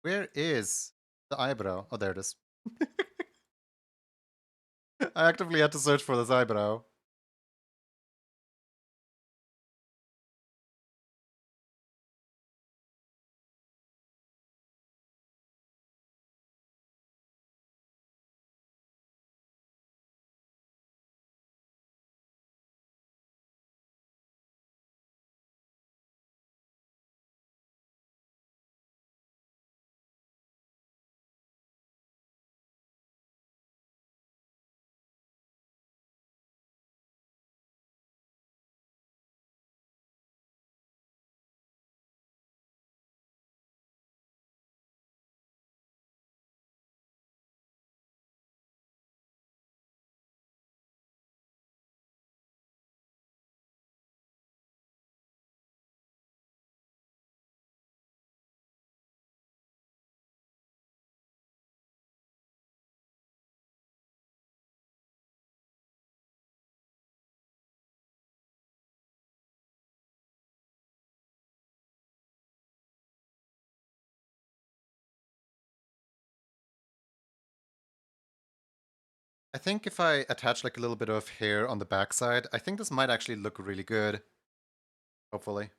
Where is the eyebrow? Oh, there it is. I actively had to search for this eyebrow. I think if I attach like a little bit of hair on the backside, I think this might actually look really good. Hopefully.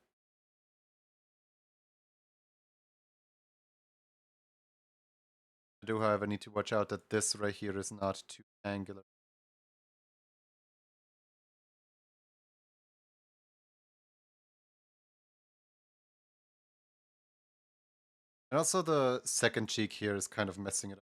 I do, however, need to watch out that this right here is not too angular. And also the second cheek here is kind of messing it up.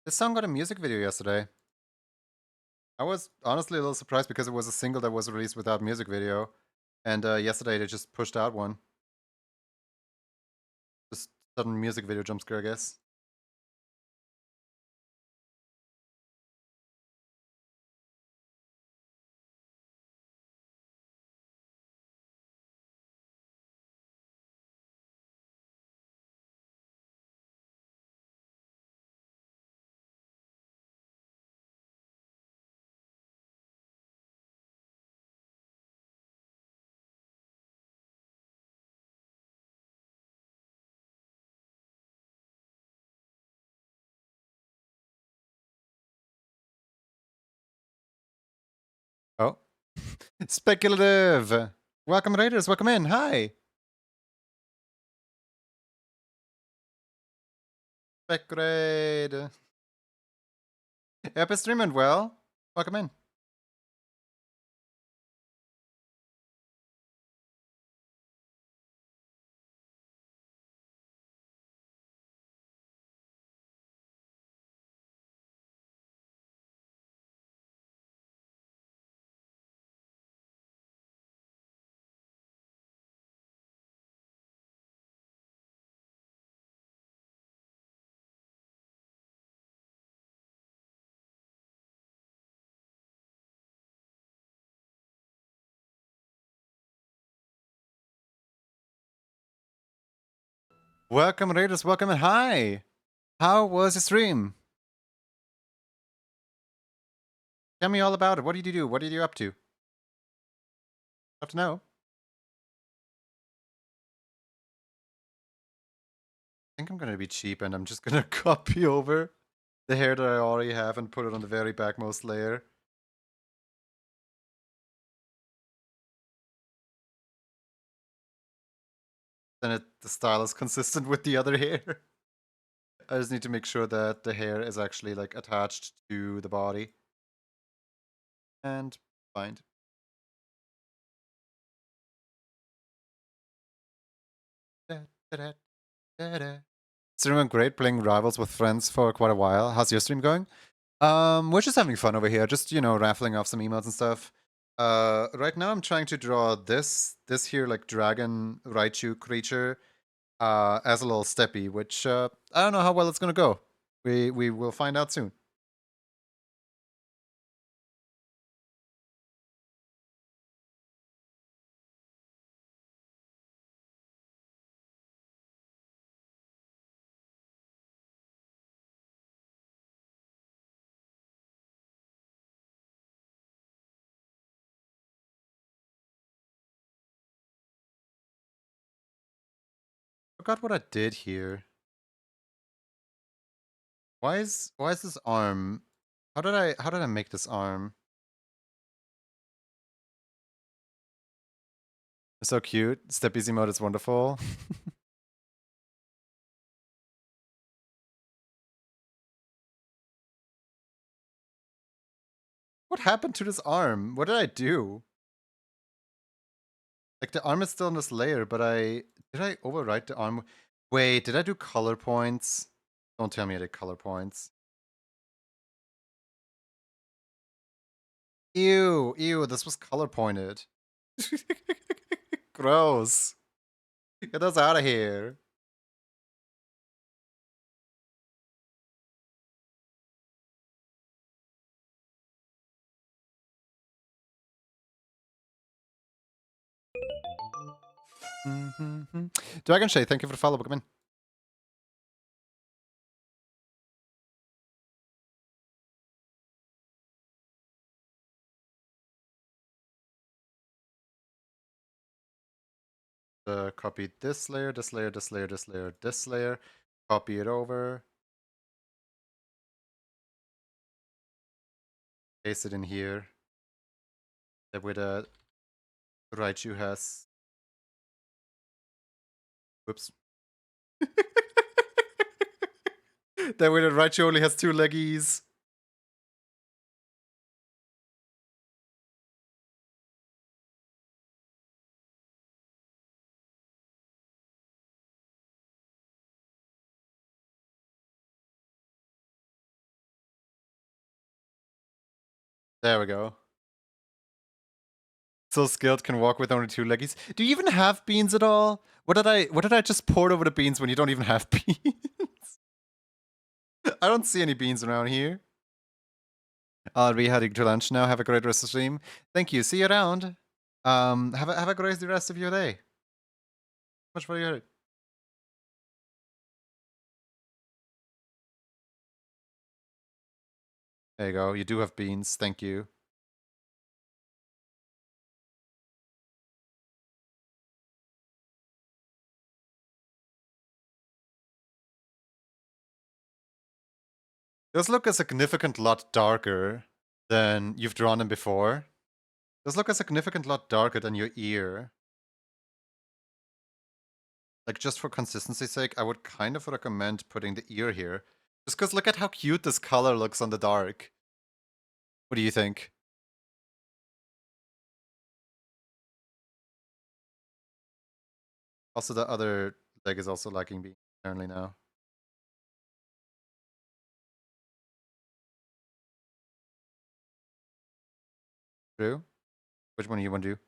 This song got a music video yesterday. I was honestly a little surprised because it was a single that was released without music video. And yesterday they just pushed out one. Just sudden music video jump scare, I guess. Oh. Speculative! Welcome, Raiders. Welcome in. Hi. Specgrade. Epic streaming. Well, welcome in. Welcome, Raiders. Welcome in. Hi. How was the stream? Tell me all about it. What did you do? What are you up to? Love to know. I think I'm gonna be cheap and I'm just gonna copy over the hair that I already have and put it on the very backmost layer. then the style is consistent with the other hair. I just need to make sure that the hair is actually like attached to the body. And bind. It's been great playing Rivals with friends for quite a while. How's your stream going? We're just having fun over here, just, you know, raffling off some emails and stuff. Right now I'm trying to draw this here, like, dragon Raichu creature, as a little steppy, which, I don't know how well it's gonna go. We will find out soon. Forgot what I did here. Why is this arm? How did I make this arm? It's so cute. Step easy mode is wonderful. What happened to this arm? What did I do? Like, the arm is still in this layer, but did I overwrite the arm? Wait, did I do color points? Don't tell me I did color points. Ew, this was color pointed. Gross. Get those out of here. Dragon Shade, thank you for the follow, Pokemon. Copy this layer, this layer, this layer, this layer, this layer. Copy it over. Paste it in here. That way the Raichu has... Whoops. That way the Raichu only has 2 leggies. There we go. So skilled, can walk with only 2 leggies. Do you even have beans at all? What did I just pour over the beans when you don't even have beans? I don't see any beans around here. I'll be heading to lunch now. Have a great rest of the stream. Thank you. See you around. Have a great rest of your day. Much for your. There you go. You do have beans. Thank you. Does look a significant lot darker than you've drawn him before. Does look a significant lot darker than your ear. Like, just for consistency's sake, I would kind of recommend putting the ear here. Just because look at how cute this color looks on the dark. What do you think? Also, the other leg is also lacking beans, apparently now. True? Which one do you want to do?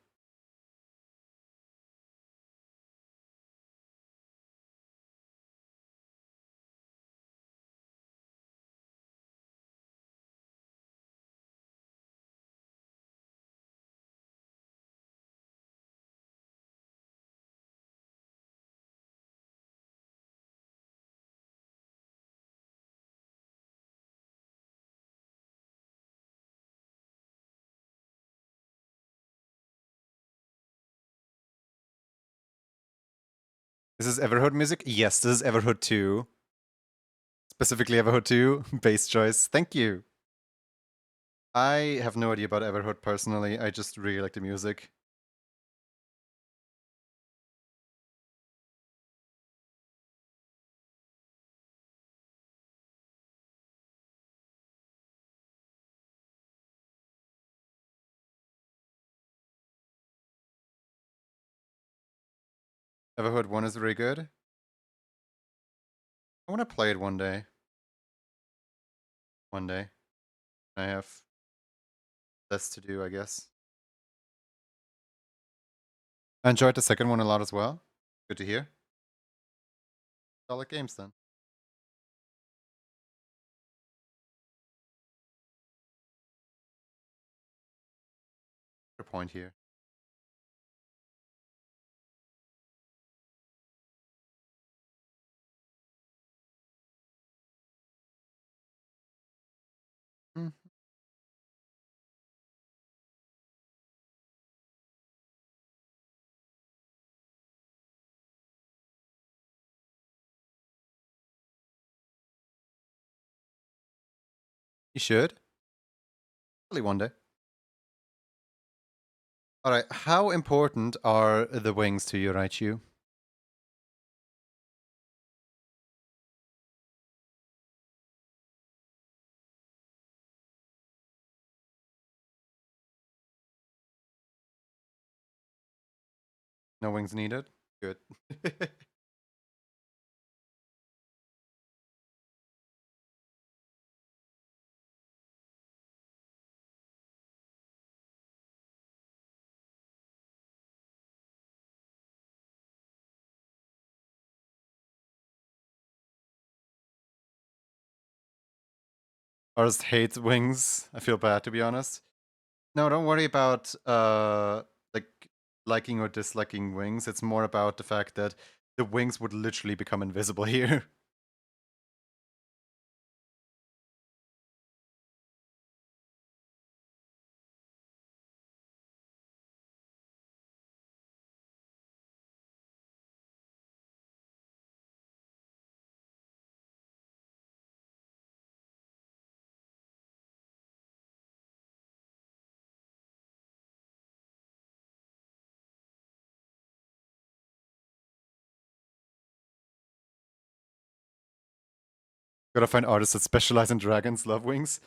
Is this Everhood music? Yes, this is Everhood 2. Specifically Everhood 2. Base choice. Thank you. I have no idea about Everhood personally. I just really like the music. Ever heard one is very good? I want to play it one day. One day. I have less to do, I guess. I enjoyed the second one a lot as well. Good to hear. Solid games then. Good point here. Mm. You should. Probably one day. Alright, how important are the wings to you, Raichu? No wings needed? Good. I just hate wings. I feel bad, to be honest. No, don't worry about like liking or disliking wings. It's more about the fact that the wings would literally become invisible here. Gotta find artists that specialize in dragons, love wings.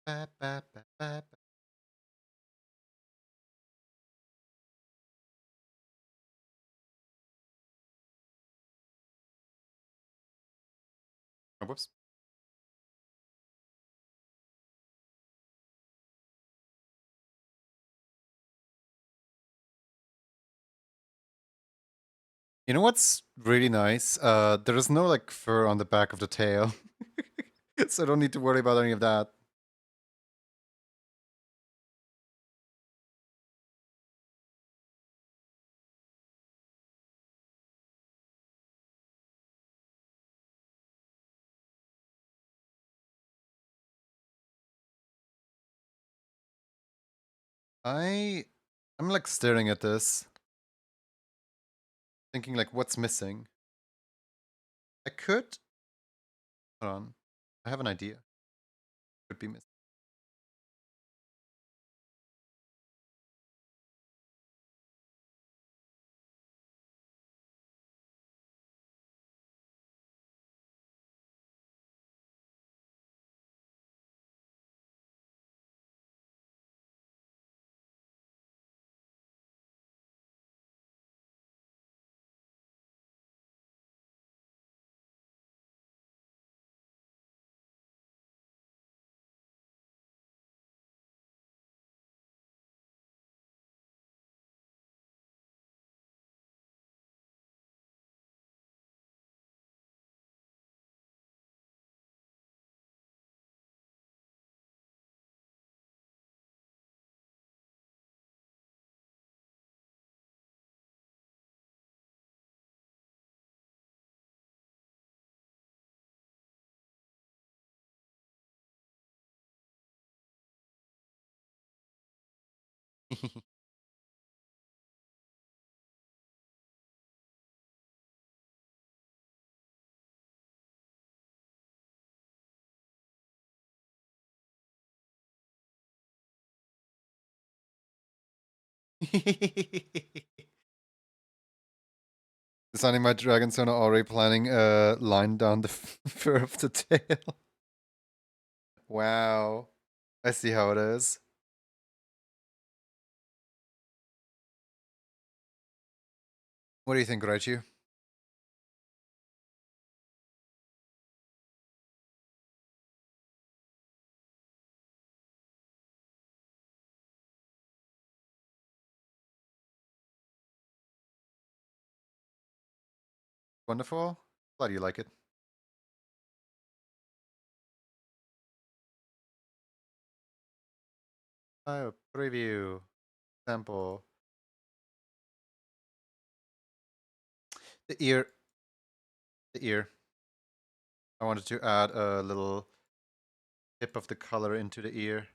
Ba, ba, ba, ba, ba. Oh, whoops. You know what's really nice? There is no like fur on the back of the tail. So I don't need to worry about any of that. I'm like staring at this, thinking like what's missing. I could hold on. I have an idea. Could be missing. Designing my dragon son already planning a line down the fur of the tail. Wow. I see how it is. What do you think, Raichu? Wonderful. Glad you like it. Oh, preview. Sample. The ear. The ear. I wanted to add a little tip of the color into the ear.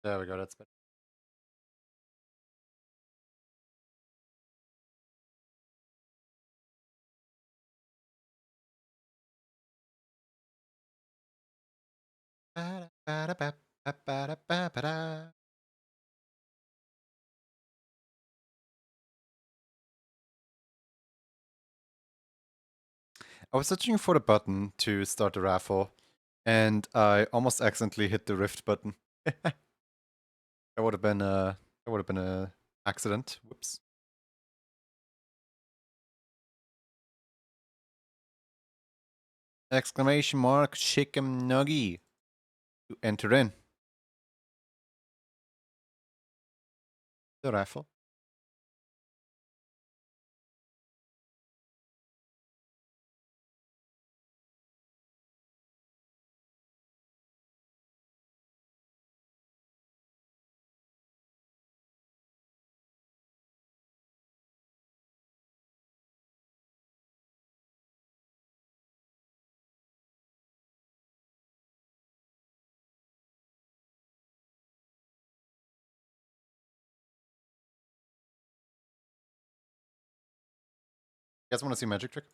There we go, that's better. Ba-da-ba-da-ba-ba-da-ba-ba-da. I was searching for the button to start the raffle, and I almost accidentally hit the rift button. That would have been a accident. Whoops. Exclamation mark chicken nuggy to enter in the raffle. guys want to see a magic trick?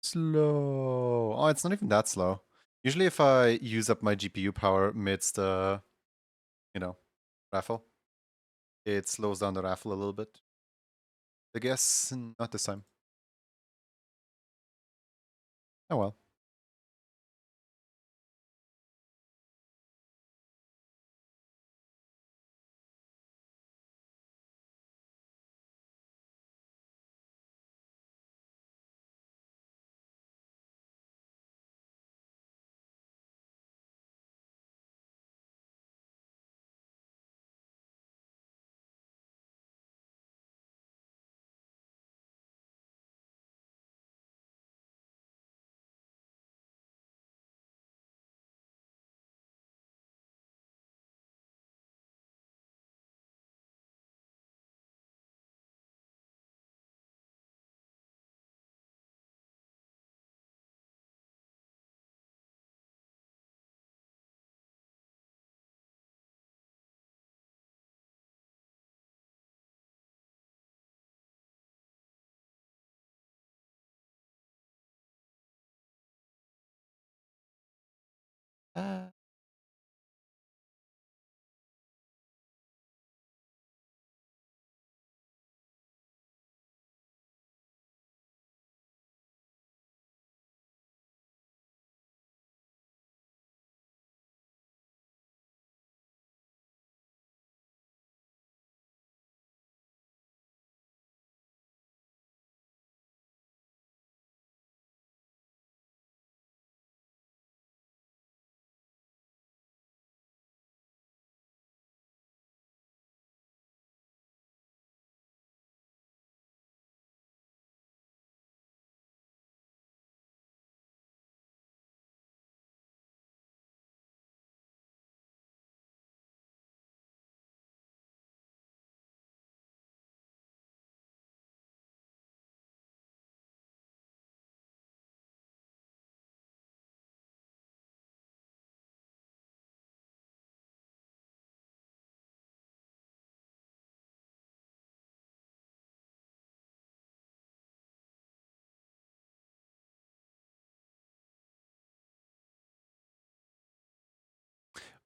Slow. Oh, it's not even that slow. Usually if I use up my GPU power amidst the, you know, raffle, it slows down the raffle a little bit. I guess not this time. Oh well.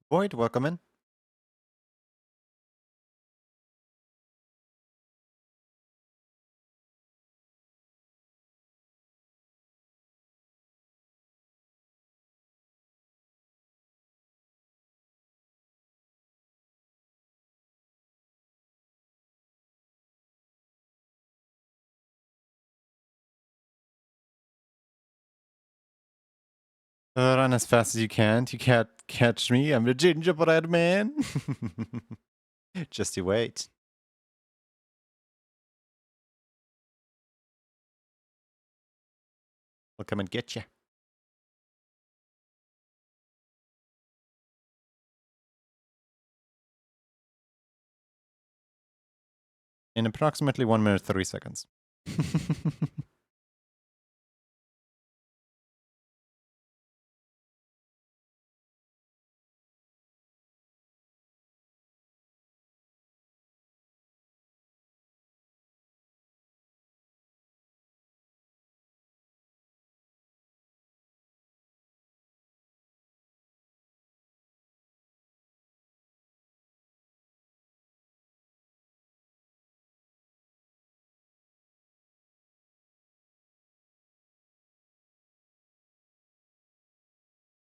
Void, welcome in. Run as fast as you can. You can't catch me. I'm the gingerbread man. Just you wait. I'll come and get you. In approximately 1 minute 30 seconds.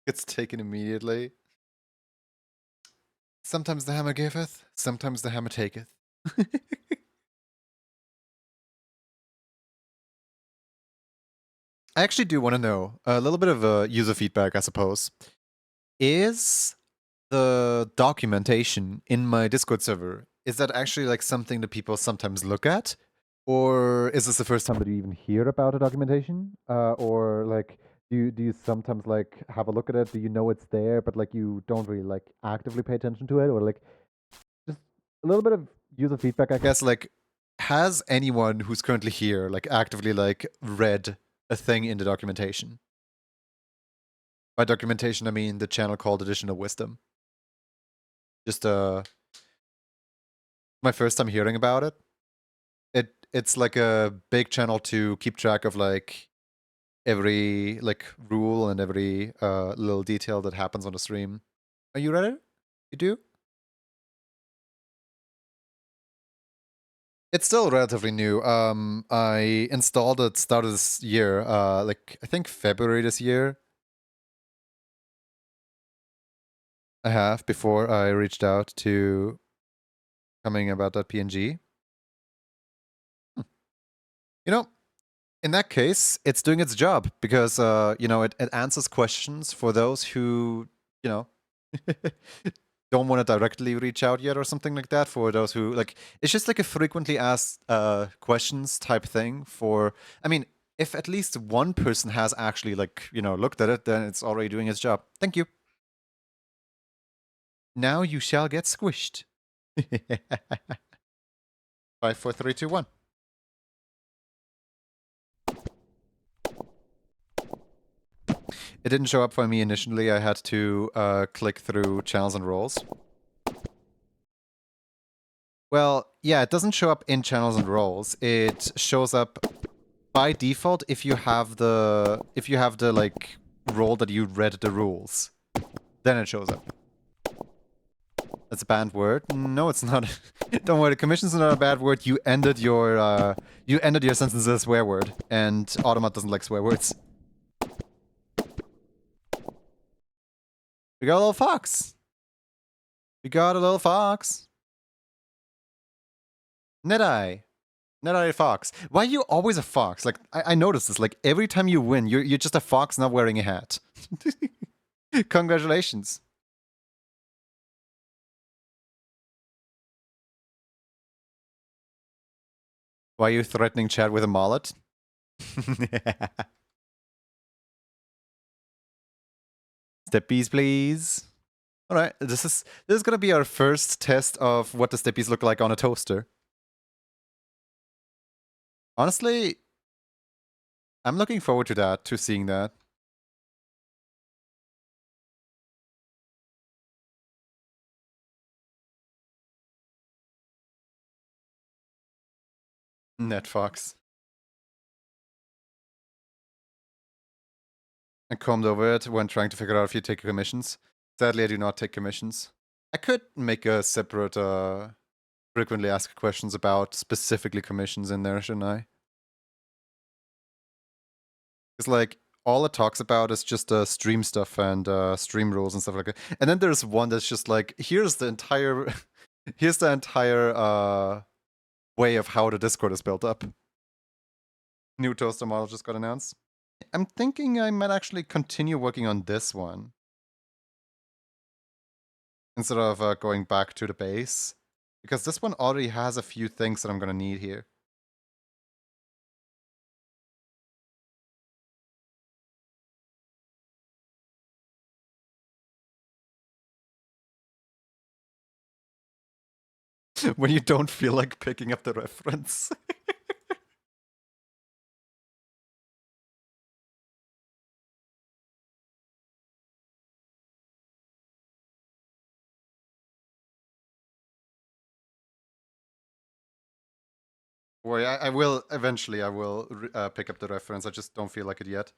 It's taken immediately. Sometimes the hammer giveth, sometimes the hammer taketh. I actually do want to know a little bit of user feedback, I suppose. Is the documentation in my Discord server, is that actually like something that people sometimes look at? Or is this the first time that you even hear about a documentation? Or like, do you sometimes like have a look at it? Do you know it's there, but like you don't really like actively pay attention to it? Or like just a little bit of user feedback, I guess. Like, has anyone who's currently here like actively like read a thing in the documentation? By documentation, I mean the channel called Additional Wisdom. Just my first time hearing about it. It's like a big channel to keep track of like every like rule and every little detail that happens on the stream. Are you ready? You do? It's still relatively new. I installed it start of this year, like I think February this year. I have before I reached out to coming about that PNG. You know, in that case, it's doing its job because you know it answers questions for those who you know don't want to directly reach out yet or something like that. For those who like, it's just like a frequently asked questions type thing. For I mean, if at least one person has actually like looked at it, then it's already doing its job. Thank you. Now you shall get squished. 5, 4, 3, 2, 1. It didn't show up for me initially. I had to click through channels and roles. Well, yeah, it doesn't show up in channels and roles. It shows up by default if you have the like role that you read the rules. Then it shows up. That's a bad word. No, it's not. Don't worry, commissions are not a bad word. You ended your sentence as a swear word, and Automat doesn't like swear words. We got a little fox. We got a little fox. Nedeye. Nedeye fox. Why are you always a fox? Like, I noticed this. Like, every time you win, you're just a fox not wearing a hat. Congratulations. Why are you threatening Chad with a mallet? Steppies, please. All right, this is gonna be our first test of what the steppies look like on a toaster. Honestly, I'm looking forward to that, to seeing that. Netfox. I combed over it when trying to figure out if you take commissions. Sadly, I do not take commissions. I could make a separate frequently asked questions about specifically commissions in there, shouldn't I? It's like all it talks about is just stream stuff and stream rules and stuff like that. And then there's one that's just like, here's the entire way of how the Discord is built up. New toaster model just got announced. I'm thinking I might actually continue working on this one instead of going back to the base, because this one already has a few things that I'm gonna need here. When you don't feel like picking up the reference. Worry, I will eventually. I will pick up the reference. I just don't feel like it yet.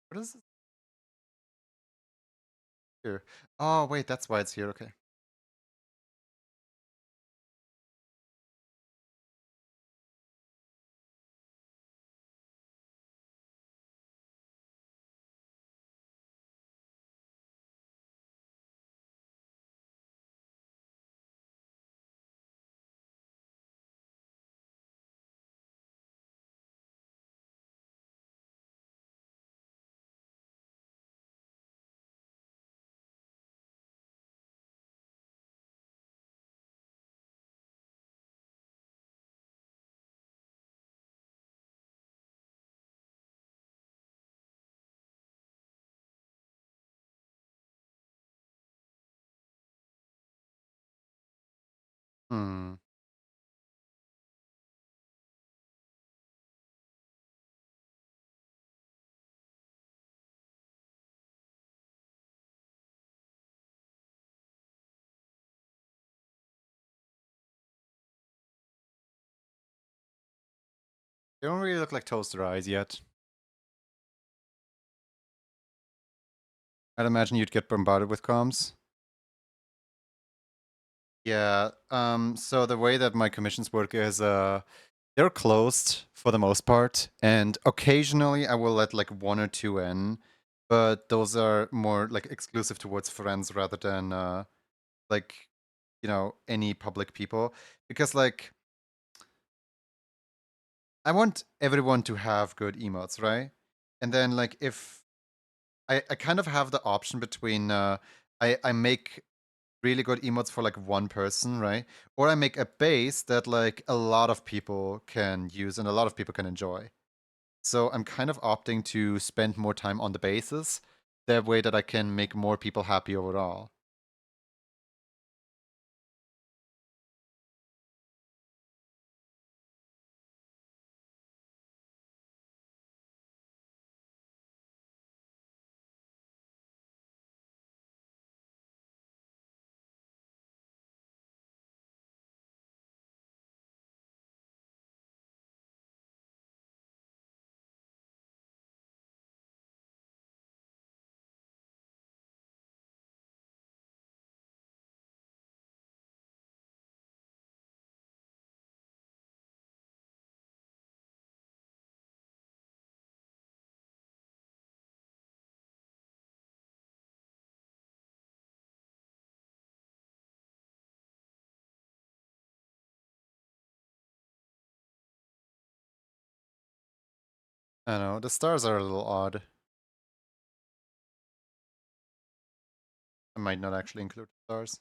What is this here? Oh wait, that's why it's here. Okay. They don't really look like toaster eyes yet. I'd imagine you'd get bombarded with comms. Yeah, so the way that my commissions work is they're closed for the most part, and occasionally I will let like 1 or 2 in, but those are more like exclusive towards friends rather than like, you know, any public people. Because like I want everyone to have good emotes, right? And then like if I kind of have the option between I make really good emotes for like one person, right? Or I make a base that like a lot of people can use and a lot of people can enjoy. So I'm kind of opting to spend more time on the bases, that way that I can make more people happy overall. I don't know, the stars are a little odd. I might not actually include stars.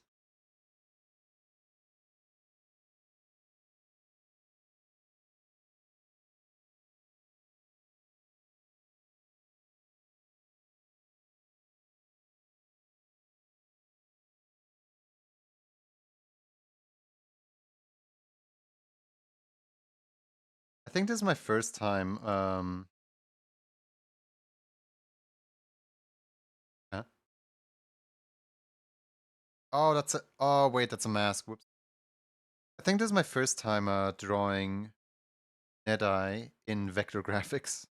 I think this is my first time huh? Oh, wait, that's a mask. Whoops. I think this is my first time drawing Nedeye in vector graphics.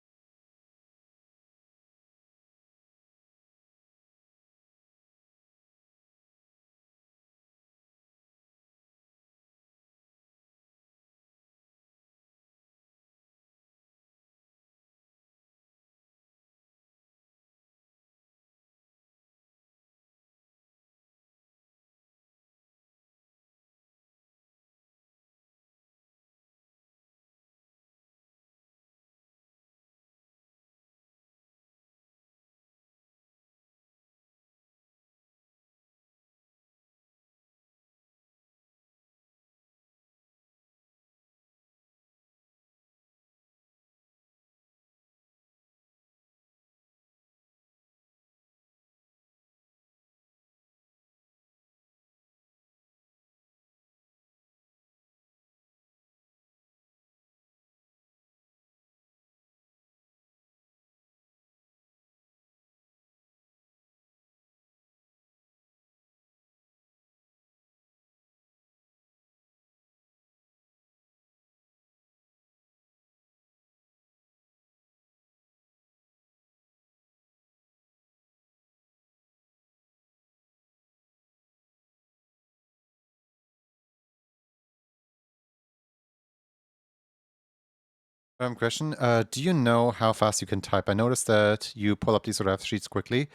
Question. Do you know how fast you can type? I noticed that you pull up these ref sheets quickly.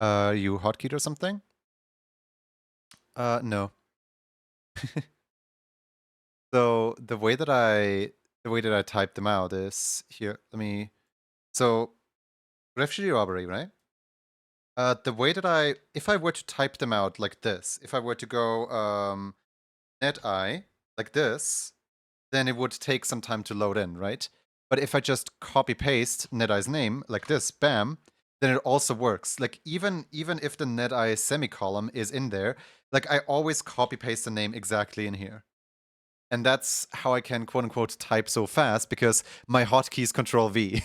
You hotkeyed or something? No. So the way that I type them out is here. So refugee robbery, right? The way that if I were to type them out like this, if I were to go NetEye like this, then it would take some time to load in, right? But if I just copy paste NetEye's name like this, bam, then it also works. Like even if the NetEye semicolon is in there, like I always copy paste the name exactly in here. And that's how I can quote unquote type so fast, because my hotkey is Control V.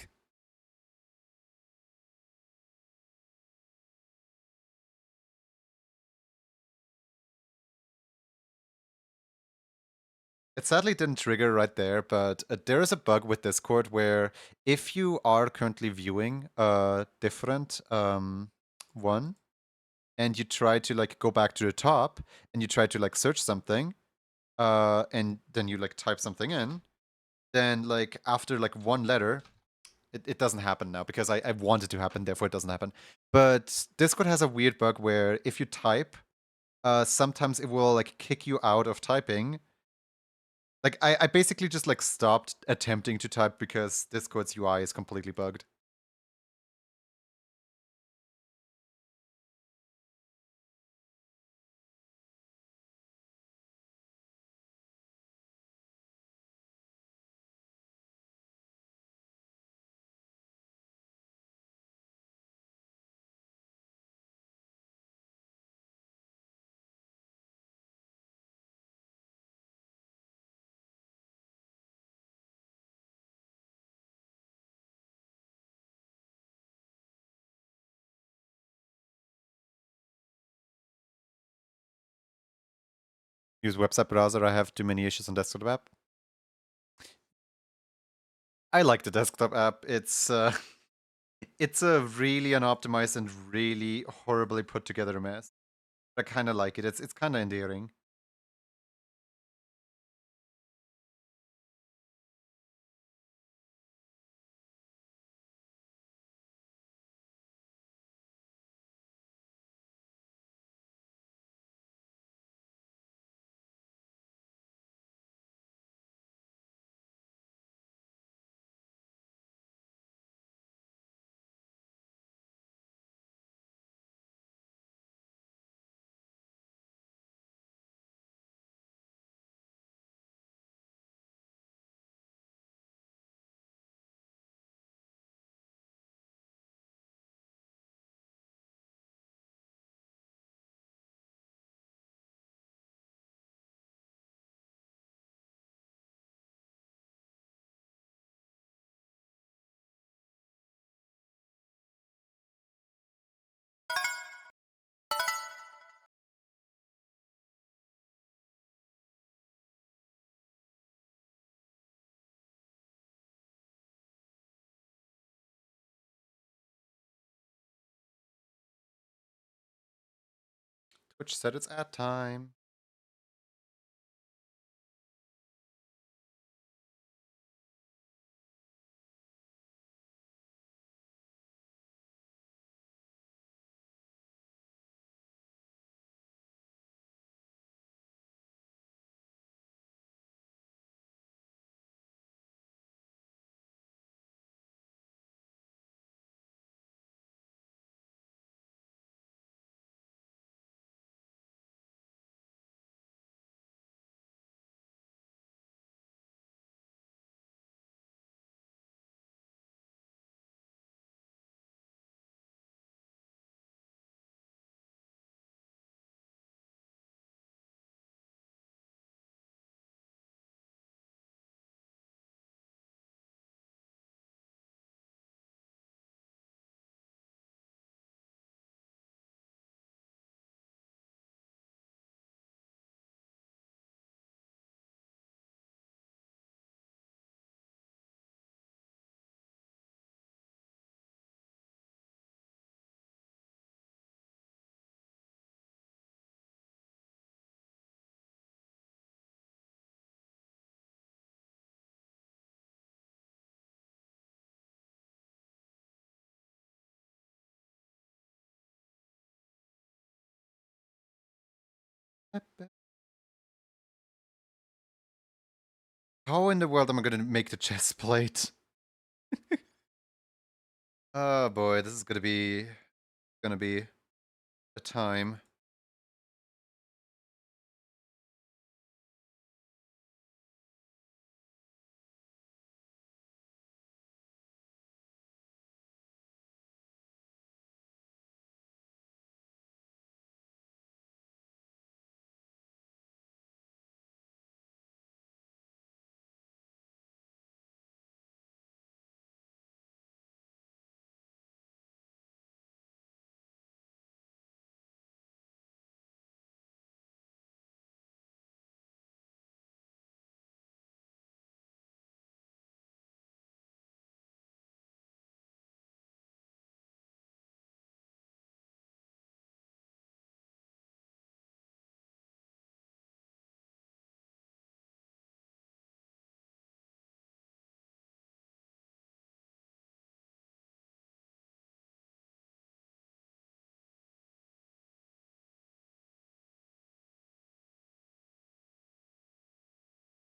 It sadly didn't trigger right there, but there is a bug with Discord where if you are currently viewing a different one and you try to like go back to the top and you try to like search something, and then you like type something in, then like after like one letter, it doesn't happen now because I want it to happen, therefore it doesn't happen. But Discord has a weird bug where if you type, sometimes it will like kick you out of typing. Like I basically just like stopped attempting to type because Discord's UI is completely bugged. Use website browser, I have too many issues on desktop app. I like the desktop app. It's a really unoptimized and really horribly put together mess. I kind of like it. It's kind of endearing. Twitch said it's ad time. How in the world am I gonna make the chest plate? Oh boy, this is gonna be a time.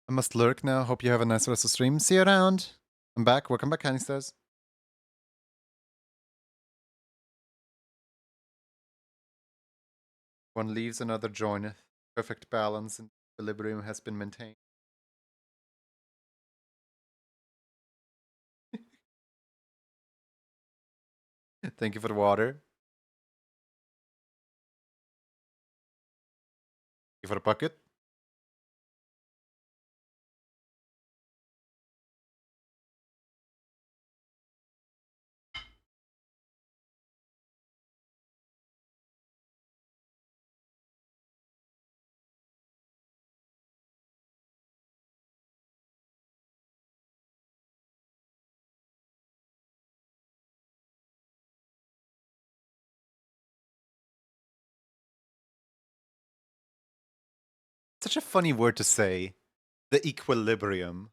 I must lurk now. Hope you have a nice rest of the stream. See you around. I'm back. Welcome back, Canisters. One leaves, another joineth. Perfect balance and equilibrium has been maintained. Thank you for the water. Thank you for the bucket. Such a funny word to say. The equilibrium.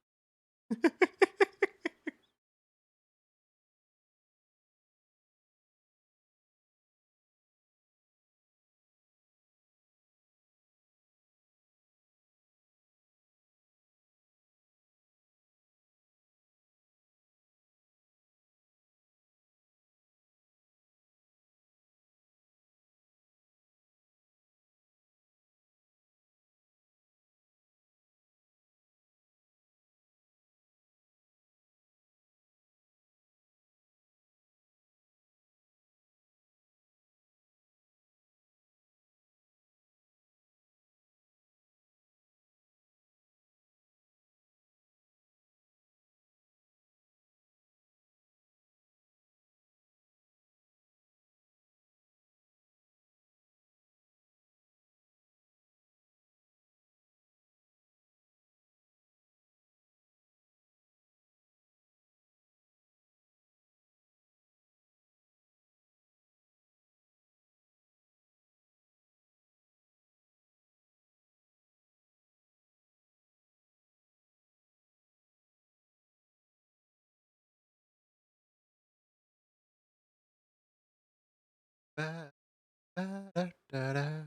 Ba-da-da-da.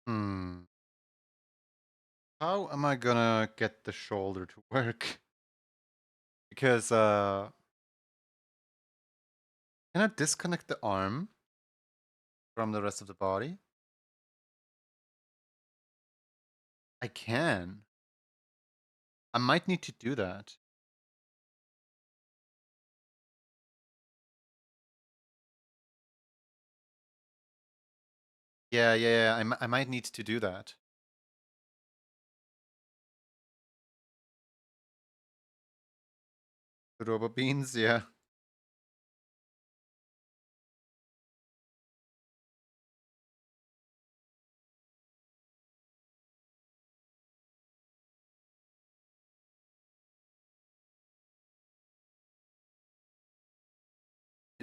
Hmm. How am I gonna get the shoulder to work? Because, can I disconnect the arm from the rest of the body? I can. I might need to do that. Yeah. I might need to do that. Robo beans, yeah.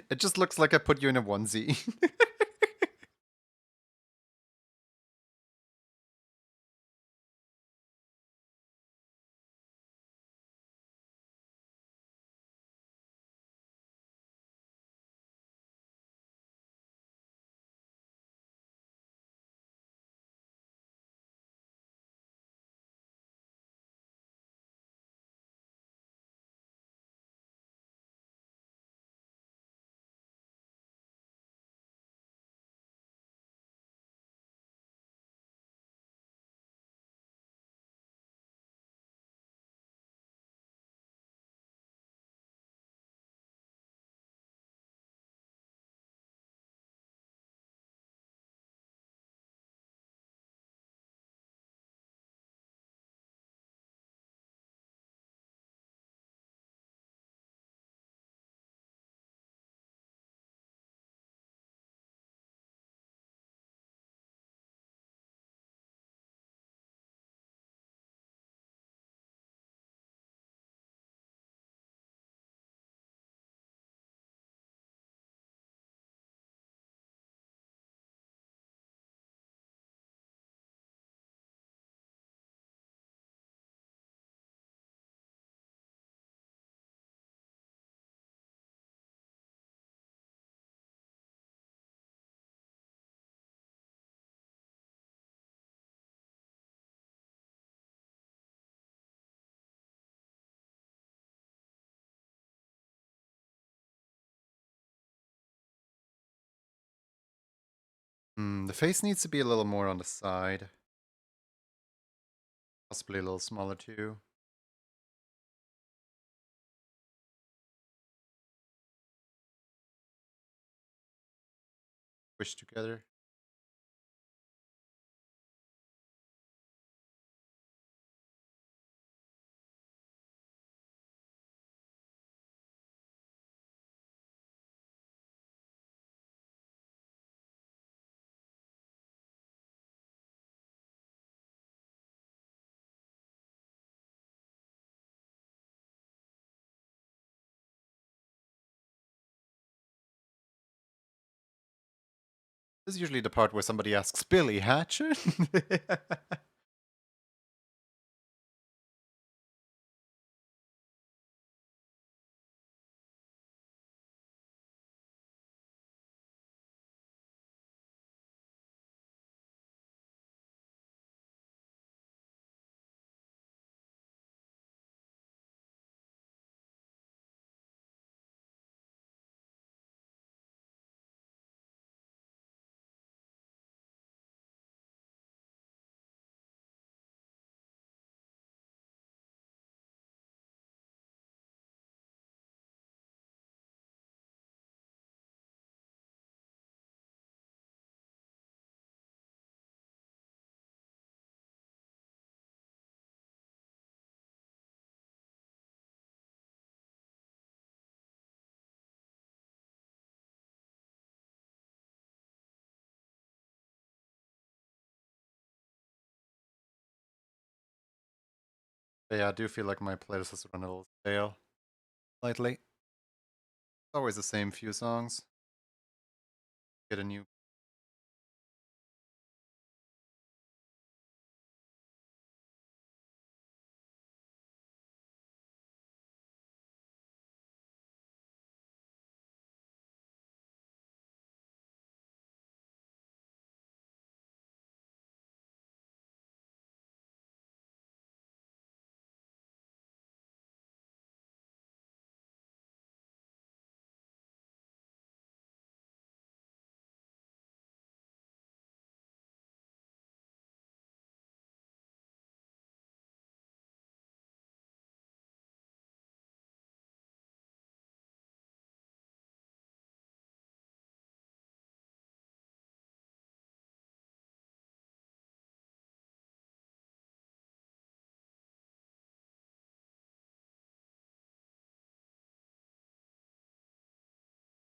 It just looks like I put you in a onesie. The face needs to be a little more on the side. Possibly a little smaller too. Squish together. This is usually the part where somebody asks, Billy Hatcher? Yeah, I do feel like my playlist has run a little stale lately. It's always the same few songs. Get a new.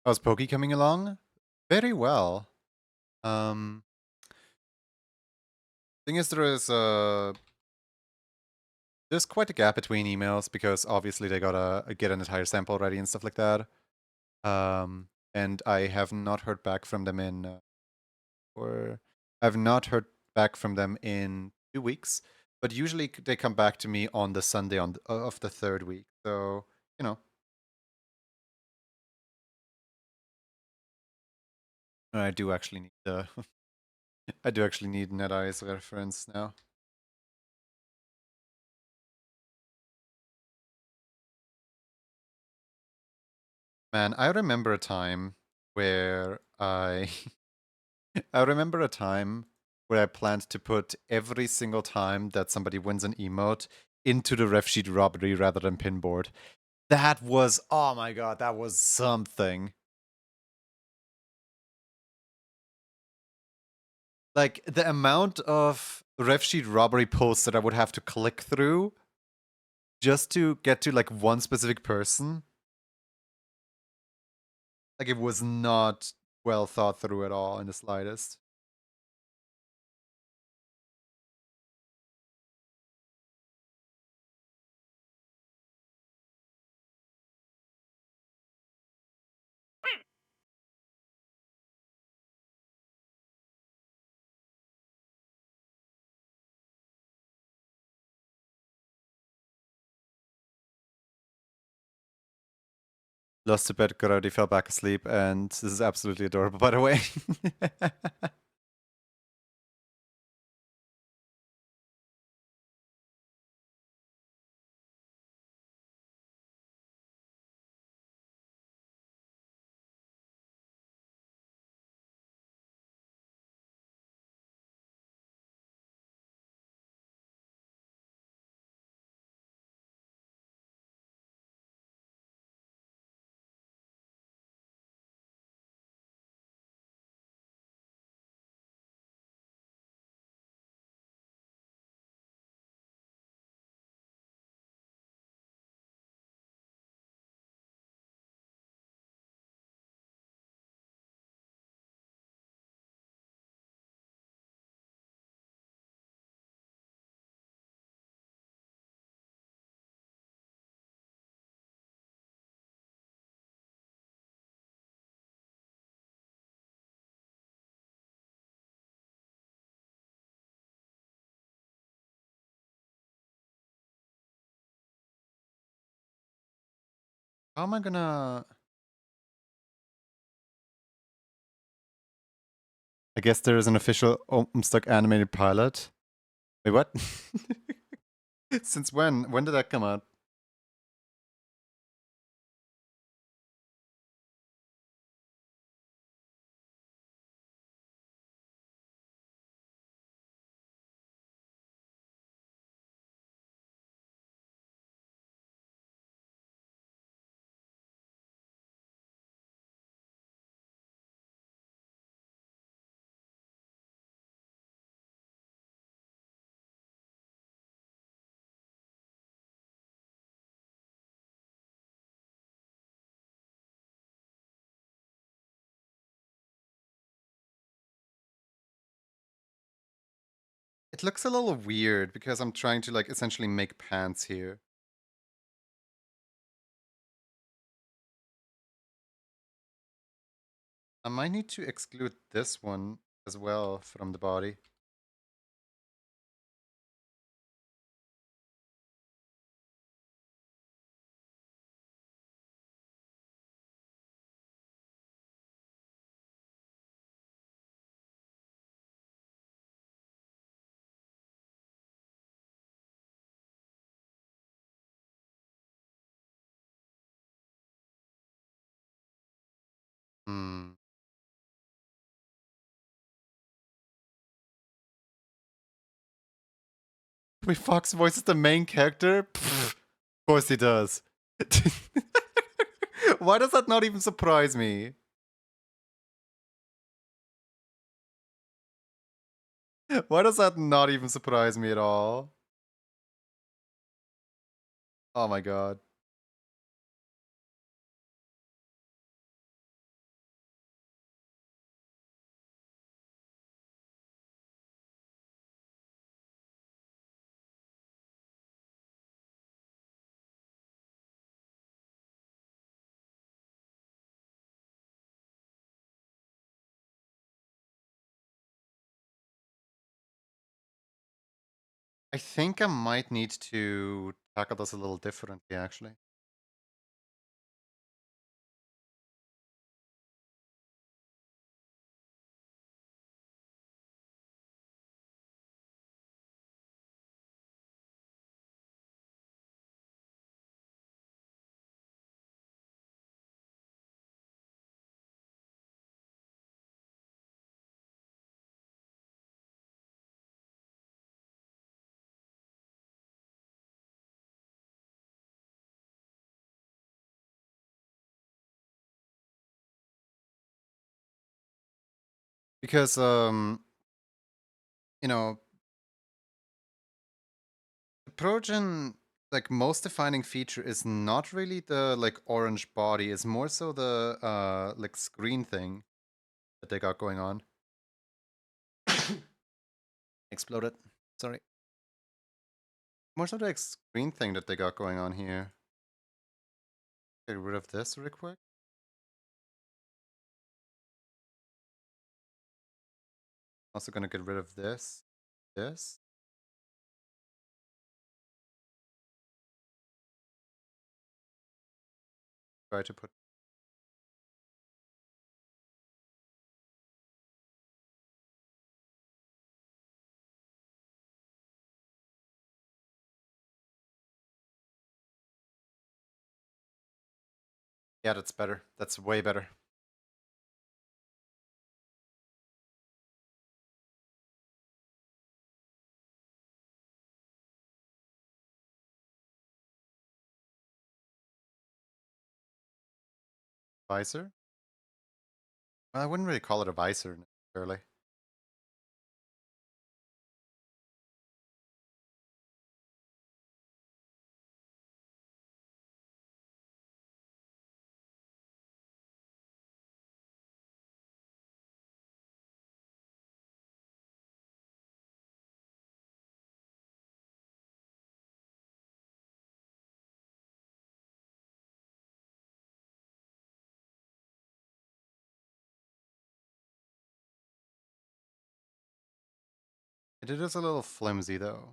How's Pokey coming along? Very well. Um, thing is, there's quite a gap between emails because obviously they gotta get an entire sample ready and stuff like that. And I have not heard back from them or I've not heard back from them in 2 weeks. But usually they come back to me on the Sunday of the third week. So you know, I do actually need the I do actually need NetEye's reference now. Man, I remember a time where I remember a time where I planned to put every single time that somebody wins an emote into the ref sheet robbery rather than pinboard. That was, oh my god, that was something. Like the amount of ref sheet robbery posts that I would have to click through just to get to like one specific person. Like it was not well thought through at all in the slightest. Lost to bed, got already fell back asleep, and this is absolutely adorable, by the way. How am I gonna... I guess there is an official OpenStack animated pilot. Wait, what? Since when? When did that come out? It looks a little weird because I'm trying to like essentially make pants here. I might need to exclude this one as well from the body. Hmm. Wait, Fox voices the main character? Pfft, of course he does. Why does that not even surprise me? Why does that not even surprise me at all? Oh my god. I think I might need to tackle this a little differently, actually. Because, you know, the Progen, like, most defining feature is not really the, like, orange body. It's more so the, like, screen thing that they got going on. Exploded. Sorry. More so the screen thing that they got going on here. Get rid of this real quick. Also gonna get rid of this. This. Try to put... Yeah, that's better. That's way better. Visor? Well, I wouldn't really call it a visor necessarily. It is a little flimsy though.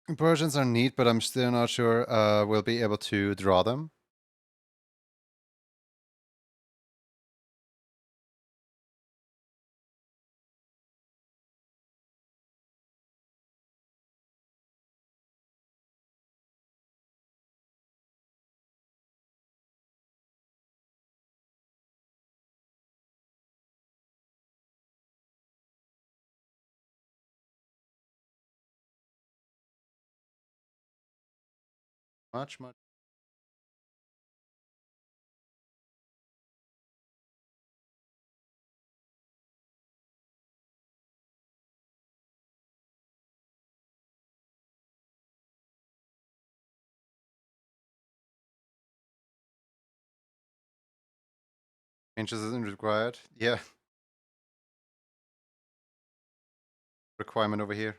Versions are neat, but I'm still not sure we'll be able to draw them. Much. Changes isn't required. Yeah. Requirement over here.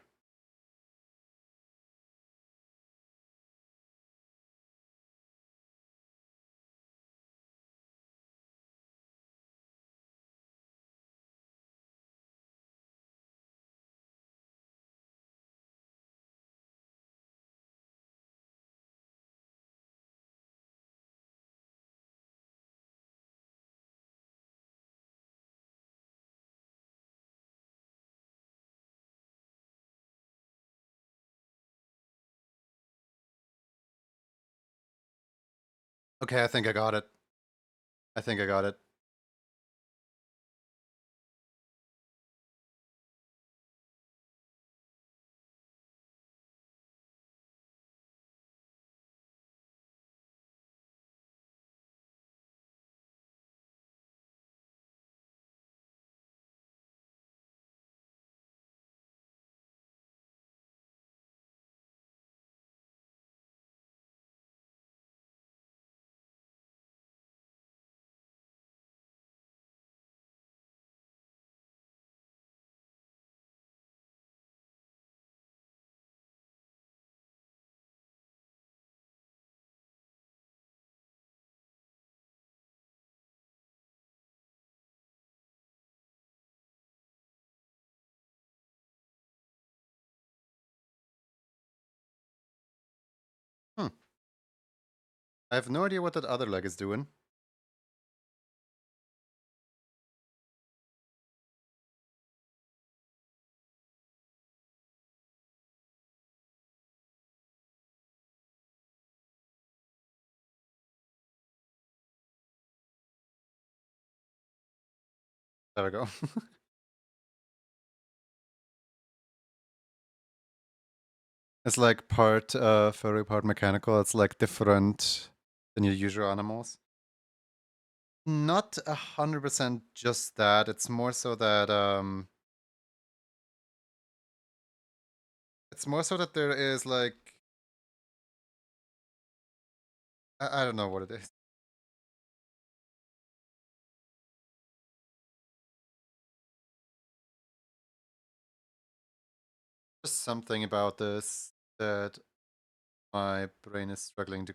Okay, I think I got it. I think I got it. Hmm. I have no idea what that other leg is doing. There we go. It's like part furry, part mechanical. It's like different than your usual animals. Not 100% just that. It's more so that there is like I don't know what it is. Just something about this that my brain is struggling to.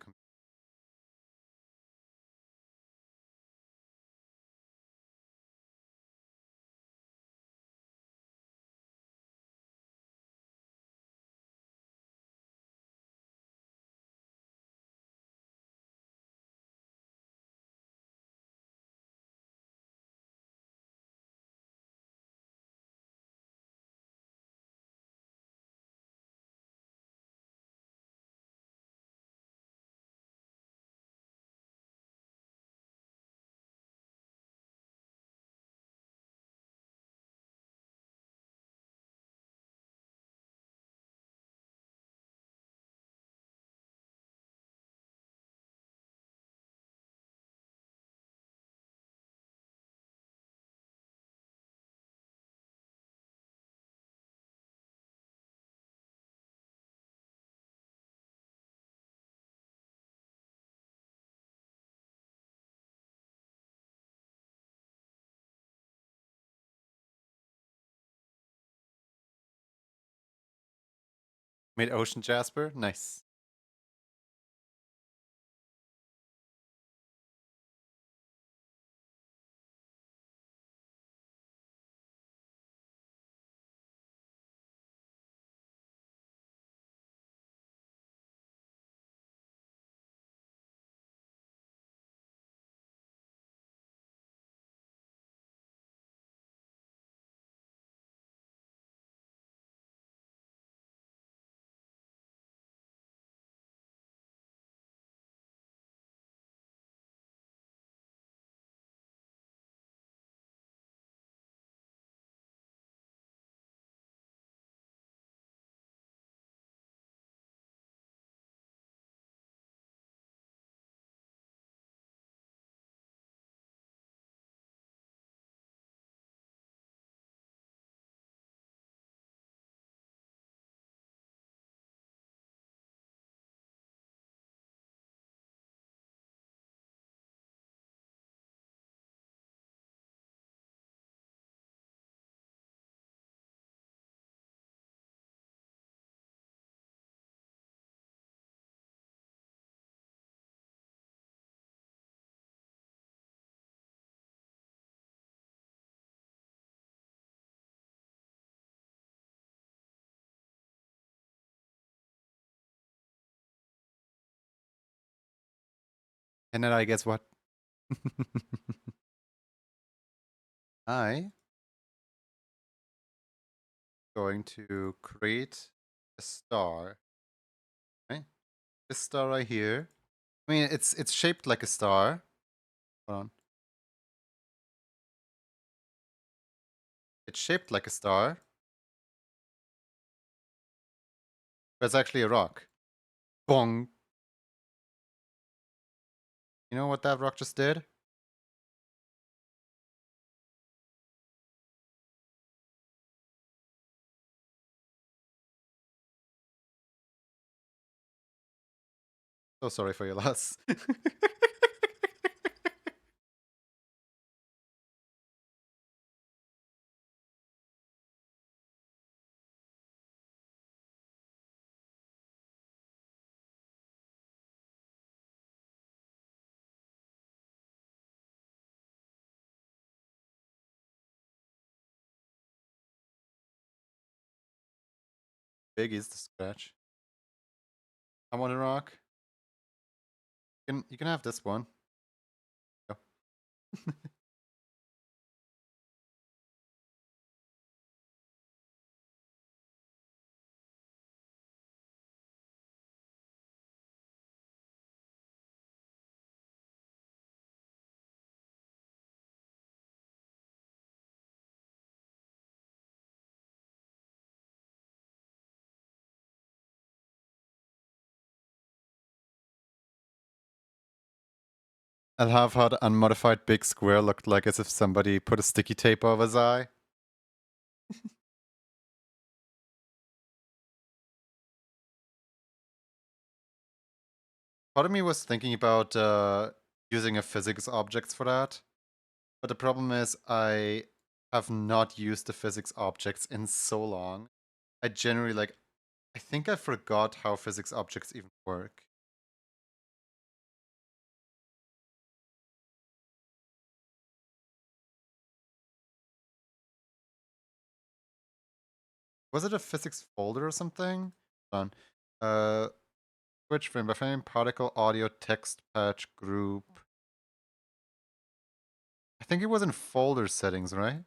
Made Ocean Jasper? Nice. And then I guess what? I going to create a star. Right? This star right here. I mean, it's shaped like a star. Hold on. It's shaped like a star, but it's actually a rock. Bong. You know what that rock just did? So sorry for your loss. Big is the scratch. I want a rock. You can have this one. Go. I love how the unmodified big square looked like as if somebody put a sticky tape over his eye. Part of me was thinking about using a physics objects for that. But the problem is I have not used the physics objects in so long. I generally I think I forgot how physics objects even work. Was it a physics folder or something? Hold on. Switch frame by frame, particle, audio, text, patch, group. I think it was in folder settings, right?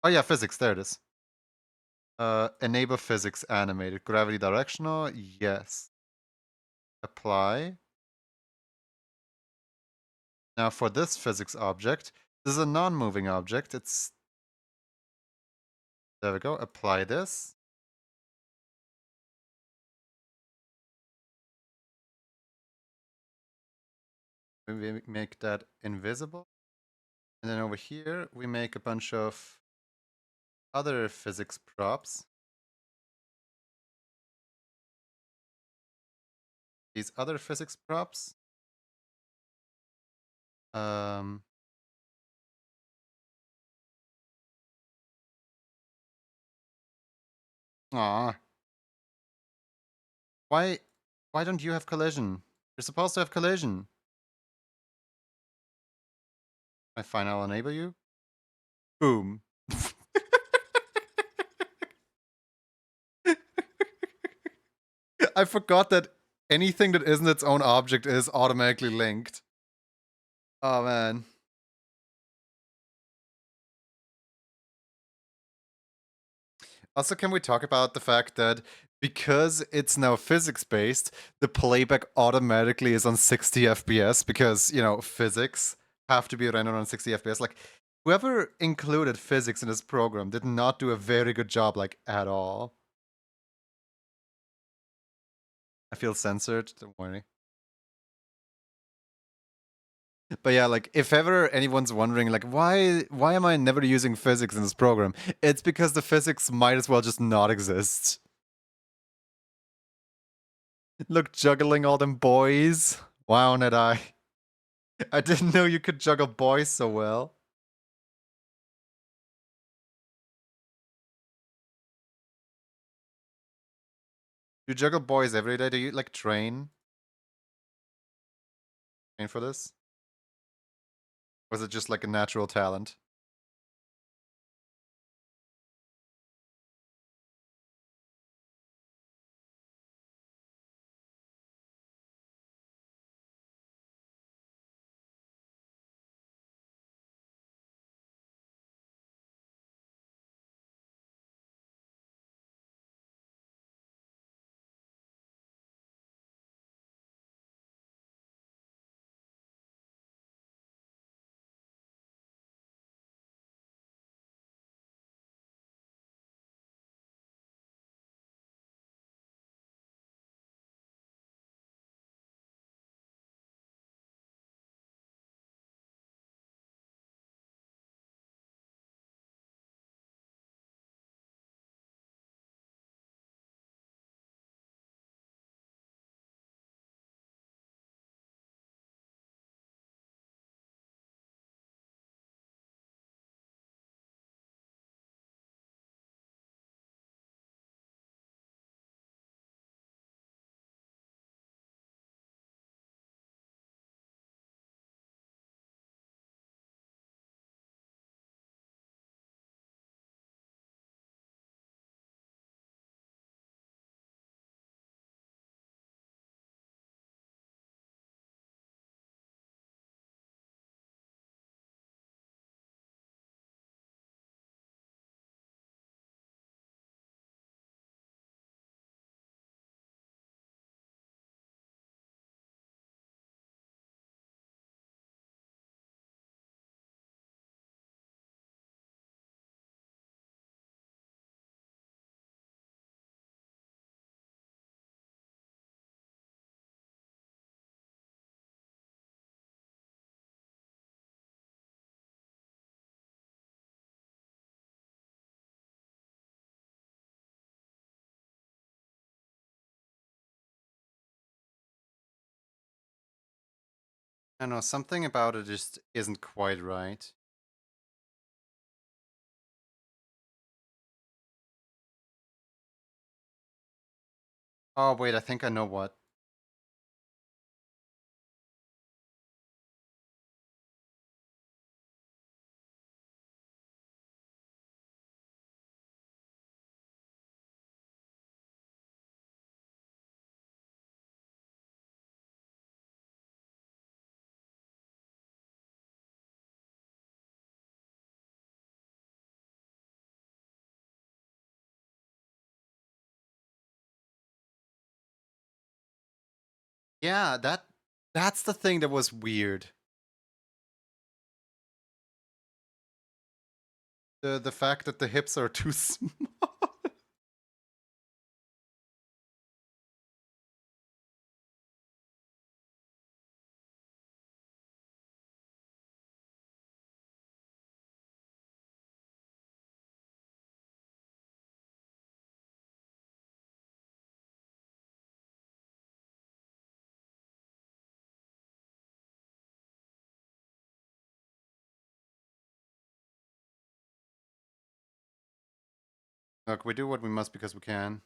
Oh yeah, physics, there it is. Enable physics animated. Gravity directional, yes. Apply. Now for this physics object, this is a non-moving object. There we go. Apply this. We make that invisible. And then over here, we make a bunch of other physics props. These other physics props. Um, Aw. Why don't you have collision? You're supposed to have collision. Fine, I'll enable you. Boom. I forgot that anything that isn't its own object is automatically linked. Oh man. Also, can we talk about the fact that because it's now physics based, the playback automatically is on 60 FPS because, you know, physics have to be rendered on 60 FPS. Like, whoever included physics in this program did not do a very good job, like, at all. I feel censored, don't worry. But yeah, like if ever anyone's wondering like why am I never using physics in this program? It's because the physics might as well just not exist. Look, juggling all them boys. Wow, Ned I didn't know you could juggle boys so well. You juggle boys every day? Do you like train for this? Was it just like a natural talent? I don't know, something about it just isn't quite right. Oh, wait, I think I know what. Yeah, that's the thing that was weird. The fact that the hips are too small. Look, we do what we must because we can.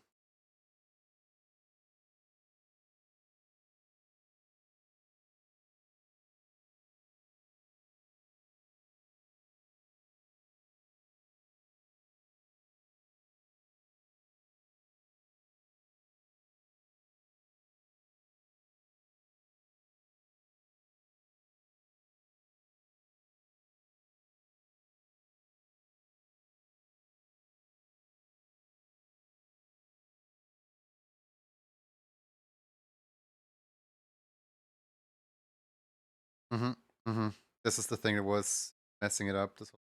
Mm-hmm. Mm-hmm. This is the thing that was messing it up. This whole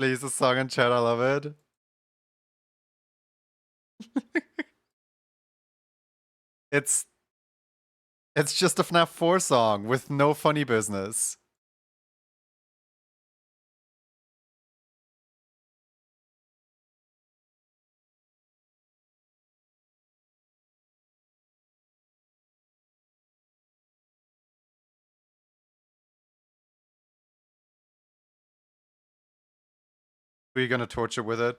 Please, the song in chat, I love it. it's it's just a FNAF 4 song with no funny business. Who are you gonna torture with it?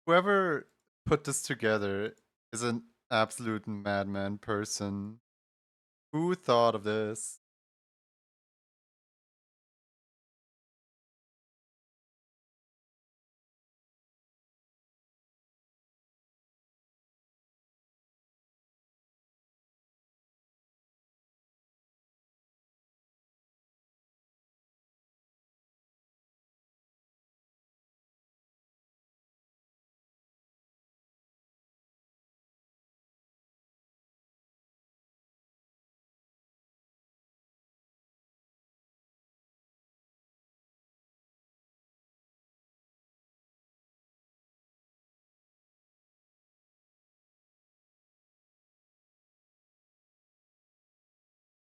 Whoever put this together is an absolute madman person. Who thought of this?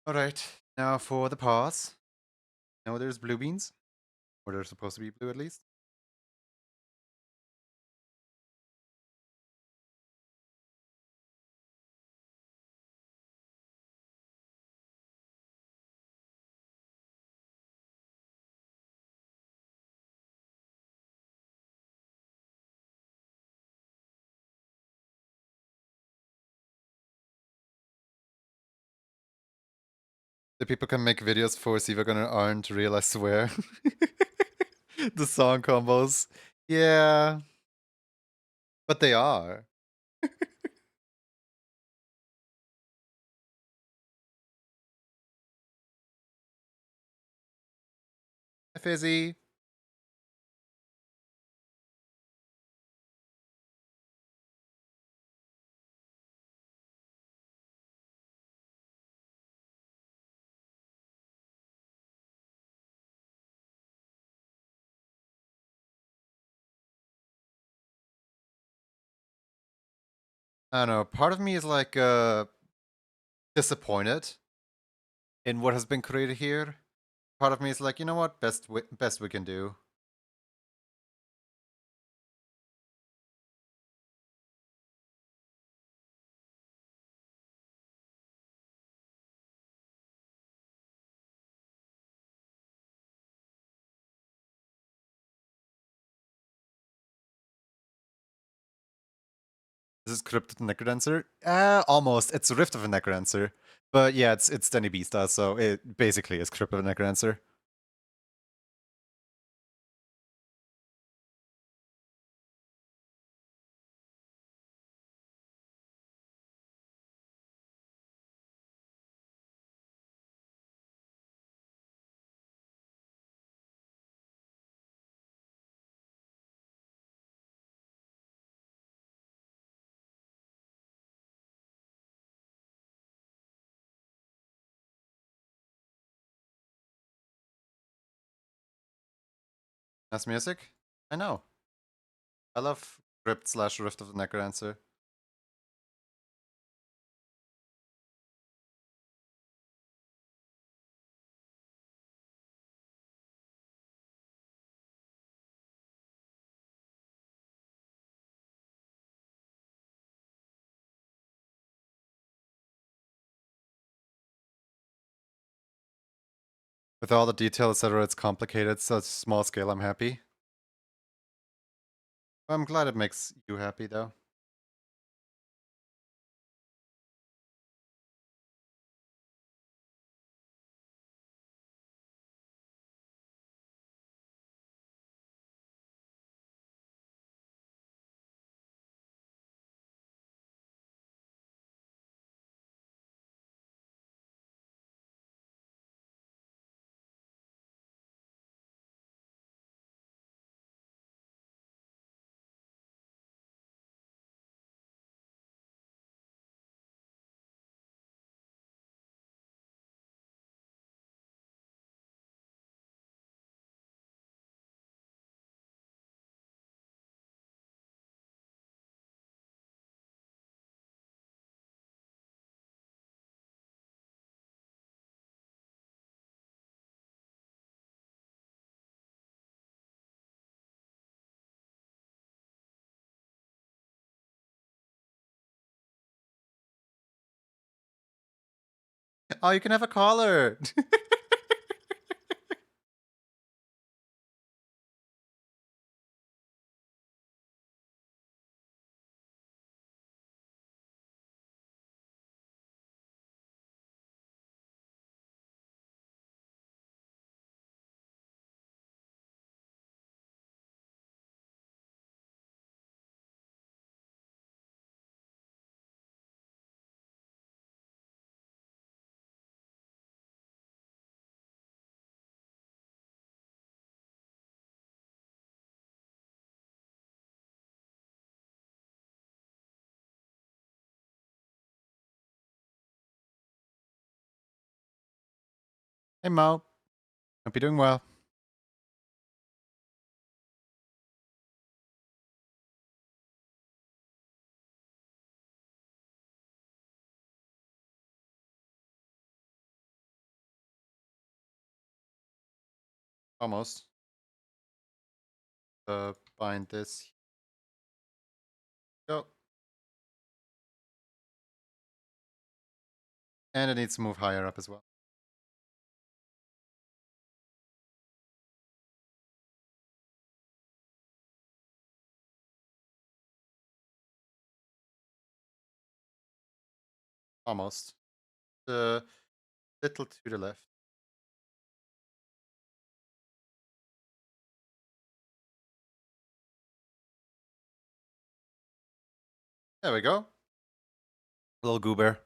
Alright, now for the pause. No, there's blue beans. Or they're supposed to be blue at least. The people can make videos for see if we're gonna aren't real, I swear. The song combos. Yeah, but they are. Fizzy. I don't know. Part of me is like disappointed in what has been created here. Part of me is like, you know what? Best we can do. This is Crypt of the Necrodancer? Almost. It's Rift of a Necrodancer. But yeah, it's Danny Beasta, so it basically is Crypt of a Necrodancer. That's music? I know. I love Crypt slash Rift of the Necrodancer. With all the detail, etc., it's complicated, so it's small scale, I'm happy. I'm glad it makes you happy, though. Oh, you can have a collar! Hey, Mo. Hope you're doing well. Almost. Bind this. Go. And it needs to move higher up as well. Almost. A little to the left. There we go. Little goober.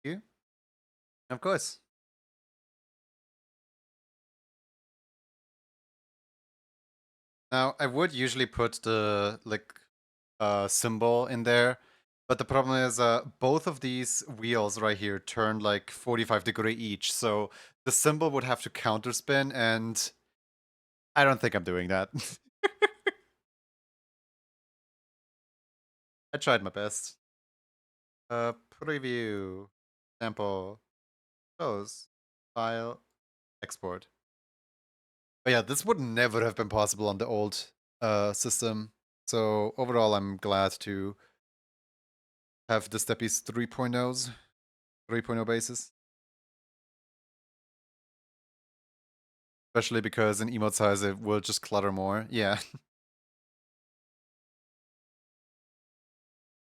You? Of course. Now, I would usually put the symbol in there, but the problem is both of these wheels right here turn like 45-degree each, so the symbol would have to counterspin, and I don't think I'm doing that. I tried my best. Preview, sample, close, file, export. But yeah, this would never have been possible on the old system. So overall, I'm glad to have the Steppies 3.0s, 3.0 bases. Especially because in emote size it will just clutter more. Yeah.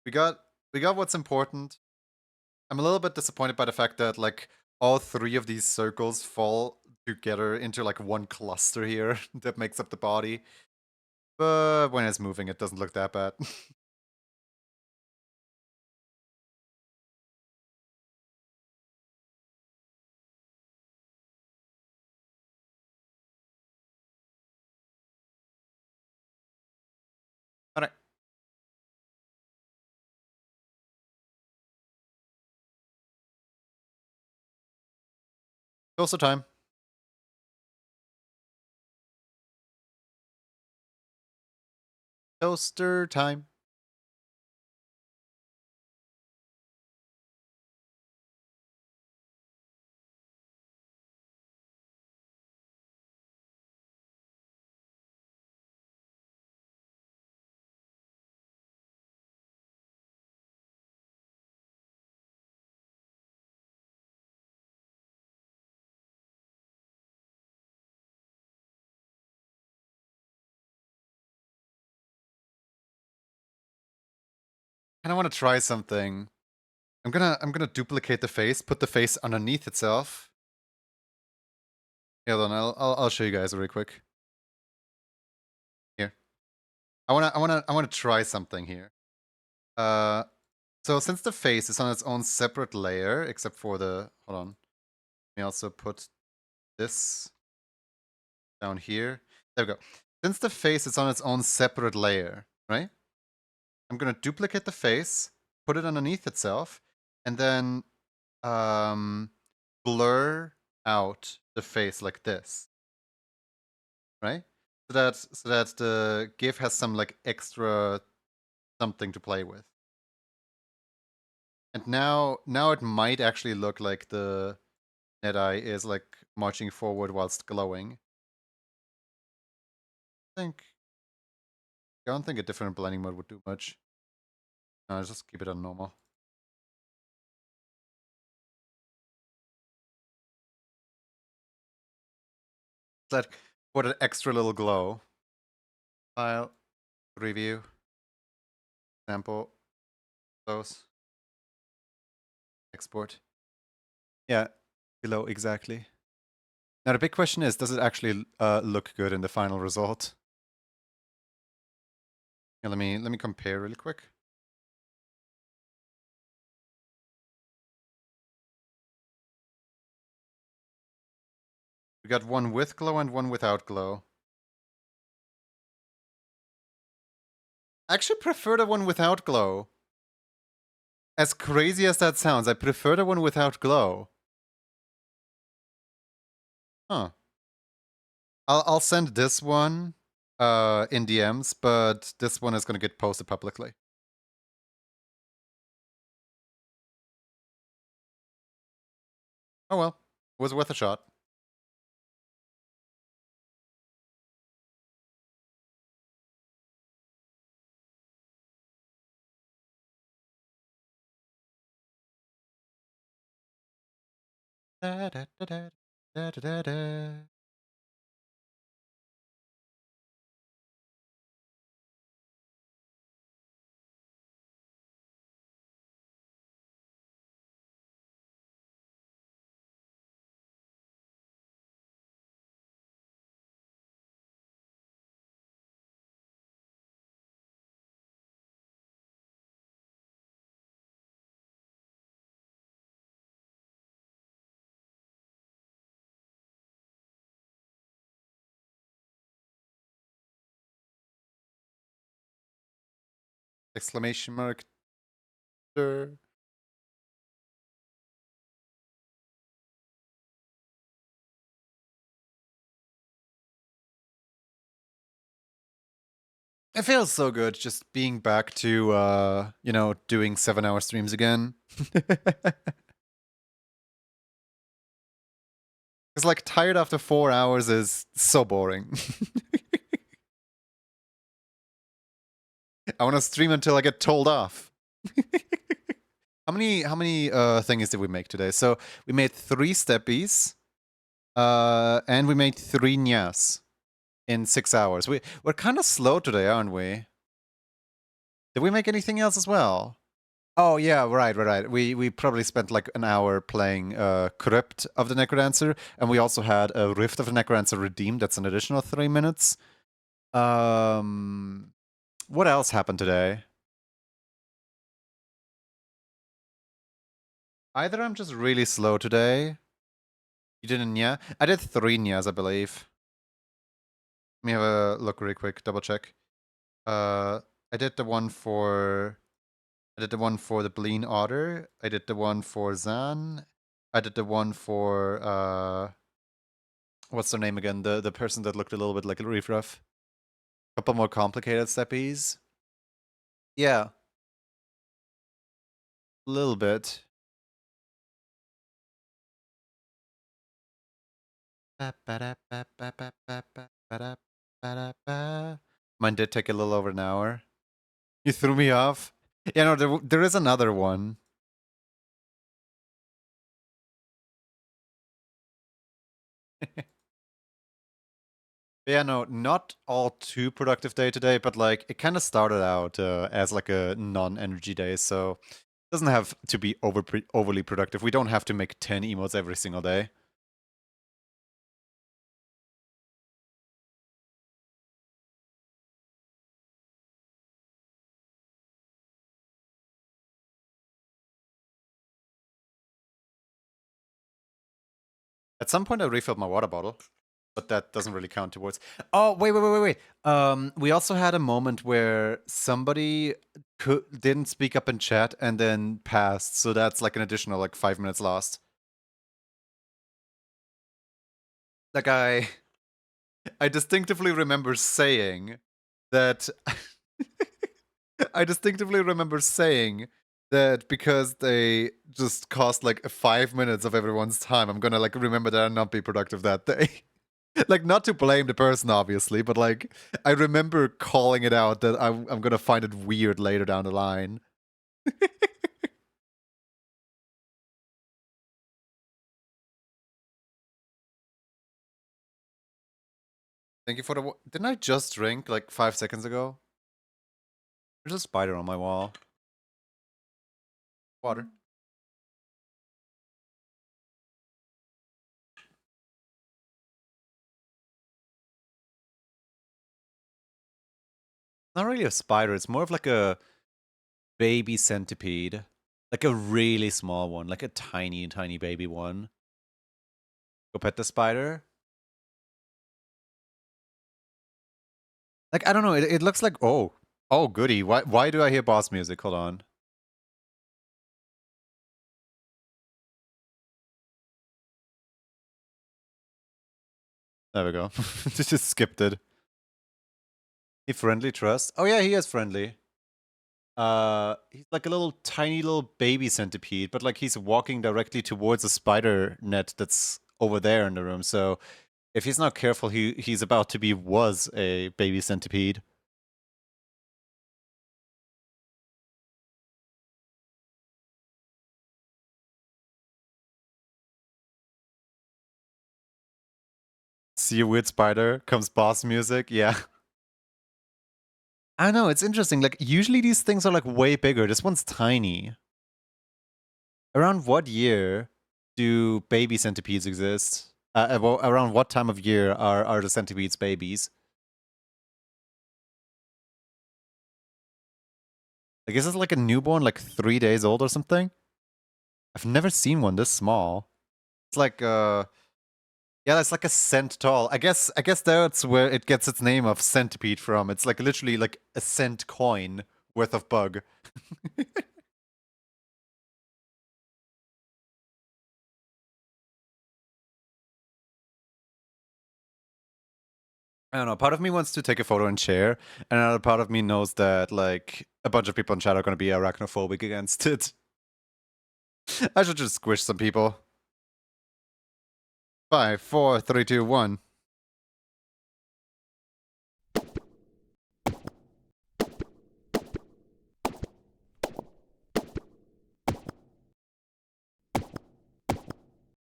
we got what's important. I'm a little bit disappointed by the fact that like all three of these circles fall together into like one cluster here that makes up the body. But when it's moving, it doesn't look that bad. Alright. Toaster time. Toaster time. And I want to try something. I'm gonna duplicate the face, put the face underneath itself. Hold on, I'll show you guys really quick. Here. I wanna try something here. So since the face is on its own separate layer, except for the hold on. Let me also put this down here. There we go. Since the face is on its own separate layer, right? I'm gonna duplicate the face, put it underneath itself, and then blur out the face like this, right? So that the GIF has some like extra something to play with. And now it might actually look like the Net-Eye is like marching forward whilst glowing. I don't think a different blending mode would do much. No, just keep it on normal. Like for an extra little glow. File, review, sample, close, export. Yeah, below exactly. Now the big question is, does it actually look good in the final result? Yeah, let me compare really quick. We got one with glow and one without glow. I actually prefer the one without glow. As crazy as that sounds, I prefer the one without glow. Huh. I'll send this one in DMs, but this one is gonna get posted publicly. Oh well. Was worth a shot. Da, da, da, da, da, da, da. Exclamation mark. Sir. It feels so good just being back to doing 7-hour streams again. It's like tired after 4 hours is so boring. I want to stream until I get told off. How many things did we make today? So we made 3 steppies, and we made 3 nyas in 6 hours. We're kind of slow today, aren't we? Did we make anything else as well? Oh yeah, right. We probably spent like an hour playing Crypt of the Necrodancer, and we also had a Rift of the Necrodancer redeemed. That's an additional 3 minutes. What else happened today? Either I'm just really slow today. You did a nya? I did 3 nyas, I believe. Let me have a look really quick, double check. I did the one for the Bleen Otter. I did the one for Zan. I did the one for what's their name again? The person that looked a little bit like a Reef Ruff. Couple more complicated steppies. Yeah. A little bit. Mine did take a little over an hour. You threw me off. Yeah, no, there is another one. Yeah, no, not all too productive day today, but like it kind of started out as like a non-energy day, so it doesn't have to be overly productive. We don't have to make 10 emotes every single day. At some point, I refilled my water bottle, but that doesn't really count towards. Oh, wait. We also had a moment where somebody didn't speak up in chat and then passed, so that's like an additional like 5 minutes lost. Like I distinctively remember saying that. I distinctively remember saying that because they just cost like 5 minutes of everyone's time, I'm gonna like remember that and not be productive that day. Like, not to blame the person, obviously, but like I remember calling it out that I'm gonna find it weird later down the line. Thank you for the. Didn't I just drink like 5 seconds ago? There's a spider on my wall. Water. Not really a spider. It's more of like a baby centipede. Like a really small one. Like a tiny, tiny baby one. Go pet the spider. Like, I don't know. It looks like. Oh, goody. Why do I hear boss music? Hold on. There we go. Just skipped it. He friendly trust? Oh yeah, he is friendly. He's like a little tiny little baby centipede, but like he's walking directly towards a spider net that's over there in the room. So if he's not careful, he's about to was a baby centipede. See a weird spider, comes boss music, yeah. I don't know, it's interesting. Like, usually these things are like way bigger. This one's tiny. Around what year do baby centipedes exist? Around what time of year are the centipedes babies? I guess it's like a newborn, like 3 days old or something. I've never seen one this small. It's like yeah, it's like a cent tall. I guess that's where it gets its name of centipede from. It's like literally like a cent coin worth of bug. I don't know. Part of me wants to take a photo and share, and another part of me knows that like a bunch of people in chat are going to be arachnophobic against it. I should just squish some people. 5, 4, 3, 2, 1.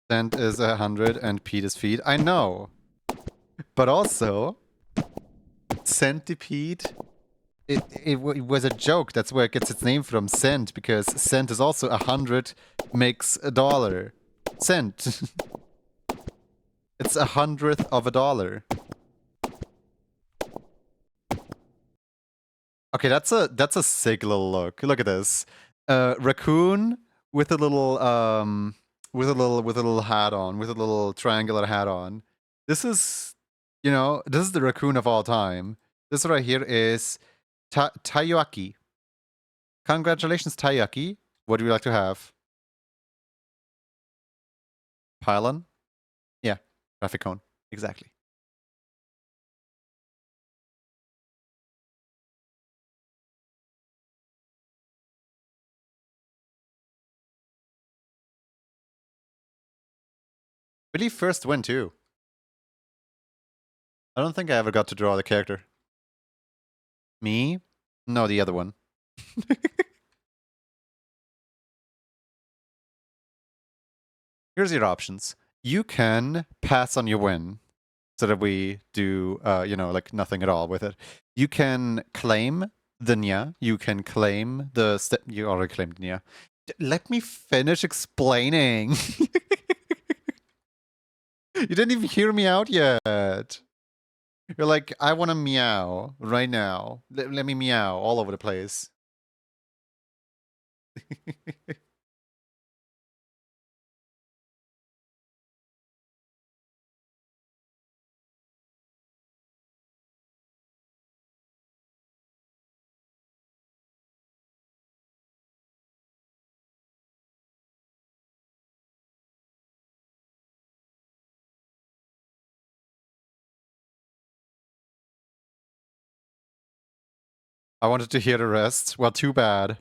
Cent is 100 and Pete is feet. I know. But also, centipede, it was a joke. That's where it gets its name from, cent, because cent is also 100 makes a dollar. Cent. It's 100th of a dollar. Okay, that's a sick little look. Look at this. Raccoon with a little with a little hat on, with a little triangular hat on. This is, this is the raccoon of all time. This right here is Taiyaki. Congratulations, Taiyaki. What do you like to have? Pylon? Yeah, traffic cone. Exactly. Really first win too. I don't think I ever got to draw the character. Me? No, the other one. Here's your options. You can pass on your win so that we do, like nothing at all with it. You can claim the Nya. You can claim the... You already claimed Nya. Let me finish explaining. You didn't even hear me out yet. You're like, I want to meow right now. Let me meow all over the place. I wanted to hear the rest. Well, too bad.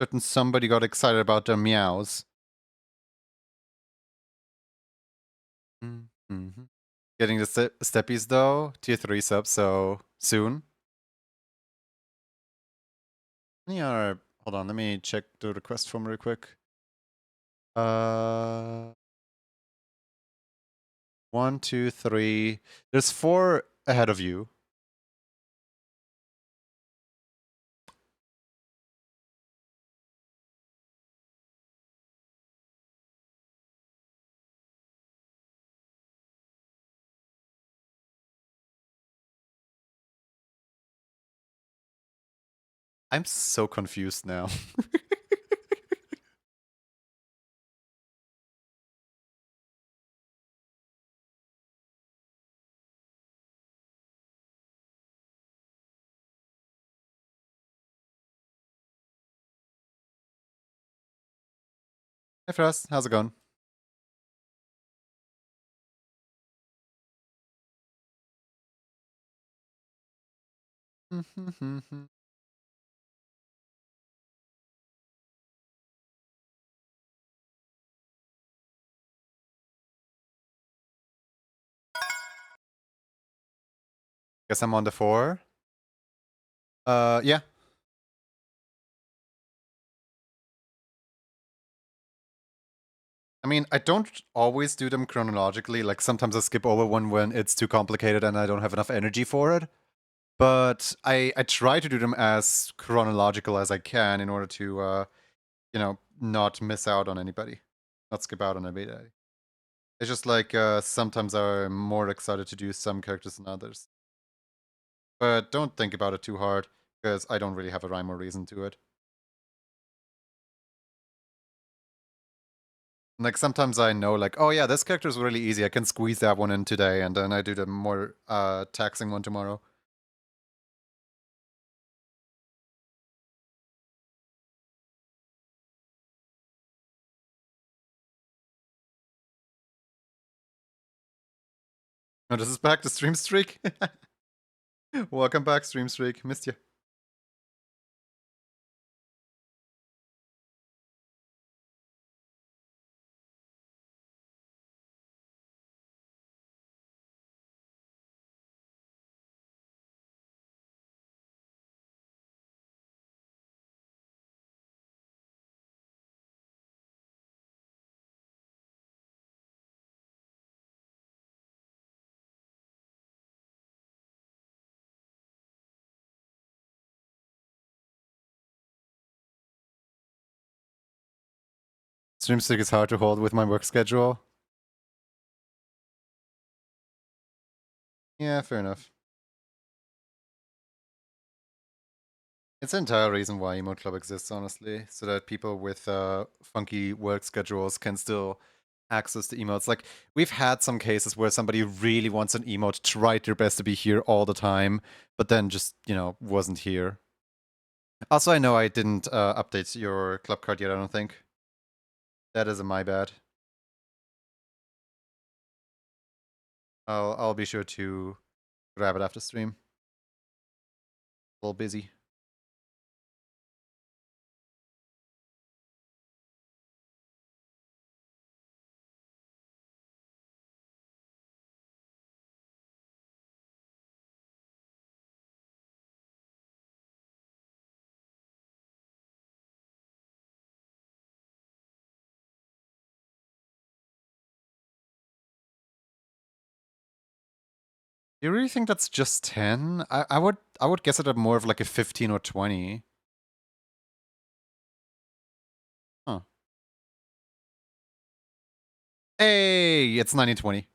Certain somebody got excited about their meows. Getting the steppies though, tier 3 subs, so soon. Yeah, hold on, let me check the request form real quick. 1, 2, 3. There's 4 ahead of you. I'm so confused now. Hey Frost, how's it going? Guess I'm on the 4. Yeah. I mean, I don't always do them chronologically. Like, sometimes I skip over one when it's too complicated and I don't have enough energy for it. But I try to do them as chronological as I can in order to, not miss out on anybody. Not skip out on anybody. It's just like, sometimes I'm more excited to do some characters than others. But don't think about it too hard, because I don't really have a rhyme or reason to it. Like, sometimes I know, like, oh yeah, this character is really easy, I can squeeze that one in today, and then I do the more taxing one tomorrow. Oh, this is back to Stream Streak? Welcome back, Stream Streak. Missed you. Stream Streak is hard to hold with my work schedule. Yeah, fair enough. It's the entire reason why Emote Club exists, honestly, so that people with funky work schedules can still access the emotes. Like, we've had some cases where somebody really wants an emote, tried their best to be here all the time, but then just, wasn't here. Also, I know I didn't update your club card yet, I don't think. That is my bad. I'll be sure to grab it after stream. A little busy. You really think that's just 10? I would guess it at more of like a 15 or 20. Huh. Hey, it's 1920.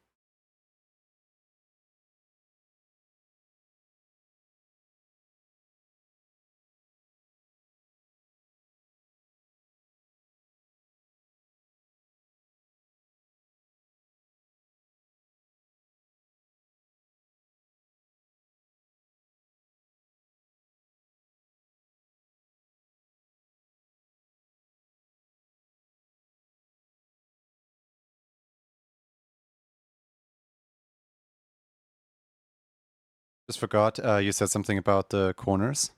Just forgot, you said something about the corners.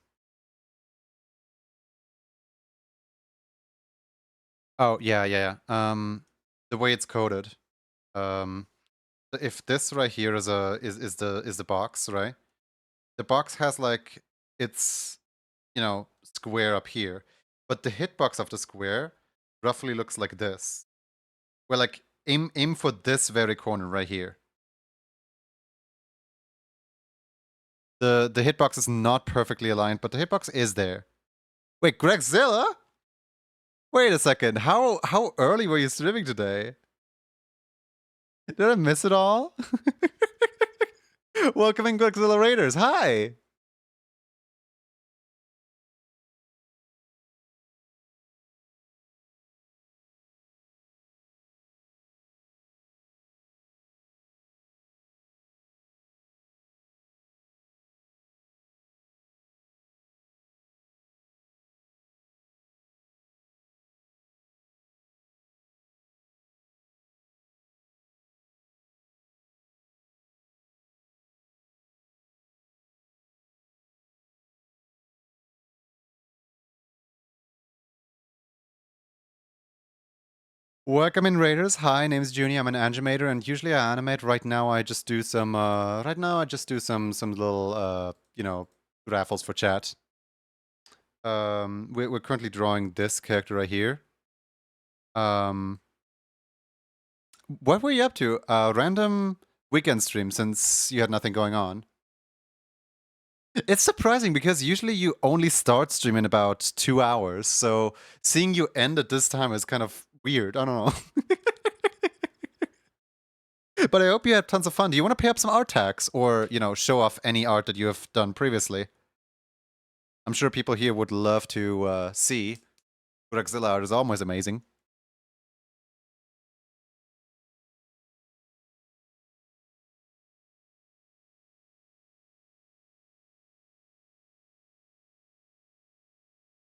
Oh, yeah. The way it's coded. If this right here is the box, right? The box has like its, square up here. But the hitbox of the square roughly looks like this. Where like aim for this very corner right here. The hitbox is not perfectly aligned, but the hitbox is there. Wait, Gregzilla? Wait a second. How early were you streaming today? Did I miss it all? Welcoming Gregzilla Raiders. Hi. Welcome in, Raiders. Hi, name's Juni. I'm an animator, and usually I animate. Right now, I just do some. Right now, I just do some little raffles for chat. We're currently drawing this character right here. What were you up to? Random weekend stream since you had nothing going on. It's surprising because usually you only start streaming about 2 hours, so seeing you end at this time is kind of weird. I don't know. But I hope you had tons of fun. Do you want to pay up some art tags or, show off any art that you have done previously? I'm sure people here would love to see. Godzilla art is always amazing.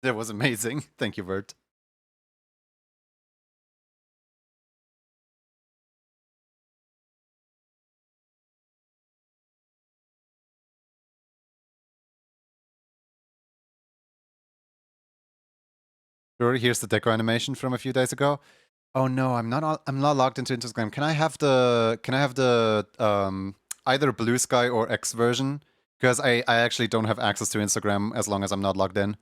That was amazing. Thank you, Vert. Sure, here's the deco animation from a few days ago. Oh no, I'm not logged into Instagram. Can I have the either Blue Sky or X version? Because I actually don't have access to Instagram as long as I'm not logged in.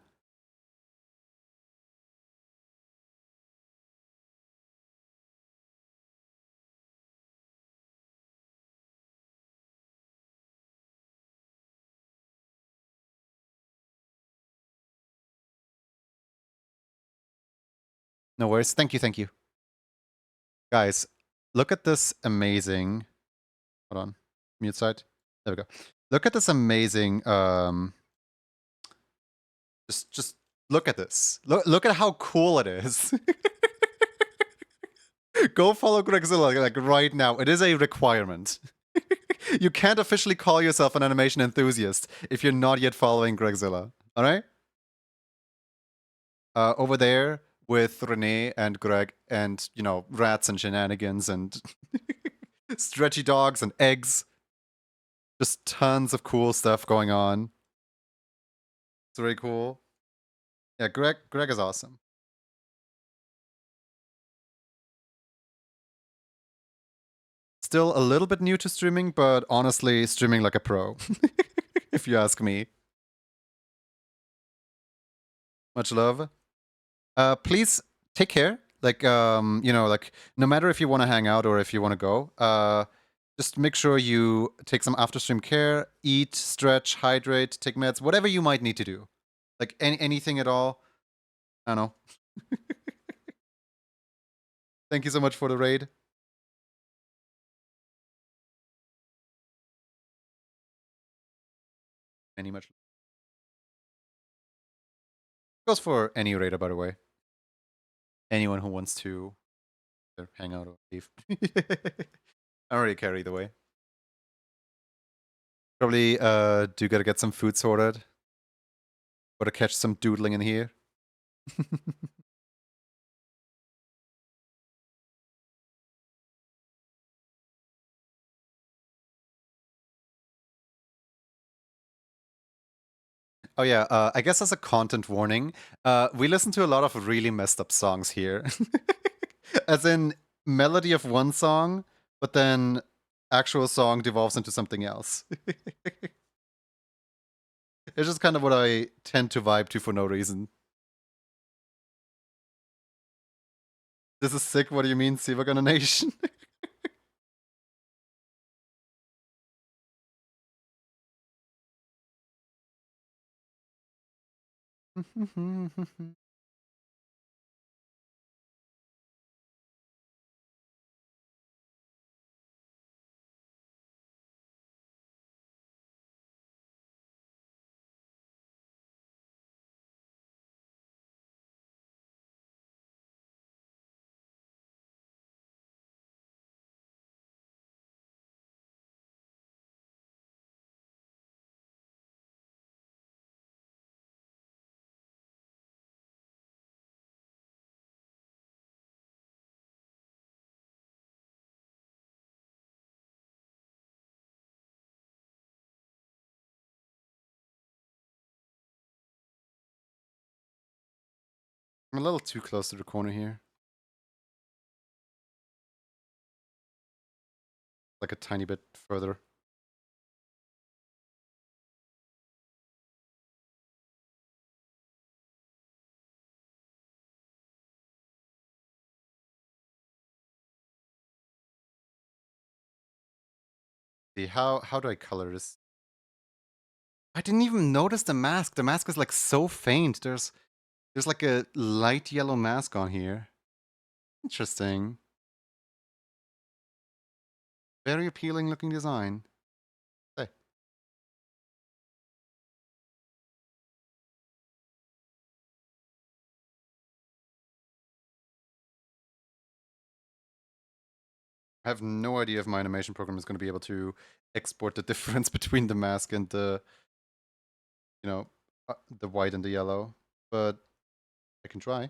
No worries. Thank you, thank you. Guys, look at this amazing. Hold on. Mute side. There we go. Look at this amazing just look at this. Look at how cool it is. Go follow Gregzilla like right now. It is a requirement. You can't officially call yourself an animation enthusiast if you're not yet following Gregzilla. All right? Over there with Renee and Greg and, rats and shenanigans and stretchy dogs and eggs. Just tons of cool stuff going on. It's very cool. Yeah, Greg is awesome. Still a little bit new to streaming, but honestly, streaming like a pro, if you ask me. Much love. Please take care. Like, like no matter if you want to hang out or if you want to go, just make sure you take some after stream care, eat, stretch, hydrate, take meds, whatever you might need to do. Like anything at all. I don't know. Thank you so much for the raid. Any much goes for any raider, by the way. Anyone who wants to hang out or leave. I don't really care either way. Probably do gotta get some food sorted. Gotta catch some doodling in here. Oh yeah, I guess as a content warning, we listen to a lot of really messed up songs here. As in melody of one song, but then actual song devolves into something else. It's just kind of what I tend to vibe to for no reason. This is sick, what do you mean, Sivagan Nation? I'm a little too close to the corner here. like a tiny bit further. See, how do I color this? I didn't even notice the mask. The mask is like so faint. There's like a light yellow mask on here. Interesting. Very appealing looking design. Hey. I have no idea if my animation program is going to be able to export the difference between the mask and the, you know, the white and the yellow, but I can try.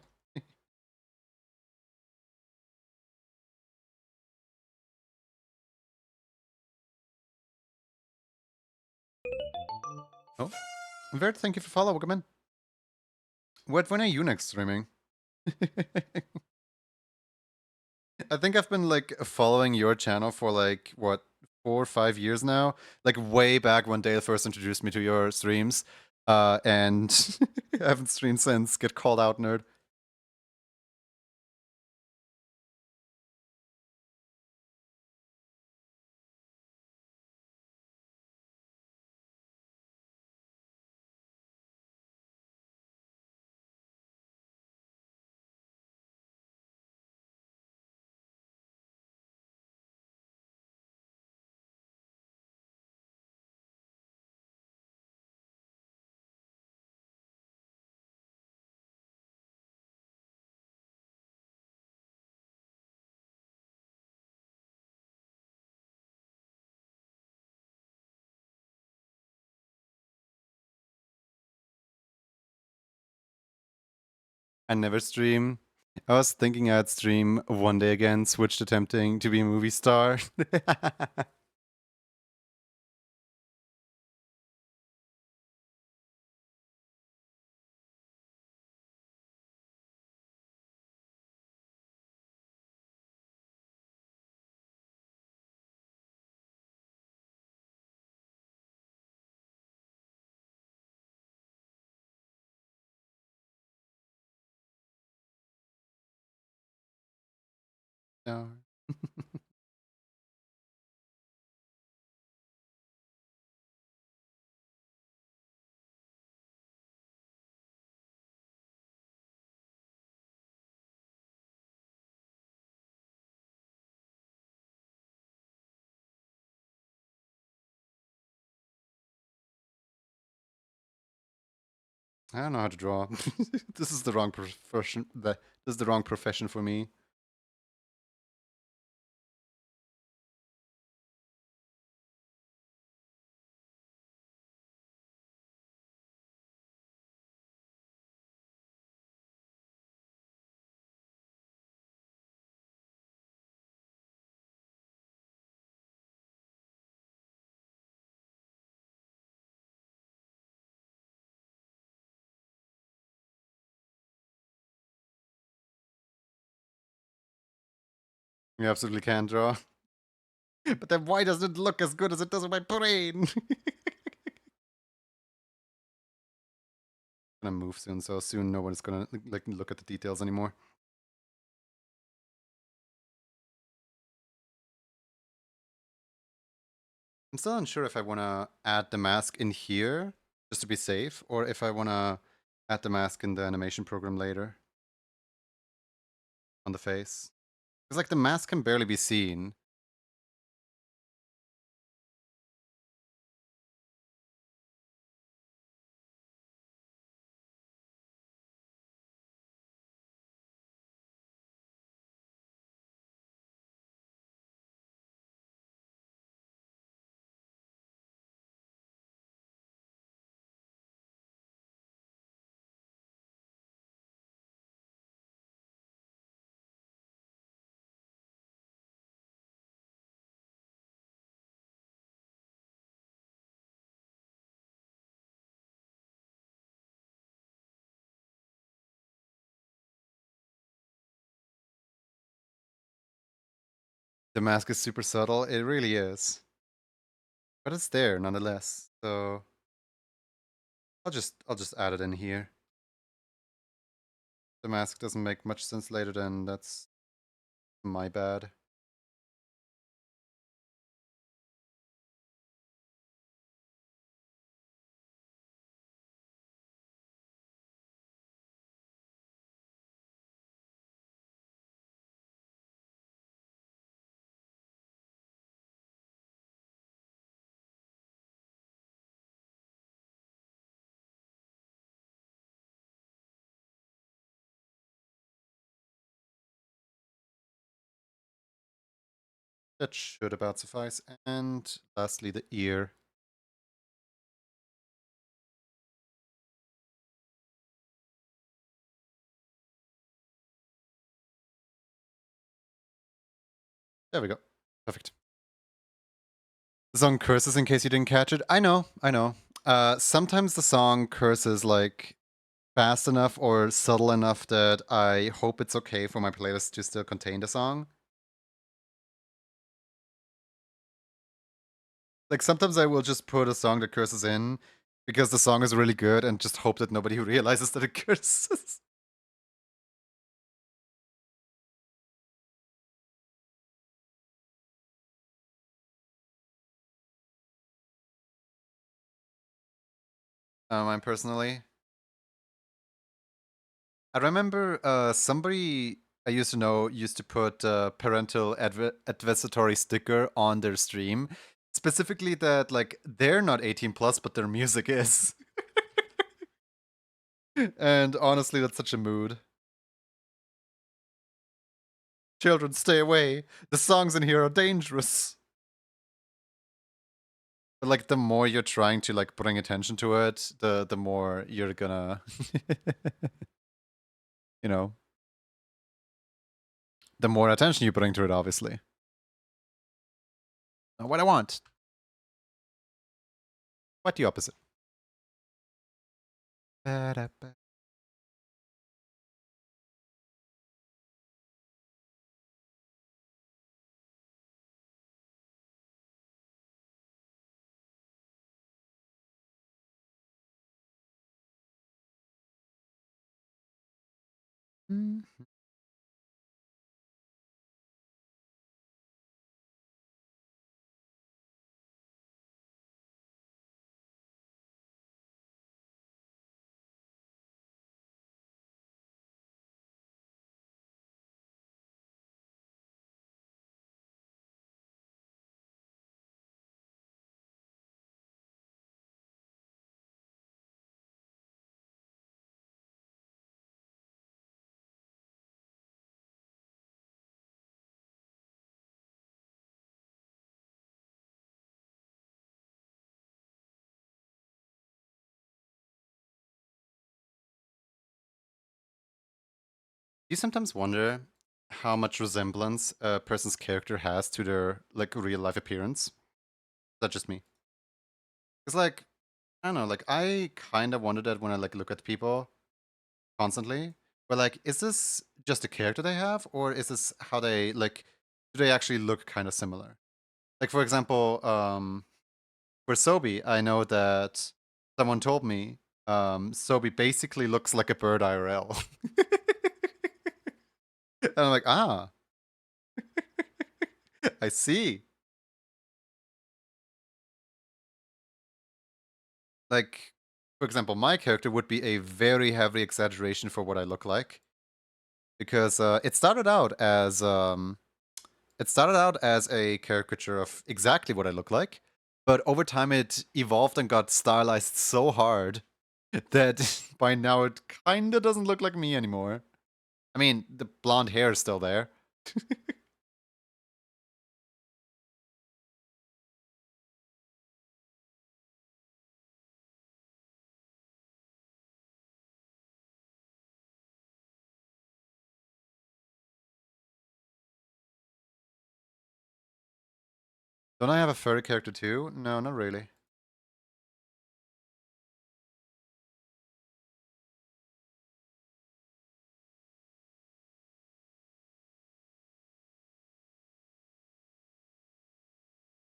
Oh, Vert, thank you for follow. Welcome in. When are you next streaming? I think I've been like following your channel for like what 4 or 5 years now. Like way back when Dale first introduced me to your streams, and I haven't streamed since. Get called out, nerd. I never stream. I was thinking I'd stream one day again, switched attempting to be a movie star. No. I don't know how to draw. This is the wrong profession. This is the wrong profession for me. You absolutely can draw. But then why does it look as good as it does in my brain? Gonna move soon, so soon no one's gonna like look at the details anymore. I'm still unsure if I want to add the mask in here just to be safe, or if I want to add the mask in the animation program later on the face. Because like the mask can barely be seen. The mask is super subtle. It really is. But it's there nonetheless. So I'll just add it in here. The mask doesn't make much sense later, then that's my bad. That should about suffice. And lastly, the ear. There we go. Perfect. The song curses in case you didn't catch it. I know. Sometimes the song curses like fast enough or subtle enough that I hope it's okay for my playlist to still contain the song. Like sometimes I will just put a song that curses in because the song is really good and just hope that nobody realizes that it curses. Mine personally. I remember somebody I used to know used to put parental advisory sticker on their stream. Specifically that like they're not 18 plus, but their music is. And honestly, that's such a mood. Children, stay away. The songs in here are dangerous. But like the more you're trying to like bring attention to it, the more you're gonna you know, the more attention you bring to it, obviously. Not what I want. Quite the opposite. Ba-da-ba. Mm. Do you sometimes wonder how much resemblance a person's character has to their like real life appearance? Is that just me? It's like I don't know, like I kind of wonder that when I like look at people constantly. But like, is this just a character they have, or is this how they like? Do they actually look kind of similar? Like for example, for Sobi, I know that someone told me Sobi basically looks like a bird IRL. And I'm like, ah, I see. Like, for example, my character would be a very heavy exaggeration for what I look like, because it started out as a caricature of exactly what I look like, but over time it evolved and got stylized so hard that by now it kinda doesn't look like me anymore. I mean, the blonde hair is still there. Don't I have a furry character too? No, not really.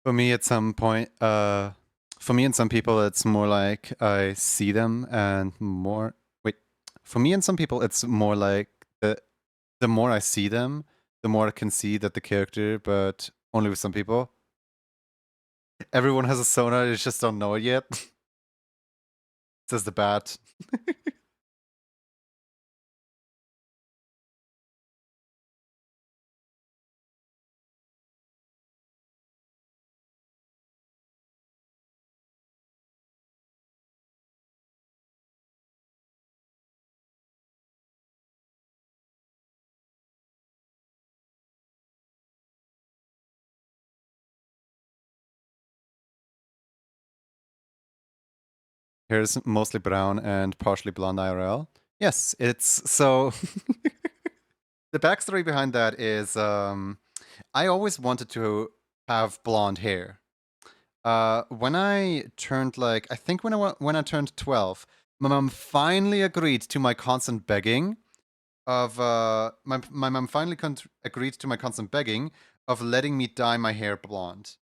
For me, at some point, for me and some people, it's more like I see them and more. Wait, for me and some people, it's more like the more I see them, the more I can see that the character, but only with some people. Everyone has a sonar, they just don't know it yet. Says the bat. Hair is mostly brown and partially blonde IRL. Yes, it's so. The backstory behind that is I always wanted to have blonde hair. When I turned I think when I turned 12, my mom finally agreed to my constant begging of my mom finally agreed to my constant begging of letting me dye my hair blonde.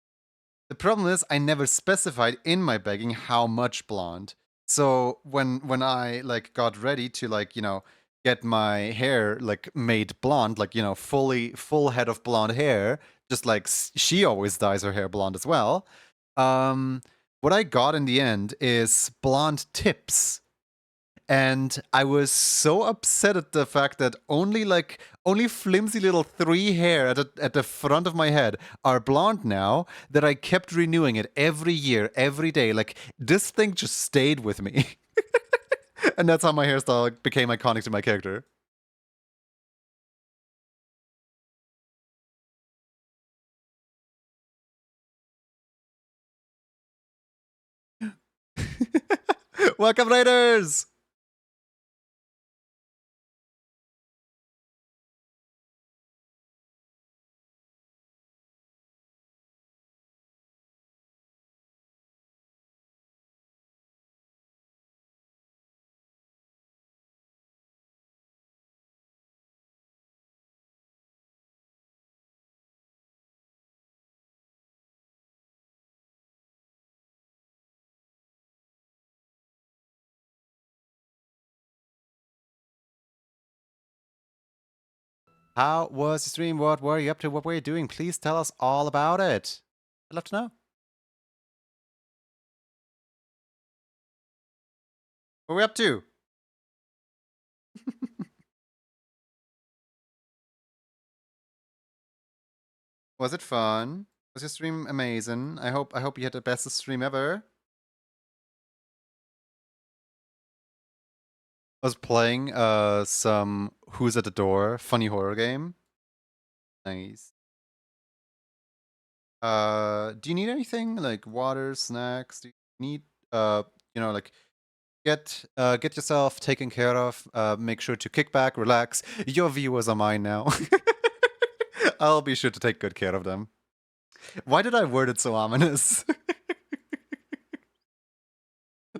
The problem is I never specified in my begging how much blonde. So when I got ready to get my hair made blonde, full head of blonde hair, just like she always dyes her hair blonde as well. What I got in the end is blonde tips. And I was so upset at the fact that only flimsy little 3 hair at the front of my head are blonde now, that I kept renewing it every year, every day. Like, this thing just stayed with me. And that's how my hairstyle became iconic to my character. Welcome, Raiders! How was the stream? What were you up to? What were you doing? Please tell us all about it. I'd love to know. What were we up to? Was it fun? Was your stream amazing? I hope you had the best stream ever. I was playing some Who's at the Door funny horror game. Nice. Do you need anything like water, snacks? Do you need you know like get yourself taken care of? Make sure to kick back, relax. Your viewers are mine now. I'll be sure to take good care of them. Why did I word it so ominous?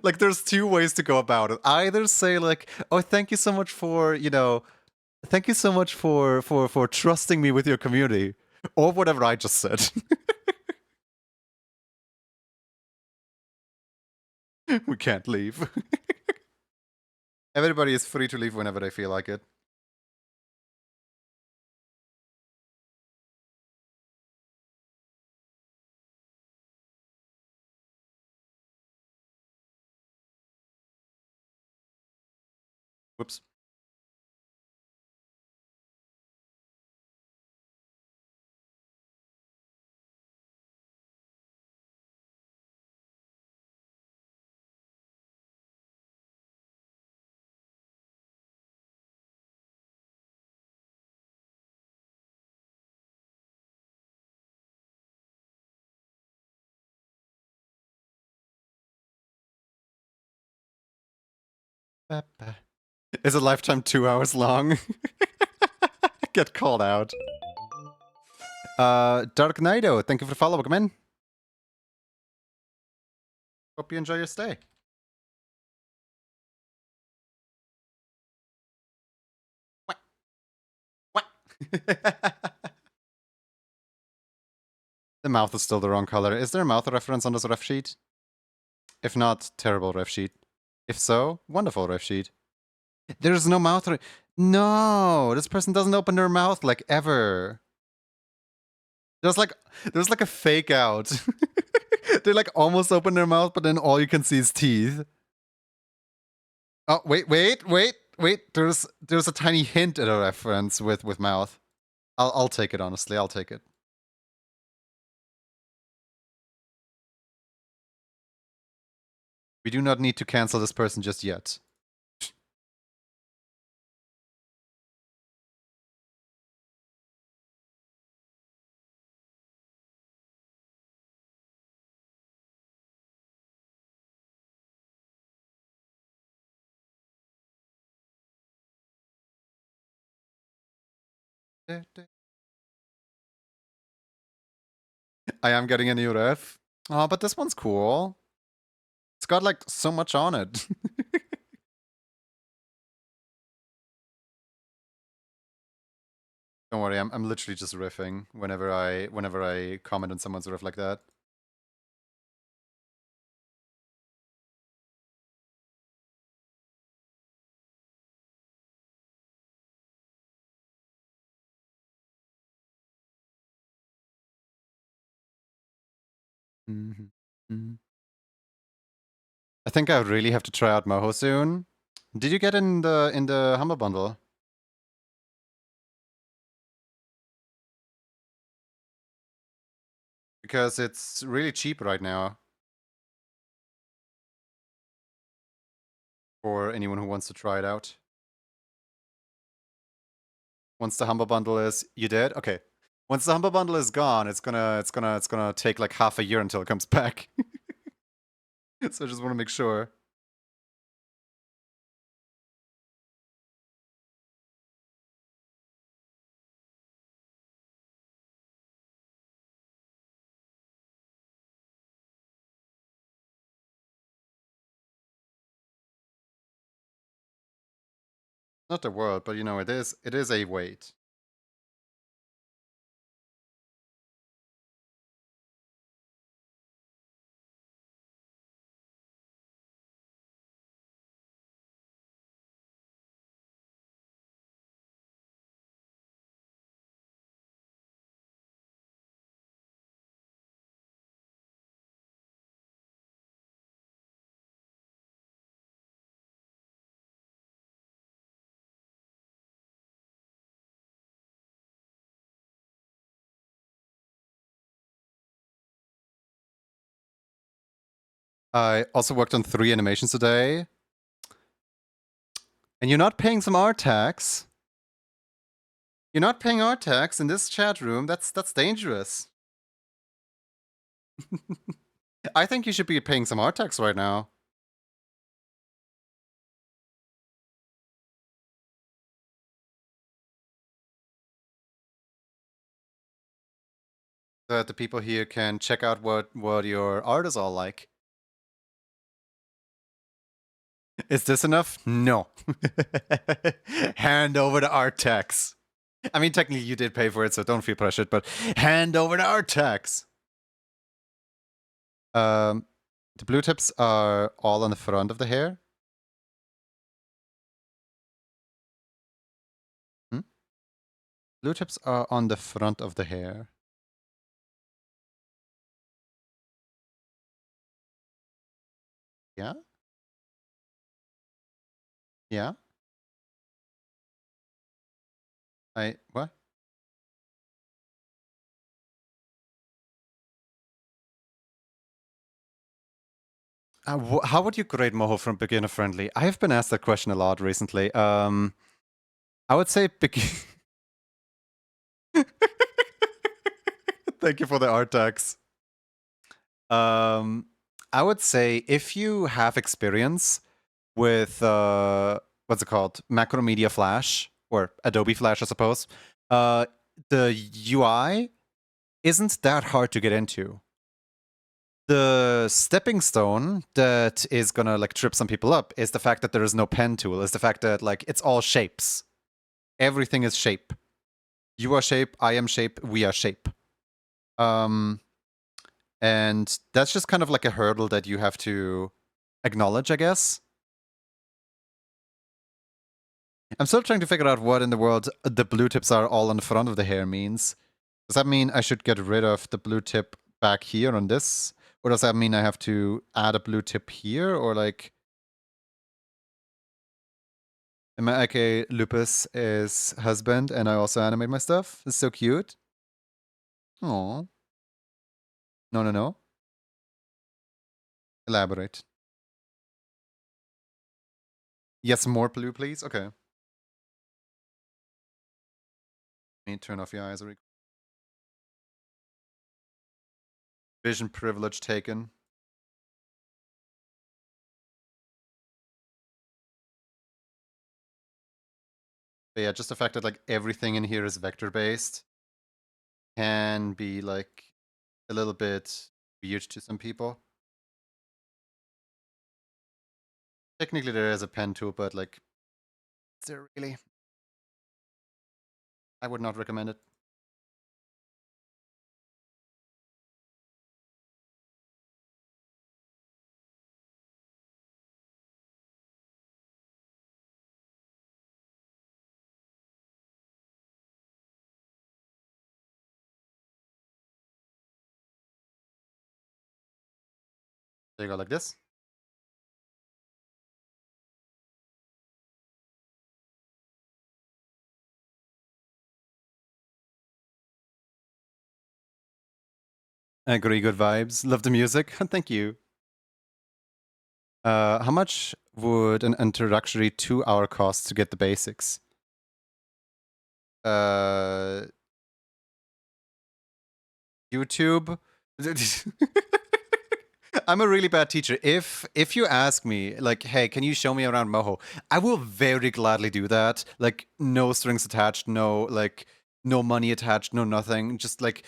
Like, there's 2 ways to go about it. Either say like, "Oh, thank you so much for thank you so much for trusting me with your community," or whatever I just said. We can't leave. Everybody is free to leave whenever they feel like it. Whoops. Is a lifetime 2 hours long? Get called out. Dark Knighto, thank you for the follow, welcome in. Hope you enjoy your stay. What? What? The mouth is still the wrong color. Is there a mouth reference on this ref sheet? If not, terrible ref sheet. If so, wonderful ref sheet. There's no mouth. No, this person doesn't open their mouth like ever. There's like a fake out. They like almost open their mouth, but then all you can see is teeth. Oh, wait. There's a tiny hint at a reference with mouth. I'll take it, honestly. I'll take it. We do not need to cancel this person just yet. I am getting a new ref. Oh, but this one's cool. It's got like so much on it. Don't worry, I'm literally just riffing whenever I comment on someone's riff like that. I think I really have to try out Moho soon. Did you get in the Humble Bundle? Because it's really cheap right now. For anyone who wants to try it out. Once the Humble Bundle is... You did? Okay. Once the Humble Bundle is gone, it's gonna take like half a year until it comes back. So I just want to make sure. Not the world, but you know, it is a wait. I also worked on 3 animations today. And you're not paying some art tax. You're not paying art tax in this chat room. That's dangerous. I think you should be paying some art tax right now. So that the people here can check out what your art is all like. Is this enough? No. Hand over the art tax. I mean, technically you did pay for it, so don't feel pressured, but hand over the art tax. The blue tips are all on the front of the hair. Blue tips are on the front of the hair. Yeah? Yeah? What? How would you grade Moho from beginner friendly? I have been asked that question a lot recently. I would say Thank you for the art tax. I would say if you have experience with what's it called? Macromedia Flash or Adobe Flash, I suppose. The UI isn't that hard to get into. The stepping stone that is gonna like trip some people up is the fact that there is no pen tool, is the fact that like it's all shapes. Everything is shape. You are shape, I am shape, we are shape. And that's just kind of like a hurdle that you have to acknowledge, I guess. I'm still trying to figure out what in the world the blue tips are all on the front of the hair means. Does that mean I should get rid of the blue tip back here on this? Or does that mean I have to add a blue tip here? Or like... Am I okay, Lupus is husband and I also animate my stuff? It's so cute. Oh. No, no, no. Elaborate. Yes, more blue, please? Okay. Let me turn off your eyes. Vision privilege taken. But yeah, just the fact that like everything in here is vector based can be like a little bit weird to some people. Technically there is a pen tool, but like, is there really? I would not recommend it. There you go, like this. I agree, good vibes. Love the music. Thank you. How much would an introductory 2-hour cost to get the basics? YouTube? I'm a really bad teacher. If you ask me, like, hey, can you show me around Moho? I will very gladly do that. Like, no strings attached, no, like, no money attached, no nothing. Just, like,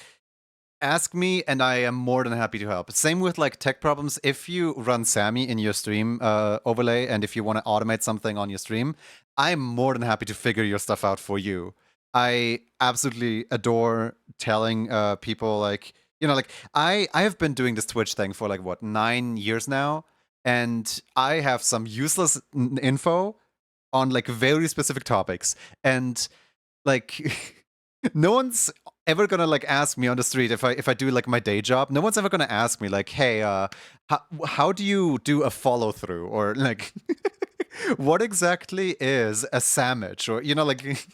ask me and I am more than happy to help. Same with, like, tech problems. If you run Sammy in your stream overlay and if you want to automate something on your stream, I'm more than happy to figure your stuff out for you. I absolutely adore telling people, like, you know, like, I have been doing this Twitch thing for, like, what, 9 years now? And I have some useless info on, like, very specific topics. And, like, no one's ever gonna, like, ask me on the street if I do, like, my day job. No one's ever gonna ask me, like, hey, how do you do a follow-through? Or, like, what exactly is a sandwich? Or, you know, like...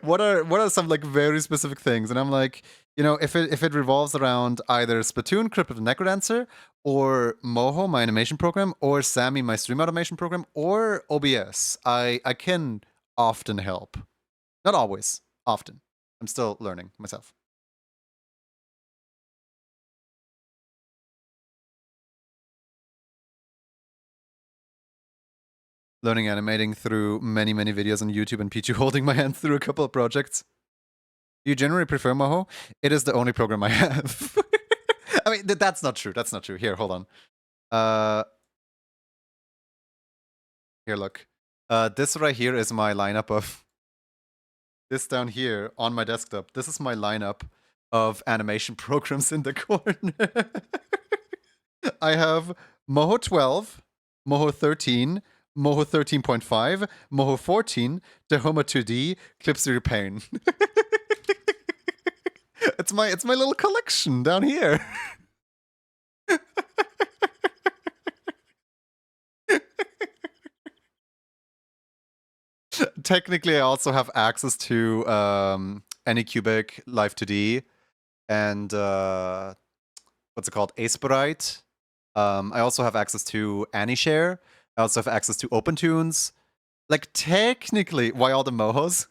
what are some like very specific things? And I'm like, you know, if it revolves around either Splatoon, Crypt of the Necrodancer, or Moho, my animation program, or Sammy, my stream automation program, or OBS, I can often help. Not always, often. I'm still learning myself. Learning animating through many, many videos on YouTube and Pichu holding my hand through a couple of projects. Do you generally prefer Moho? It is the only program I have. I mean, that's not true. That's not true. Here, hold on. Here, look. This right here is my lineup of... This down here on my desktop. This is my lineup of animation programs in the corner. I have Moho 12, Moho 13, Moho 13.5, Moho 14, Tahoma 2D, Clip Pain. It's my little collection down here. Technically, I also have access to Anycubic, Live 2D, and what's it called? Aseprite. I also have access to AnyShare. I also have access to OpenTunes. Like, technically, why all the mohos?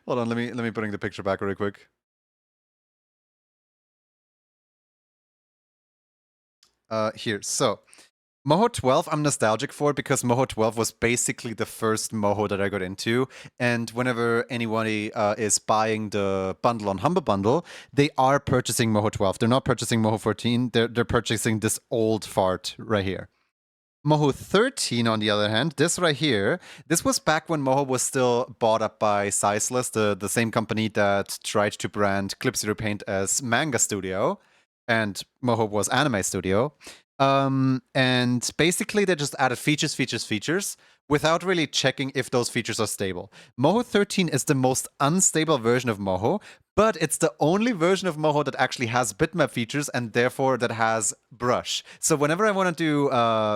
Hold on, let me bring the picture back really quick. Here, so Moho 12 I'm nostalgic for because Moho 12 was basically the first Moho that I got into, and whenever anybody is buying the bundle on Humble Bundle, they are purchasing Moho 12. They're not purchasing Moho 14, they're purchasing this old fart right here. Moho 13, on the other hand, this right here, this was back when Moho was still bought up by Sizeless, the same company that tried to brand Clip Studio Paint as Manga Studio, and Moho was Anime Studio. And basically, they just added features, without really checking if those features are stable. Moho 13 is the most unstable version of Moho, but it's the only version of Moho that actually has bitmap features and therefore that has brush. So whenever I want to do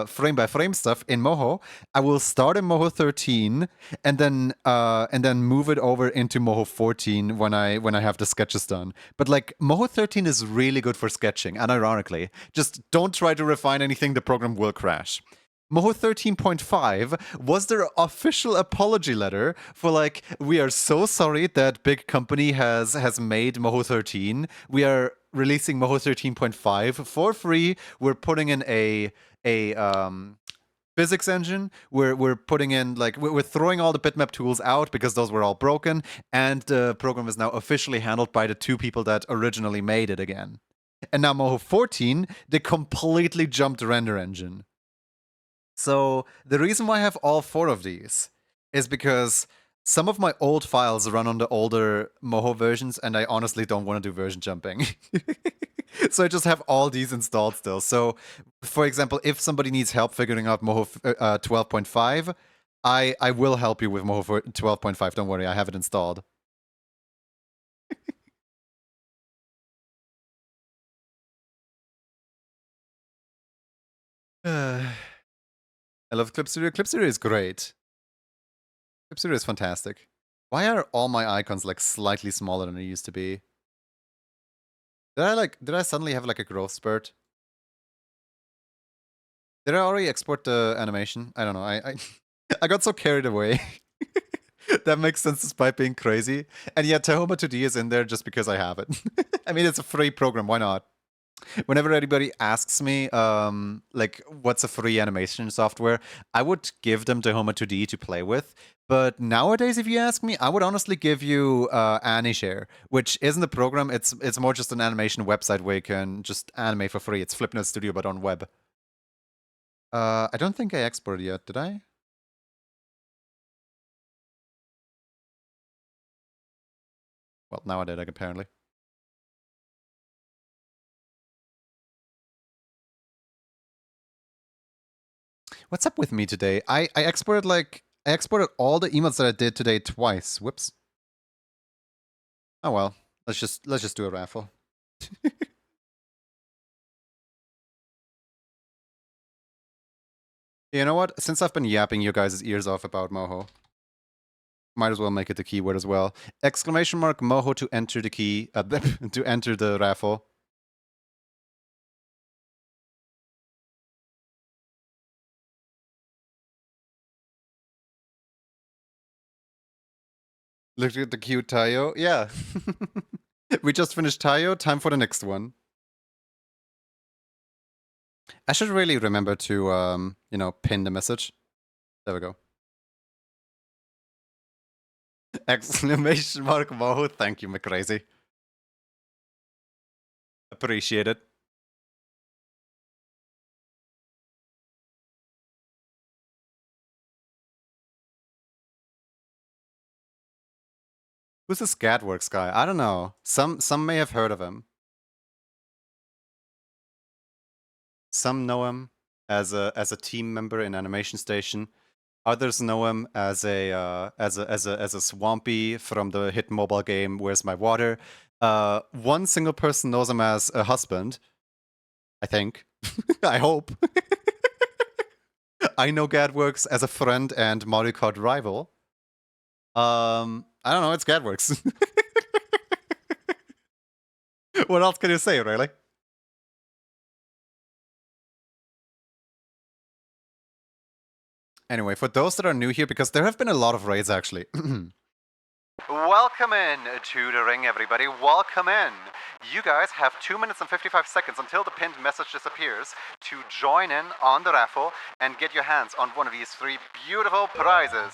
frame by frame stuff in Moho, I will start in Moho 13 and then move it over into Moho 14 when I have the sketches done. But like Moho 13 is really good for sketching, and ironically, just don't try to refine anything, the program will crash. Moho 13.5 was their official apology letter for like, we are so sorry that big company has made Moho 13. We are releasing Moho 13.5 for free. We're putting in a physics engine. We're putting in like we're throwing all the bitmap tools out because those were all broken, and the program is now officially handled by the two people that originally made it again. And now Moho 14, they completely jumped the render engine. So the reason why I have all four of these is because some of my old files run on the older Moho versions, and I honestly don't want to do version jumping. So I just have all these installed still. So, for example, if somebody needs help figuring out Moho 12.5, I will help you with Moho 12.5. Don't worry, I have it installed. I love Clip Studio. Clip Studio is great. Clip Studio is fantastic. Why are all my icons like slightly smaller than they used to be? Did I suddenly have like a growth spurt? Did I already export the animation? I don't know. I got so carried away. That makes sense despite being crazy. And yeah, Tahoma 2D is in there just because I have it. I mean, it's a free program. Why not? Whenever anybody asks me, like, what's a free animation software, I would give them Tahoma 2D to play with. But nowadays, if you ask me, I would honestly give you AniShare, which isn't a program. It's more just an animation website where you can just animate for free. It's Flipnote Studio, but on web. I don't think I exported yet, did I? Well, now I did, apparently. What's up with me today? I exported all the emails that I did today twice. Whoops. Oh well. Let's just do a raffle. You know what? Since I've been yapping you guys' ears off about Moho, might as well make it the keyword as well. Exclamation mark Moho to enter the key to enter the raffle. Look at the cute Tayo. Yeah. We just finished Tayo. Time for the next one. I should really remember to, pin the message. There we go. Exclamation mark Moho. Thank you, McCrazy. Appreciate it. Who's this Gadworks guy? I don't know. Some may have heard of him. Some know him as a team member in Animation Station. Others know him as a swampy from the hit mobile game Where's My Water. One single person knows him as a husband. I think. I hope. I know Gadworks as a friend and Mario Kart rival. I don't know, it's Gadworks. What else can you say, really? Anyway, for those that are new here, because there have been a lot of raids actually. Welcome in to the ring, everybody. Welcome in. You guys have 2 minutes and 55 seconds until the pinned message disappears to join in on the raffle and get your hands on one of these 3 beautiful prizes.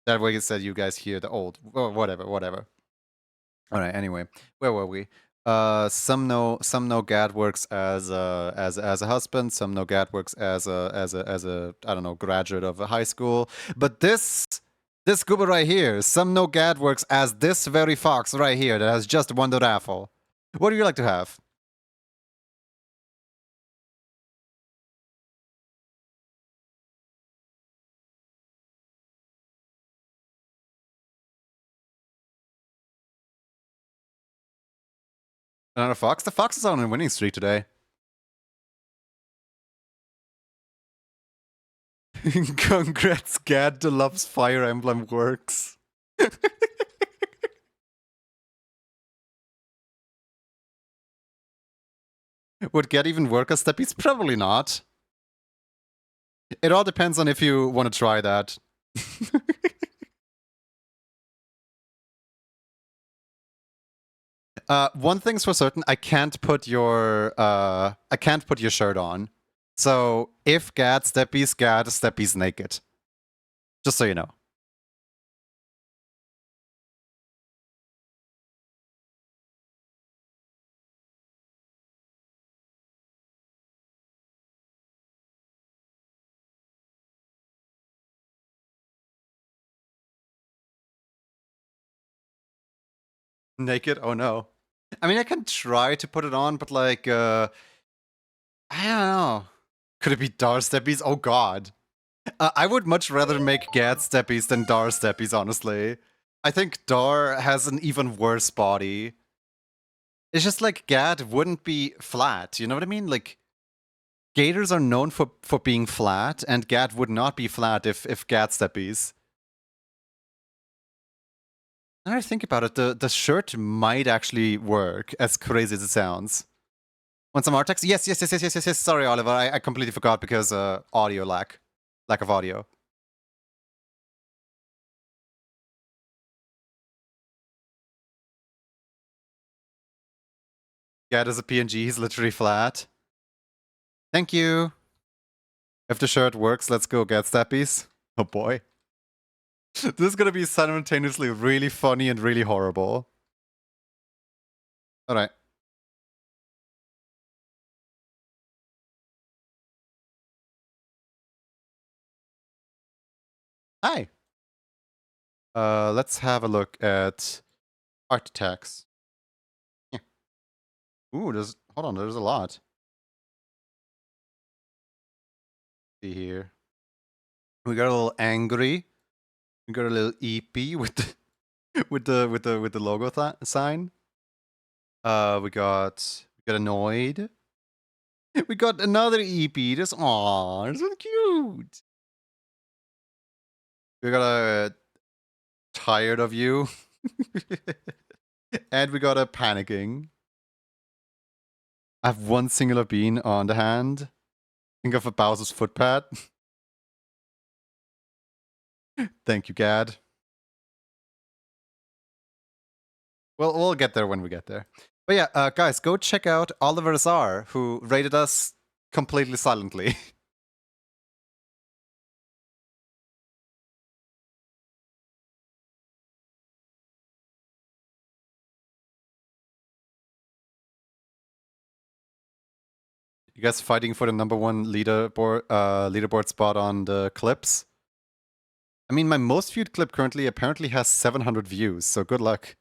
That way it said you guys hear the old. Well, whatever. All right. Anyway, where were we? Some know Gad works as a husband. Some know Gad works as a I don't know, graduate of a high school. But this goober right here, some know Gad works as this very fox right here that has just won the raffle. What do you like to have? Another fox? The fox is on a winning streak today. Congrats, Gad loves Fire Emblem works. Would Gad even work as Steppies? Probably not. It all depends on if you want to try that. One thing's for certain, I can't put your shirt on. So if Gad, Steppies naked. Just so you know. Naked? Oh no. I mean, I can try to put it on, but like, I don't know. Could it be Dar Steppies? Oh god. I would much rather make Gad Steppies than Dar Steppies, honestly. I think Dar has an even worse body. It's just like Gad wouldn't be flat, you know what I mean? Like, gators are known for being flat, and Gad would not be flat if Gad Steppies. Now I think about it, the shirt might actually work, as crazy as it sounds. Want some Artex? Yes. Sorry, Oliver, I completely forgot because audio lack of audio. Gad is a PNG, he's literally flat. Thank you. If the shirt works, let's go get Steppies. Oh boy. This is gonna be simultaneously really funny and really horrible. Alright. Hi. Let's have a look at artifacts. Yeah. Ooh, there's a lot. See here. We got a little angry. We got a little EP with the with the logo sign. We got annoyed. We got another EP. This aw, so cute. We got a tired of you. And we got a panicking. I have one singular bean on the hand. Think of a Bowser's footpad. Thank you, Gad. Well, we'll get there when we get there. But yeah, guys, go check out Oliver Azar, who rated us completely silently. You guys fighting for the #1 leaderboard spot on the clips? I mean, my most viewed clip currently apparently has 700 views, so good luck.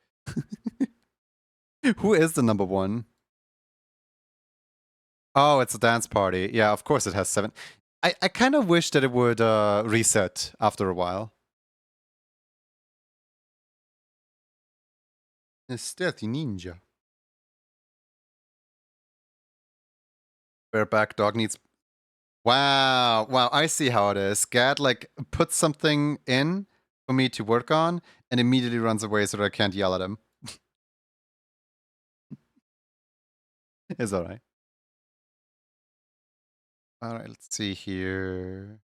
Who is the #1? Oh, it's a dance party. Yeah, of course it has 7. I kind of wish that it would reset after a while. A stealthy ninja. Bareback dog needs. Wow, I see how it is. Gad like puts something in for me to work on and immediately runs away so that I can't yell at him. It's alright. Alright, let's see here.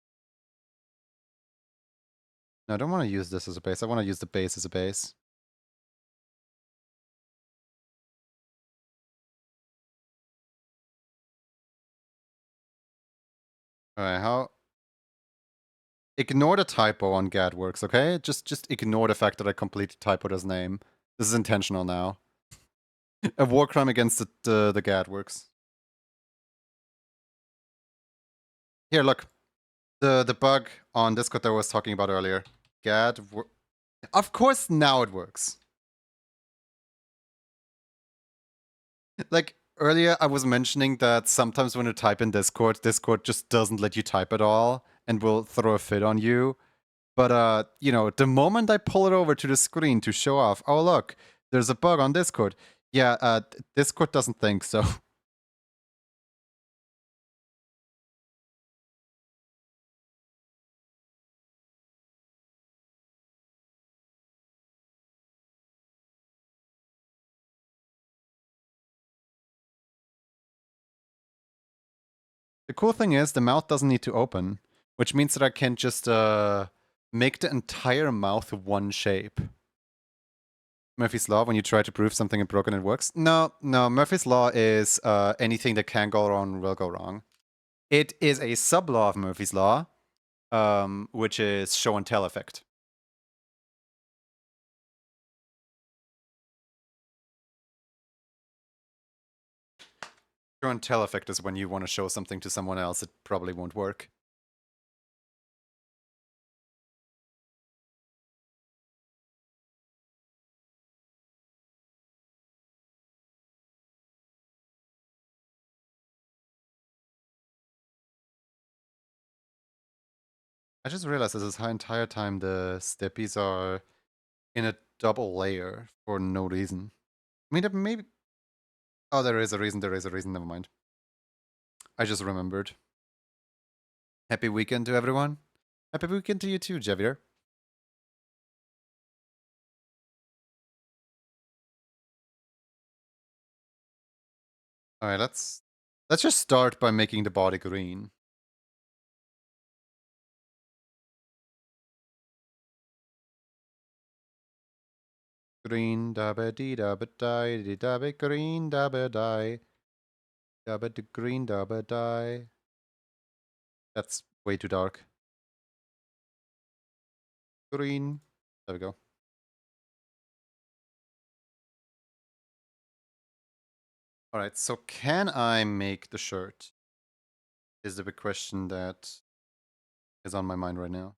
No, I don't want to use this as a base. I want to use the base as a base. Alright, how Ignore the typo on Gadworks, okay? Just ignore the fact that I completely typoed his name. This is intentional now. A war crime against the Gadworks. Here, look. The bug on Discord that I was talking about earlier. Of course now it works. Like, earlier I was mentioning that sometimes when you type in Discord, Discord just doesn't let you type at all and will throw a fit on you. But, you know, the moment I pull it over to the screen to show off, oh look, there's a bug on Discord. Yeah, Discord doesn't think so. The cool thing is the mouth doesn't need to open, which means that I can just make the entire mouth one shape. Murphy's Law, when you try to prove something is broken, it works? No, Murphy's Law is anything that can go wrong will go wrong. It is a sub-law of Murphy's Law, which is show and tell effect. Show and tell effect is when you want to show something to someone else, it probably won't work. I just realized this entire time the steppies are in a double layer for no reason. I mean, maybe... Oh, there is a reason, never mind. I just remembered. Happy weekend to everyone. Happy weekend to you too, Javier. Alright, let's just start by making the body green. Green dabba dee dabba die dee dabba green dabba die. Dabba de green dabba die. That's way too dark. Green. There we go. Alright, so can I make the shirt? Is the big question that is on my mind right now.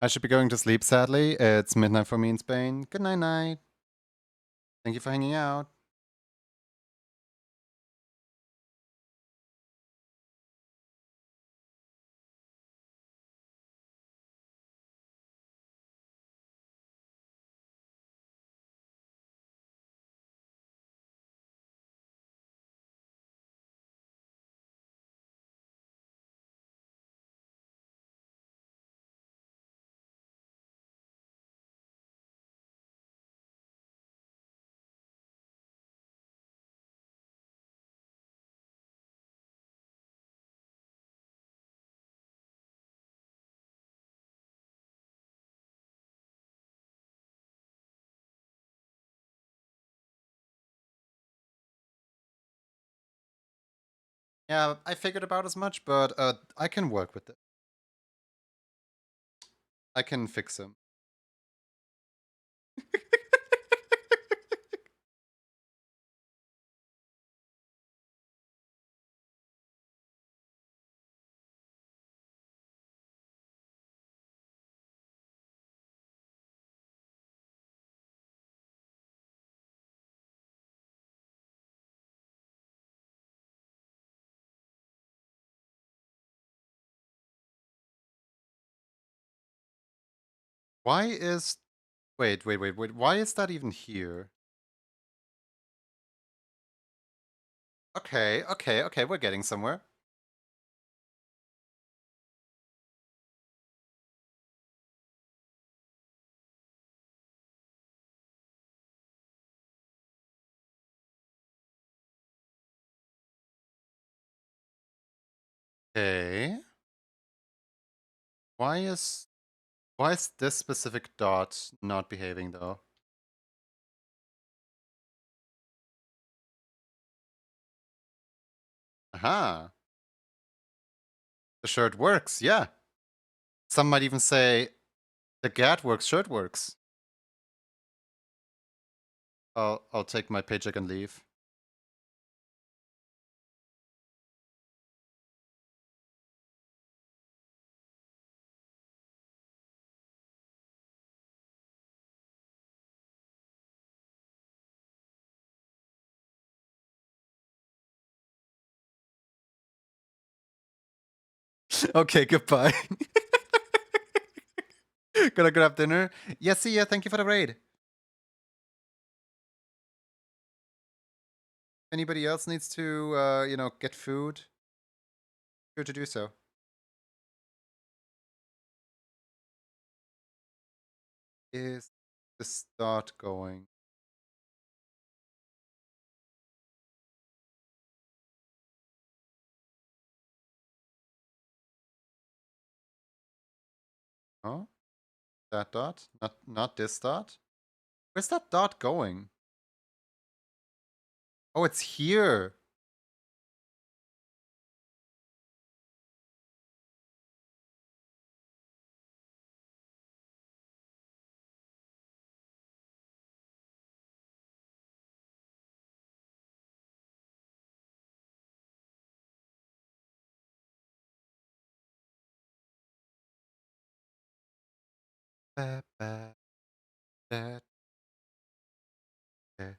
I should be going to sleep, sadly. It's midnight for me in Spain. Good night, night. Thank you for hanging out. Yeah, I figured about as much, but I can work with it. I can fix him. Why is... Wait. Why is that even here? Okay, we're getting somewhere. Okay. Why is this specific dot not behaving though? Aha. The shirt works, yeah. Some might even say the gat works, shirt works. I'll take my paycheck and leave. Okay, goodbye. Gonna grab dinner. Yeah, see ya. Thank you for the raid. Anybody else needs to, get food? Sure to do so. Is the start going? Oh, that dot? Not this dot? Where's that dot going? Oh, it's here. Ba, ba, da, da.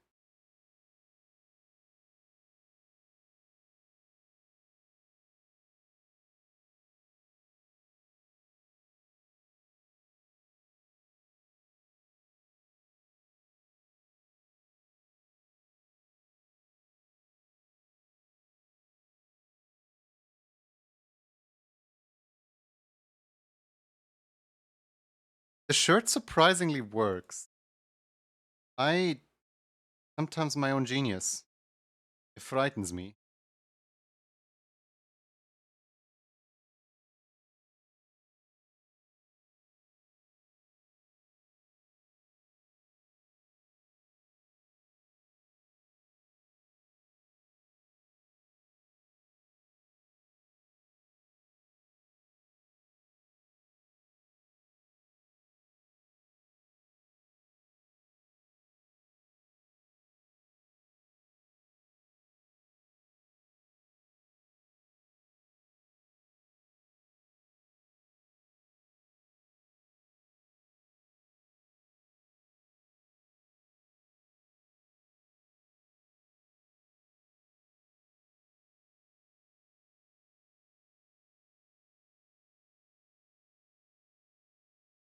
The shirt surprisingly works. I sometimes my own genius. It frightens me.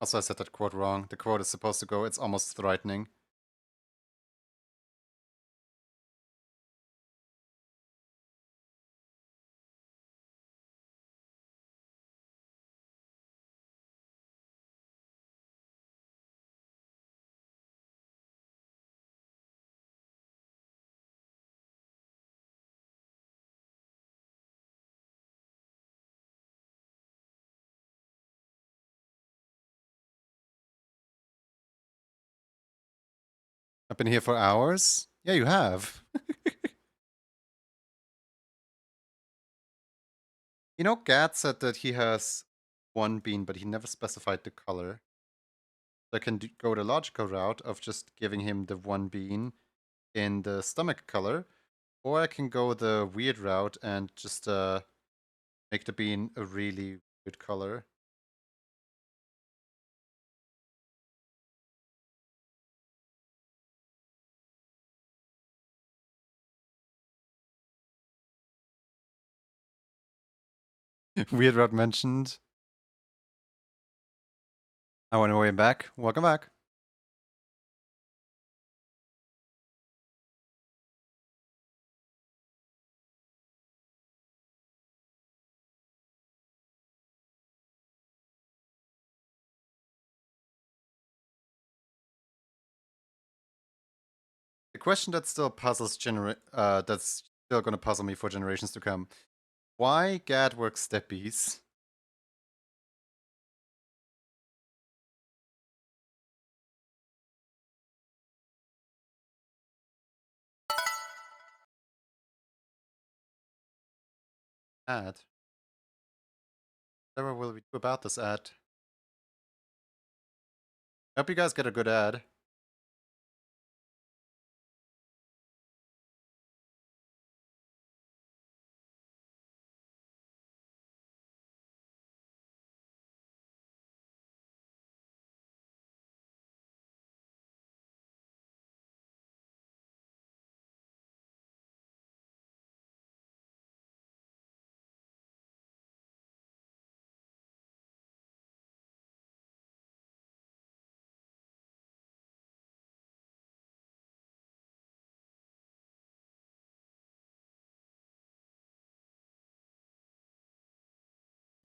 Also, I said that quote wrong. The quote is supposed to go, it's almost frightening. I've been here for hours? Yeah, you have. You know, Gat said that he has one bean, but he never specified the color. So I can go the logical route of just giving him the one bean in the stomach color, or I can go the weird route and just make the bean a really weird color. Weird route mentioned. I went way back. Welcome back. question that still puzzles that's still gonna puzzle me for generations to come. Why GAD works steppies? Ad. Whatever will we do about this ad? I hope you guys get a good ad.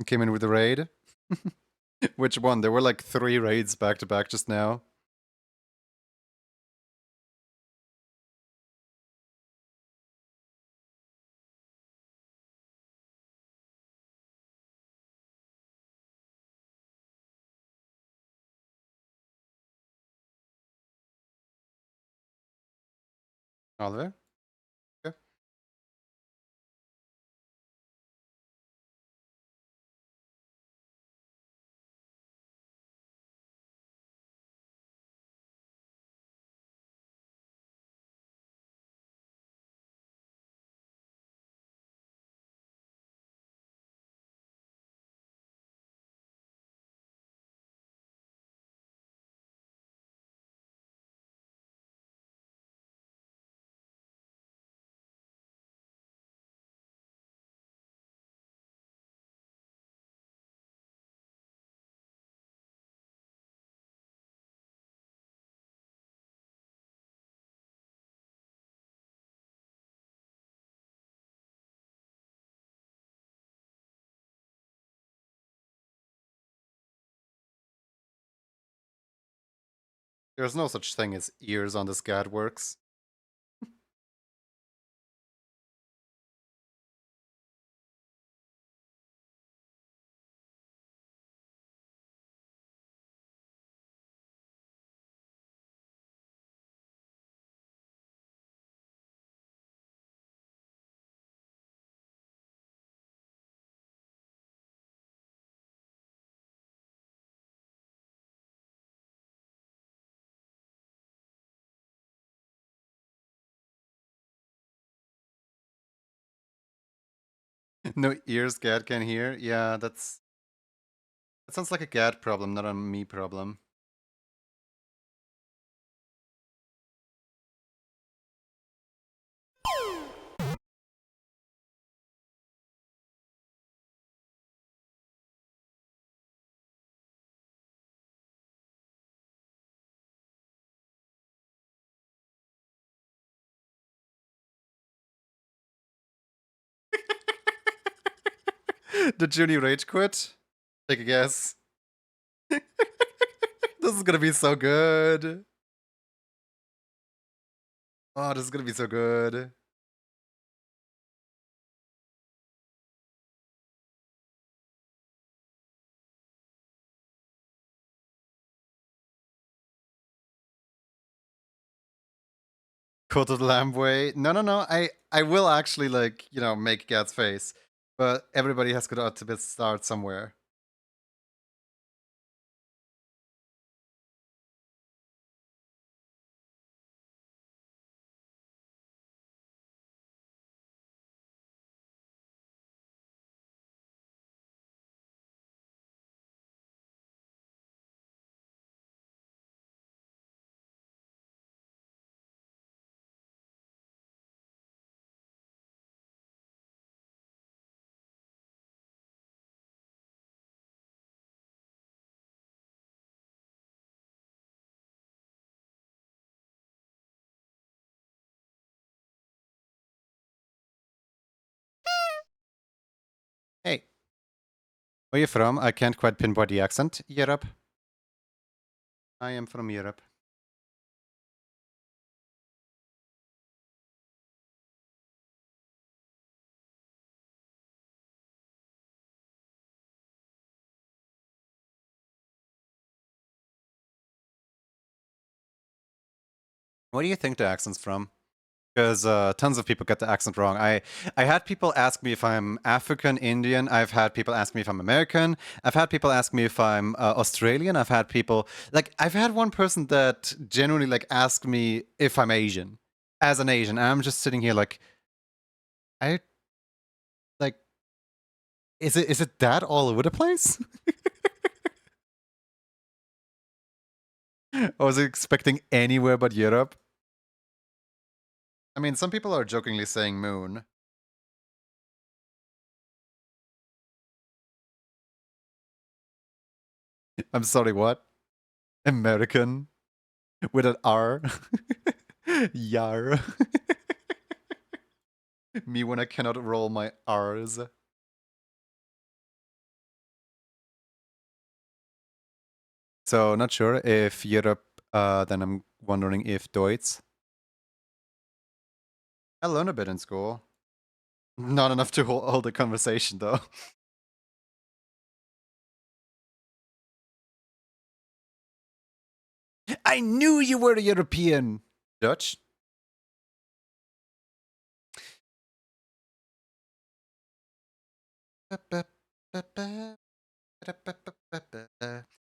Came in with a raid. Which one? There were like 3 raids back to back just now. Oliver? Okay. There's no such thing as ears on this GAD works. No ears GAD can hear? Yeah, that sounds like a GAD problem, not a me problem. Did Junie rage quit? Take a guess. This is gonna be so good. Oh, this is gonna be so good. Cult of the Lamb way. No, no, no. I will actually like, you know, make GAD's face. But everybody has got to start somewhere. Hey, where you from? I can't quite pinpoint the accent. Europe. I am from Europe. Where do you think the accent's from? Because tons of people get the accent wrong. I had people ask me if I'm African, Indian. I've had people ask me if I'm American. I've had people ask me if I'm Australian. I've had people I've had one person that genuinely asked me if I'm Asian, as an Asian. And I'm just sitting here I like, is it that all over the place? I was expecting anywhere but Europe. I mean, some people are jokingly saying moon. I'm sorry, what? American with an R. Yar. Me when I cannot roll my R's. So not sure if Europe. Then I'm wondering if Deutsch. I learned a bit in school. Not enough to hold a conversation though. I knew you were a European. Dutch.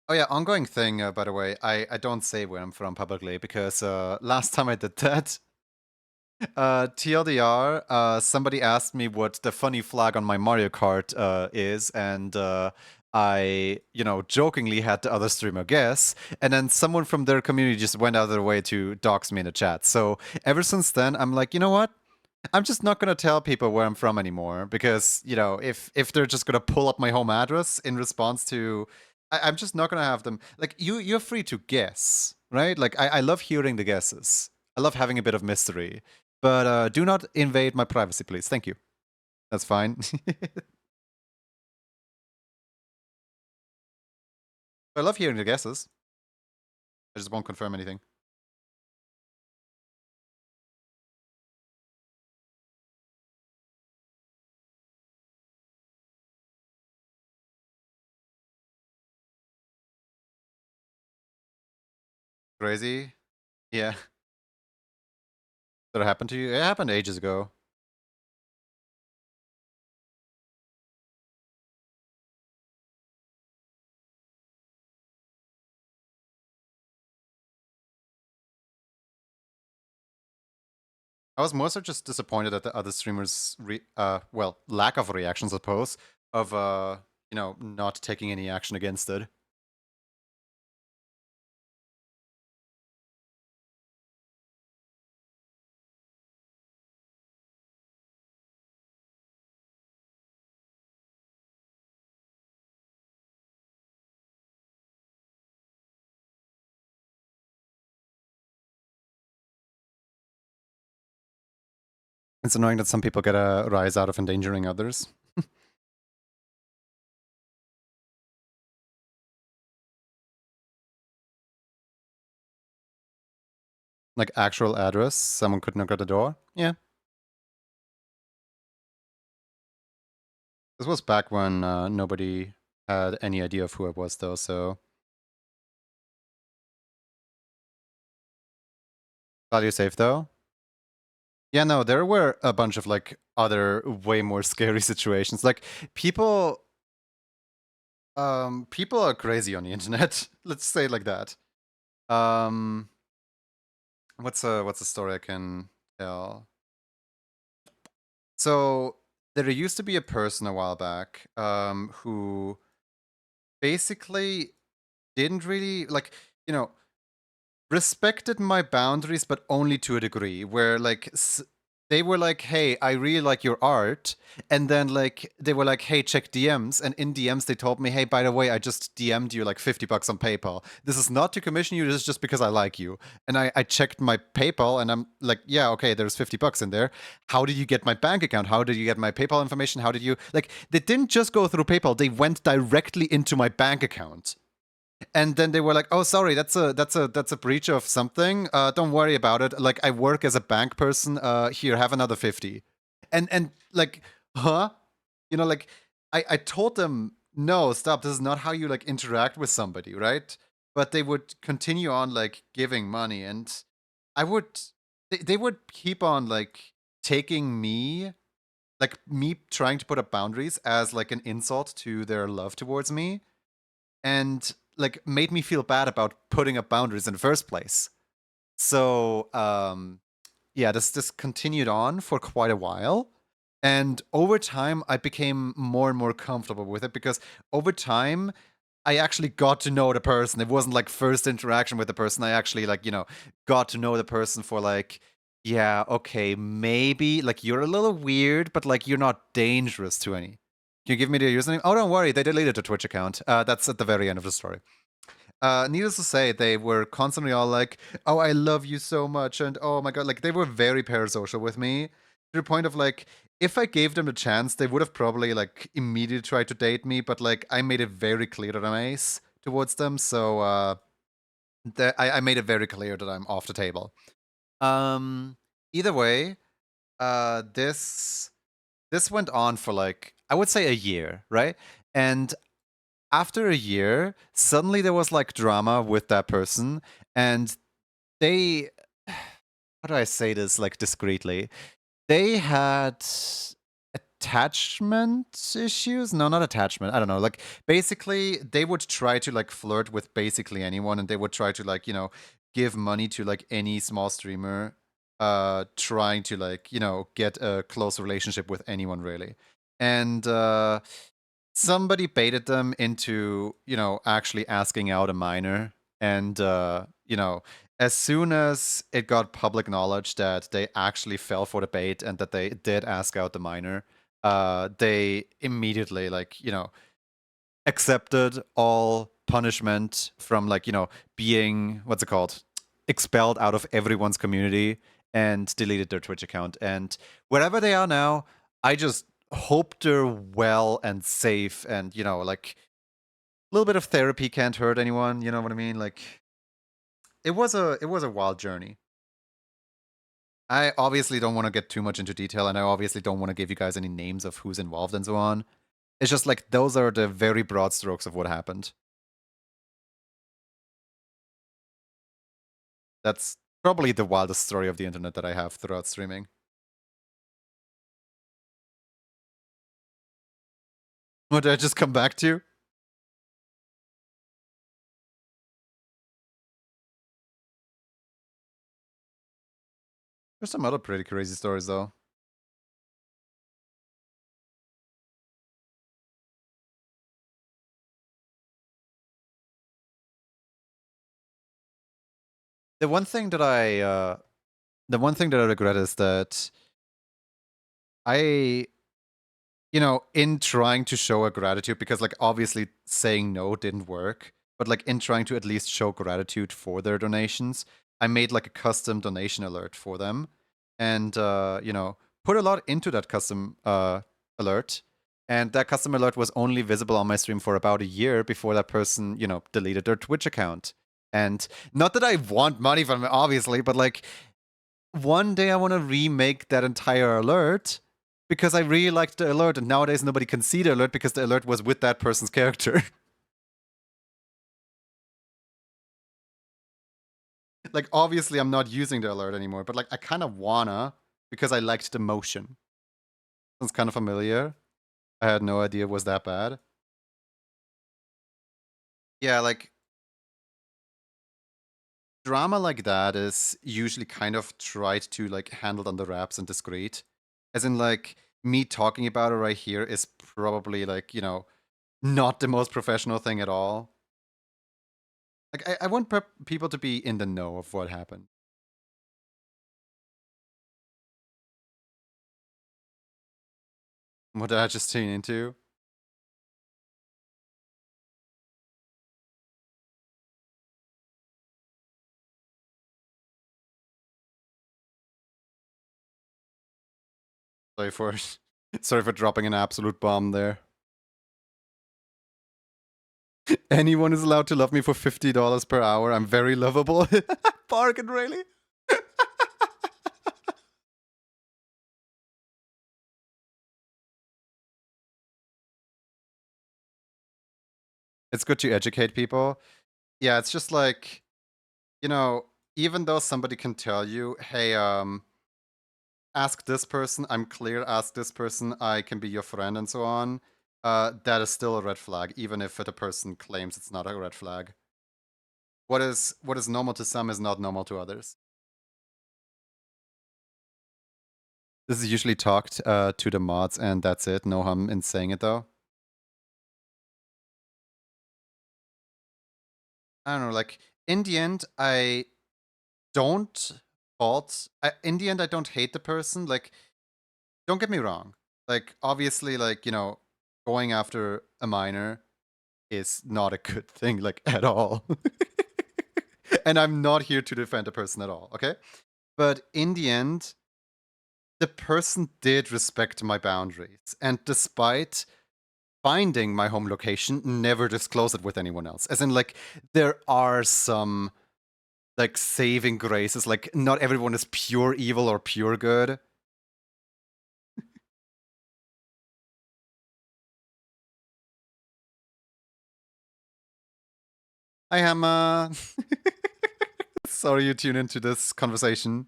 Oh yeah, ongoing thing, by the way. I don't say where I'm from publicly because last time I did that, TLDR, somebody asked me what the funny flag on my Mario Kart is, and I, jokingly had the other streamer guess, and then someone from their community just went out of their way to dox me in the chat. So ever since then, I'm like, you know what? I'm just not gonna tell people where I'm from anymore because if they're just gonna pull up my home address in response to, I'm just not gonna have them. Like you're free to guess, right? Like I love hearing the guesses. I love having a bit of mystery, but do not invade my privacy, please. Thank you. That's fine. I love hearing the guesses. I just won't confirm anything. Crazy. Yeah. Did it happen to you? It happened ages ago. I was more so just disappointed at the other streamers' lack of reaction, I suppose, of not taking any action against it. It's annoying that some people get a rise out of endangering others. Like actual address, someone could knock at the door. Yeah. This was back when nobody had any idea of who I was, though, so. Glad you're safe, though. Yeah, no, there were a bunch of other way more scary situations. Like people people are crazy on the internet. Let's say it like that. What's a story I can tell? So there used to be a person a while back who basically didn't really respected my boundaries, but only to a degree. Where they were like, "Hey, I really like your art," and then they were like, "Hey, check DMs," and in DMs they told me, "Hey, by the way, I just DM'd you like $50 on PayPal. This is not to commission you. This is just because I like you." And I checked my PayPal, and I'm like, "Yeah, okay, there's $50 in there. How did you get my bank account? How did you get my PayPal information? How did you like?" They didn't just go through PayPal. They went directly into my bank account. And then they were like, "Oh, sorry, that's a breach of something. Don't worry about it. Like, I work as a bank person. Here, have another 50." And huh? I told them, "No, stop. This is not how you interact with somebody, right?" But they would continue on giving money, and I would they would keep on like taking me, like me trying to put up boundaries as like an insult to their love towards me, and like made me feel bad about putting up boundaries in the first place. So yeah, this continued on for quite a while. And over time, I became more and more comfortable with it because over time, I actually got to know the person. It wasn't like first interaction with the person. I actually like, got to know the person for like, yeah, okay, maybe like you're a little weird, but like you're not dangerous to any. Can you give me the username? Oh, don't worry, they deleted the Twitch account. That's at the very end of the story. Needless to say, they were constantly all like, "Oh, I love you so much," and "Oh my god," like they were very parasocial with me to the point of like, if I gave them a chance, they would have probably like immediately tried to date me. But like, I made it very clear that I'm ace towards them, so I made it very clear that I'm off the table. Either way, this went on for like I would say a year, right? And after a year, suddenly there was like drama with that person, and they how do I say this like discreetly? They had attachment issues. No, not attachment. I don't know. Like basically they would try to like flirt with basically anyone, and they would try to like, give money to like any small streamer trying to like, get a close relationship with anyone really. And somebody baited them into, actually asking out a minor. And, as soon as it got public knowledge that they actually fell for the bait and that they did ask out the minor, they immediately, like, accepted all punishment from, like, being, what's it called? Expelled out of everyone's community and deleted their Twitch account. And wherever they are now, I just hope they're well and safe, and like a little bit of therapy can't hurt anyone, you know what I mean? Like it was a wild journey. I obviously don't want to get too much into detail, and I obviously don't want to give you guys any names of who's involved and so on. It's just like those are the very broad strokes of what happened. That's probably the wildest story of the internet that I have throughout streaming. What did I just come back to? There's some other pretty crazy stories though. The one thing that I regret is that I, in trying to show a gratitude, because like obviously saying no didn't work, but like in trying to at least show gratitude for their donations, I made like a custom donation alert for them, and put a lot into that custom alert. And that custom alert was only visible on my stream for about a year before that person, deleted their Twitch account. And not that I want money from it, obviously, but like one day I want to remake that entire alert because I really liked the alert, and nowadays nobody can see the alert because the alert was with that person's character. Like, obviously, I'm not using the alert anymore, but like, I kind of wanna because I liked the motion. Sounds kind of familiar. I had no idea it was that bad. Yeah, like drama like that is usually kind of tried to like handled under wraps and discreet. As in, like, me talking about it right here is probably like, not the most professional thing at all. Like, I want people to be in the know of what happened. What did I just tune into? Sorry for sorry for dropping an absolute bomb there. Anyone is allowed to love me for $50 per hour. I'm very lovable. Bargain, really? It's good to educate people. Yeah, it's just like, even though somebody can tell you, hey, ask this person, I'm clear, ask this person, I can be your friend, and so on, that is still a red flag, even if the person claims it's not a red flag. What is normal to some is not normal to others. This is usually talked to the mods, and that's it. No harm in saying it, though. I don't know, like, in the end, I don't in the end, I don't hate the person. Like, don't get me wrong. Like, obviously, like, you know, going after a minor is not a good thing, like, at all. And I'm not here to defend a person at all, okay? But in the end, the person did respect my boundaries. And despite finding my home location, never disclose it with anyone else. As in, like, there are some, like, saving graces. Like, not everyone is pure evil or pure good. Hi, Hammer. Sorry you tune into this conversation.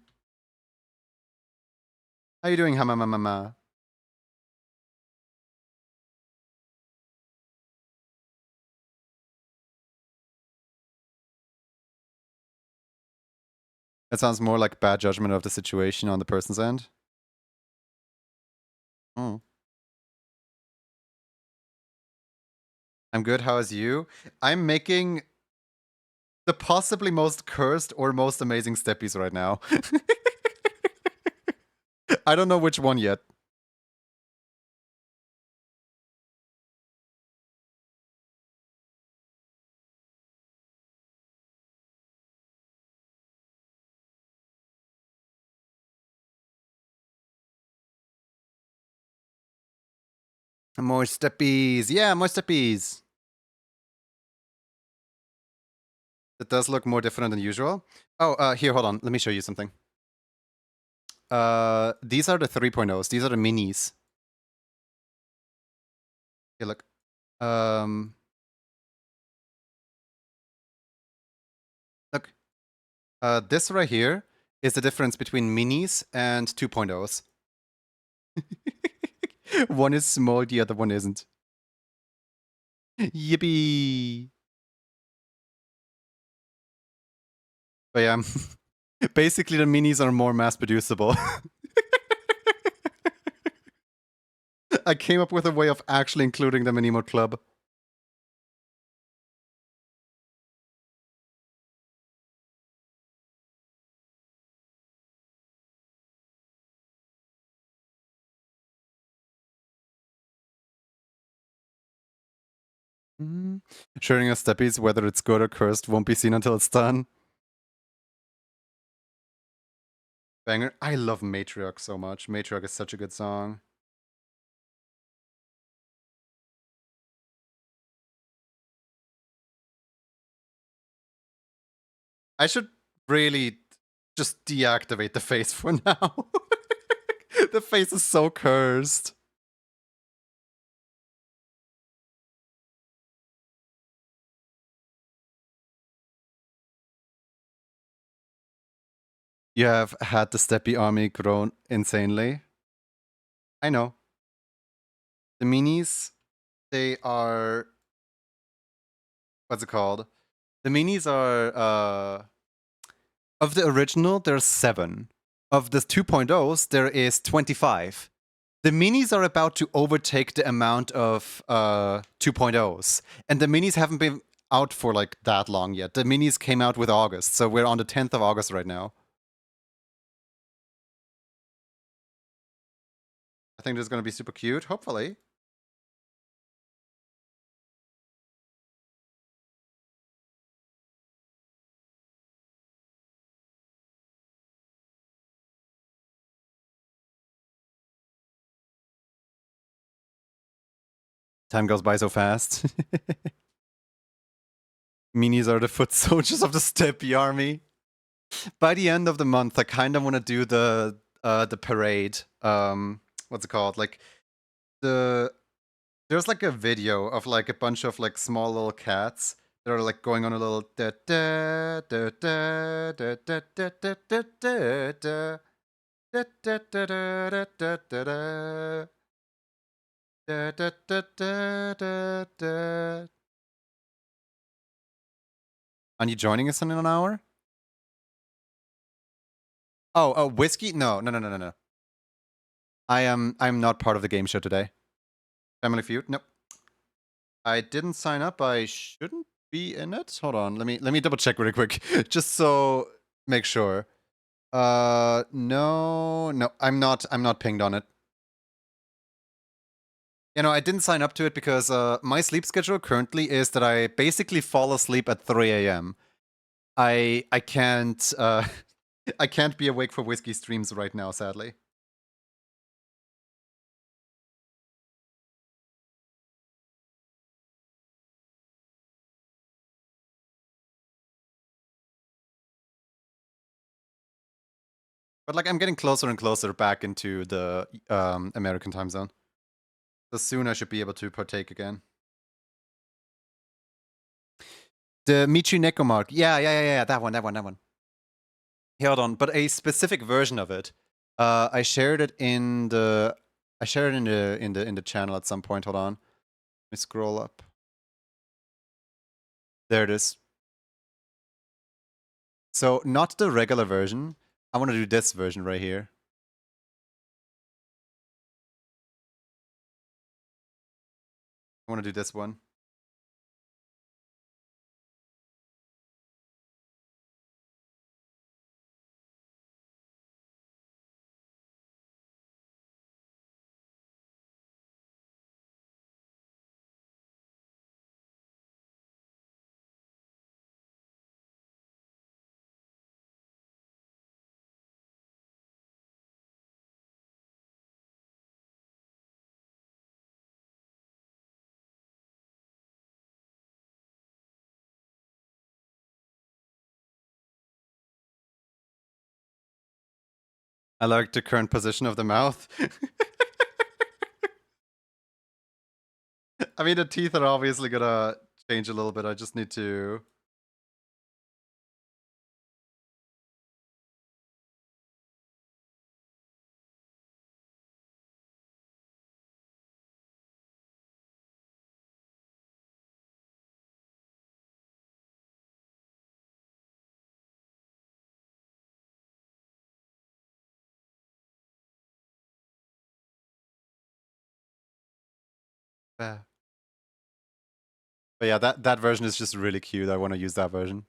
How you doing, Hammer Mama? That sounds more like bad judgment of the situation on the person's end. Oh. I'm good, how is you? I'm making the possibly most cursed or most amazing steppies right now. I don't know which one yet. More steppies. Yeah, more steppies. It does look more different than usual. Oh, here, hold on. Let me show you something. These are the 3.0s. These are the minis. Here, look. Look. This right here is the difference between minis and 2.0s. One is small, the other one isn't. Yippee! But yeah, basically the minis are more mass producible. I came up with a way of actually including them in Emote Club. Sharing a steppies, whether it's good or cursed, won't be seen until it's done. Banger. I love Matriarch so much. Matriarch is such a good song. I should really just deactivate the face for now. The face is so cursed. You have had the Steppy army grown insanely. I know. The minis, they are... What's it called? The minis are... Of the original, there's 7. Of the 2.0s, there is 25. The minis are about to overtake the amount of 2.0s. And the minis haven't been out for like that long yet. The minis came out with August, so we're on the 10th of August right now. I think this is going to be super cute, hopefully. Time goes by so fast. Minis are the foot soldiers of the Steppy army. By the end of the month, I kind of want to do the parade. What's it called? Like there's like a video of like a bunch of like small little cats. They're like going on a little da da da da da da da da da da da. Da, da, da, da, da, da, da, da. Da, da, da, da, da, da. Aren't you joining us in an hour? Oh, whiskey? No. I'm not part of the game show today. Family Feud? Nope. I didn't sign up. I shouldn't be in it. Hold on. Let me double check really quick, just so make sure. No, I'm not pinged on it. You know, I didn't sign up to it because my sleep schedule currently is that I basically fall asleep at 3 a.m. I can't I can't be awake for whiskey streams right now, sadly. But like I'm getting closer and closer back into the American time zone. So soon I should be able to partake again. The Michi Neko mark. Yeah. That one. Hold on, but a specific version of it. I shared it in the in the channel at some point. Hold on. Let me scroll up. There it is. So not the regular version. I want to do this version right here. I want to do this one. I like the current position of the mouth. I mean, the teeth are obviously gonna change a little bit. I just need to... But yeah, that version is just really cute. I want to use that version.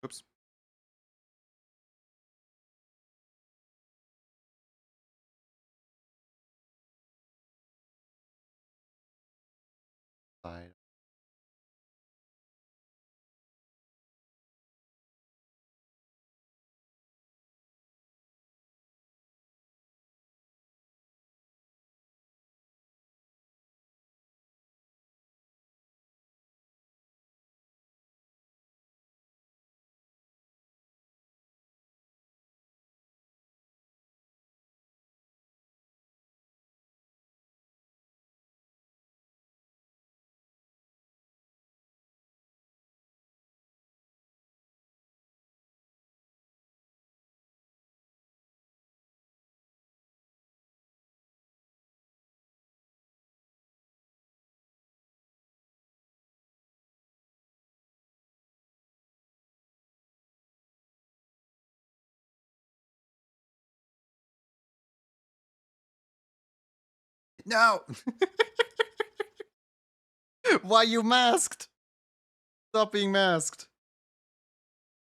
Oops. Side. No! Why you masked? Stop being masked.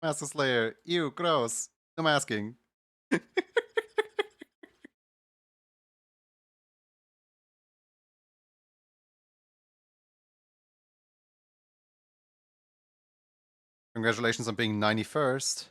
Master Slayer. Ew, gross. No masking. Congratulations on being 91st.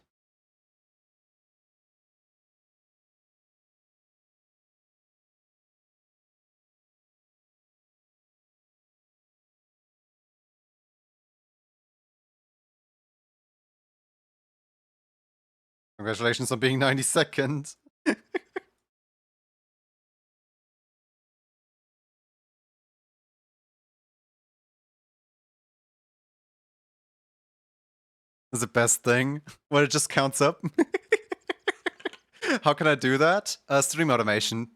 Congratulations on being 92nd. Is the best thing when it just counts up. How can I do that? Stream automation.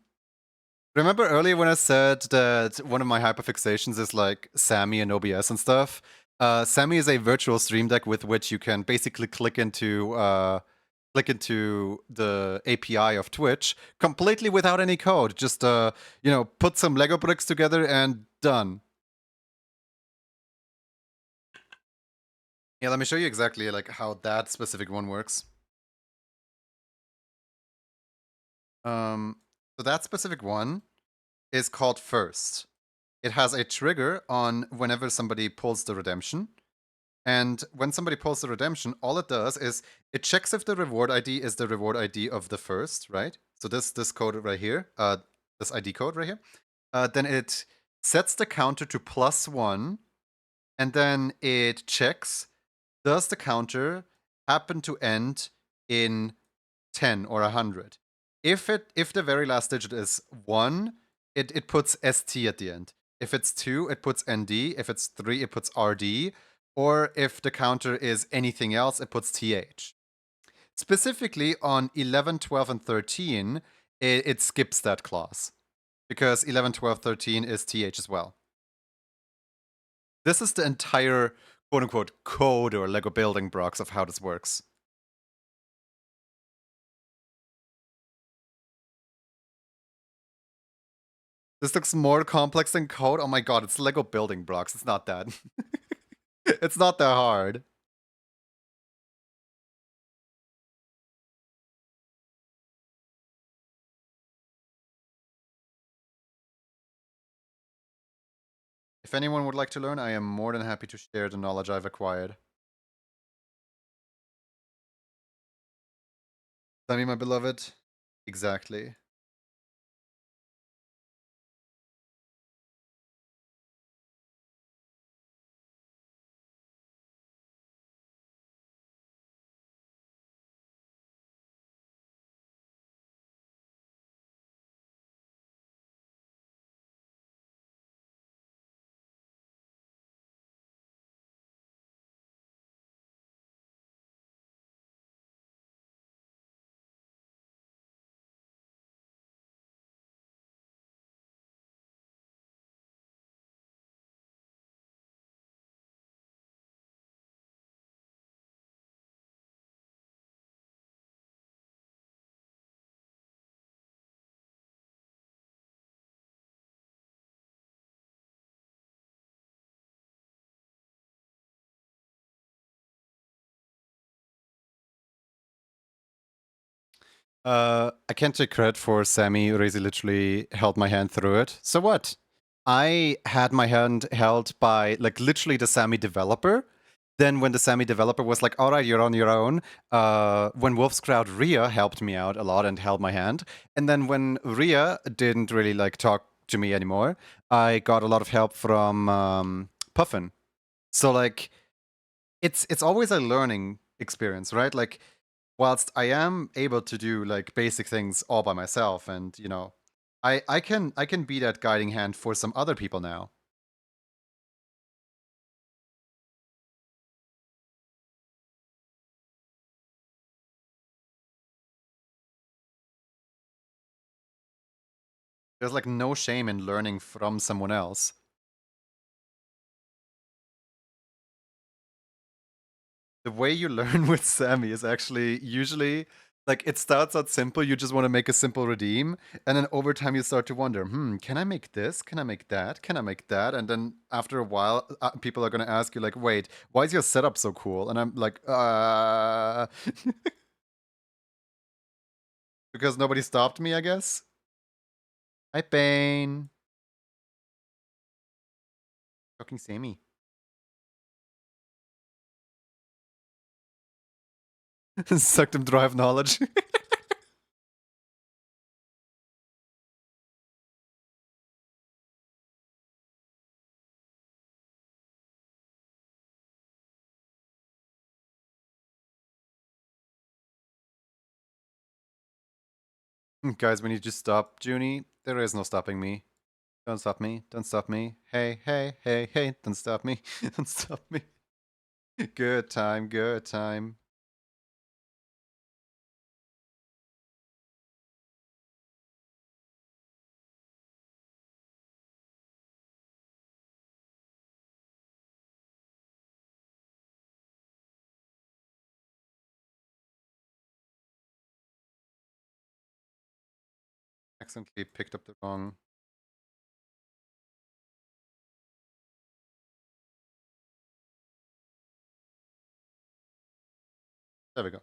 Remember earlier when I said that one of my hyperfixations is like Sammy and OBS and stuff? Sammy is a virtual stream deck with which you can basically click into the API of Twitch completely without any code. Just put some Lego bricks together and done. Yeah, let me show you exactly like how that specific one works. So that specific one is called first. It has a trigger on whenever somebody pulls the redemption. And when somebody pulls the redemption, all it does is it checks if the reward ID is the reward ID of the first, right? So this code right here, this ID code right here. Then it sets the counter to +1, and then it checks, does the counter happen to end in 10 or 100? If the very last digit is 1, it puts ST at the end. If it's 2, it puts ND. If it's 3, it puts RD. Or if the counter is anything else, it puts TH. Specifically on 11, 12, and 13, it skips that clause. Because 11, 12, 13 is TH as well. This is the entire quote-unquote code or Lego building blocks of how this works. This looks more complex than code. Oh my god, it's Lego building blocks. It's not that. It's not that hard. If anyone would like to learn, I am more than happy to share the knowledge I've acquired. Sammy, my beloved. Exactly. I can't take credit for Sammy. Rezi literally held my hand through it. So what? I had my hand held by like literally the Sammy developer. Then when the Sammy developer was like, all right, you're on your own. When Wolf's Crowd Rhea helped me out a lot and held my hand. And then when Rhea didn't really like talk to me anymore, I got a lot of help from Puffin. So like it's always a learning experience, right? Like whilst I am able to do like basic things all by myself, and I can be that guiding hand for some other people now. There's like no shame in learning from someone else. The way you learn with Sammy is actually usually Like, it starts out simple, you just want to make a simple redeem, and then over time you start to wonder, can I make this? Can I make that? Can I make that? And then after a while, people are going to ask you, like, wait, why is your setup so cool? And I'm like, because nobody stopped me, I guess. Hi, Bane. Fucking Sammy. Sucked him dry of knowledge. Guys, when you just stop, Junie, there is no stopping me. Don't stop me. Don't stop me. Hey, hey, hey, hey, don't stop me. Don't stop me. Good time, good time. Accidentally picked up the wrong. There we go.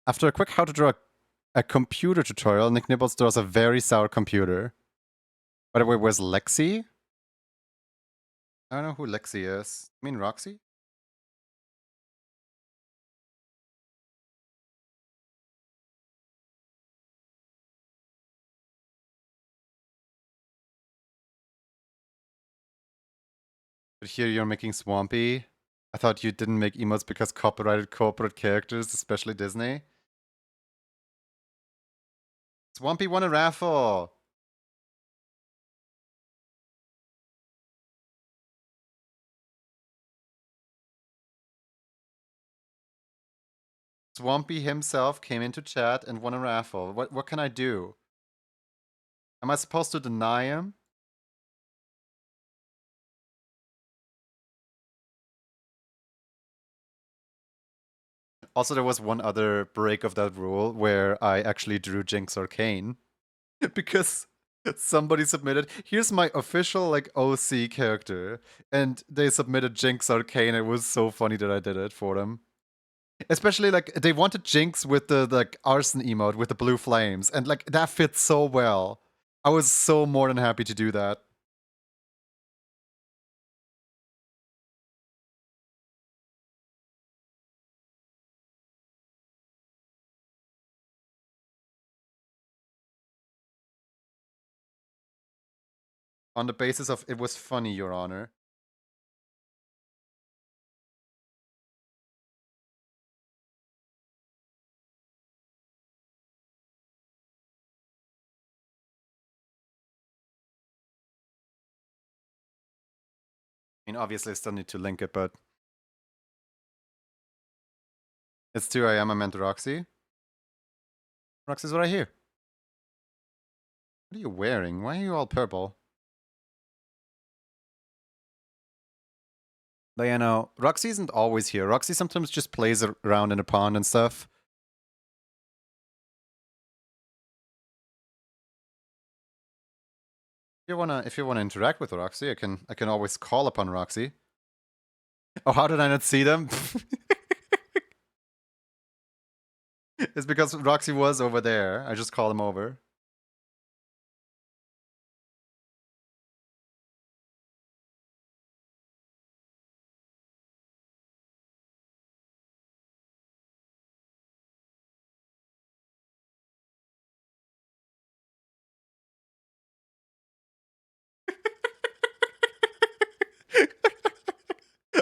After a quick how to draw a computer tutorial, Nick Nibbles draws a very sour computer. By the way, where's Lexi? I don't know who Lexi is. You mean Roxy? But here you're making Swampy. I thought you didn't make emotes because copyrighted corporate characters, especially Disney. Swampy won a raffle! Swampy himself came into chat and won a raffle. What can I do? Am I supposed to deny him? Also, there was one other break of that rule where I actually drew Jinx Arcane. Because somebody submitted, here's my official, like, OC character. And they submitted Jinx Arcane. It was so funny that I did it for them. Especially, like, they wanted Jinx with the, like, arson emote with the blue flames. And, like, that fits so well. I was so more than happy to do that. On the basis of it was funny, Your Honor. I mean, obviously, I still need to link it, but it's 2 a.m. I meant Roxy. Roxy's right here. What are you wearing? Why are you all purple? But you know, Roxy isn't always here. Roxy sometimes just plays around in a pond and stuff. If you wanna interact with Roxy, I can always call upon Roxy. Oh, how did I not see them? It's because Roxy was over there. I just called him over.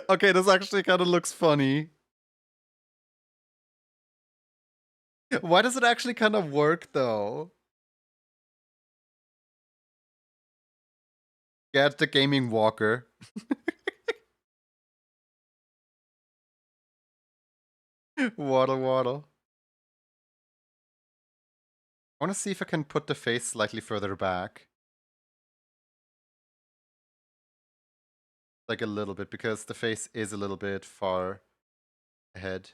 Okay, this actually kind of looks funny. Why does it actually kind of work though? Get the gaming walker. Waddle waddle. I want to see if I can put the face slightly further back. Like a little bit, because the face is a little bit far ahead.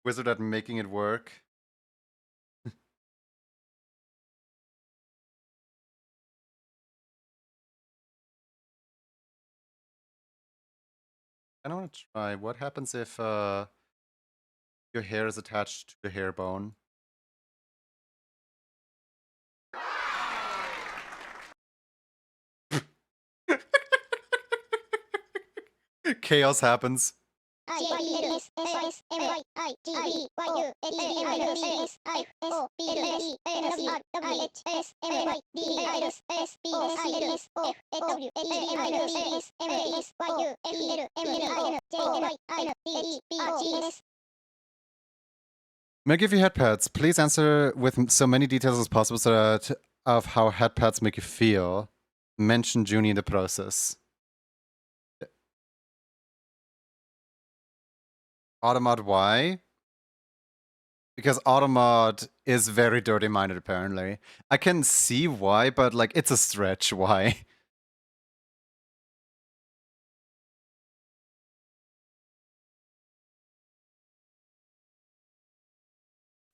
Wizard at making it work. I don't want to try. What happens if your hair is attached to the hair bone? Chaos happens. Meg, if you had pets, please answer with so many details as possible so that of how head pets make you feel. Mention Junie in the process. Automod, why? Because Automod is very dirty-minded, apparently. I can see why, but like, it's a stretch. Why?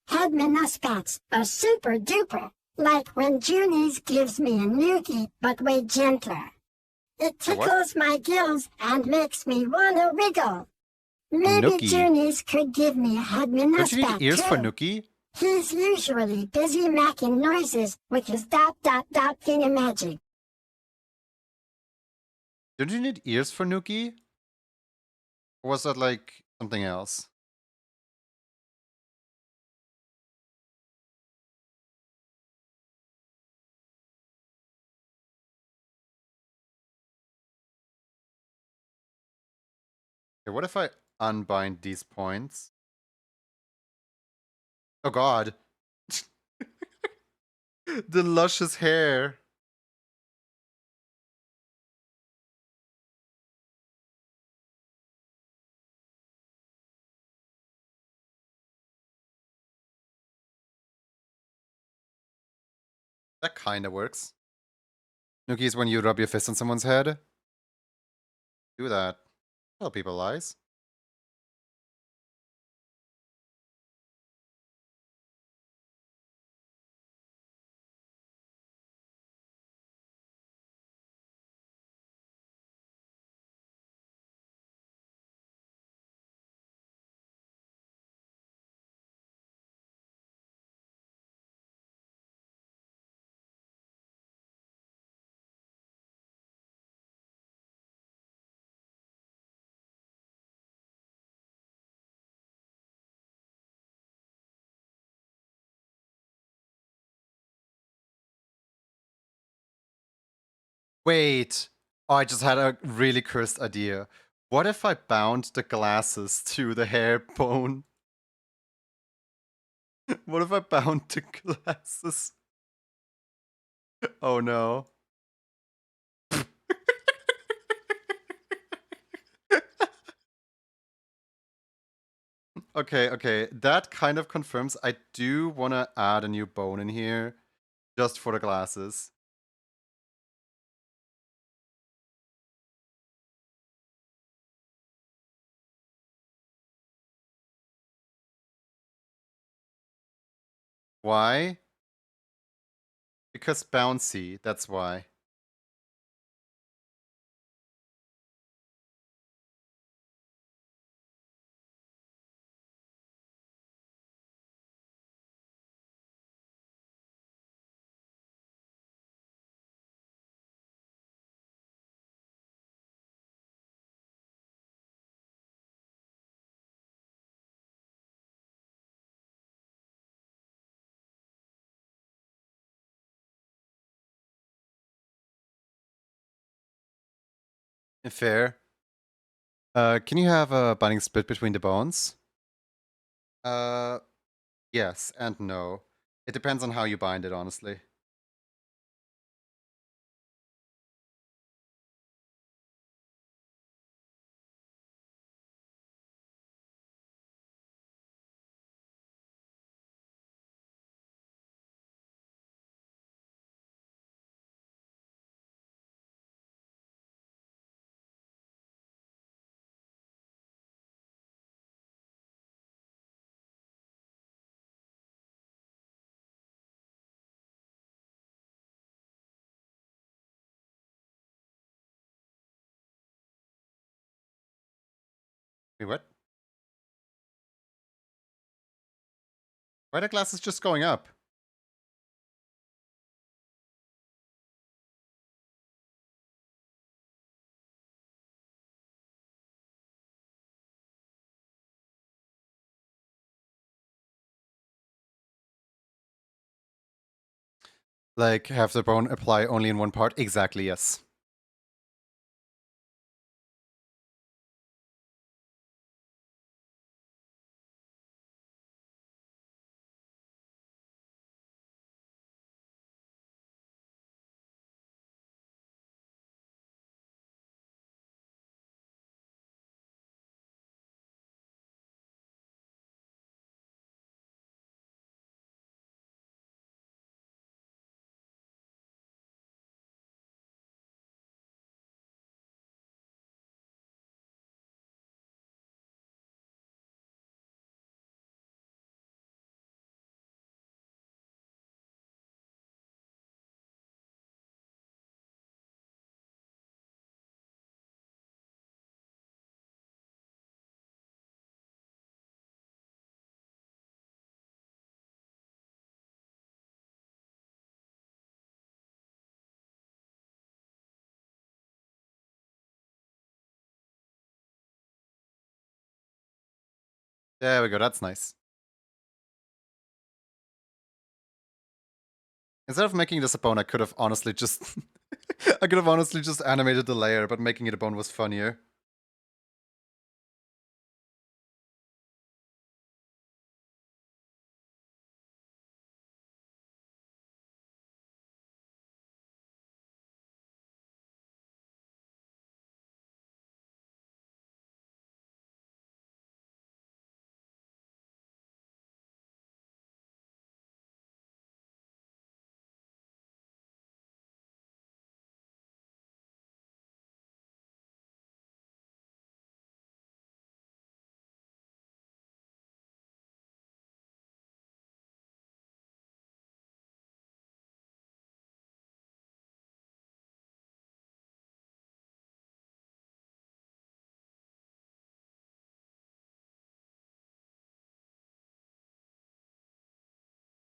Headman mascots are super duper, like when Junies gives me a noogie, but way gentler. It tickles my gills and makes me wanna wiggle. Maybe Nookie. Junies could give me a Headman Don't you need mascot ears too. for Nookie? He's usually busy making noises with his dot dot dot thingamajig. Don't you need ears for Nookie? Or was that like something else? Okay, what if I unbind these points? Oh god. The luscious hair. That kinda works. Nookie is when you rub your fist on someone's head. Do that. Tell people lies. Wait. Oh, I just had a really cursed idea. What if I bound the glasses to the hair bone? What if I bound the glasses? Oh no. Okay. That kind of confirms I do want to add a new bone in here just for the glasses. Why? Because bouncy, that's why. Fair. Can you have a binding split between the bones? Yes and no. It depends on how you bind it, honestly. Wait, what? Why are the glasses just going up? Like, have the bone apply only in one part? Exactly, yes. There we go, that's nice. Instead of making this a bone, I could have honestly just... I could have honestly just animated the layer, but making it a bone was funnier.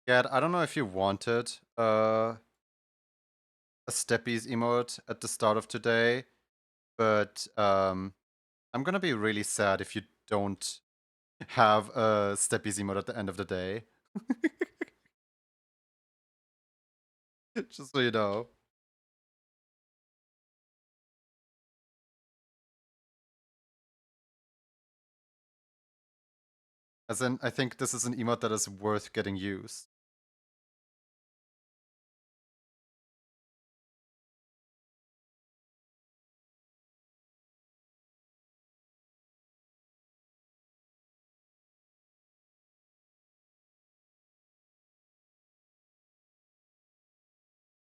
Yeah, I don't know if you wanted a Steppies emote at the start of today, but I'm gonna be really sad if you don't have a Steppies emote at the end of the day. Just so you know. As in, I think this is an emote that is worth getting used.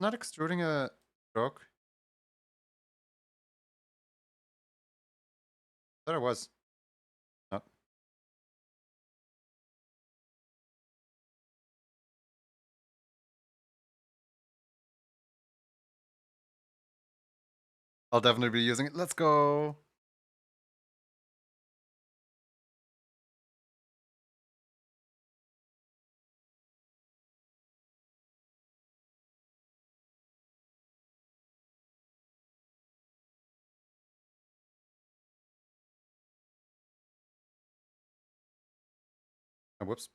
Not extruding a stroke. Thought it was. Not. I'll definitely be using it. Let's go. Oh, whoops.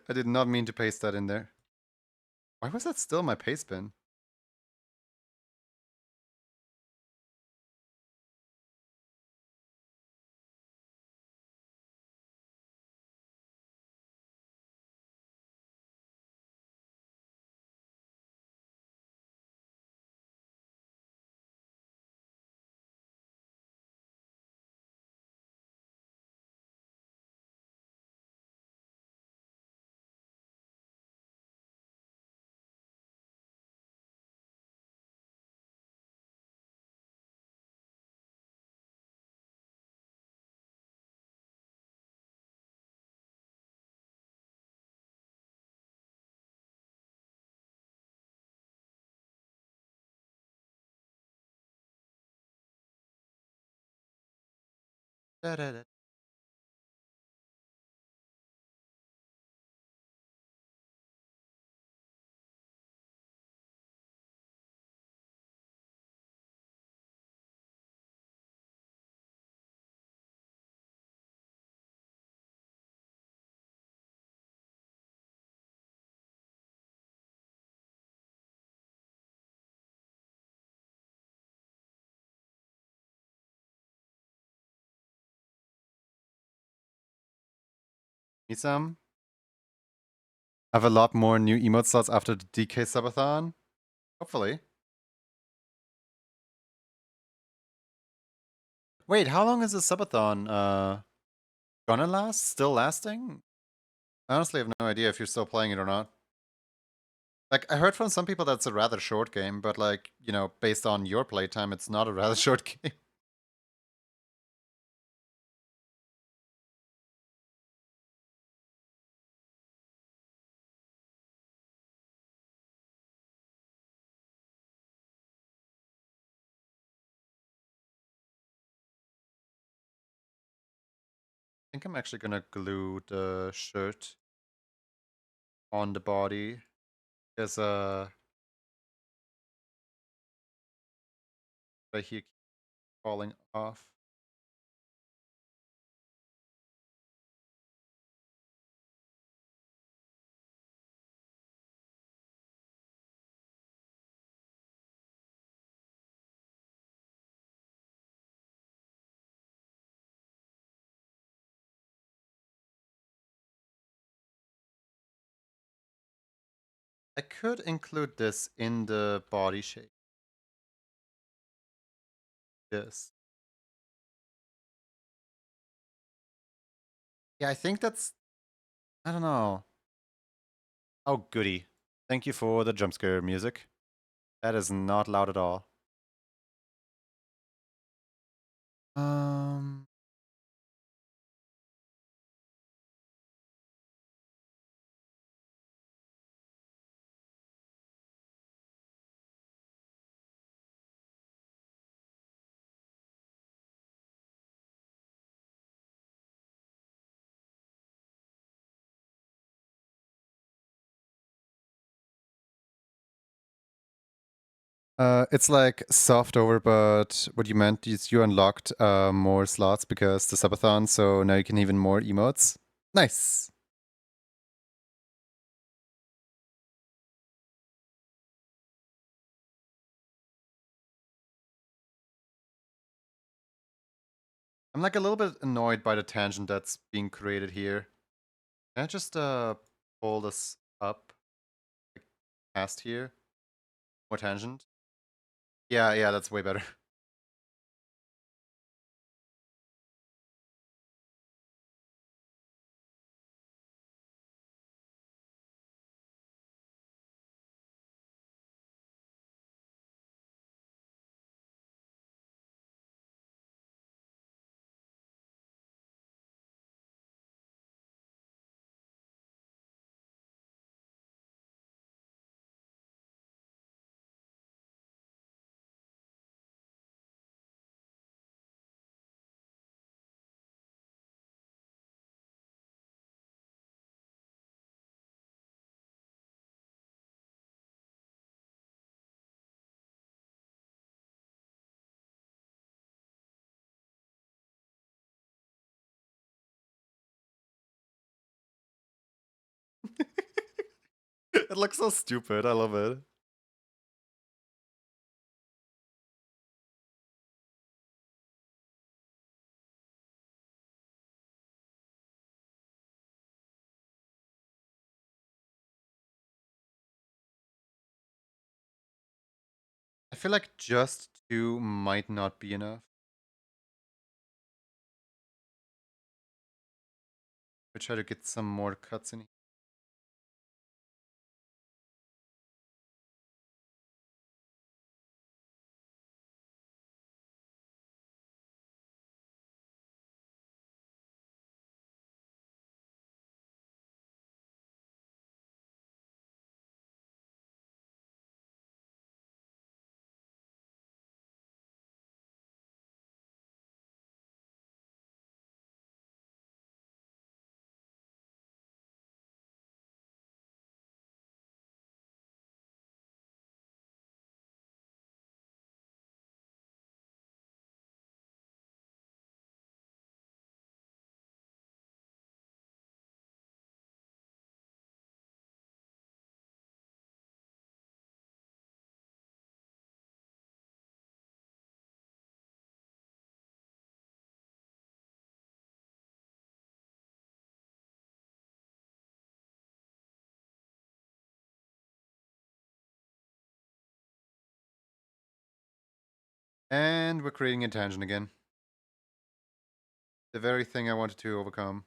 I did not mean to paste that in there. Why was that still my paste bin? Da, da, da. Need some? I have a lot more new emote slots after the DK subathon. Hopefully. Wait, how long is the subathon gonna last? Still lasting? I honestly have no idea if you're still playing it or not. Like, I heard from some people that's a rather short game, but like, you know, based on your playtime, it's not a rather short game. I think I'm actually gonna glue the shirt on the body. Because I hear falling off. I could include this in the body shape. This. Yeah, I think that's. I don't know. Oh, goody. Thank you for the jump scare music. That is not loud at all. Um. It's like soft over, but what you meant is you unlocked more slots because the subathon, so now you can even more emotes. Nice. I'm like a little bit annoyed by the tangent that's being created here. Can I just pull this up like, past here? More tangent? Yeah, yeah, that's way better. It looks so stupid. I love it. I feel like just 2 might not be enough. We try to get some more cuts in. And we're creating a tangent again. The very thing I wanted to overcome.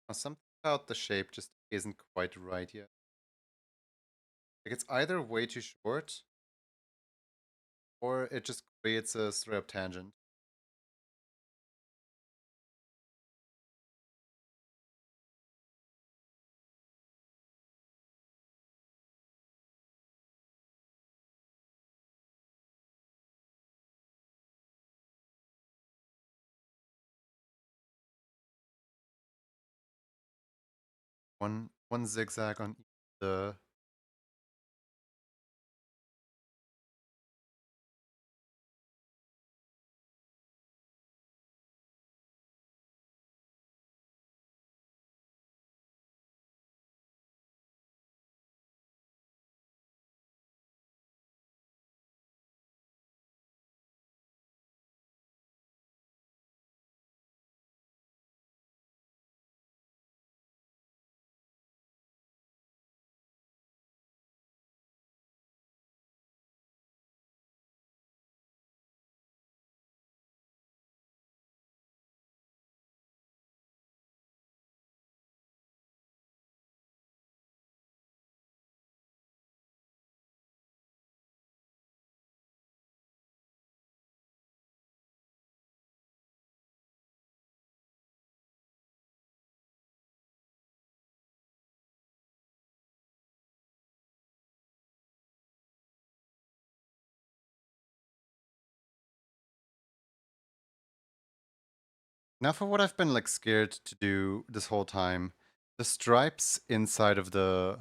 Something about the shape just isn't quite right yet. Like it's either way too short, or it just creates a straight up tangent. One zigzag on the Now for what I've been like scared to do this whole time, the stripes inside of the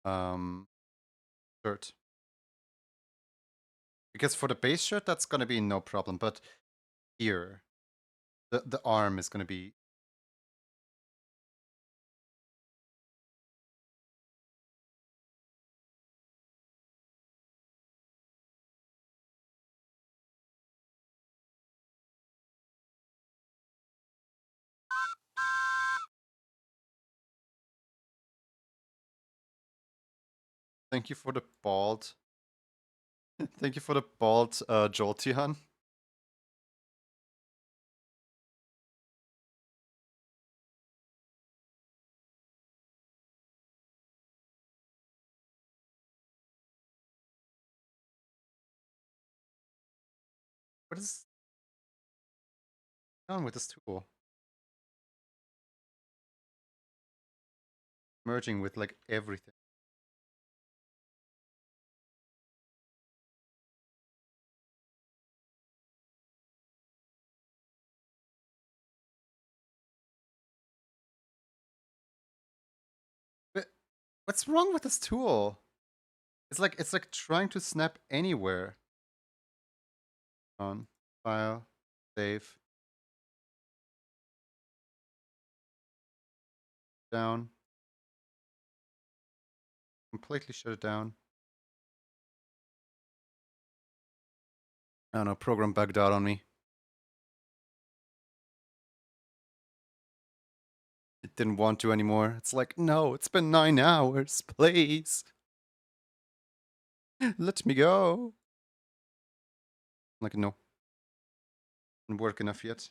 um shirt. Because for the base shirt that's gonna be no problem, but here the arm is gonna be. Thank you for the bald. Thank you for the bald Jolteon. What is going on with this tool? Merging with like everything. What's wrong with this tool? It's like trying to snap anywhere. On file, save, down. Completely shut it down. I don't know, program bugged out on me. It didn't want to anymore. It's like, no, it's been 9 hours, please. Let me go. Like, no. Didn't work enough yet.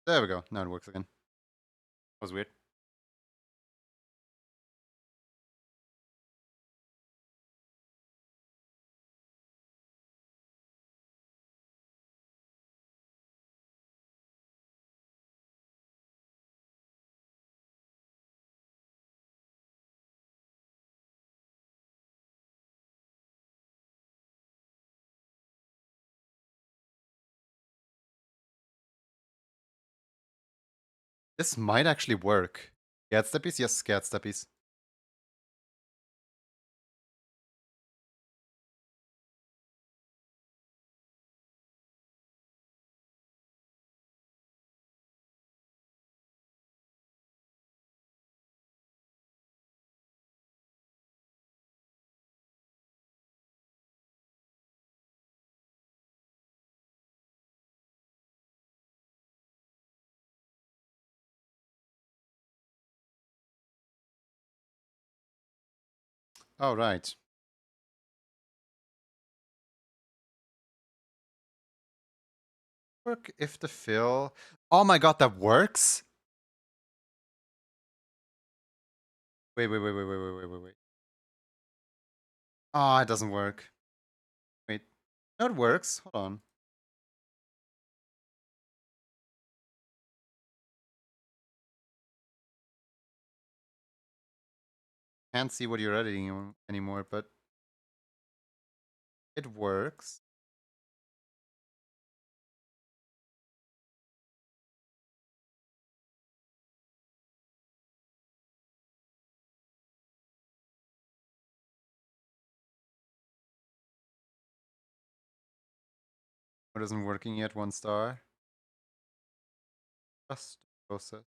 There we go. Now it works again. That was weird. This might actually work. Scared steppies? Yes, scared steppies. Oh, right. Work if the fill. Oh my god, that works? Wait. Oh, it doesn't work. Wait. No, it works. Hold on. Can't see what you're editing anymore, but it works. What isn't working yet? 1 star. Just process.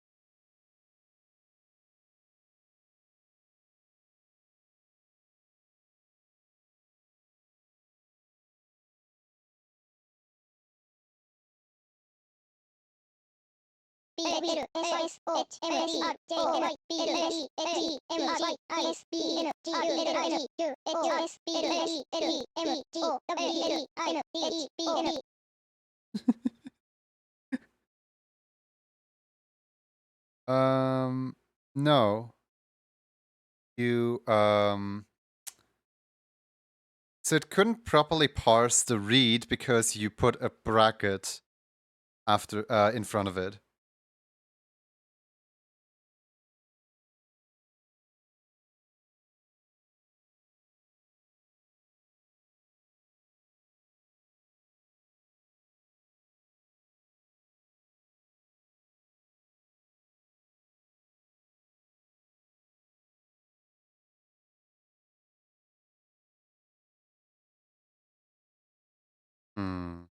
No. You, So it couldn't properly parse the read because you put a bracket after, in front of it. Hmm.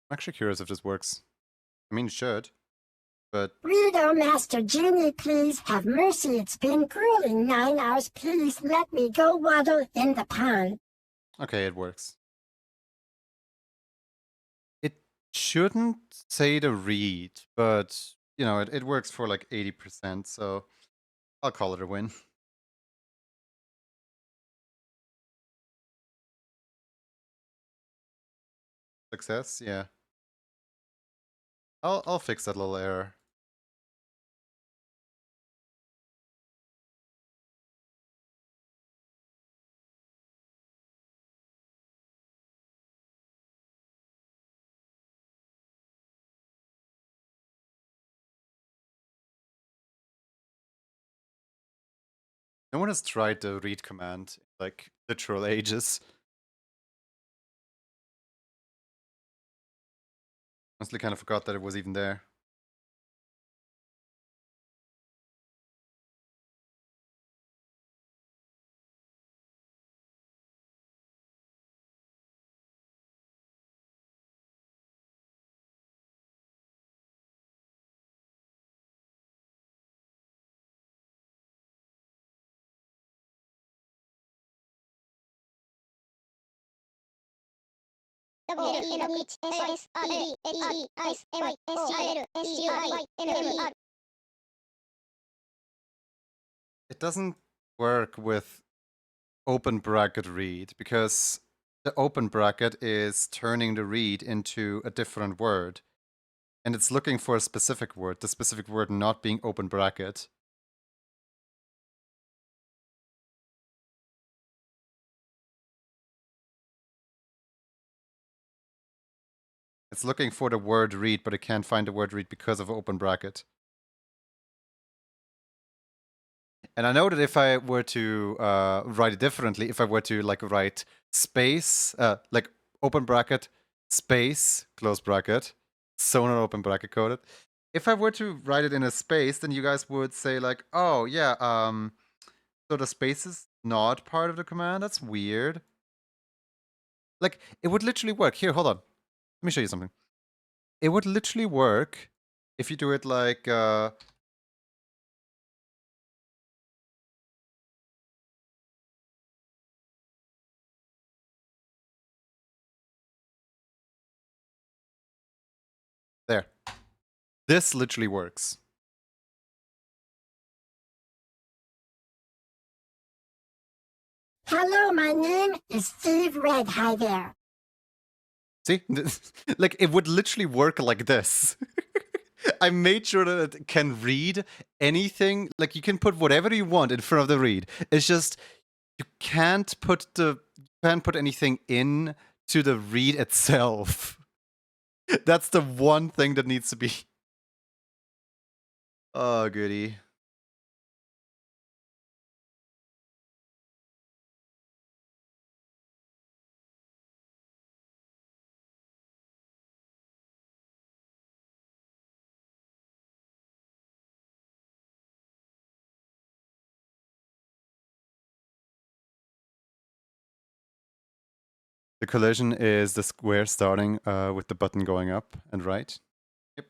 I'm actually curious if this works. I mean, it should, but Reader Master Genie, please have mercy. It's been grueling 9 hours. Please let me go waddle in the pond. okay, it works. It shouldn't say the read, but, you know, it works for like 80%, so I'll call it a win. Success, yeah. I'll fix that little error. No one has tried the read command like literal ages. Honestly, kind of forgot that it was even there. It doesn't work with open bracket read because the open bracket is turning the read into a different word. And it's looking for a specific word, the specific word not being open bracket. It's looking for the word read, but it can't find the word read because of open bracket. And I know that if I were to write it differently, if I were to like write space, like open bracket, space, close bracket, so not open bracket coded. If I were to write it in a space, then you guys would say like, oh yeah, so the space is not part of the command? That's weird. Like, it would literally work. Here, hold on. Let me show you something. It would literally work if you do it like, there. This literally works. Hello, my name is Steve Red. Hi there. See? Like, it would literally work like this. I made sure that it can read anything. Like, you can put whatever you want in front of the read. It's just, you can't put anything in to the read itself. That's the one thing that needs to be. Oh, goody. The collision is the square starting with the button going up and right. Yep.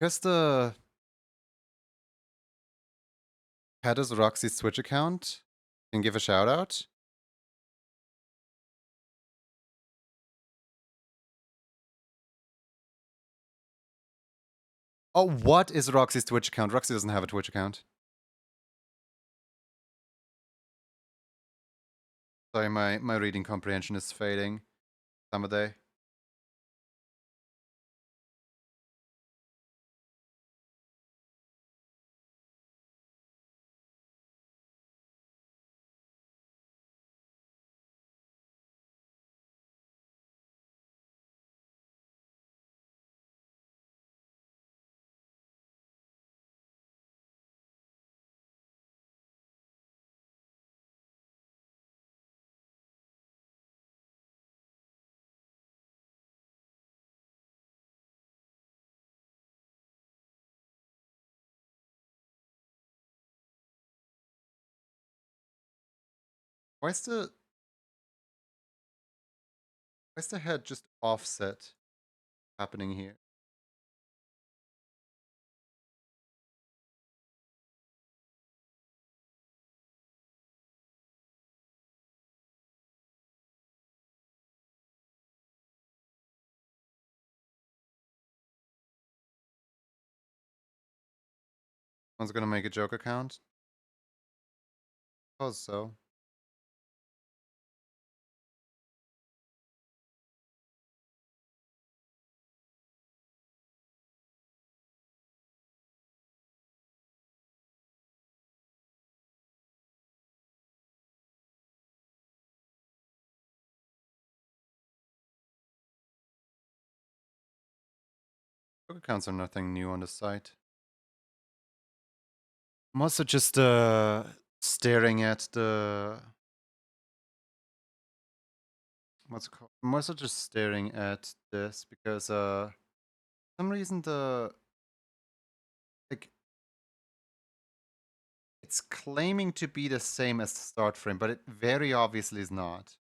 Because the Caddis Roxy's Twitch account can give a shout out. Oh, what is Roxy's Twitch account? Roxy doesn't have a Twitch account. Sorry, my reading comprehension is fading. Time of day. Why is the head just offset happening here? One's gonna make a joke account? Suppose so. Joke accounts are nothing new on the site. I'm also just staring at the what's it called? I'm also just staring at this because for some reason the like it's claiming to be the same as the start frame, but it very obviously is not.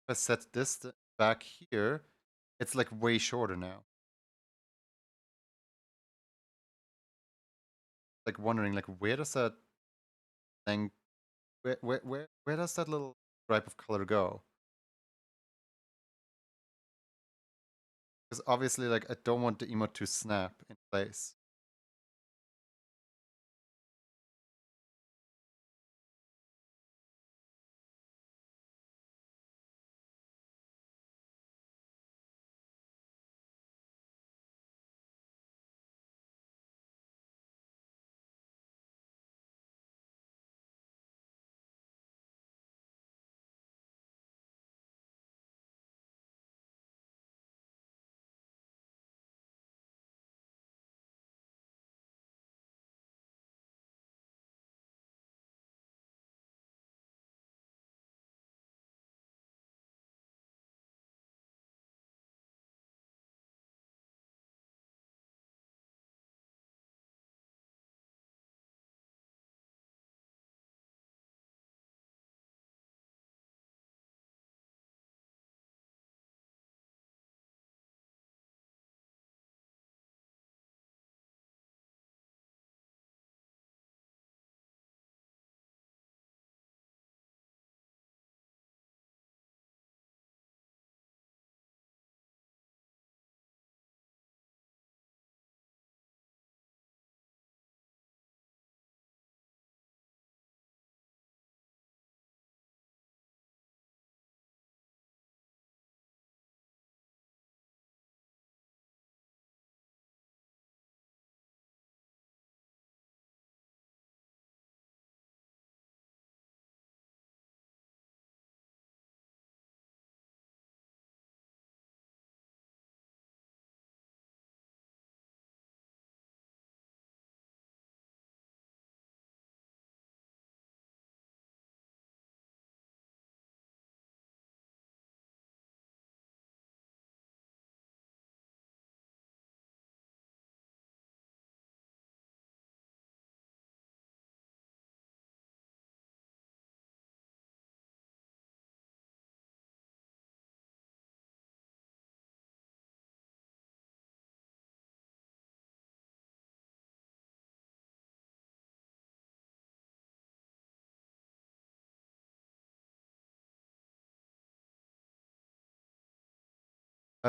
If I set this back here, it's like way shorter now. Like wondering like where does that thing where does that little stripe of color go? Because obviously like I don't want the emote to snap in place.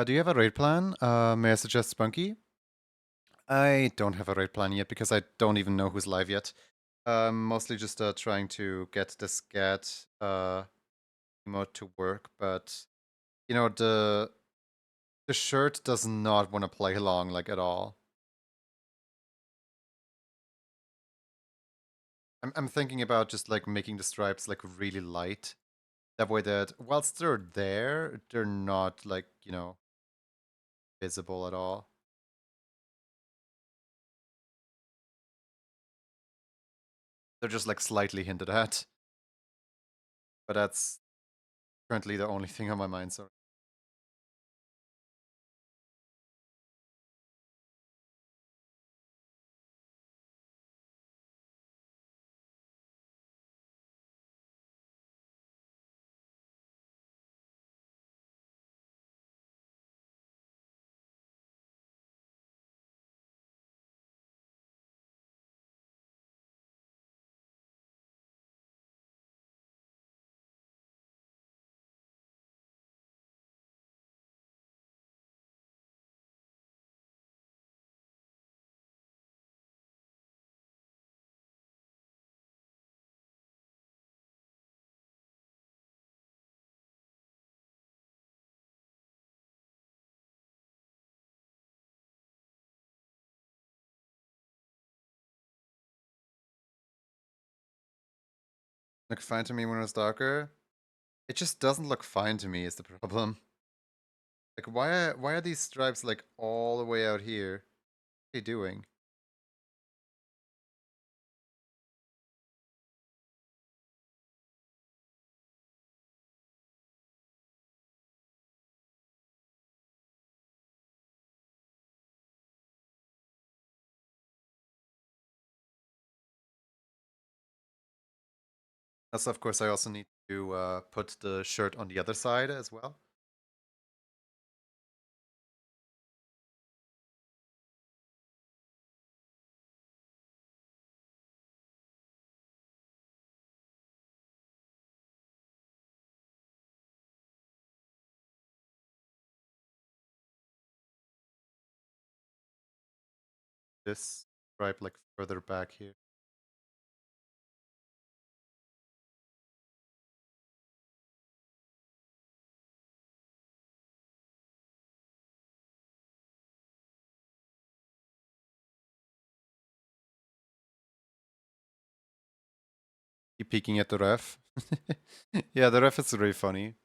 Do you have a raid plan? May I suggest Spunky? I don't have a raid plan yet because I don't even know who's live yet. Mostly just trying to get the scat emote to work, but you know the shirt does not want to play along like at all. I'm thinking about just like making the stripes like really light. That way that whilst they're there, they're not like, you know, visible at all. They're just like slightly hinted at. But that's currently the only thing on my mind, sorry. Look fine to me when it's darker. It just doesn't look fine to me is the problem. Like why are these stripes like all the way out here? What are they doing? Also, of course, I also need to put the shirt on the other side as well. This stripe like further back here. Keep peeking at the ref. Yeah, the ref is really funny.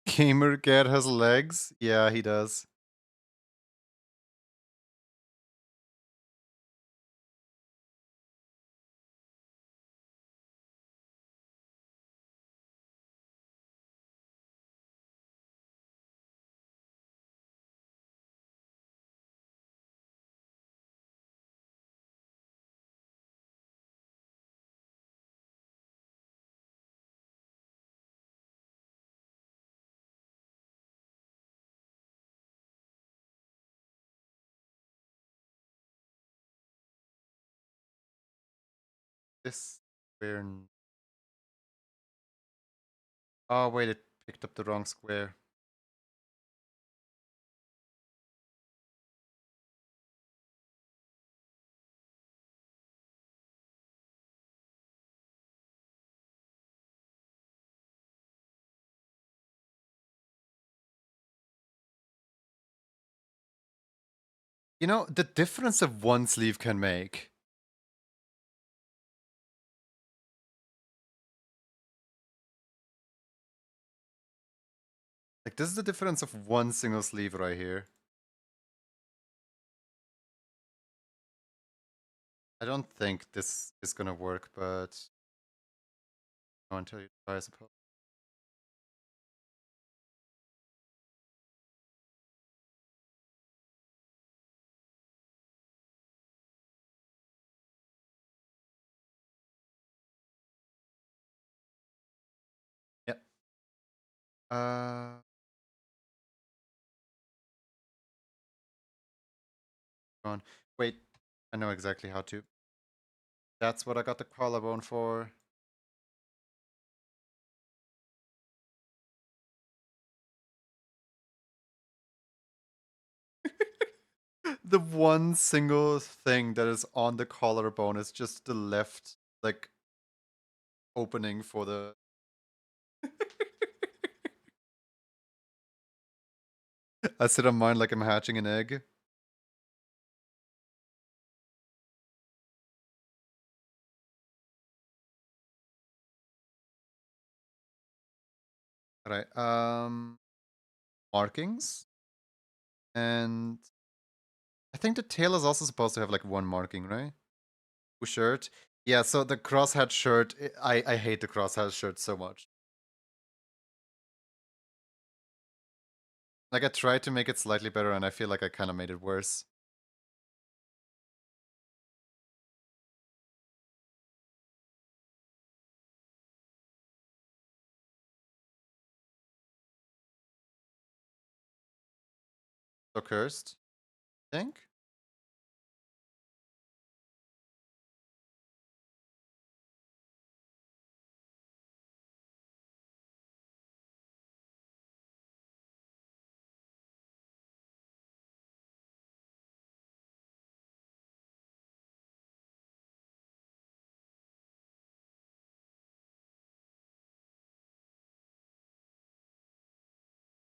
Gamer Cat has legs? Yeah, he does. This square. Oh wait, it picked up the wrong square. You know, the difference of one sleeve can make. Like, this is the difference of one single sleeve right here. I don't think this is gonna work, but until you try, I suppose. Yep. Go on. Wait, I know exactly how to. That's what I got the collarbone for. The one single thing that is on the collarbone is just the left, like, opening for the. I sit on mine like I'm hatching an egg. Alright, markings. And I think the tail is also supposed to have like one marking, right? Shirt. Yeah, so the crosshatch shirt, I hate the crosshatch shirt so much. Like, I tried to make it slightly better and I feel like I kind of made it worse. So cursed, I think.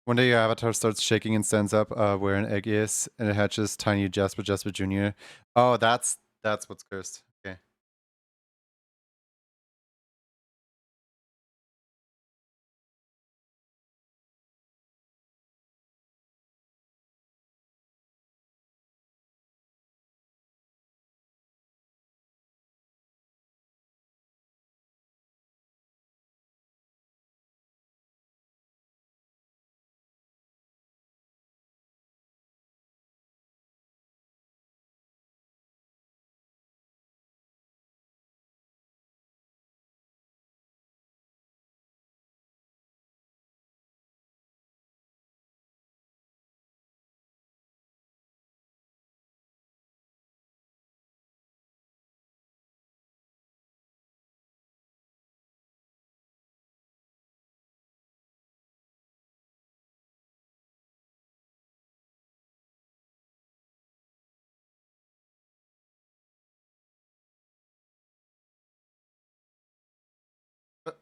One day your avatar starts shaking and stands up where an egg is, and it hatches tiny Jasper Jr. Oh, that's what's cursed. Okay. But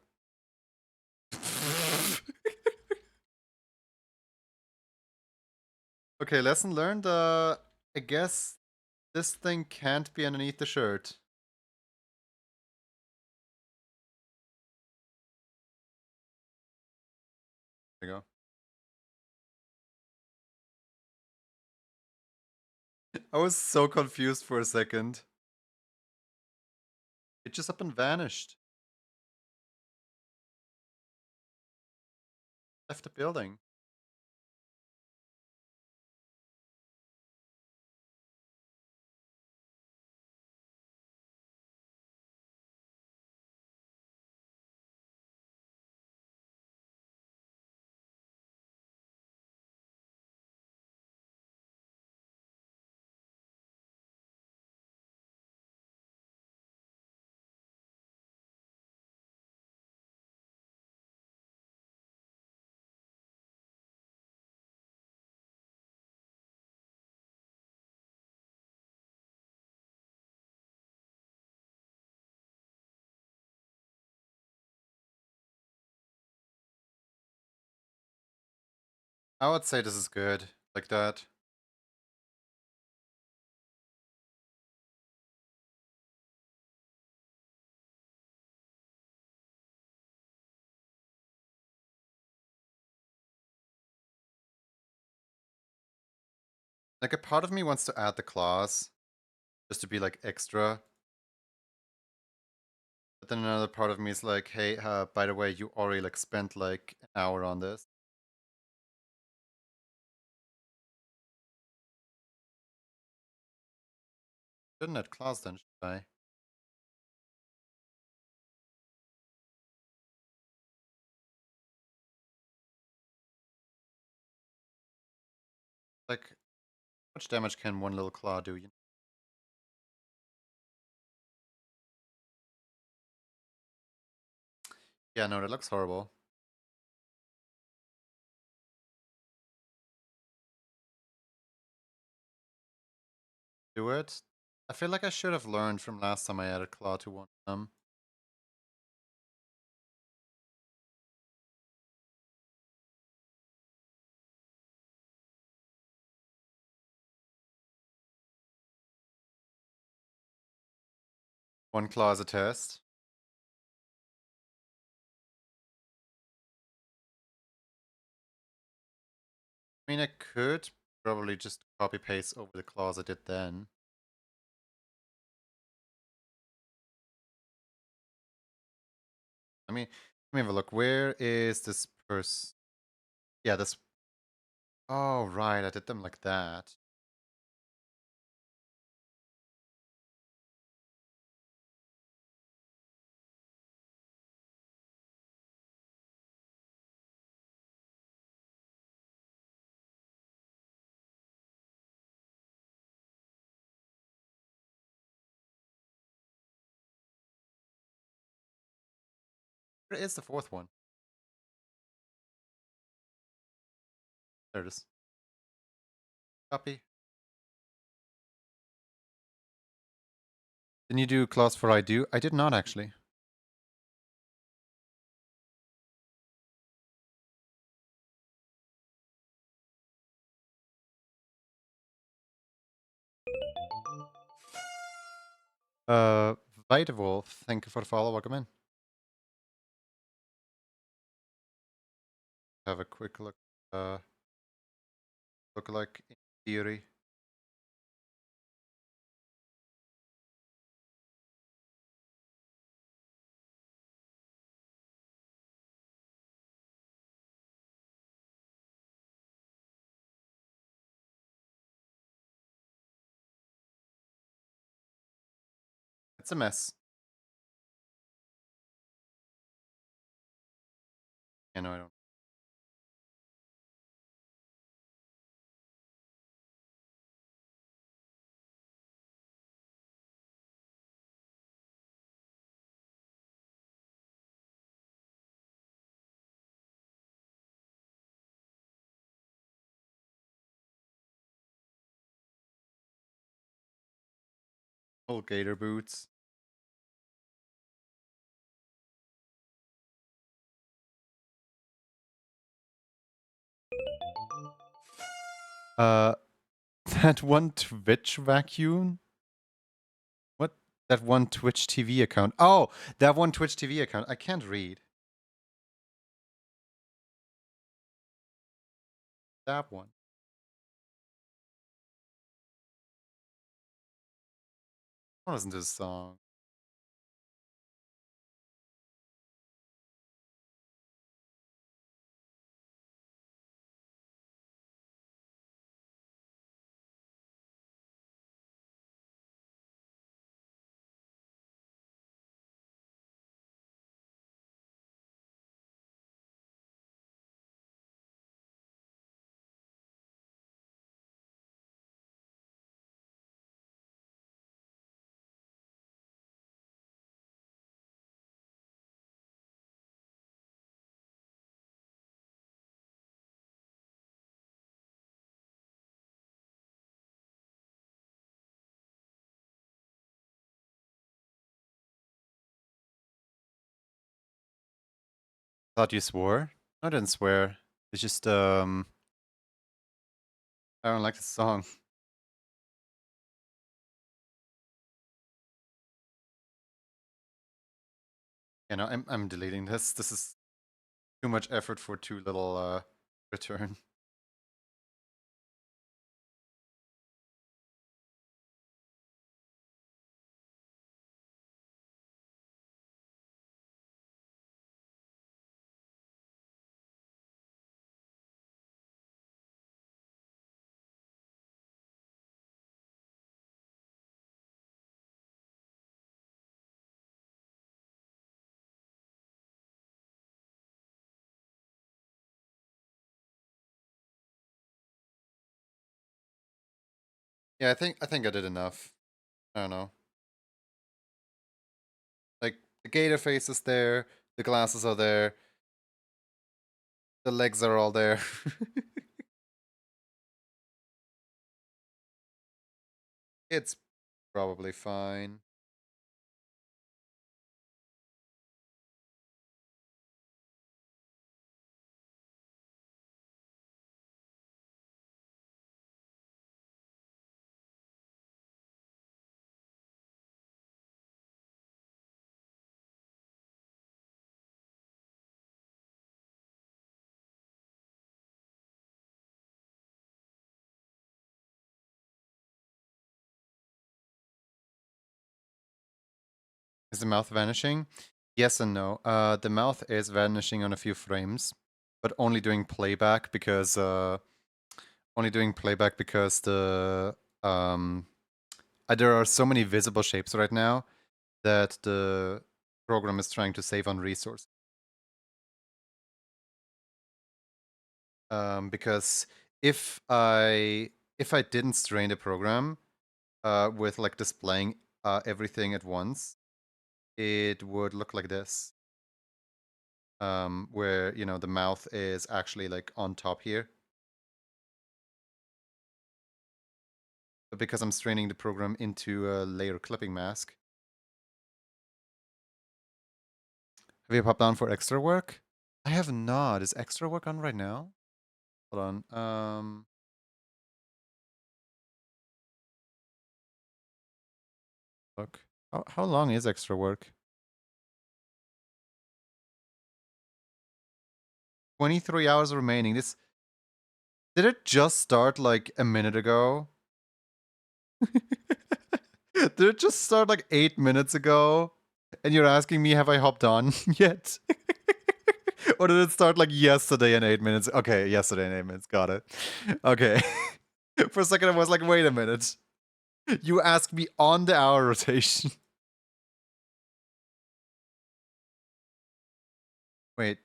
okay, lesson learned. I guess this thing can't be underneath the shirt. There you go. I was so confused for a second. It just up and vanished. Left the building. I would say this is good. Like that. Like a part of me wants to add the claws just to be like extra. But then another part of me is like, hey, by the way, you already like spent like an hour on this. Shouldn't add claws then, should I? Like, how much damage can one little claw do? Yeah, no, that looks horrible. Do it? I feel like I should have learned from last time I added claw to one of them. One claw is a test. I mean, I could probably just copy paste over the claws I did then. Let me have a look. Where is this person? Yeah, this. Oh, right. I did them like that. Where is the fourth one? There it is. Copy. Didn't you do claws for I do? I did not actually. Uh, Vitawolf, thank you for the follow. Welcome in. Have a quick look. Look like in theory. It's a mess. Yeah, no, I don't. Old gator boots. Uh, that one Twitch vacuum? What? That one Twitch TV account? Oh, that one Twitch TV account. I can't read. That one. What wasn't this song? Thought you swore? I didn't swear. It's just I don't like the song. You know, I'm deleting this. This is too much effort for too little return. Yeah, I think I did enough. I don't know. Like the gator face is there, the glasses are there, the legs are all there. It's probably fine. Is the mouth vanishing? Yes and no. The mouth is vanishing on a few frames, but only doing playback because the there are so many visible shapes right now that the program is trying to save on resource. Because if I didn't strain the program with like displaying everything at once, it would look like this. Where the mouth is actually like on top here. But because I'm straining the program into a layer clipping mask. Have you popped on for extra work? I have not. Is extra work on right now? Hold on. Look. How long is extra work? 23 hours remaining. Did it just start like a minute ago? Did it just start like 8 minutes ago? And you're asking me, have I hopped on yet? Or did it start like yesterday in 8 minutes? Okay, yesterday in 8 minutes. Got it. Okay. For a second, I was like, wait a minute. You asked me on the hour rotation. Wait.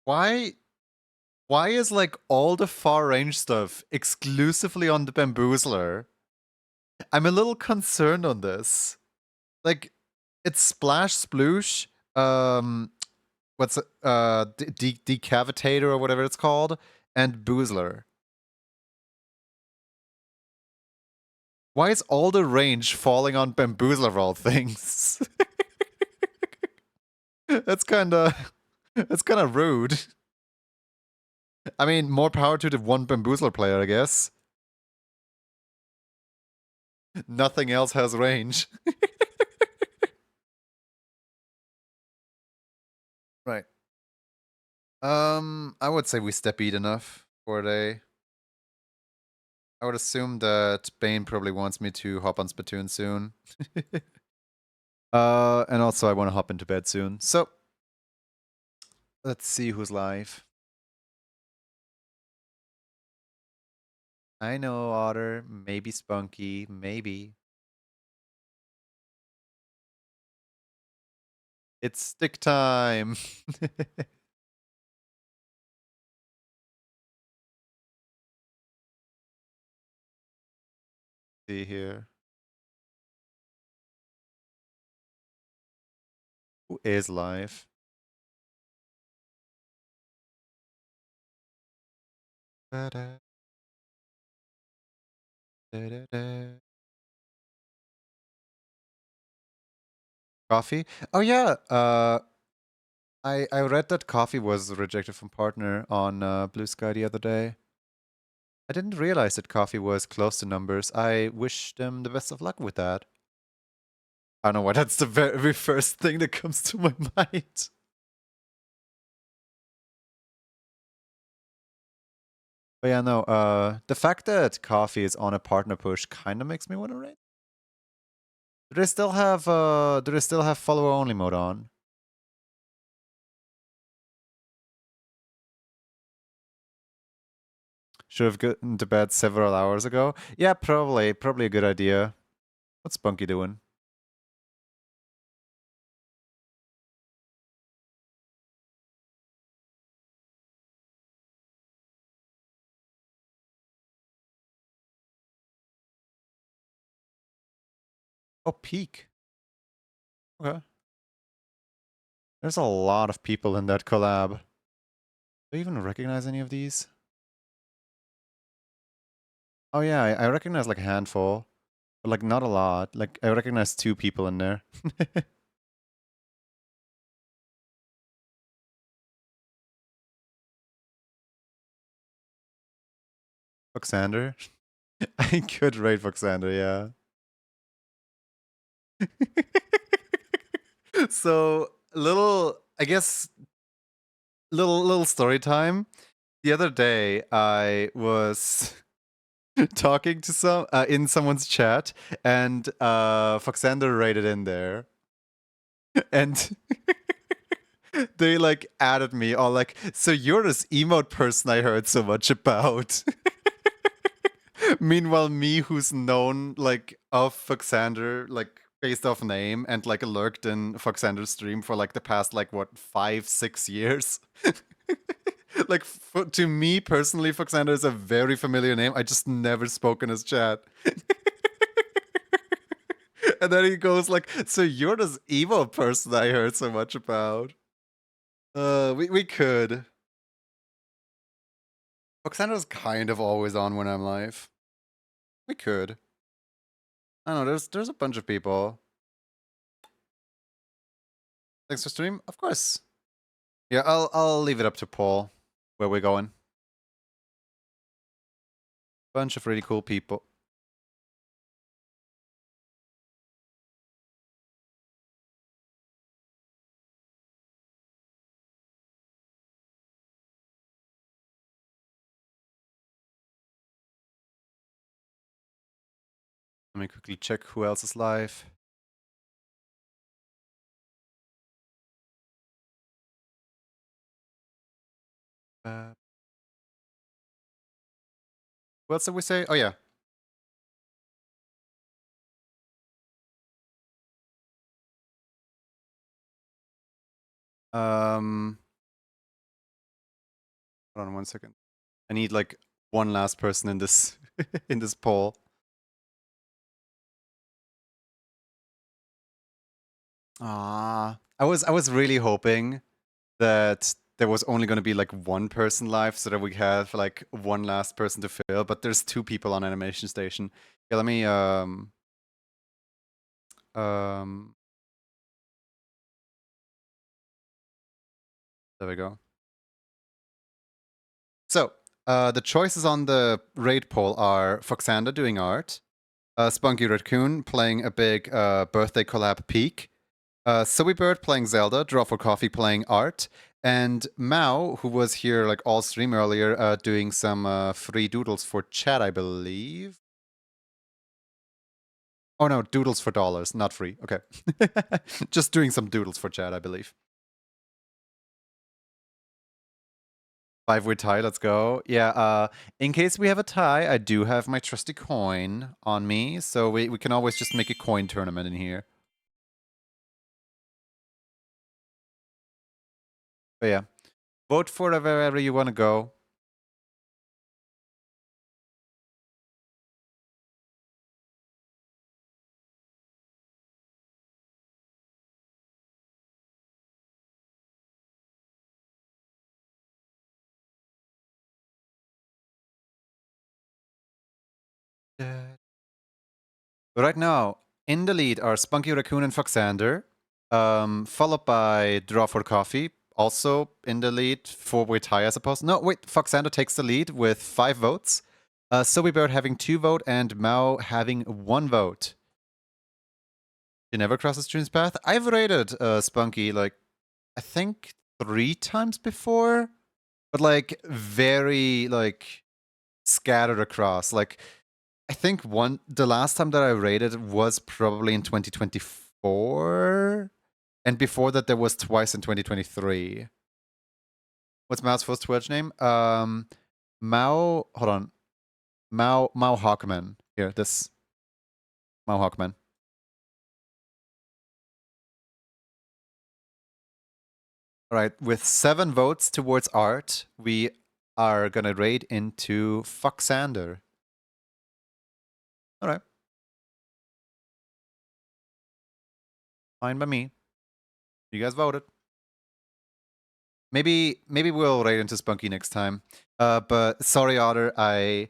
Why is like all the far range stuff exclusively on the bamboozler? I'm a little concerned on this. Like, it's splash sploosh, what's it, decavitator or whatever it's called, and boozler. Why is all the range falling on bamboozler of all things? That's kinda rude. I mean, more power to the one bamboozler player, I guess. Nothing else has range. Right. I would say we step eat enough for a day. I would assume that Bane probably wants me to hop on Splatoon soon. And also I want to hop into bed soon. So let's see who's live. I know Otter, maybe Spunky, maybe. It's stick time. See here. Who is live? Da-da. Da-da-da. Coffee? Oh yeah. I read that Coffee was rejected from partner on Blue Sky the other day. I didn't realize that Coffee was close to numbers. I wish them the best of luck with that. I don't know why that's the very first thing that comes to my mind. But yeah, no, the fact that Coffee is on a partner push kind of makes me want to rate. Do they still have follower only mode on? Should have gotten to bed several hours ago. Yeah, probably a good idea. What's Spunky doing? Oh, Peak. Okay. There's a lot of people in that collab. Do I even recognize any of these? Oh yeah, I recognize like a handful. But like not a lot. Like I recognize 2 people in there. Foxander. I could rate Foxander, yeah. So I guess little story time. The other day I was talking to some in someone's chat, and Foxander rated in there, and they like added me all like, so you're this emote person I heard so much about. Meanwhile, me who's known like of Foxander like based off name and like lurked in Foxander's stream for like the past like what 5-6 years. Like to me personally, Foxander is a very familiar name. I just never spoke in his chat. And then he goes like, "So you're this evil person I heard so much about." We could. Foxander's kind of always on when I'm live. We could. I don't know. There's a bunch of people. Thanks for stream. Of course. Yeah, I'll leave it up to Paul where we're going. Bunch of really cool people. Let me quickly check who else is live. What else did we say? Oh yeah. Hold on 1 second. I need like one last person in this in this poll. I was really hoping that there was only going to be like one person live so that we have like one last person to fill, but there's 2 people on Animation Station. Yeah, let me there we go. So, the choices on the raid poll are Foxander doing art, Spunky Raccoon playing a big birthday collab Peak, Bird playing Zelda, Draw for Coffee playing art, and Mao, who was here like all stream earlier, doing some free doodles for chat, I believe. Oh no, doodles for dollars, not free. Okay. Just doing some doodles for chat, I believe. 5-way tie, let's go. Yeah, in case we have a tie, I do have my trusty coin on me, so we can always just make a coin tournament in here. But yeah, vote for wherever you want to go. Right now, in the lead are Spunky Raccoon and Foxander, followed by Draw for Coffee, also in the lead, 4-way tie, I suppose. No, wait, Foxander takes the lead with 5 votes. Bird having 2 votes, and Mao having 1 vote. You never cross the stream's path? I've rated Spunky, like, I think 3 times before, but, like, very, like, scattered across. Like, I think the last time that I rated was probably in 2024, and before that there was twice in 2023. What's Mao's first Twitch name? Mao. Hold on. Mao Hawkman. Here, this Mao Hawkman. All right, with 7 votes towards art, we are gonna raid into Foxander. All right. Fine by me. You guys voted. Maybe we'll raid into Spunky next time. But sorry, Otter, I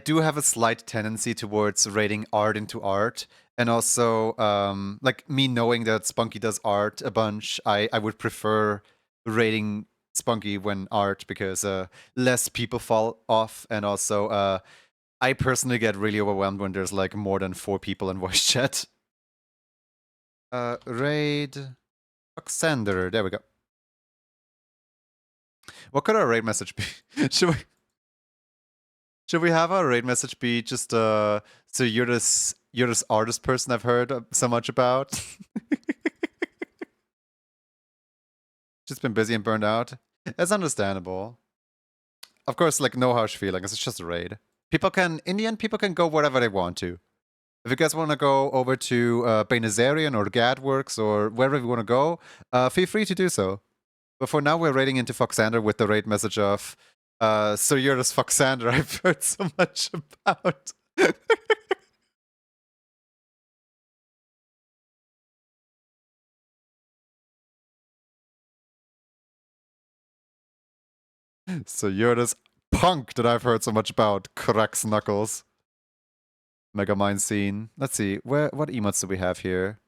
do have a slight tendency towards raiding art into art. And also, like me knowing that Spunky does art a bunch, I would prefer raiding Spunky when art because less people fall off, and also I personally get really overwhelmed when there's like more than 4 people in voice chat. Raid Oxander, there we go. What could our raid message be? Should we have our raid message be just so you're this artist person I've heard so much about? Just been busy and burned out. That's understandable. Of course, like no harsh feelings. It's just a raid. In the end, people can go wherever they want to. If you guys want to go over to Bainazarian or Gadworks or wherever you want to go, feel free to do so. But for now, we're raiding into Foxander with the raid message of, so you're this Foxander I've heard so much about. So you're this punk that I've heard so much about, Crux Knuckles. Megamind scene. Let's see, what emotes do we have here?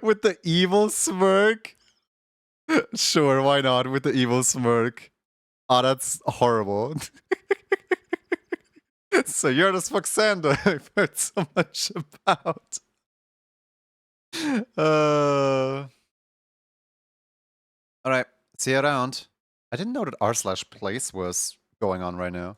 With the evil smirk? Sure, why not? With the evil smirk. Oh, that's horrible. So you're this Foxander I've heard so much about. Alright, see you around. I didn't know that r/place was going on right now.